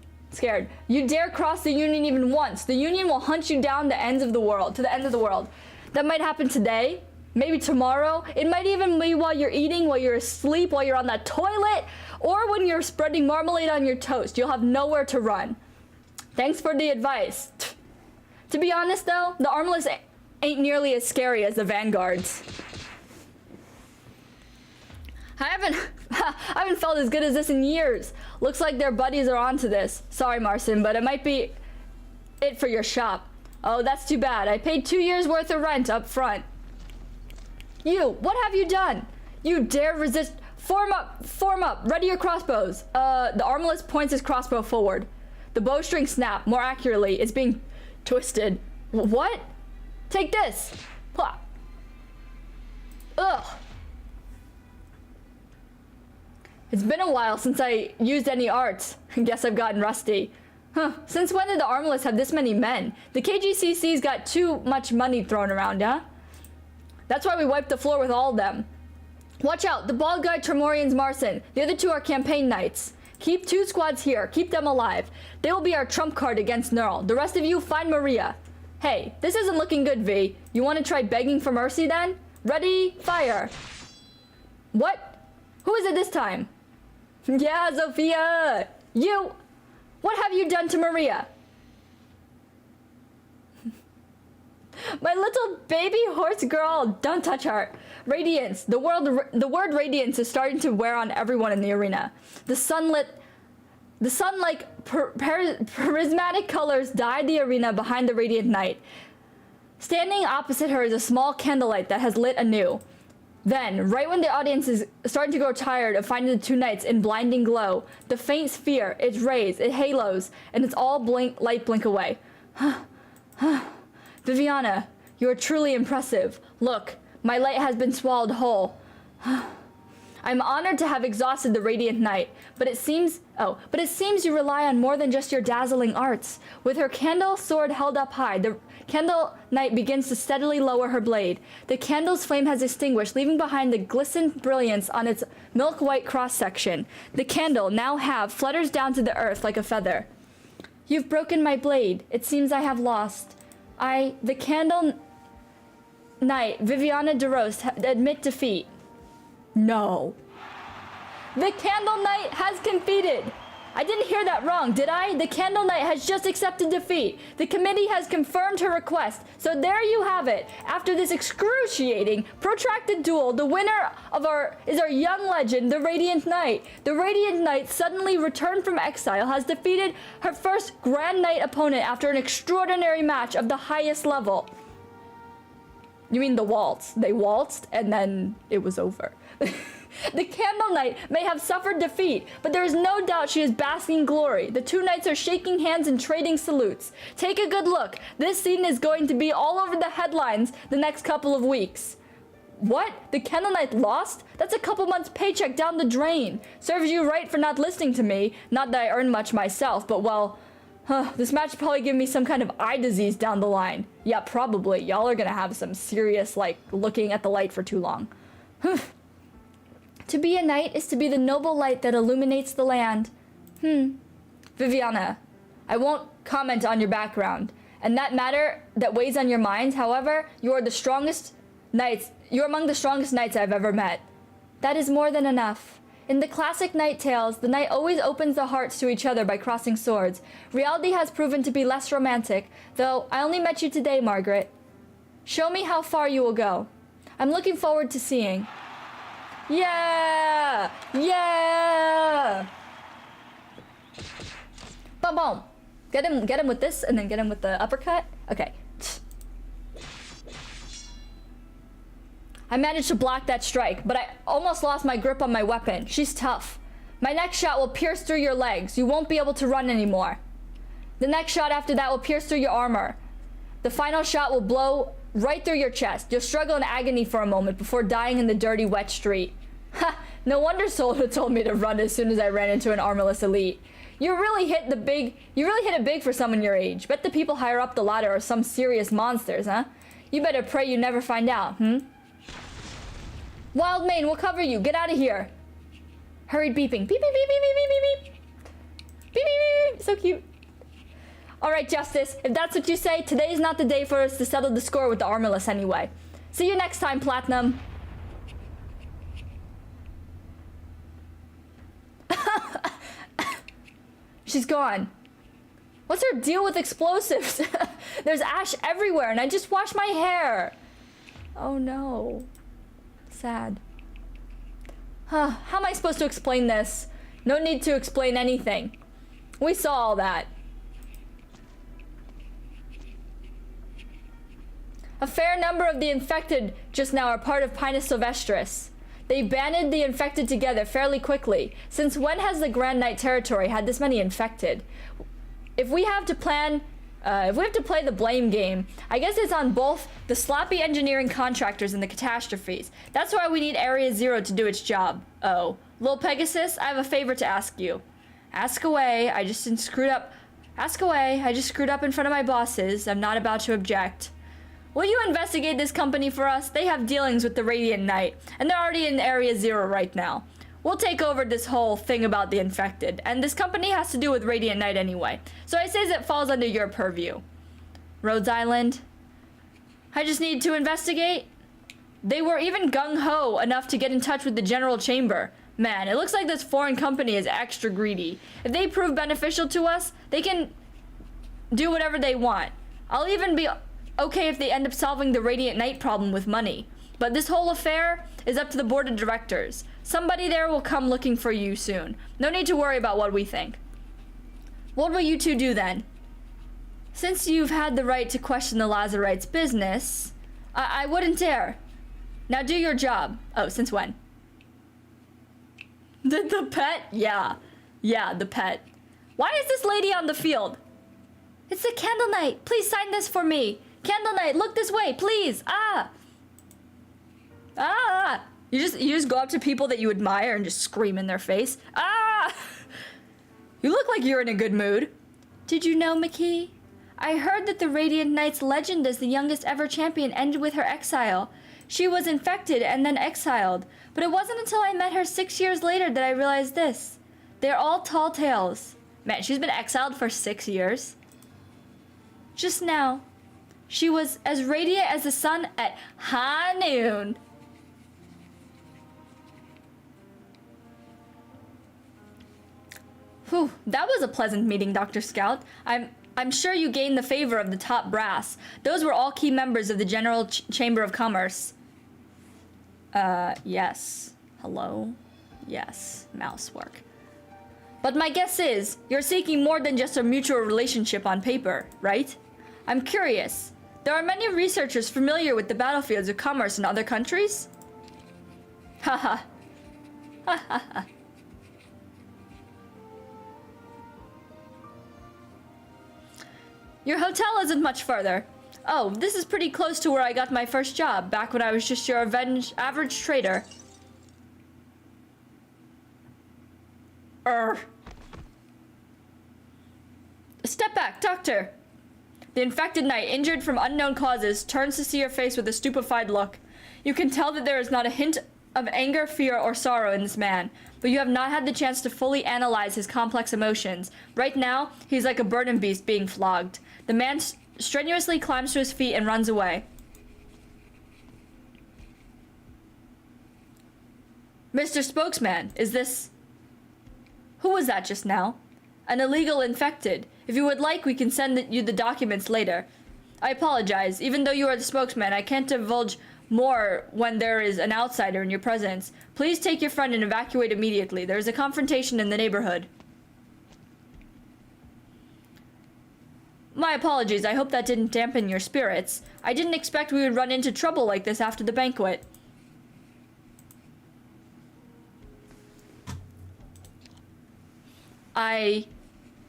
You dare cross the Union even once, the Union will hunt you down to the end of the world. That might happen today, maybe tomorrow. It might even be while you're eating, while you're asleep, while you're on that toilet, or when you're spreading marmalade on your toast. You'll have nowhere to run. Thanks for the advice. To be honest though, the Armless ain't nearly as scary as the Vanguards. I haven't felt as good as this in years. Looks like their buddies are onto this. Sorry, Marcin, but it might be it for your shop. Oh, that's too bad. I paid 2 years worth of rent up front. You, what have you done? You dare resist? Form up, ready your crossbows. The Armless points his crossbow forward. The bowstring snapped. More accurately, it's being twisted. What? Take this. Ugh. It's been a while since I used any arts. Guess I've gotten rusty. Huh, since when did the Armless have this many men? The KGCC's got too much money thrown around, huh? That's why we wiped the floor with all of them. Watch out, the bald guy Tremorian's Marcin. The other two are campaign knights. Keep 2 squads here, keep them alive. They will be our trump card against Nerl. The rest of you, find Maria. Hey, this isn't looking good, V. You want to try begging for mercy then? Ready, fire. What? Who is it this time? Yeah, Sophia! You! What have you done to Maria? My little baby horse girl. Don't touch her. Radiance. The word radiance is starting to wear on everyone in the arena. The sunlike prismatic colors dyed the arena behind the radiant night. Standing opposite her is a small candlelight that has lit anew. Then, right when the audience is starting to grow tired of finding the two knights in blinding glow, the faint sphere, its rays, its halos, and its all light blink away. Viviana, you are truly impressive. Look, my light has been swallowed whole. I'm honored to have exhausted the radiant night, but it seems you rely on more than just your dazzling arts. With her candle sword held up high, the candle knight begins to steadily lower her blade. The candle's flame has extinguished, leaving behind the glistened brilliance on its milk-white cross-section. The candle, now halved, flutters down to the earth like a feather. You've broken my blade. It seems I have lost. The candle knight, Viviana de Rost, admit defeat. No. The Candle Knight has conceded. I didn't hear that wrong, did I? The Candle Knight has just accepted defeat. The committee has confirmed her request. So there you have it. After this excruciating, protracted duel, the winner is our young legend, the Radiant Knight. The Radiant Knight, suddenly returned from exile, has defeated her first Grand Knight opponent after an extraordinary match of the highest level. You mean the waltz? They waltzed and then it was over. The Candle Knight may have suffered defeat, but there is no doubt she is basking glory. The two knights are shaking hands and trading salutes. Take a good look. This scene is going to be all over the headlines the next couple of weeks. What? The Candle Knight lost? That's a couple months' paycheck down the drain. Serves you right for not listening to me. Not that I earn much myself, but well, this match will probably give me some kind of eye disease down the line. Yeah, probably. Y'all are gonna have some serious, looking at the light for too long. To be a knight is to be the noble light that illuminates the land. Viviana, I won't comment on your background. And that matter that weighs on your mind, however, you are the strongest knights. You're among the strongest knights I've ever met. That is more than enough. In the classic knight tales, the knight always opens the hearts to each other by crossing swords. Reality has proven to be less romantic, though I only met you today, Margaret. Show me how far you will go. I'm looking forward to seeing. Yeah! Yeah! Boom, boom. Get him with this, and then get him with the uppercut. Okay. I managed to block that strike, but I almost lost my grip on my weapon. She's tough. My next shot will pierce through your legs. You won't be able to run anymore. The next shot after that will pierce through your armor. The final shot will blow right through your chest. You'll struggle in agony for a moment before dying in the dirty, wet street. Ha! No wonder Solda told me to run as soon as I ran into an armorless elite. You really hit it big for someone your age. Bet the people higher up the ladder are some serious monsters, huh? You better pray you never find out, Wildmane will cover you. Get out of here. Hurried beeping. Beep, beep, beep, beep, beep, beep, beep, beep. Beep, beep, beep, beep. So cute. Alright, Justice. If that's what you say, today's not the day for us to settle the score with the armorless anyway. See you next time, Platinum. She's gone. What's her deal with explosives? There's ash everywhere and I just washed my hair. Oh no. Sad. How am I supposed to explain this? No need to explain anything. We saw all that. A fair number of the infected just now are part of Pinus Sylvestris. They banded the infected together fairly quickly. Since when has the Grand Knight territory had this many infected? If we have to play the blame game, I guess it's on both the sloppy engineering contractors and the catastrophes. That's why we need Area Zero to do its job. Oh, Lil Pegasus, I have a favor to ask you. Ask away. I just screwed up. Ask away. I just screwed up in front of my bosses. I'm not about to object. Will you investigate this company for us? They have dealings with the Radiant Knight, and they're already in Area Zero right now. We'll take over this whole thing about the infected, and this company has to do with Radiant Knight anyway, so I say it falls under your purview. Rhodes Island. I just need to investigate. They were even gung-ho enough to get in touch with the General Chamber. Man, it looks like this foreign company is extra greedy. If they prove beneficial to us, they can do whatever they want. I'll even okay if they end up solving the Radiant Knight problem with money. But this whole affair is up to the board of directors. Somebody there will come looking for you soon. No need to worry about what we think. What will you two do then? Since you've had the right to question the Lazarites' business, I wouldn't dare. Now do your job. Oh, since when? The pet? Yeah. Yeah, the pet. Why is this lady on the field? It's the Candle Knight. Please sign this for me. Candle Knight, look this way, please. Ah. Ah. You just go up to people that you admire and just scream in their face. Ah. You look like you're in a good mood. Did you know, McKee? I heard that the Radiant Knight's legend as the youngest ever champion ended with her exile. She was infected and then exiled. But it wasn't until I met her 6 years later that I realized this. They're all tall tales. Man, she's been exiled for 6 years. Just now, she was as radiant as the sun at high noon. Whew, that was a pleasant meeting, Dr. Scout. I'm sure you gained the favor of the top brass. Those were all key members of the General Chamber of Commerce. Yes. Hello? Yes. Mouse work. But my guess is, you're seeking more than just a mutual relationship on paper, right? I'm curious. There are many researchers familiar with the battlefields of commerce in other countries? Haha. Ha ha ha. Your hotel isn't much further. Oh, this is pretty close to where I got my first job, back when I was just your average trader. Step back, doctor. The infected knight, injured from unknown causes, turns to see your face with a stupefied look. You can tell that there is not a hint of anger, fear, or sorrow in this man, but you have not had the chance to fully analyze his complex emotions. Right now, he's like a burden beast being flogged. The man strenuously climbs to his feet and runs away. Mr. Spokesman, is this... Who was that just now? An illegal infected. If you would like, we can send you the documents later. I apologize. Even though you are the spokesman, I can't divulge more when there is an outsider in your presence. Please take your friend and evacuate immediately. There is a confrontation in the neighborhood. My apologies. I hope that didn't dampen your spirits. I didn't expect we would run into trouble like this after the banquet.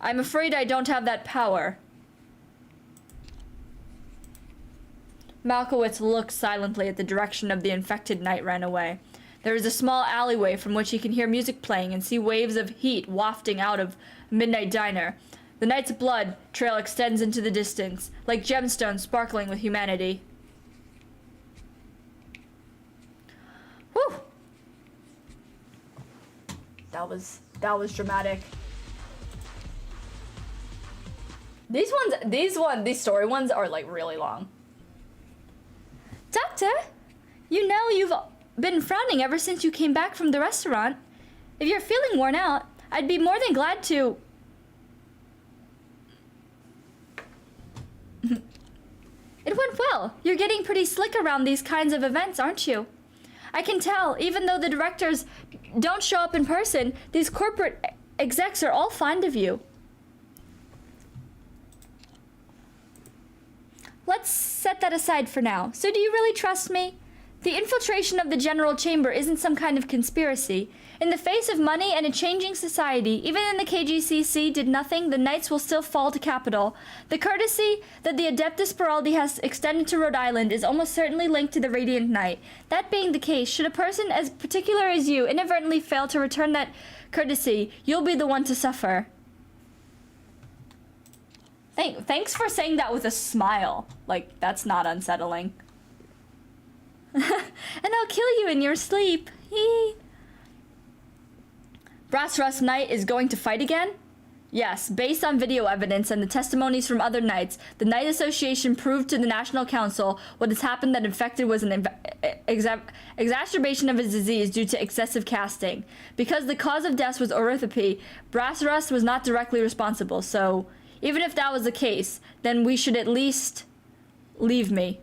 I'm afraid I don't have that power. Malkowitz looked silently at the direction of the infected knight ran away. There is a small alleyway from which he can hear music playing and see waves of heat wafting out of a midnight diner. The knight's blood trail extends into the distance, like gemstones sparkling with humanity. Whew! That was dramatic. These story ones are like really long. Doctor, you know you've been frowning ever since you came back from the restaurant. If you're feeling worn out, I'd be more than glad to... It went well. You're getting pretty slick around these kinds of events, aren't you? I can tell, even though the directors don't show up in person, these corporate execs are all fond of you. Let's set that aside for now. So do you really trust me? The infiltration of the General Chamber isn't some kind of conspiracy. In the face of money and a changing society, even in the KGCC did nothing, the Knights will still fall to capital. The courtesy that the Adeptus Beraldi has extended to Rhode Island is almost certainly linked to the Radiant Knight. That being the case, should a person as particular as you inadvertently fail to return that courtesy, you'll be the one to suffer. Thanks for saying that with a smile. Like, that's not unsettling. And I'll kill you in your sleep. Brass Rust Knight is going to fight again? Yes, based on video evidence and the testimonies from other knights, the Knight Association proved to the National Council what has happened, that infected was an exacerbation of his disease due to excessive casting. Because the cause of death was orthopy, Brass Rust was not directly responsible, so even if that was the case, then we should at least leave me.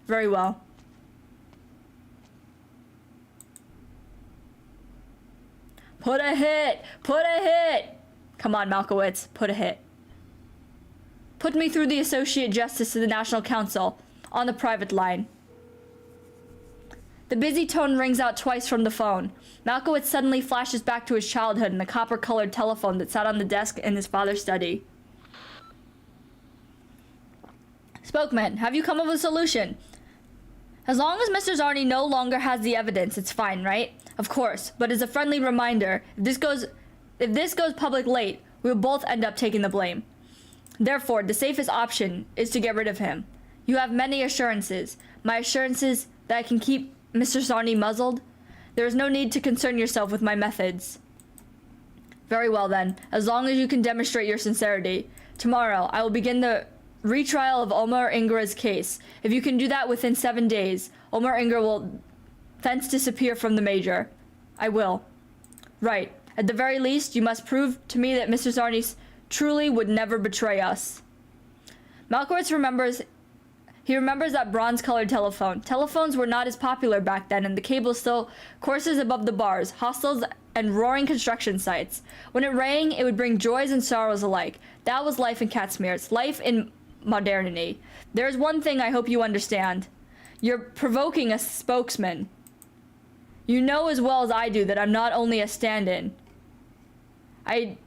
Very well. Put a hit! Put a hit! Come on, Malkowitz, put a hit. Put me through the Associate Justice to the National Council on the private line. The busy tone rings out twice from the phone. Malkowitz suddenly flashes back to his childhood and the copper-colored telephone that sat on the desk in his father's study. Spokesman, have you come up with a solution? As long as Mr. Zarni no longer has the evidence, it's fine, right? Of course, but as a friendly reminder, if this goes public late, we will both end up taking the blame. Therefore, the safest option is to get rid of him. You have many assurances. My assurances that I can keep Mr. Zarni muzzled? There is no need to concern yourself with my methods. Very well then, as long as you can demonstrate your sincerity. Tomorrow, I will begin the retrial of Omar Ingra's case. If you can do that within 7 days, Omar Ingra will thence disappear from the Major. I will. Right. At the very least, you must prove to me that Mr. Zarni truly would never betray us. Malkowitz remembers that bronze-colored telephone. Telephones were not as popular back then, and the cable still courses above the bars, hostels, and roaring construction sites. When it rang, it would bring joys and sorrows alike. That was life in Catsmere's, life in modernity. There is one thing I hope you understand. You're provoking a spokesman. You know as well as I do that I'm not only a stand-in. I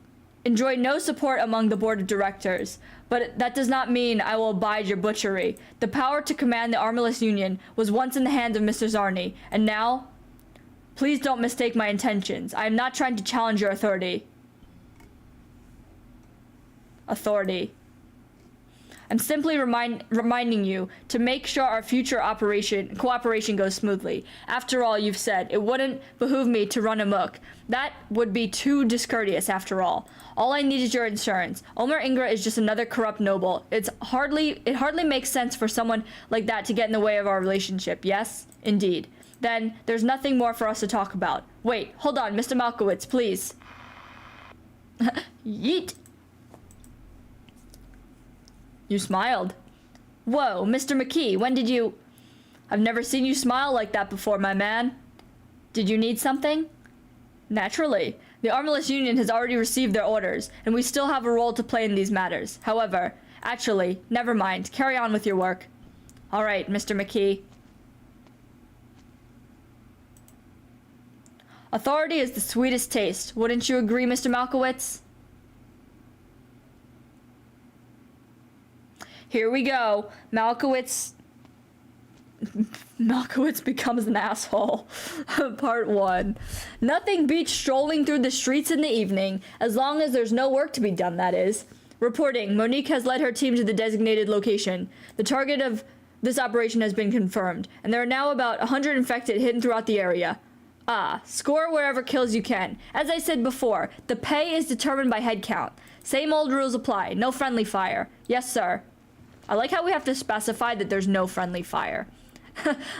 enjoy no support among the board of directors, but that does not mean I will abide your butchery. The power to command the Armless Union was once in the hands of Mr. Zarni, and now, please don't mistake my intentions. I am not trying to challenge your authority. I'm simply reminding you to make sure our future cooperation goes smoothly. After all, you've said it wouldn't behoove me to run amok. That would be too discourteous after all. All I need is your insurance. Omar Ingra is just another corrupt noble. It hardly makes sense for someone like that to get in the way of our relationship. Yes, indeed. Then there's nothing more for us to talk about. Wait, hold on, Mr. Malkowitz, please. Yeet. You smiled. Whoa, Mr. McKee, when did you... I've never seen you smile like that before, my man. Did you need something? Naturally. The Armless Union has already received their orders, and we still have a role to play in these matters. However, actually, never mind. Carry on with your work. All right, Mr. McKee. Authority is the sweetest taste. Wouldn't you agree, Mr. Malkowitz? Here we go. Malkowitz becomes an asshole. Part 1. Nothing beats strolling through the streets in the evening, as long as there's no work to be done, that is. Reporting, Monique has led her team to the designated location. The target of this operation has been confirmed, and there are now about 100 infected hidden throughout the area. Score wherever kills you can. As I said before, the pay is determined by head count. Same old rules apply. No friendly fire. Yes, sir. I like how we have to specify that there's no friendly fire.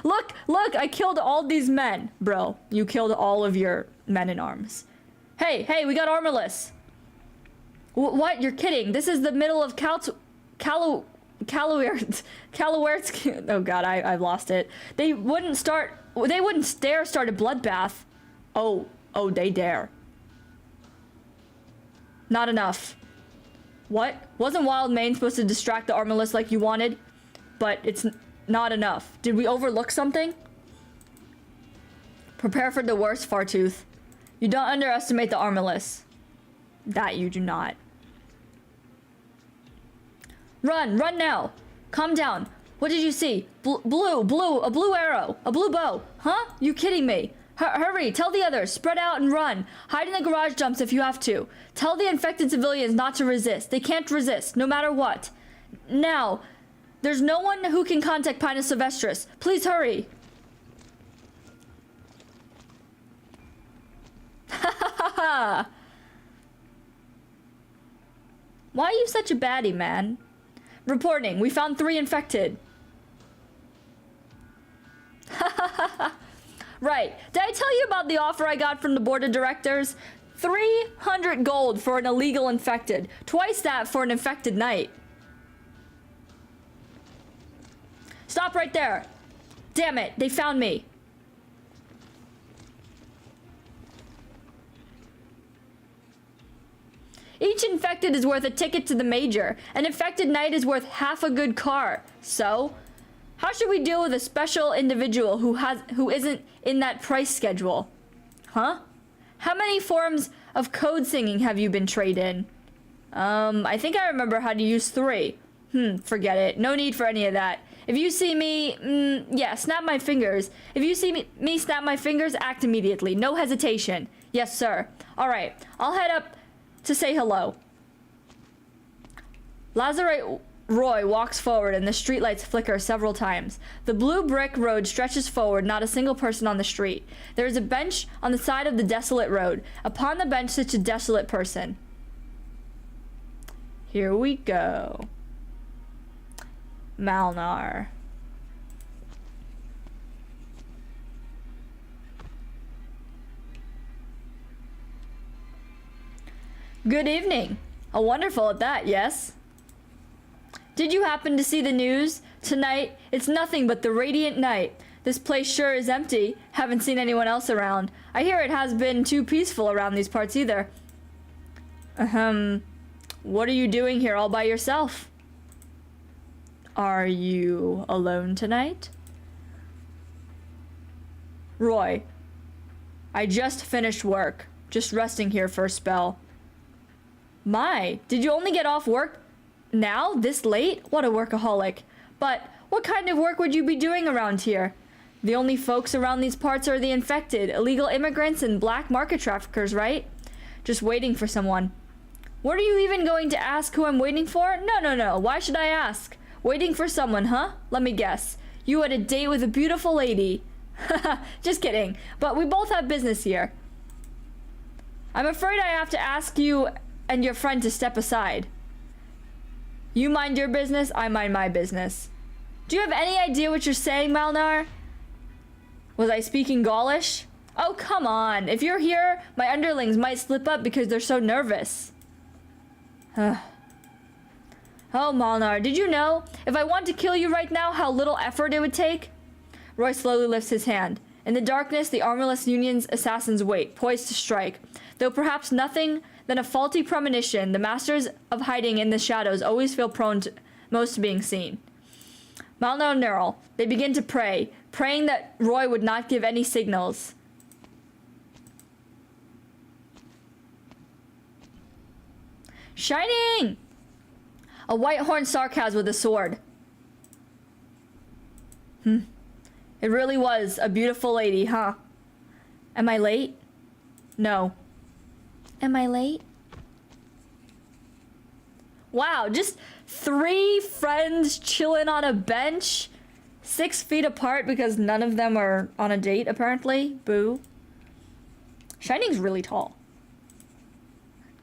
Look, I killed all these men. Bro, you killed all of your men in arms. Hey, we got armorless. What? You're kidding. This is the middle of Calowerts. Oh god, I've lost it. They wouldn't dare start a bloodbath. Oh, they dare. Not enough. What? Wasn't Wild Mane supposed to distract the armorless like you wanted? But it's not enough. Did we overlook something? Prepare for the worst, Fartooth. You don't underestimate the armorless. That you do not. Run now. Calm down. What did you see? Blue, a blue arrow, a blue bow. Huh? You kidding me? Hurry, tell the others, spread out and run. Hide in the garage dumps if you have to. Tell the infected civilians not to resist. They can't resist, no matter what. Now, there's no one who can contact Pinus Sylvestris. Please hurry. Ha. Why are you such a baddie, man? Reporting, we found 3 infected. Right. Did I tell you about the offer I got from the board of directors? 300 gold for an illegal infected. Twice that for an infected knight. Stop right there. Damn it, they found me. Each infected is worth a ticket to the major. An infected night is worth half a good car. So, how should we deal with a special individual who isn't in that price schedule? Huh? How many forms of code singing have you been trained in? I think I remember how to use 3. Forget it. No need for any of that. If you see me, yeah, snap my fingers. If you see me snap my fingers, act immediately. No hesitation. Yes, sir. All right, I'll head up to say hello. Lazarite Roy walks forward and the streetlights flicker several times. The blue brick road stretches forward, not a single person on the street. There is a bench on the side of the desolate road. Upon the bench sits a desolate person. Here we go. Malnar. Good evening. A wonderful at that, yes? Did you happen to see the news? Tonight, it's nothing but the radiant night. This place sure is empty. Haven't seen anyone else around. I hear it has been too peaceful around these parts either. What are you doing here all by yourself? Are you alone tonight? Roy, I just finished work. Just resting here for a spell. My, did you only get off work now, this late? What a workaholic. But what kind of work would you be doing around here? The only folks around these parts are the infected, illegal immigrants, and black market traffickers, right? Just waiting for someone. What are you even going to ask who I'm waiting for? No. Why should I ask? Waiting for someone, huh? Let me guess. You had a date with a beautiful lady. Haha, just kidding. But we both have business here. I'm afraid I have to ask you and your friend to step aside. You mind your business, I mind my business. Do you have any idea what you're saying, Malnar? Was I speaking Gaulish? Oh, come on. If you're here, my underlings might slip up because they're so nervous. Oh, Malnar, did you know? If I want to kill you right now, how little effort it would take? Roy slowly lifts his hand. In the darkness, the armorless Union's assassins wait, poised to strike. Though perhaps nothing than a faulty premonition, the masters of hiding in the shadows always feel prone to most to being seen. Malnar and Neural, they begin to pray, praying that Roy would not give any signals. Shining! A white-horned sarcas with a sword. It really was a beautiful lady, huh? Am I late? No. Am I late? Wow, just 3 friends chilling on a bench, 6 feet apart because none of them are on a date, apparently. Boo. Shining's really tall.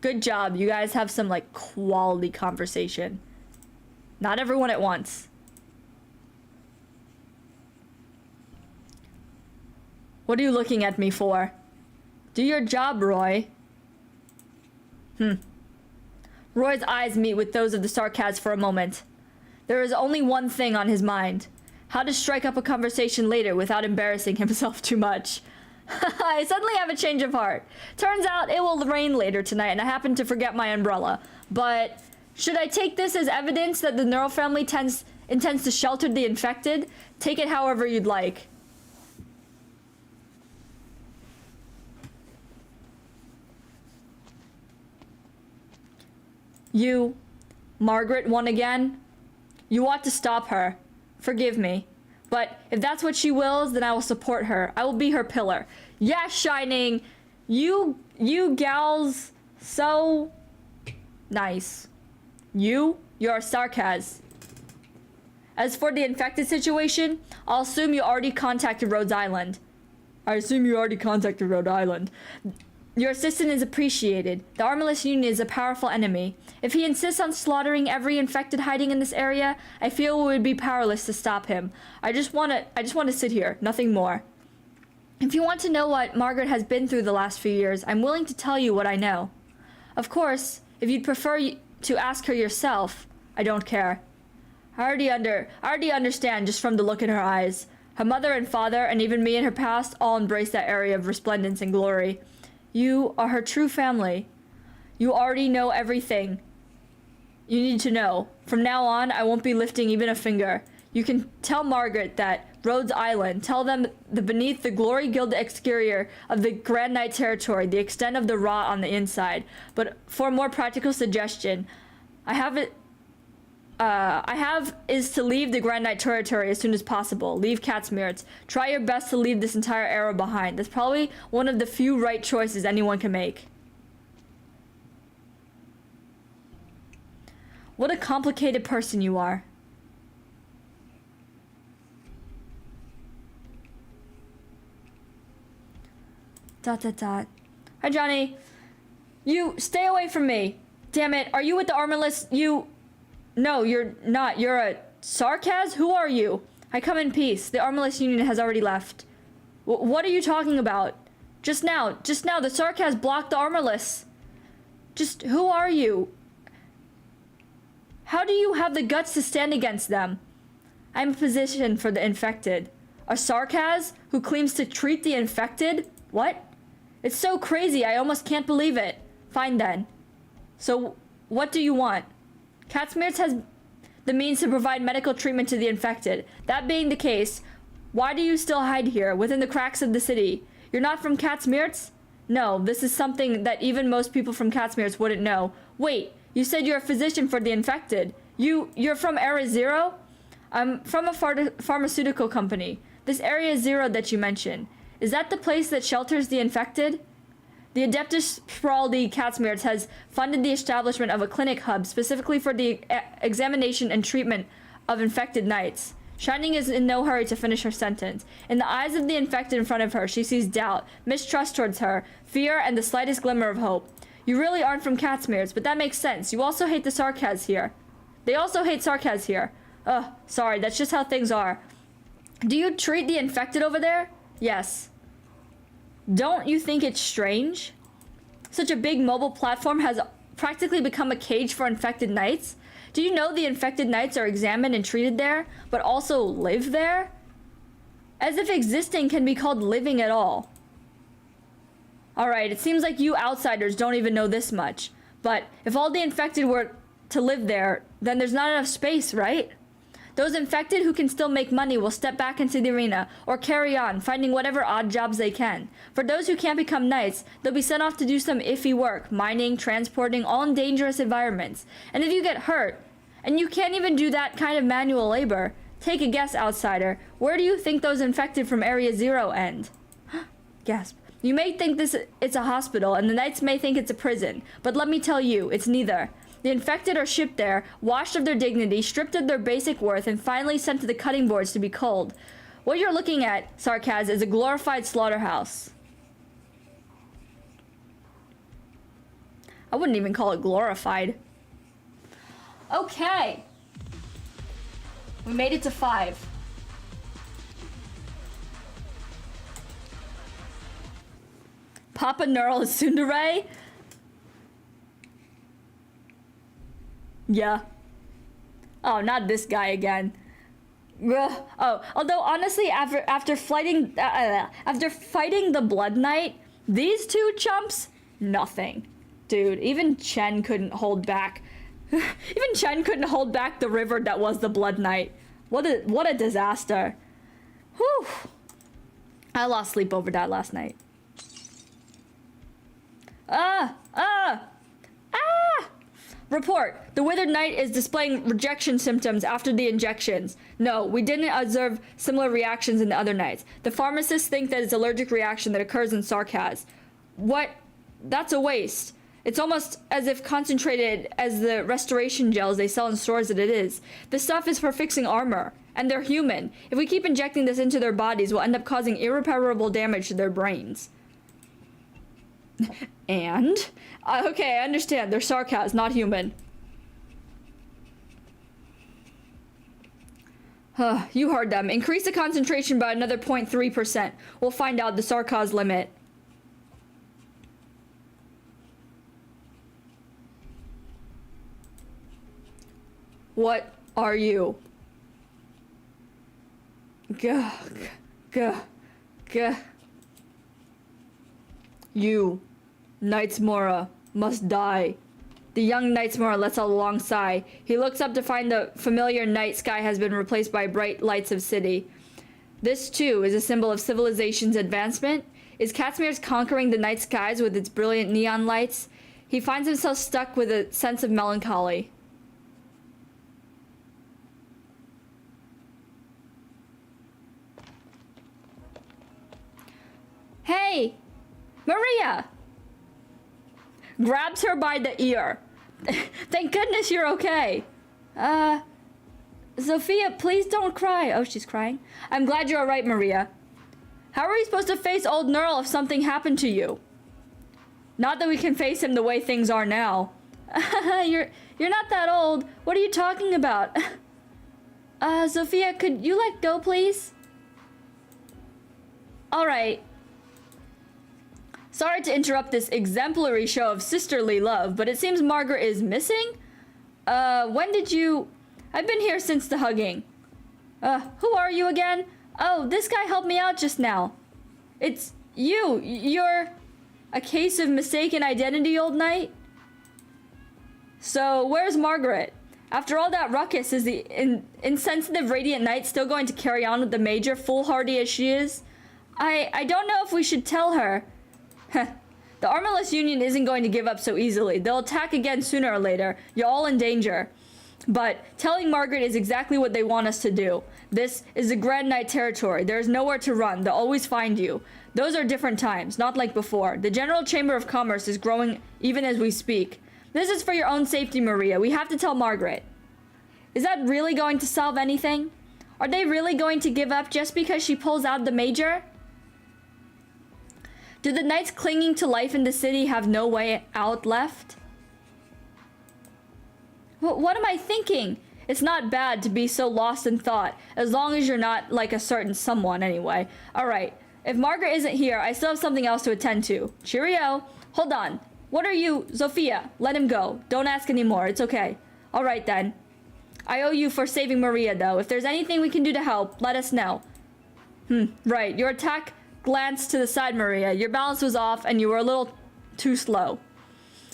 Good job. You guys have some, like, quality conversation. Not everyone at once. What are you looking at me for? Do your job, Roy. Roy's eyes meet with those of the Sarkaz for a moment. There is only one thing on his mind. How to strike up a conversation later without embarrassing himself too much. I suddenly have a change of heart. Turns out it will rain later tonight and I happen to forget my umbrella. But should I take this as evidence that the Neural family intends to shelter the infected? Take it however you'd like. You, Margaret, won again? You ought to stop her. Forgive me. But if that's what she wills, then I will support her. I will be her pillar. Yes, Shining! You gals, so nice. You're a Sarkaz. As for the infected situation, I'll assume you already contacted Rhodes Island. Your assistance is appreciated. The Armorless Union is a powerful enemy. If he insists on slaughtering every infected hiding in this area, I feel we would be powerless to stop him. I just want to sit here, nothing more. If you want to know what Margaret has been through the last few years, I'm willing to tell you what I know. Of course, if you'd prefer to ask her yourself, I don't care. I already understand just from the look in her eyes. Her mother and father, and even me in her past, all embrace that area of resplendence and glory. You are her true family. You already know everything you need to know. From now on, I won't be lifting even a finger. You can tell Margaret that Rhodes Island. Tell them the beneath the glory gilded exterior of the Grand Knight territory, the extent of the rot on the inside. But for a more practical suggestion, I have is to leave the Grand Knight territory as soon as possible. Leave Catsmeer's. Try your best to leave this entire era behind. That's probably one of the few right choices anyone can make. What a complicated person you are. Dot dot dot. Hi Johnny. You stay away from me. Damn it. Are you with the armorless? No, you're not. You're a Sarkaz? Who are you? I come in peace. The armorless union has already left. What are you talking about? Just now the Sarkaz blocked the armorless. Just who are you? How do you have the guts to stand against them? I'm a physician for the infected. A Sarkaz who claims to treat the infected? What? It's so crazy, I almost can't believe it. Fine then. So, what do you want? Catsmeer's has the means to provide medical treatment to the infected. That being the case, why do you still hide here, within the cracks of the city? You're not from Catsmeer's? No, this is something that even most people from Catsmeer's wouldn't know. Wait, you said you're a physician for the infected. You're from Area Zero? I'm from a pharmaceutical company. This Area Zero that you mentioned. Is that the place that shelters the infected? The Adeptus Spraldi Catsmeer's has funded the establishment of a clinic hub specifically for the examination and treatment of infected knights. Shining is in no hurry to finish her sentence. In the eyes of the infected in front of her, she sees doubt, mistrust towards her, fear, and the slightest glimmer of hope. You really aren't from Catsmeer's, but that makes sense. You also hate the Sarkaz here. They also hate Sarkaz here. Ugh, sorry, that's just how things are. Do you treat the infected over there? Yes. Don't you think it's strange? Such a big mobile platform has practically become a cage for infected knights? Do you know the infected knights are examined and treated there, but also live there? As if existing can be called living at all. Alright, it seems like you outsiders don't even know this much. But if all the infected were to live there, then there's not enough space, right? Those infected who can still make money will step back into the arena, or carry on, finding whatever odd jobs they can. For those who can't become knights, they'll be sent off to do some iffy work, mining, transporting, all in dangerous environments. And if you get hurt, and you can't even do that kind of manual labor, take a guess, outsider. Where do you think those infected from Area Zero end? Gasp. You may think it's a hospital, and the knights may think it's a prison, but let me tell you, it's neither. The infected are shipped there, washed of their dignity, stripped of their basic worth, and finally sent to the cutting boards to be culled. What you're looking at, Sarkaz, is a glorified slaughterhouse. I wouldn't even call it glorified. Okay. We made it to 5. Papa Neural is Tsundere? Yeah. Oh, not this guy again. Ugh. Oh, although honestly, after fighting the Blood Knight, these two chumps, nothing, dude. Even Chen couldn't hold back. Even Chen couldn't hold back the river that was the Blood Knight. What a disaster. Whew. I lost sleep over that last night. Report. The Withered Knight is displaying rejection symptoms after the injections. No, we didn't observe similar reactions in the other knights. The pharmacists think that it's allergic reaction that occurs in Sarkaz. What? That's a waste. It's almost as if concentrated as the restoration gels they sell in stores that it is. This stuff is for fixing armor. And they're human. If we keep injecting this into their bodies, we'll end up causing irreparable damage to their brains. And? Okay, I understand. They're Sarkaz, not human. You heard them. Increase the concentration by another 0.3%. We'll find out the Sarkaz limit. What are you? Gah, gah, gah. You, Knights Mora, must die. The young Knights Mora lets out a long sigh. He looks up to find the familiar night sky has been replaced by bright lights of city. This, too, is a symbol of civilization's advancement. Is Catsmere's conquering the night skies with its brilliant neon lights? He finds himself stuck with a sense of melancholy. Hey! Maria! Grabs her by the ear. Thank goodness you're okay. Sophia, please don't cry. Oh, she's crying. I'm glad you're alright, Maria. How are we supposed to face old Nerl if something happened to you? Not that we can face him the way things are now. You're not that old. What are you talking about? Sophia, could you let go, please? Alright. Sorry to interrupt this exemplary show of sisterly love, but it seems Margaret is missing? When did you... I've been here since the hugging. Who are you again? Oh, this guy helped me out just now. It's you. You're a case of mistaken identity, old knight? So, where's Margaret? After all that ruckus, is the insensitive Radiant Knight still going to carry on with the Major, foolhardy as she is? I don't know if we should tell her. The Armorless Union isn't going to give up so easily. They'll attack again sooner or later. You're all in danger. But telling Margaret is exactly what they want us to do. This is the Grand Knight territory. There is nowhere to run. They'll always find you. Those are different times, not like before. The General Chamber of Commerce is growing even as we speak. This is for your own safety, Maria. We have to tell Margaret. Is that really going to solve anything? Are they really going to give up just because she pulls out the Major? Do the knights clinging to life in the city have no way out left? What am I thinking? It's not bad to be so lost in thought, as long as you're not like a certain someone anyway. Alright, if Margaret isn't here, I still have something else to attend to. Cheerio. Hold on. What are you? Sophia, let him go. Don't ask anymore, it's okay. Alright then. I owe you for saving Maria though. If there's anything we can do to help, let us know. Right. Your attack glanced to the side, Maria. Your balance was off and you were a little too slow.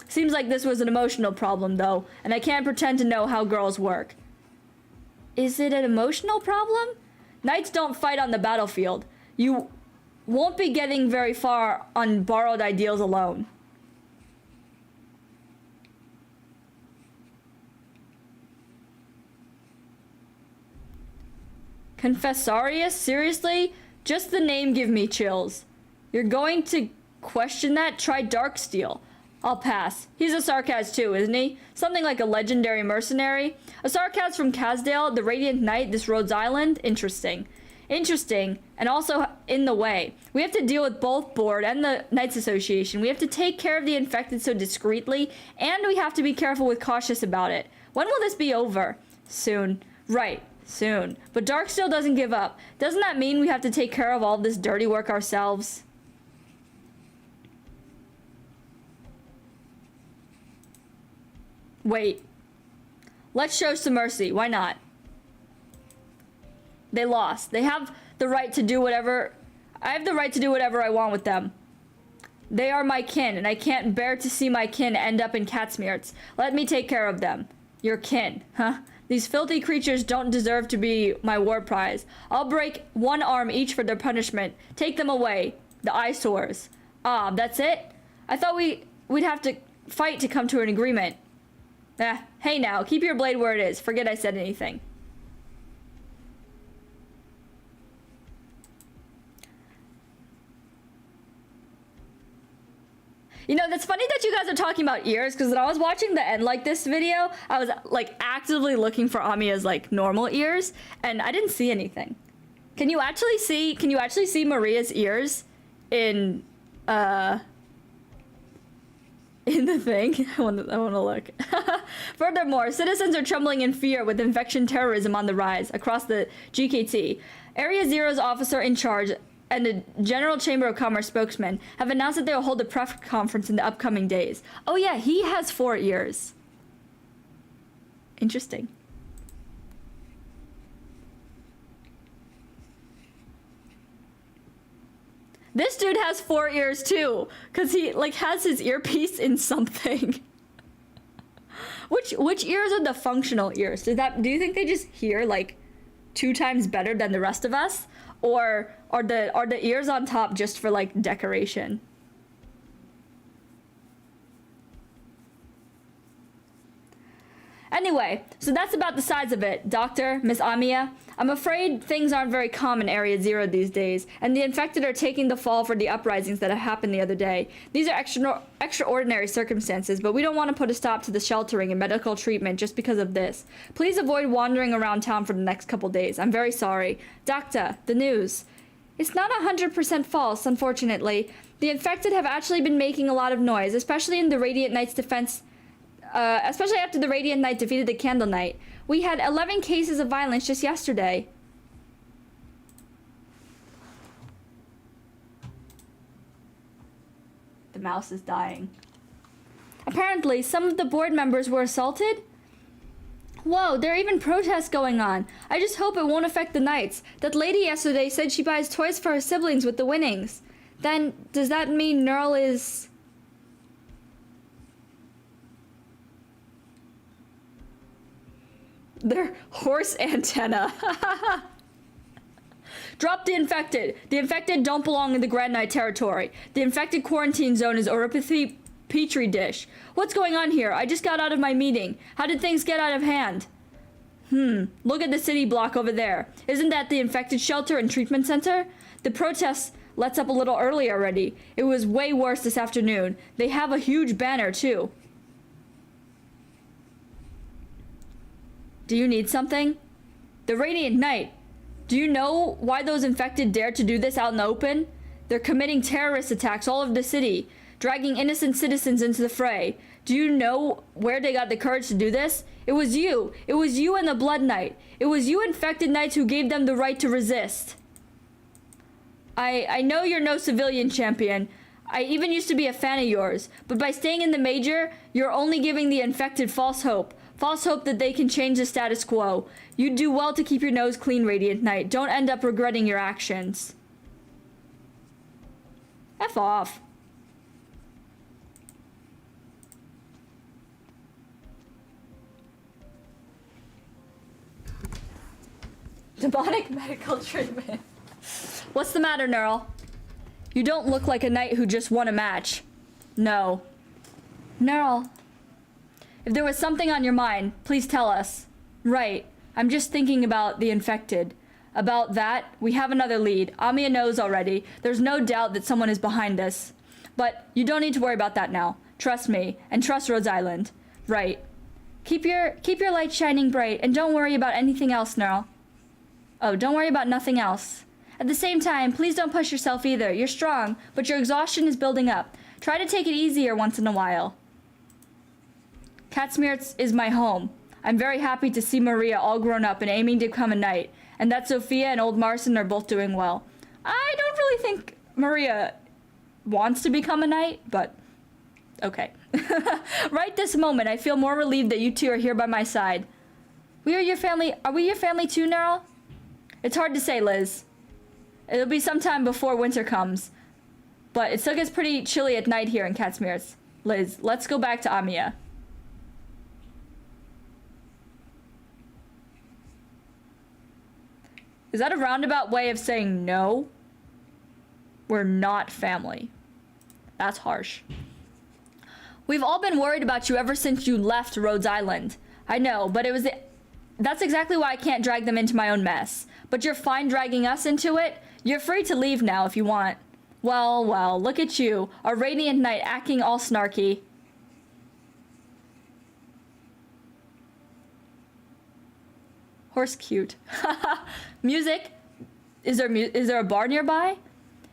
Seems like this was an emotional problem, though, and I can't pretend to know how girls work. Is it an emotional problem? Knights don't fight on the battlefield. You won't be getting very far on borrowed ideals alone. Confessarius? Seriously? Just the name give me chills. You're going to question that? Try Darksteel. I'll pass. He's a Sarkaz too, isn't he? Something like a legendary mercenary. A Sarkaz from Kazdale, the Radiant Knight, this Rhodes Island? Interesting. Interesting, and also in the way. We have to deal with both Board and the Knights Association. We have to take care of the infected so discreetly, and we have to be careful with cautious about it. When will this be over? Soon. Right, soon. But Darksteel doesn't give up. Doesn't that mean we have to take care of all this dirty work ourselves? Wait. Let's show some mercy. Why not? They lost. They have the right to do whatever... I have the right to do whatever I want with them. They are my kin, and I can't bear to see my kin end up in Catsmere's. Let me take care of them. Your kin, huh? These filthy creatures don't deserve to be my war prize. I'll break one arm each for their punishment. Take them away. The eyesores. Ah, that's it? I thought we'd have to fight to come to an agreement. Hey now, keep your blade where it is. Forget I said anything. You know, that's funny that you guys are talking about ears, because when I was watching the End Like This video, I was like actively looking for Amiya's like normal ears, and I didn't see anything. Can you actually see Maria's ears in the thing? I want to look. Furthermore, citizens are trembling in fear with infection terrorism on the rise across the GKT. Area Zero's officer in charge and the General Chamber of Commerce spokesman have announced that they will hold a press conference in the upcoming days. Oh yeah, he has 4 ears. Interesting. This dude has 4 ears too, because he like has his earpiece in something. Which ears are the functional ears? Do you think they just hear like 2 times better than the rest of us? Or are the ears on top just for like decoration? Anyway, so that's about the size of it, Doctor, Miss Amiya. I'm afraid things aren't very calm in Area Zero these days, and the infected are taking the fall for the uprisings that have happened the other day. These are extraordinary circumstances, but we don't want to put a stop to the sheltering and medical treatment just because of this. Please avoid wandering around town for the next couple days. I'm very sorry. Doctor, the news. It's not 100% false, unfortunately. The infected have actually been making a lot of noise, especially in the Radiant Knight's defense. Especially after the Radiant Knight defeated the Candle Knight. We had 11 cases of violence just yesterday. The mouse is dying. Apparently, some of the board members were assaulted. Whoa, there are even protests going on. I just hope it won't affect the Knights. That lady yesterday said she buys toys for her siblings with the winnings. Then, does that mean Neural is... Their horse antenna. Drop the infected. The infected don't belong in the Grand Knight territory. The infected quarantine zone is Oripathy Petri dish. What's going on here? I just got out of my meeting. How did things get out of hand? Look at the city block over there. Isn't that the infected shelter and treatment center? The protests lets up a little early already. It was way worse this afternoon. They have a huge banner too. Do you need something? The Radiant Knight. Do you know why those infected dared to do this out in the open? They're committing terrorist attacks all over the city, dragging innocent citizens into the fray. Do you know where they got the courage to do this? It was you. It was you and the Blood Knight. It was you infected knights who gave them the right to resist. I know you're no civilian champion. I even used to be a fan of yours. But by staying in the Major, you're only giving the infected false hope. False hope that they can change the status quo. You do well to keep your nose clean, Radiant Knight. Don't end up regretting your actions. F off. Demonic medical treatment. What's the matter, Neural? You don't look like a knight who just won a match. No. Neural. If there was something on your mind, please tell us. Right. I'm just thinking about the infected. About that, we have another lead. Amiya knows already. There's no doubt that someone is behind this. But you don't need to worry about that now. Trust me, and trust Rhodes Island. Right. Keep your light shining bright, and don't worry about anything else, Neural. Oh, don't worry about nothing else. At the same time, please don't push yourself either. You're strong, but your exhaustion is building up. Try to take it easier once in a while. Catsmearts is my home. I'm very happy to see Maria all grown up and aiming to become a knight, and that Sophia and old Marcin are both doing well. I don't really think Maria wants to become a knight, but okay. Right this moment, I feel more relieved that you two are here by my side. We are your family. Are we your family too, Neural? It's hard to say, Liz. It'll be sometime before winter comes, but it still gets pretty chilly at night here in Catsmearts. Liz, let's go back to Amiya. Is that a roundabout way of saying no? We're not family. That's harsh. We've all been worried about you ever since you left Rhodes Island. I know, but that's exactly why I can't drag them into my own mess. But you're fine dragging us into it. You're free to leave now if you want. Well, look at you. A Radiant Knight acting all snarky. Horse cute. Music? Is there a bar nearby?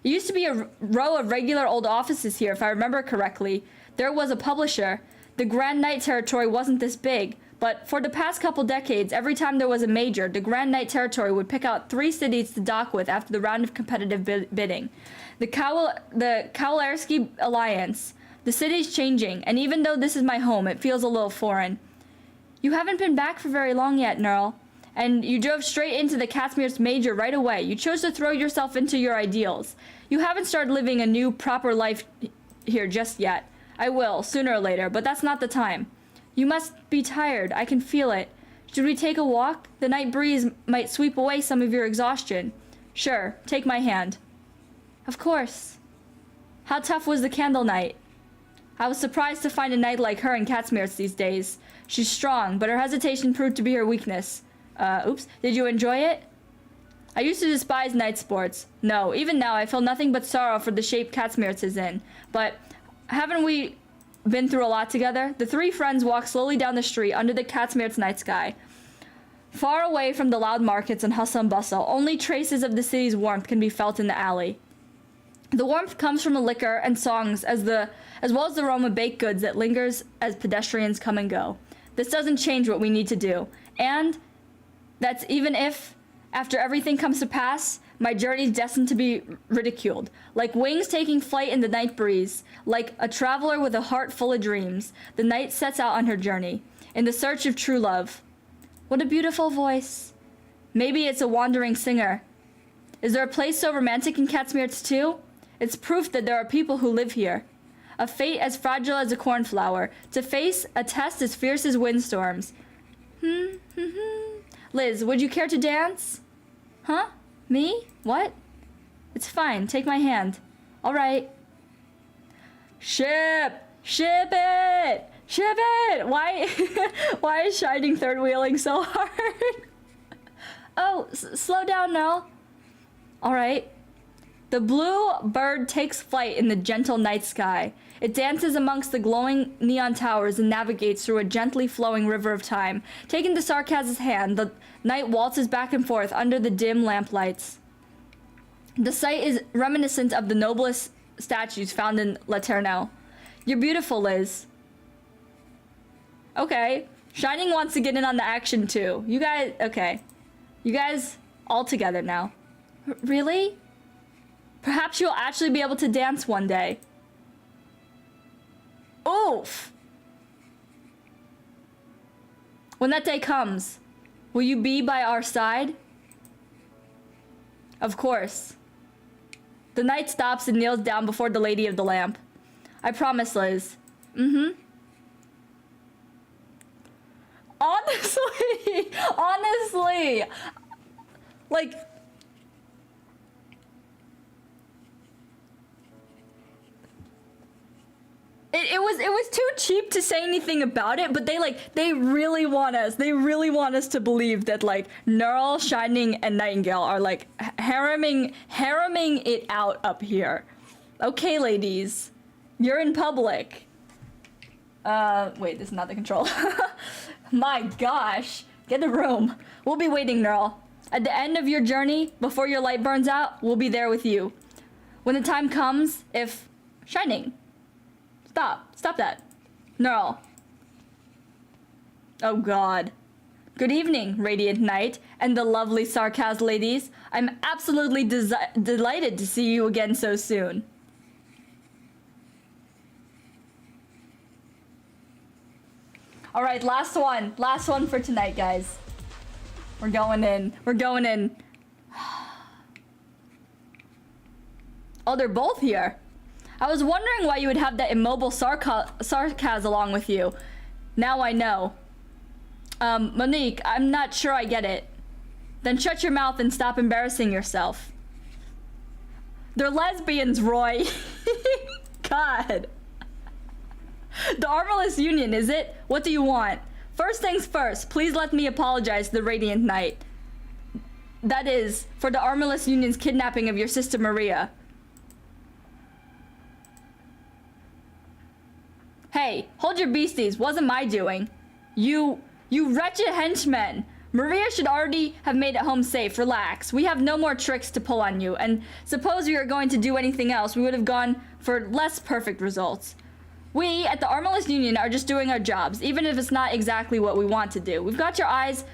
It used to be a row of regular old offices here, if I remember correctly. There was a publisher. The Grand Knight territory wasn't this big, but for the past couple decades, every time there was a major, the Grand Knight territory would pick out 3 cities to dock with after the round of competitive bidding. The Kawalerski Alliance. The city's changing, and even though this is my home, it feels a little foreign. You haven't been back for very long yet, Neural. and you drove straight into the Catsmere's Major right away. You chose to throw yourself into your ideals. You haven't started living a new, proper life here just yet. I will, sooner or later, but that's not the time. You must be tired. I can feel it. Should we take a walk? The night breeze might sweep away some of your exhaustion. Sure, take my hand. Of course. How tough was the candle night? I was surprised to find a knight like her in Catsmere's these days. She's strong, but her hesitation proved to be her weakness. Oops. Did you enjoy it? I used to despise night sports. No, even now I feel nothing but sorrow for the shape Catsmere's is in. But haven't we been through a lot together? The three friends walked slowly down the street under the Catsmere's night sky. Far away from the loud markets and hustle and bustle, only traces of the city's warmth can be felt in the alley. The warmth comes from the liquor and songs as well as the aroma of baked goods that lingers as pedestrians come and go. This doesn't change what we need to do. And that's even if, after everything comes to pass, my journey is destined to be ridiculed. Like wings taking flight in the night breeze, like a traveler with a heart full of dreams, the night sets out on her journey, in the search of true love. What a beautiful voice. Maybe it's a wandering singer. Is there a place so romantic in Catsmere's too? It's proof that there are people who live here. A fate as fragile as a cornflower, to face a test as fierce as windstorms. Liz, would you care to dance? Huh? Me? What? It's fine, take my hand. All right. Ship it! Ship it! Why is Shining third wheeling so hard? Oh, slow down now. All right. The blue bird takes flight in the gentle night sky. It dances amongst the glowing neon towers and navigates through a gently flowing river of time. Taking the Sarkaz's hand, the night waltzes back and forth under the dim lamplights. The sight is reminiscent of the noblest statues found in Laternel. You're beautiful, Liz. Okay. Shining wants to get in on the action too. You guys, okay. You guys all together now. Really? Perhaps you'll actually be able to dance one day. Oof! When that day comes, will you be by our side? Of course. The knight stops and kneels down before the Lady of the Lamp. I promise, Liz. Honestly, like, it was too cheap to say anything about it, but they really want us to believe that like Neural, Shining, and Nightingale are like hareming it out up here. Okay, ladies, you're in public. Wait, this is not the control. My gosh, get a room. We'll be waiting, Neural. At the end of your journey, before your light burns out, we'll be there with you. When the time comes, if Shining. Stop that. Neural. Oh god. Good evening, Radiant Knight, and the lovely Sarkaz ladies. I'm absolutely delighted to see you again so soon. Alright, last one for tonight, guys. We're going in. Oh, they're both here. I was wondering why you would have that immobile Sarkaz along with you. Now I know. Monique, I'm not sure I get it. Then shut your mouth and stop embarrassing yourself. They're lesbians, Roy. God. The Armorless Union, is it? What do you want? First things first, please let me apologize to the Radiant Knight. That is, for the Armorless Union's kidnapping of your sister Maria. Hey, hold your beasties, wasn't my doing. You wretched henchmen. Maria should already have made it home safe, relax. We have no more tricks to pull on you, and suppose we were going to do anything else, we would have gone for less perfect results. We, at the Armorless Union, are just doing our jobs, even if it's not exactly what we want to do. We've got eyes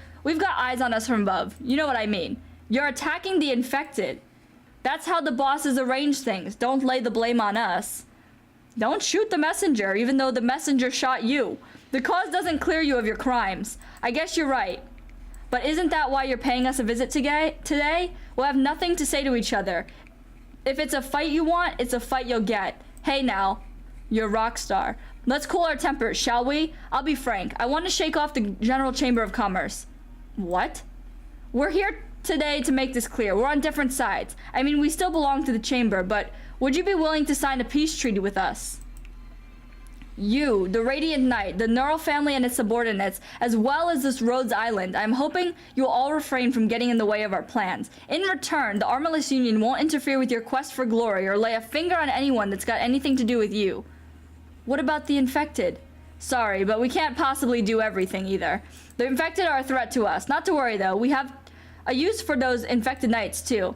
on us from above. You know what I mean. You're attacking the infected. That's how the bosses arrange things. Don't lay the blame on us. Don't shoot the messenger, even though the messenger shot you. The cause doesn't clear you of your crimes. I guess you're right. But isn't that why you're paying us a visit today? We'll have nothing to say to each other. If it's a fight you want, it's a fight you'll get. Hey now, you're a rock star. Let's cool our tempers, shall we? I'll be frank. I want to shake off the General Chamber of Commerce. What? We're here today to make this clear. We're on different sides. I mean, we still belong to the Chamber, but would you be willing to sign a peace treaty with us? You, the Radiant Knight, the Neural family and its subordinates, as well as this Rhodes Island. I'm hoping you'll all refrain from getting in the way of our plans. In return, the Armorless Union won't interfere with your quest for glory or lay a finger on anyone that's got anything to do with you. What about the infected? Sorry, but we can't possibly do everything either. The infected are a threat to us. Not to worry though, we have a use for those infected knights too.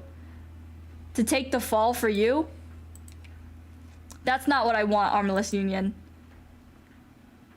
To take the fall for you? That's not what I want, Armorless Union.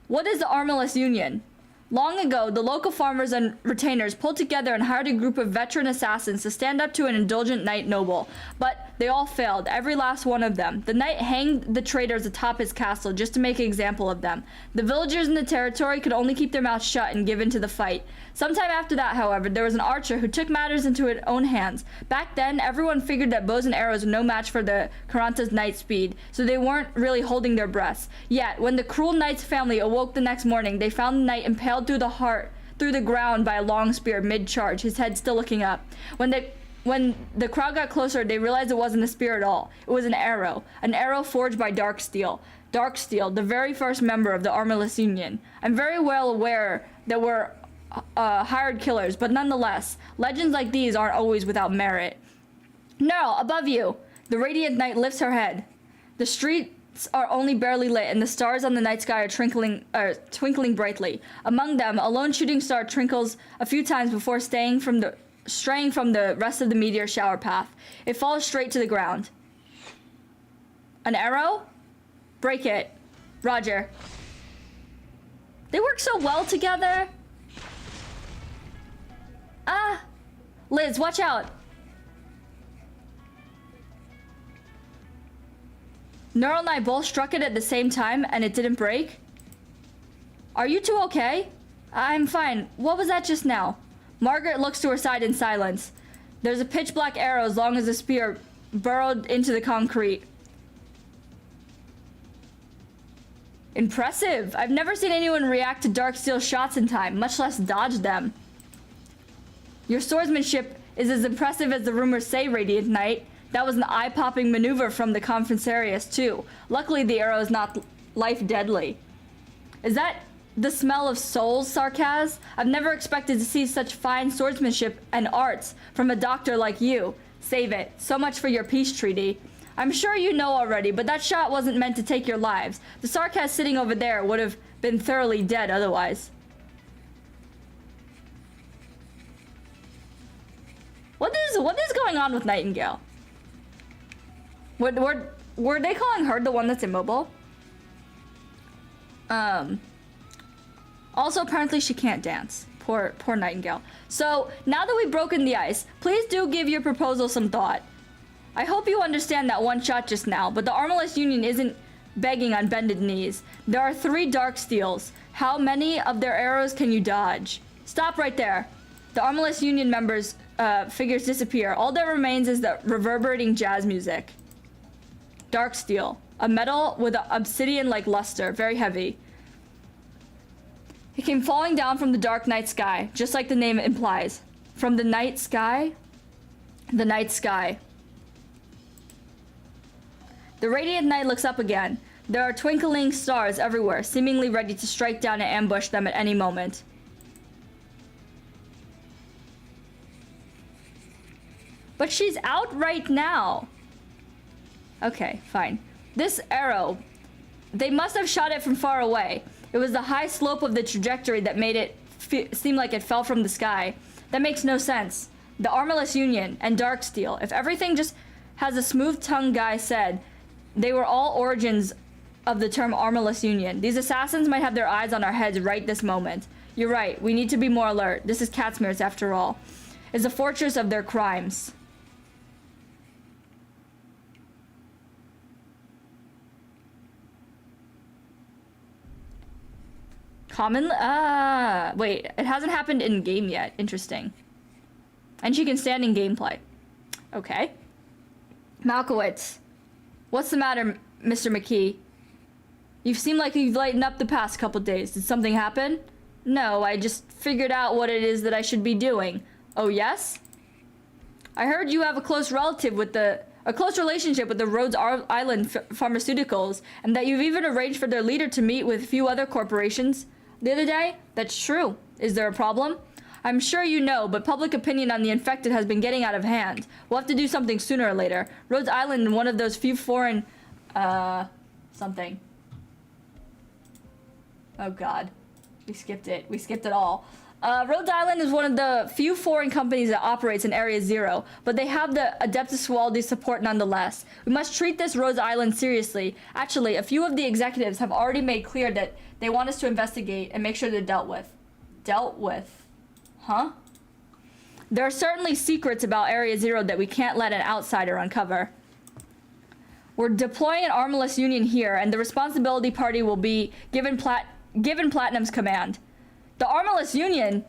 What is the Armorless Union? Long ago, the local farmers and retainers pulled together and hired a group of veteran assassins to stand up to an indulgent knight noble. But they all failed, every last one of them. The knight hanged the traitors atop his castle just to make an example of them. The villagers in the territory could only keep their mouths shut and give in to the fight. Sometime after that, however, there was an archer who took matters into his own hands. Back then, everyone figured that bows and arrows were no match for the Karanta's knight speed, so they weren't really holding their breaths. Yet, when the cruel knight's family awoke the next morning, they found the knight impaled through the ground by a long spear mid-charge, his head still looking up. When the crowd got closer, they realized it wasn't a spear at all. It was an arrow forged by Darksteel. Darksteel, the very first member of the Armorless Union. I'm very well aware that we're hired killers, but nonetheless, legends like these aren't always without merit. No, above you! The Radiant Knight lifts her head. The streets are only barely lit, and the stars on the night sky are twinkling brightly. Among them, a lone shooting star twinkles a few times before straying from the rest of the meteor shower path. It falls straight to the ground. An arrow? Break it. Roger. They work so well together. Ah! Liz, watch out! Neural and I both struck it at the same time and it didn't break. Are you two okay? I'm fine. What was that just now? Margaret looks to her side in silence. There's a pitch black arrow as long as the spear burrowed into the concrete. Impressive. I've never seen anyone react to Darksteel shots in time, much less dodge them. Your swordsmanship is as impressive as the rumors say, Radiant Knight. That was an eye-popping maneuver from the Confrancerius, too. Luckily, the arrow is not life-deadly. Is that the smell of souls, Sarkaz? I've never expected to see such fine swordsmanship and arts from a doctor like you. Save it. So much for your peace treaty. I'm sure you know already, but that shot wasn't meant to take your lives. The Sarkaz sitting over there would have been thoroughly dead otherwise. What is going on with Nightingale? Were they calling her the one that's immobile? Also, apparently she can't dance. Poor Nightingale. So, now that we've broken the ice, please do give your proposal some thought. I hope you understand that one shot just now, but the Armorless Union isn't begging on bended knees. There are 3 Darksteels. How many of their arrows can you dodge? Stop right there. The Armorless Union members' figures disappear. All that remains is the reverberating jazz music. Darksteel. A metal with an obsidian-like luster. Very heavy. It came falling down from the dark night sky, just like the name implies. From the night sky? The night sky. The Radiant Knight looks up again. There are twinkling stars everywhere, seemingly ready to strike down and ambush them at any moment. But she's out right now. Okay, fine. This arrow, they must have shot it from far away. It was the high slope of the trajectory that made it seem like it fell from the sky. That makes no sense. The Armorless Union and Darksteel, if everything just has a smooth-tongued guy said, they were all origins of the term Armorless Union. These assassins might have their eyes on our heads right this moment. You're right, we need to be more alert. This is Catsmere's after all. It's a fortress of their crimes. Commonly, wait, it hasn't happened in game yet. Interesting. And she can stand in gameplay. Okay. Malkowitz. What's the matter, Mr. McKee? You seem like you've lightened up the past couple days. Did something happen? No, I just figured out what it is that I should be doing. Oh, yes? I heard you have a close relationship with the Rhodes Island Pharmaceuticals, and that you've even arranged for their leader to meet with a few other corporations the other day. That's true. Is there a problem? I'm sure you know, but public opinion on the infected has been getting out of hand. We'll have to do something sooner or later. Rhodes Island is one of those few foreign... something. Oh god. We skipped it. We skipped it all. Rhodes Island is one of the few foreign companies that operates in Area Zero, but they have the Adeptus Quality support nonetheless. We must treat this Rhodes Island seriously. Actually, a few of the executives have already made clear that they want us to investigate and make sure they're dealt with. Dealt with? Huh? There are certainly secrets about Area Zero that we can't let an outsider uncover. We're deploying an armless union here, and the responsibility party will be given Platinum's command. The armless union,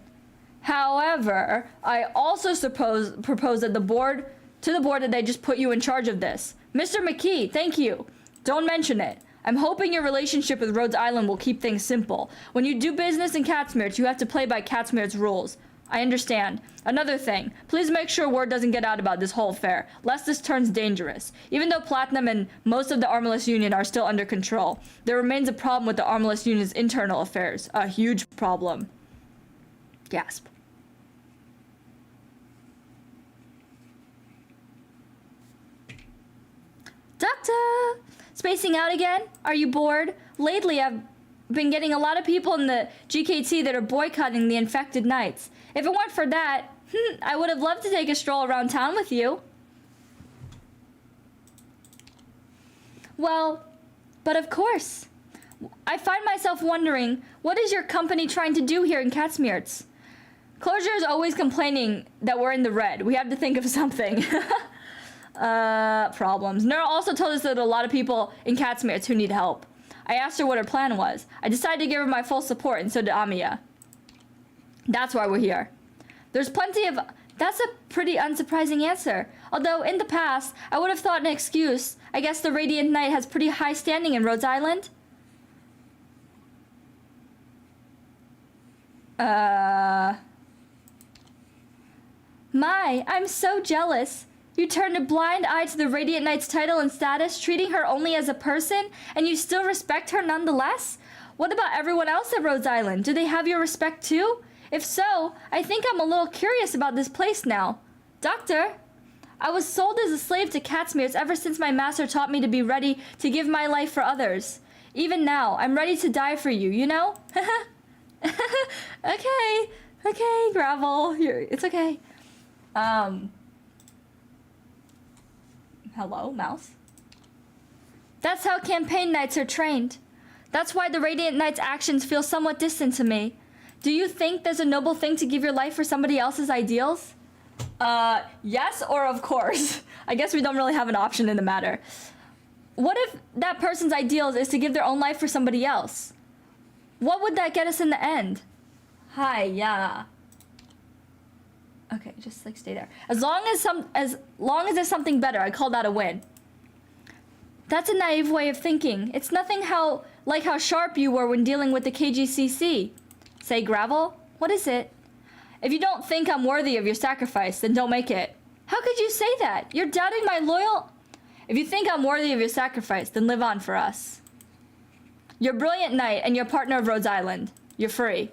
however, I also propose that the board that they just put you in charge of this. Mr. McKee, thank you. Don't mention it. I'm hoping your relationship with Rhodes Island will keep things simple. When you do business in Catsmear's, you have to play by Catsmear's rules. I understand. Another thing, please make sure word doesn't get out about this whole affair, lest this turns dangerous. Even though Platinum and most of the Armless Union are still under control, there remains a problem with the Armless Union's internal affairs. A huge problem. Gasp. Doctor! Spacing out again? Are you bored? Lately, I've been getting a lot of people in the GKT that are boycotting the infected knights. If it weren't for that, I would have loved to take a stroll around town with you. Well, but of course. I find myself wondering, what is your company trying to do here in Catsmear's? Closure is always complaining that we're in the red. We have to think of something. Problems. Nura also told us that there are a lot of people in Catsmear's who need help. I asked her what her plan was. I decided to give her my full support, and so did Amiya. That's why we're here. There's plenty of... That's a pretty unsurprising answer. Although, in the past, I would have thought an excuse. I guess the Radiant Knight has pretty high standing in Rhodes Island. My, I'm so jealous. You turned a blind eye to the Radiant Knight's title and status, treating her only as a person, and you still respect her nonetheless? What about everyone else at Rhodes Island? Do they have your respect too? If so, I think I'm a little curious about this place now. Doctor, I was sold as a slave to Catsmear's ever since my master taught me to be ready to give my life for others. Even now, I'm ready to die for you, you know? Okay, Gravel. It's okay. Hello, mouse? That's how campaign knights are trained. That's why the Radiant Knight's actions feel somewhat distant to me. Do you think there's a noble thing to give your life for somebody else's ideals? Yes or of course. I guess we don't really have an option in the matter. What if that person's ideals is to give their own life for somebody else? What would that get us in the end? Hi, yeah. Okay, just like stay there. As long as there's something better, I call that a win. That's a naive way of thinking. It's nothing like how sharp you were when dealing with the KGCC. Say, Gravel? What is it? If you don't think I'm worthy of your sacrifice, then don't make it. How could you say that? You're doubting my loyal... If you think I'm worthy of your sacrifice, then live on for us. You're a brilliant knight and you're a partner of Rhodes Island. You're free.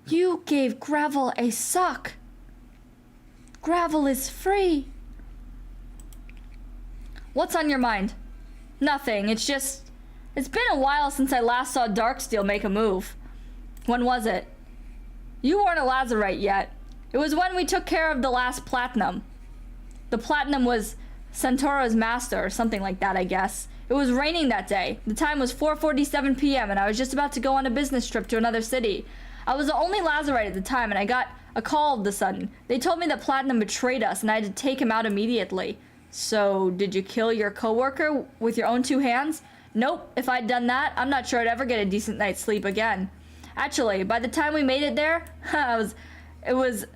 You gave Gravel a suck. Gravel is free. What's on your mind? Nothing. It's been a while since I last saw Darksteel make a move. When was it? You weren't a Lazarite yet. It was when we took care of the last Platinum. The Platinum was Centaur's master or something like that, I guess. It was raining that day. The time was 4:47 p.m. and I was just about to go on a business trip to another city. I was the only Lazarite at the time and I got a call all of a sudden. They told me that Platinum betrayed us and I had to take him out immediately. So, did you kill your coworker with your own two hands? Nope, if I'd done that, I'm not sure I'd ever get a decent night's sleep again. Actually, by the time we made it there, it was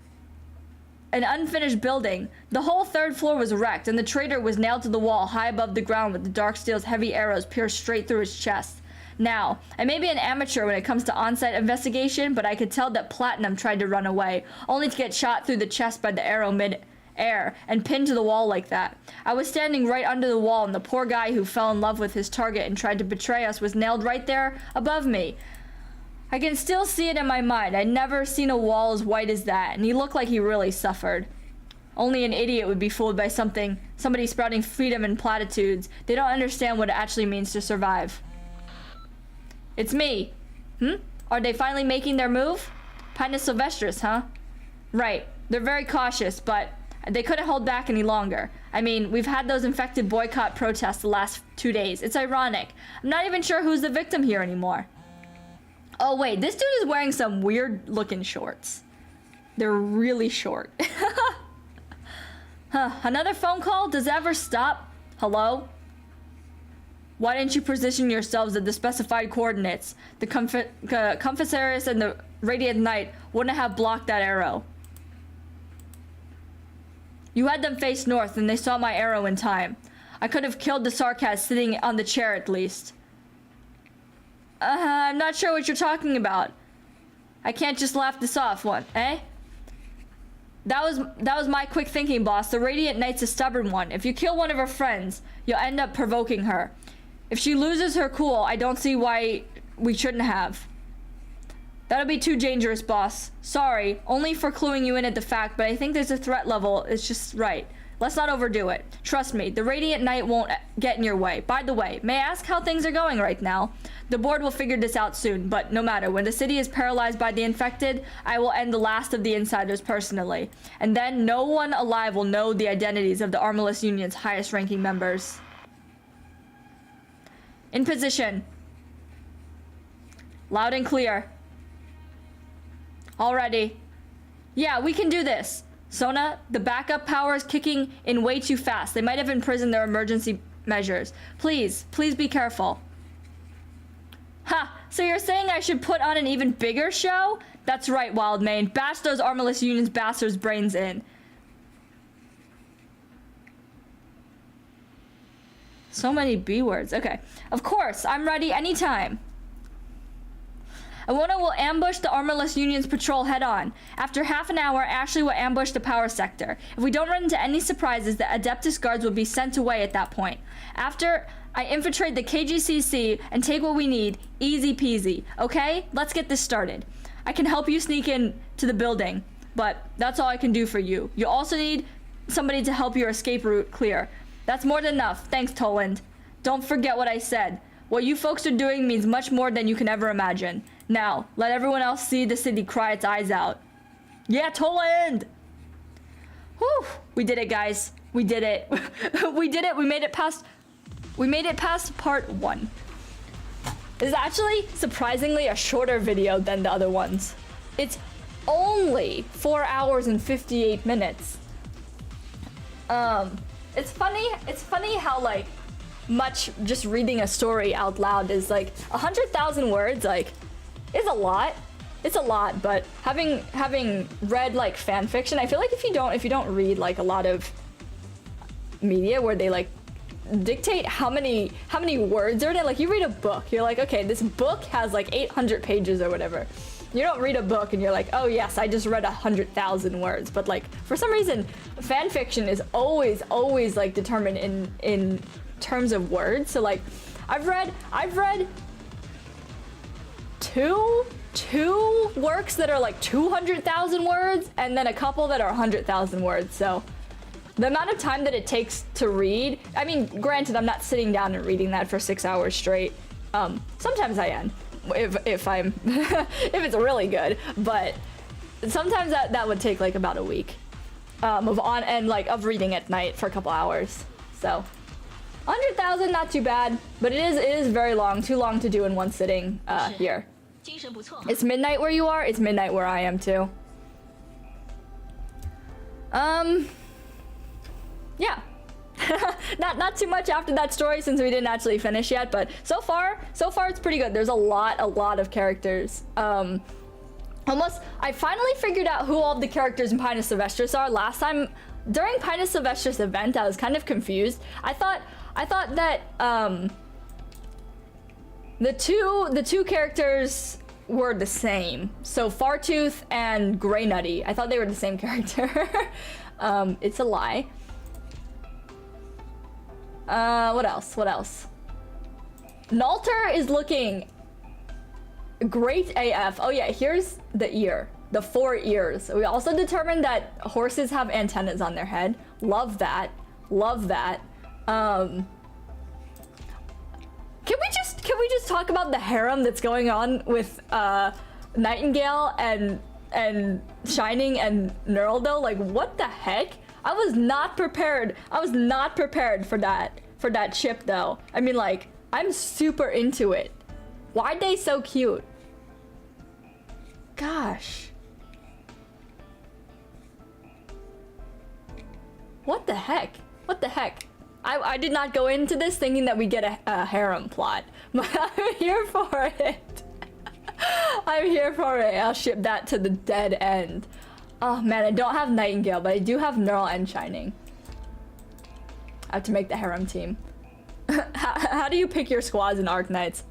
an unfinished building. The whole third floor was wrecked, and the traitor was nailed to the wall high above the ground with the Darksteel's heavy arrows pierced straight through his chest. Now, I may be an amateur when it comes to on-site investigation, but I could tell that Platinum tried to run away, only to get shot through the chest by the arrow mid-air and pinned to the wall like that. I was standing right under the wall, and the poor guy who fell in love with his target and tried to betray us was nailed right there above me. I can still see it in my mind. I'd never seen a wall as white as that, and he looked like he really suffered. Only an idiot would be fooled by somebody sprouting freedom and platitudes. They don't understand what it actually means to survive. It's me. Are they finally making their move? Pinus Sylvestris, huh? Right. They're very cautious, but they couldn't hold back any longer. I mean, we've had those infected boycott protests the last 2 days. It's ironic. I'm not even sure who's the victim here anymore. Oh wait, this dude is wearing some weird looking shorts. They're really short. Another phone call? Does it ever stop? Hello? Why didn't you position yourselves at the specified coordinates? The Confessarius and the Radiant Knight wouldn't have blocked that arrow. You had them face north and they saw my arrow in time. I could have killed the Sarkaz sitting on the chair at least. I'm not sure what you're talking about. I can't just laugh this off, eh? That was my quick thinking, boss. The Radiant Knight's a stubborn one. If you kill one of her friends, you'll end up provoking her. If she loses her cool, I don't see why we shouldn't have. That'll be too dangerous, boss. Sorry, only for cluing you in at the fact, but I think there's a threat level. It's just right. Let's not overdo it. Trust me, the Radiant Knight won't get in your way. By the way, may I ask how things are going right now? The board will figure this out soon, but no matter, when the city is paralyzed by the infected, I will end the last of the insiders personally. And then no one alive will know the identities of the Armless Union's highest ranking members. In position. Loud and clear. Already. Yeah, we can do this. Sona, the backup power is kicking in way too fast. They might have imprisoned their emergency measures. Please be careful. Ha! So you're saying I should put on an even bigger show? That's right, Wildmane. Bash those Armless Union's bastards' brains in. So many B words. Okay. Of course, I'm ready anytime. Iwona will ambush the Armorless Union's patrol head-on. After half an hour, Ashley will ambush the power sector. If we don't run into any surprises, the Adeptus guards will be sent away at that point. After I infiltrate the KGCC and take what we need, easy peasy. Okay? Let's get this started. I can help you sneak in to the building, but that's all I can do for you. You also need somebody to help your escape route clear. That's more than enough. Thanks, Toland. Don't forget what I said. What you folks are doing means much more than you can ever imagine. Now, let everyone else see the city cry its eyes out. Yeah, Toland! Whew! We did it, guys. We did it. We did it. We made it past part 1. This is actually surprisingly a shorter video than the other ones. It's only 4 hours and 58 minutes. It's funny how like much just reading a story out loud is like 100,000 words, like is a lot. It's a lot, but having read like fan fiction, I feel like if you don't read like a lot of media where they like dictate how many words are in it, like you read a book, you're like, okay, this book has like 800 pages or whatever. You don't read a book and you're like, oh yes, I just read 100,000 words. But like for some reason, fan fiction is always like determined in terms of words. So like I've read two works that are like 200,000 words and then a couple that are 100,000 words. So the amount of time that it takes to read, I mean, granted, I'm not sitting down and reading that for 6 hours straight. Sometimes I am, if I'm if it's really good, but sometimes that would take like about a week of reading at night for a couple hours. So 100,000, not too bad, but it is very long, too long to do in one sitting here. It's midnight where you are, it's midnight where I am too. Yeah. Not too much after that story since we didn't actually finish yet, but so far it's pretty good. There's a lot of characters. I finally figured out who all the characters in Pinus Sylvestris are. Last time during Pinus Sylvestris event, I was kind of confused. I thought that the two characters were the same. So Fartooth and Grey Nutty. I thought they were the same character. It's a lie. What else? Nalter is looking great AF. Oh yeah, here's the ear. The 4 ears. We also determined that horses have antennas on their head. Love that. Can we just talk about the harem that's going on with Nightingale and Shining and Neural though? Like, what the heck? I was not prepared for that ship though. I mean, like, I'm super into it. Why'd they so cute? Gosh. What the heck? I did not go into this thinking that we get a harem plot, but I'm here for it. I'll ship that to the dead end. Oh man, I don't have Nightingale, but I do have Neural and Shining. I have to make the harem team. How do you pick your squads in Arknights?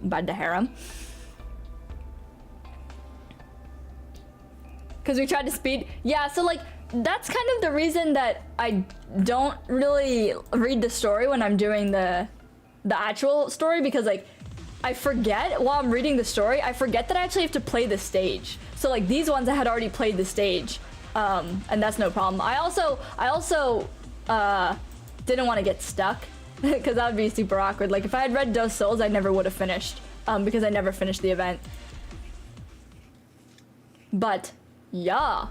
By the harem. Because we tried to speed. Yeah, so like, that's kind of the reason that I don't really read the story when I'm doing the actual story, because like, I forget while I'm reading the story, I forget that I actually have to play the stage. So like these ones I had already played the stage, and that's no problem. I also didn't want to get stuck because that would be super awkward. Like if I had read Dos Souls, I never would have finished, because I never finished the event. But yeah.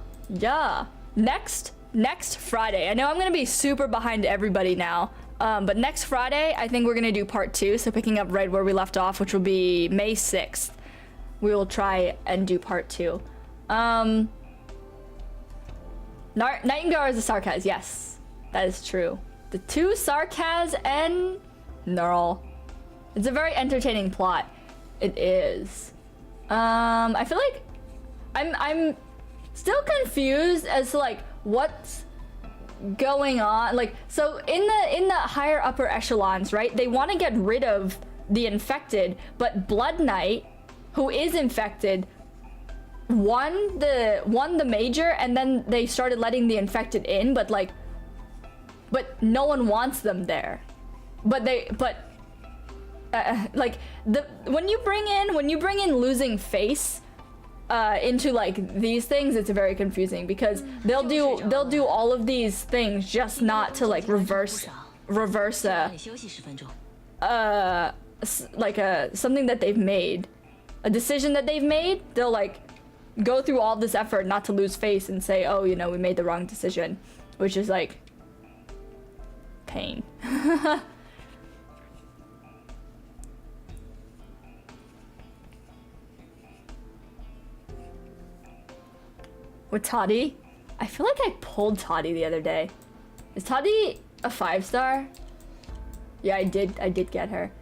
Next Friday. I know I'm gonna be super behind everybody now. But next Friday, I think we're gonna do part 2. So picking up right where we left off, which will be May 6th. We will try and do part 2. Nightingale is a Sarkaz. Yes, that is true. The 2 Sarkaz and Neural. It's a very entertaining plot. It is. I feel like I'm still confused as to like what's going on. Like, so in the higher upper echelons, right, they want to get rid of the infected, but Blood Knight, who is infected, won the major, and then they started letting the infected in, but no one wants them there. Like when you bring in losing face into like these things, it's very confusing because they'll do all of these things just not to like reverse something that they've made, a decision that they've made. They'll like go through all this effort not to lose face and say, oh, you know, we made the wrong decision, which is like pain. With Toddy? I feel like I pulled Toddy the other day. Is Toddy a 5-star? Yeah, I did get her.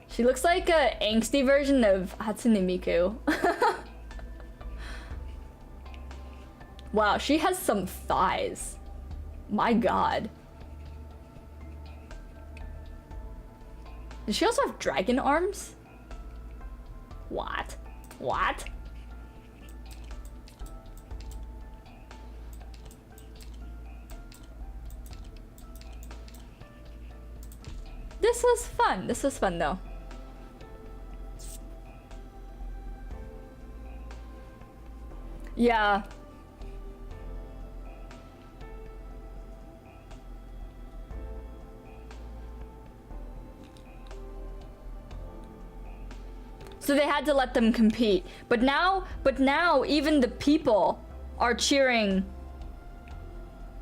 She looks like a angsty version of Hatsune Miku. Wow, she has some thighs. My god. Does she also have dragon arms? What? This was fun though. Yeah. So they had to let them compete. But now even the people are cheering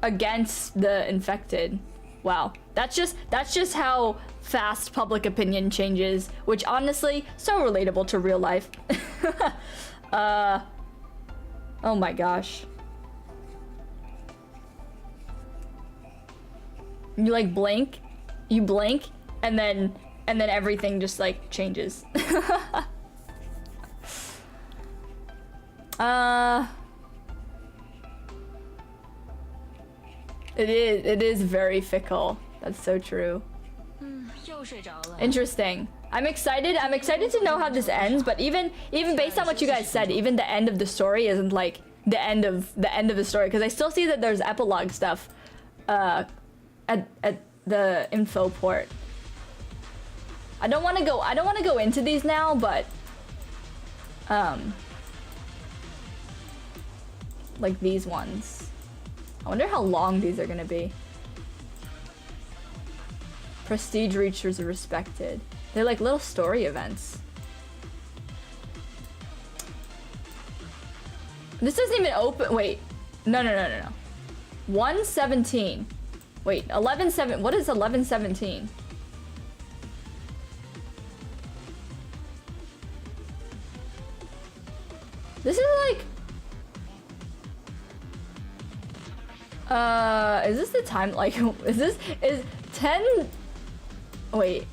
against the infected. Wow. That's just how fast public opinion changes, which honestly, so relatable to real life. Oh my gosh. You like blink, you blink, and then everything just like changes. It is very fickle. That's so true. Interesting. I'm excited to know how this ends, but even based on what you guys said, even the end of the story isn't like the end of the story, because I still see that there's epilogue stuff at the info port. I don't want to go into these now, but like these ones. I wonder how long these are gonna be. Prestige reachers are respected. They're like little story events. This doesn't even open. Wait, no. 117. Wait, 11-7. What is 11-17? This is like. Is this the time? Like, is 10? Wait,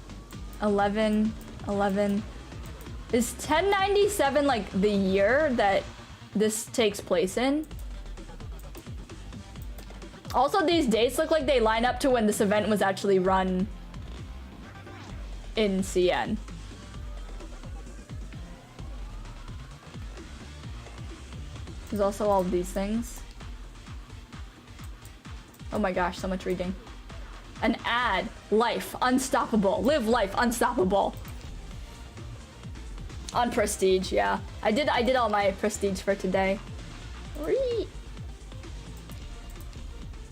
11. Is 1097 like the year that this takes place in? Also, these dates look like they line up to when this event was actually run in CN. There's also all of these things. Oh my gosh, so much reading. An ad. Life unstoppable. Live life unstoppable. On prestige, yeah. I did all my prestige for today.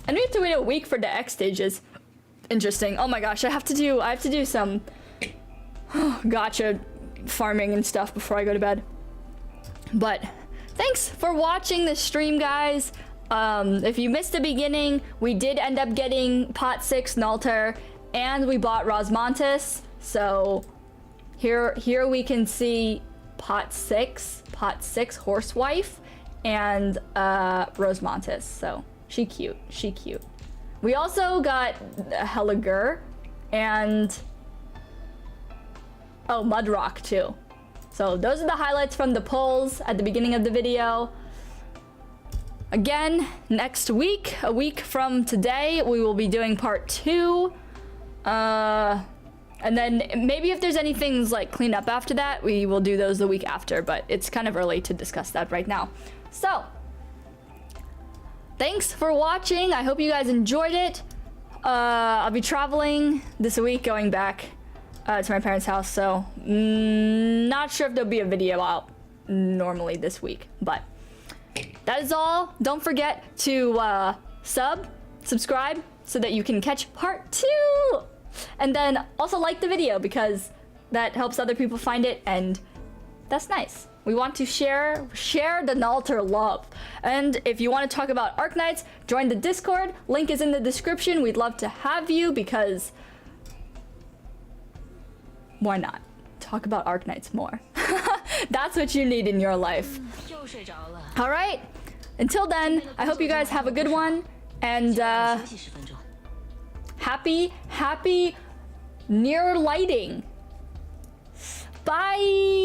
And we have to wait a week for the X stages. Interesting. Oh my gosh, I have to do some gotcha farming and stuff before I go to bed. But thanks for watching this stream, guys. If you missed the beginning, we did end up getting Pot 6 Nalter, and we bought Rosmontis. So here we can see Pot 6 Horsewife, and Rosmontis. So she cute. We also got Heliger and Mudrock too. So those are the highlights from the polls at the beginning of the video. Again, next week, a week from today, we will be doing part 2. And then maybe if there's any things like clean up after that, we will do those the week after, but it's kind of early to discuss that right now. So, thanks for watching. I hope you guys enjoyed it. I'll be traveling this week, going back to my parents' house, so not sure if there'll be a video out normally this week, but that is all. Don't forget to subscribe so that you can catch part 2. And then also like the video because that helps other people find it, and that's nice. We want to share the Nalter love. And if you want to talk about Arknights, join the Discord. Link is in the description. We'd love to have you because why not? Talk about Arknights more. That's what you need in your life. All right. Until then, I hope you guys have a good one, and happy near lighting. Bye.